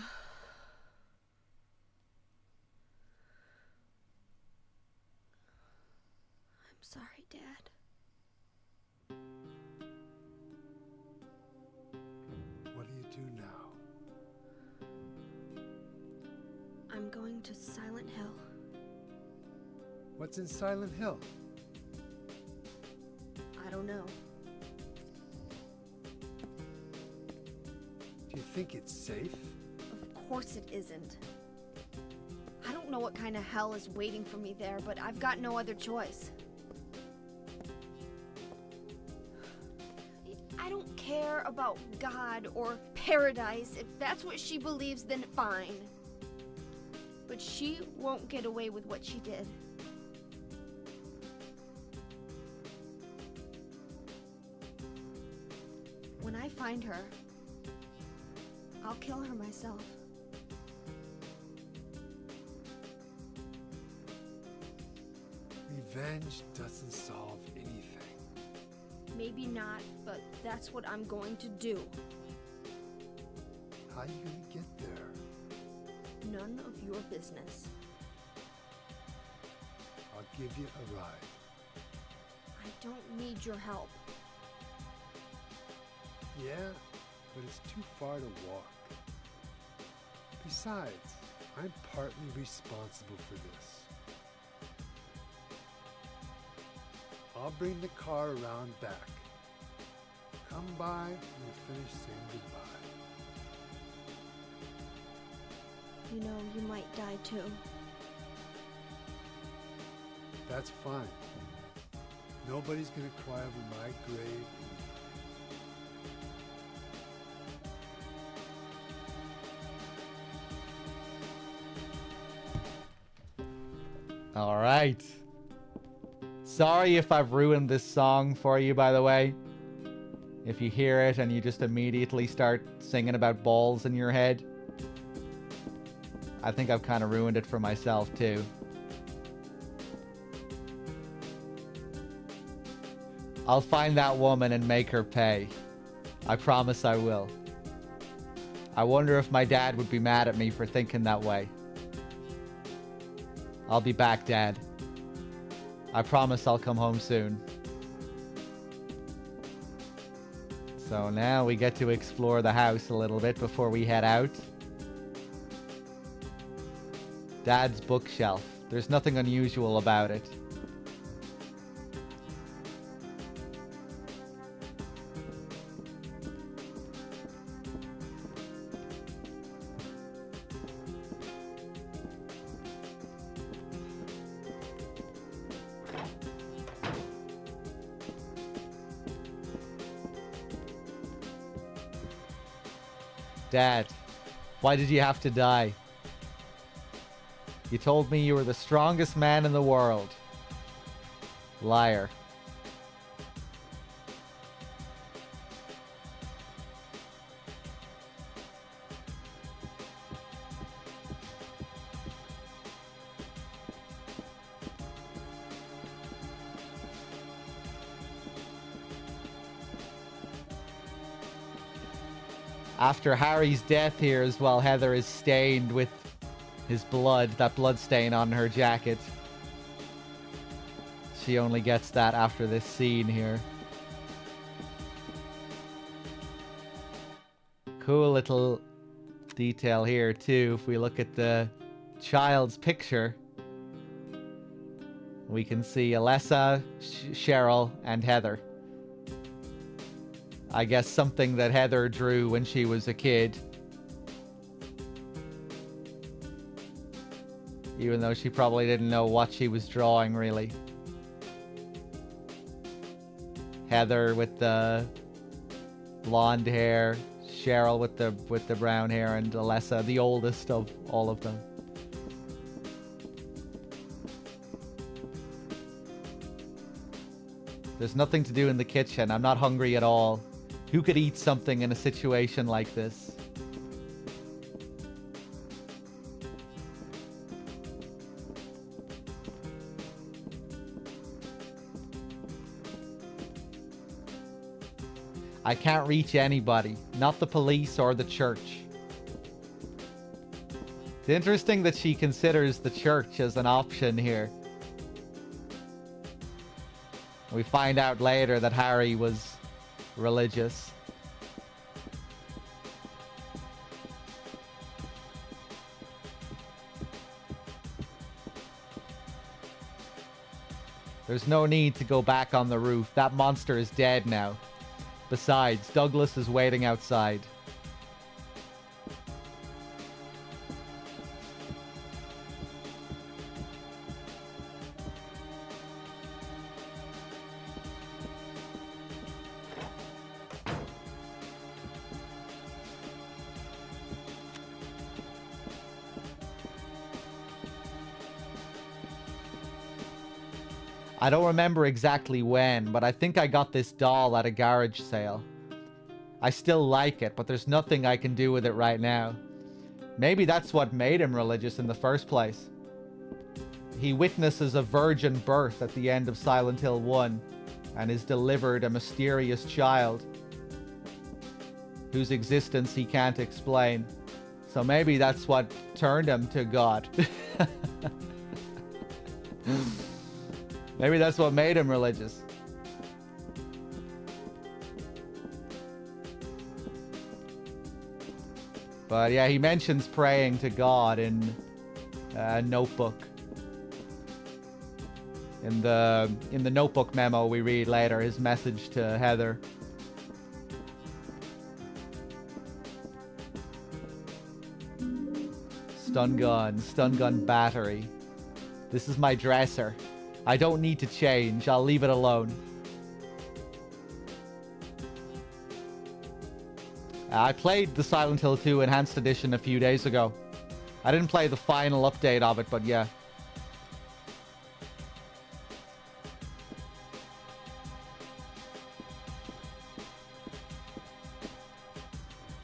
sorry, Dad. What do you do now? I'm going to Silent Hill. What's in Silent Hill? I don't know. Do you think it's safe? Of course it isn't. I don't know what kind of hell is waiting for me there, but I've got no other choice. I don't care about God or paradise. If that's what she believes, then fine. But she won't get away with what she did. When I find her, I'll kill her myself. Revenge doesn't solve anything. Maybe not, but that's what I'm going to do. How are you gonna get there? None of your business. I'll give you a ride. I don't need your help. Yeah, but it's too far to walk. Besides, I'm partly responsible for this. I'll bring the car around back. Come by and we'll finish saying goodbye. You know, you might die too. That's fine. Nobody's gonna cry over my grave. All right. Sorry if I've ruined this song for you, by the way. If you hear it and you just immediately start singing about balls in your head. I think I've kind of ruined it for myself, too. I'll find that woman and make her pay. I promise I will. I wonder if my dad would be mad at me for thinking that way. I'll be back, Dad. I promise I'll come home soon. So now we get to explore the house a little bit before we head out. Dad's bookshelf. There's nothing unusual about it. Dad, why did you have to die? You told me you were the strongest man in the world. Liar. After Harry's death here as well, Heather is stained with his blood, that blood stain on her jacket. She only gets that after this scene here. Cool little detail here too. If we look at the child's picture, we can see Alessa, Cheryl, and Heather. I guess something that Heather drew when she was a kid. Even though she probably didn't know what she was drawing, really. Heather with the blonde hair, Cheryl with the brown hair, and Alessa, the oldest of all of them. There's nothing to do in the kitchen. I'm not hungry at all. Who could eat something in a situation like this? I can't reach anybody. Not the police or the church. It's interesting that she considers the church as an option here. We find out later that Harry was religious. There's no need to go back on the roof. That monster is dead now. Besides, Douglas is waiting outside. I don't remember exactly when, but I think I got this doll at a garage sale. I still like it, but there's nothing I can do with it right now. Maybe that's what made him religious in the first place. He witnesses a virgin birth at the end of Silent Hill 1 and is delivered a mysterious child whose existence he can't explain. So maybe that's what turned him to God. Maybe that's what made him religious. But yeah, he mentions praying to God in a notebook. In the notebook memo we read later, his message to Heather. Stun gun battery. This is my dresser. I don't need to change. I'll leave it alone. I played the Silent Hill 2 Enhanced Edition a few days ago. I didn't play the final update of it, but yeah.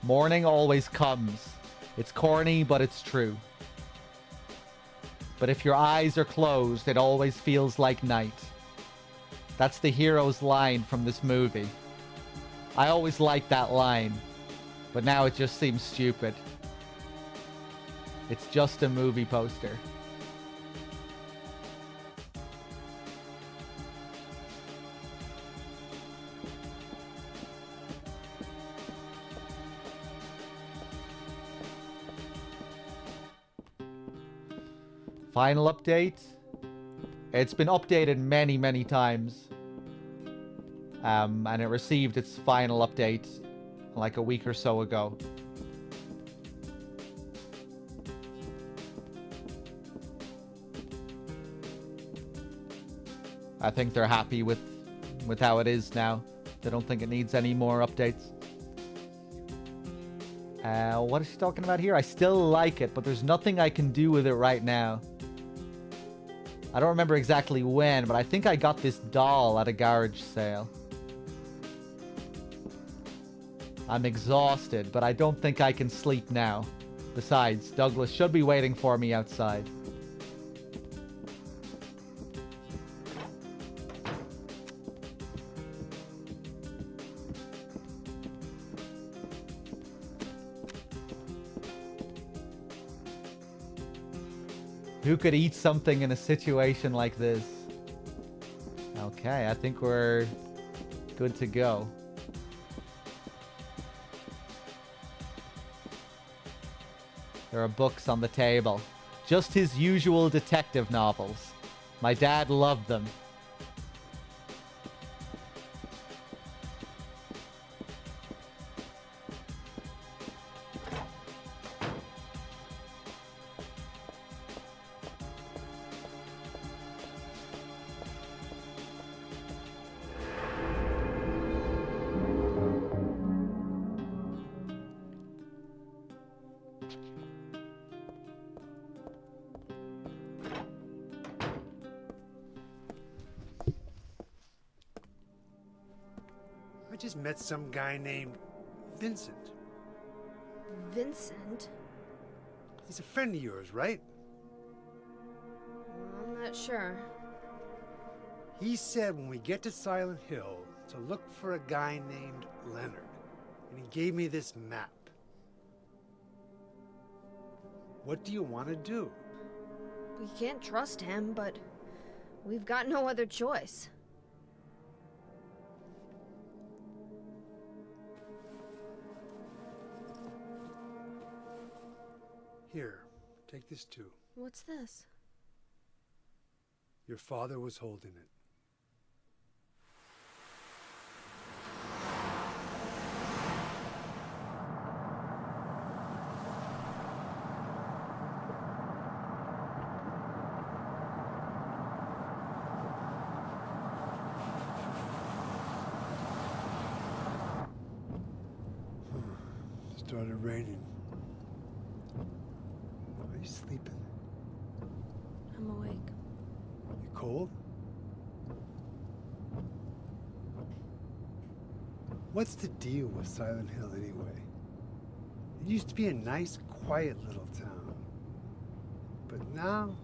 Morning always comes. It's corny, but it's true. But if your eyes are closed, it always feels like night. That's the hero's line from this movie. I always liked that line, but now it just seems stupid. It's just a movie poster. Final update. It's been updated many, many times. And it received its final update like a week or so ago. I think they're happy with how it is now. They don't think it needs any more updates. What is she talking about here? I still like it, but there's nothing I can do with it right now. I don't remember exactly when, but I think I got this doll at a garage sale. I'm exhausted, but I don't think I can sleep now. Besides, Douglas should be waiting for me outside. Who could eat something in a situation like this? Okay, I think we're good to go. There are books on the table. Just his usual detective novels. My dad loved them. I just met some guy named Vincent. Vincent? He's a friend of yours, right? I'm not sure. He said when we get to Silent Hill to look for a guy named Leonard. And he gave me this map. What do you want to do? We can't trust him, but we've got no other choice. Here, take this too. What's this? Your father was holding it. Started raining. Are you sleeping? I'm awake. You cold? What's the deal with Silent Hill anyway? It used to be a nice, quiet little town. But now,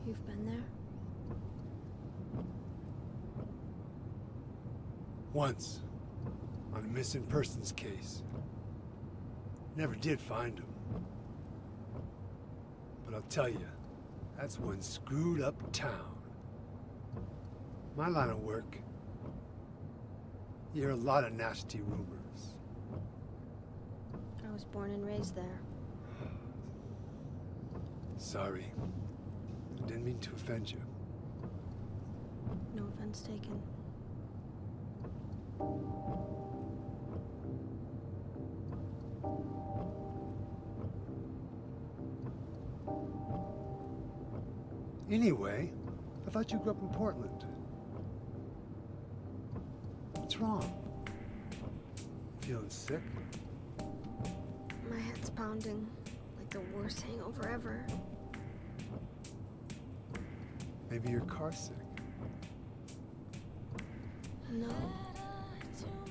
You've been there? once, on a missing persons case. Never did find him. But I'll tell you, that's one screwed up town. My line of work, you hear a lot of nasty rumors. I was born and raised there. Sorry. I didn't mean to offend you. No offense taken. Anyway, I thought you grew up in Portland. What's wrong? Feeling sick? My head's pounding like the worst hangover ever. Maybe you're car sick. No.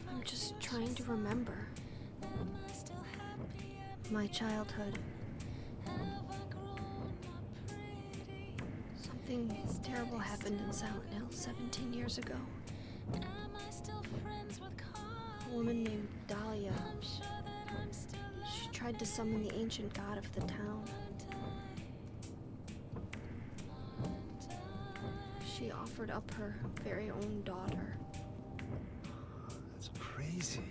I'm just trying to remember. My childhood. Something terrible happened in Silent Hill 17 years ago. A woman named Dahlia. She tried to summon the ancient god of the town. She offered up her very own daughter. That's crazy.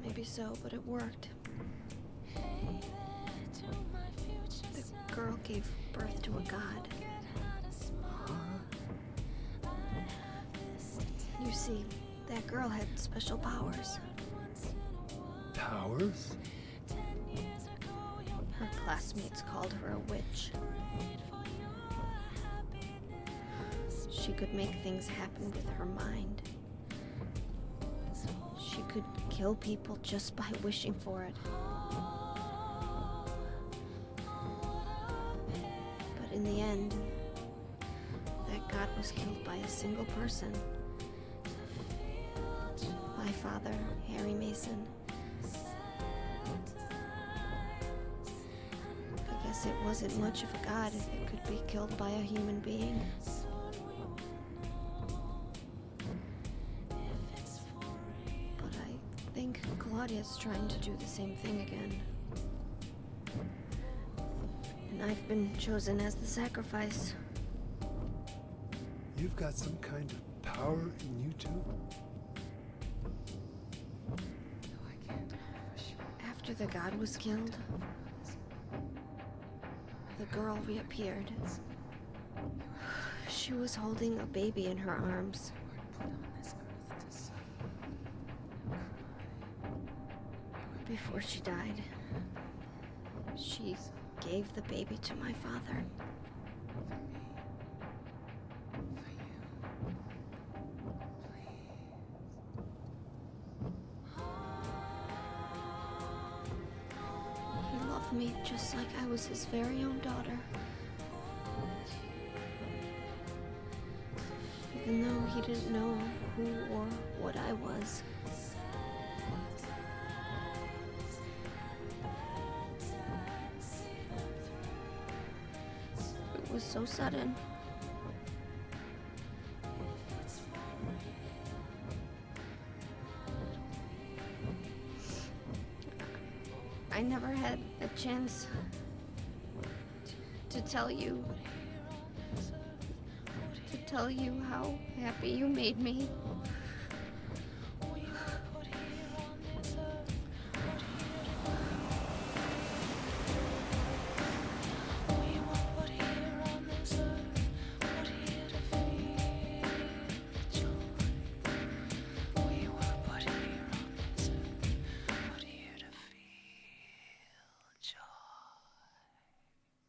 Maybe so, but it worked. The girl gave birth to a god. You see, that girl had special powers. Powers? Her classmates called her a witch. She could make things happen with her mind. She could kill people just by wishing for it. But in the end, that god was killed by a single person. My father, Harry Mason. I guess it wasn't much of a god if it could be killed by a human being. But I think Claudia's trying to do the same thing again. And I've been chosen as the sacrifice. You've got some kind of power in you too? After the god was killed, the girl reappeared. She was holding a baby in her arms. Before she died, she gave the baby to my father. He loved me just like I was his very own daughter. Even though he didn't know who or what I was. It was so sudden. I never had a chance to tell you how happy you made me.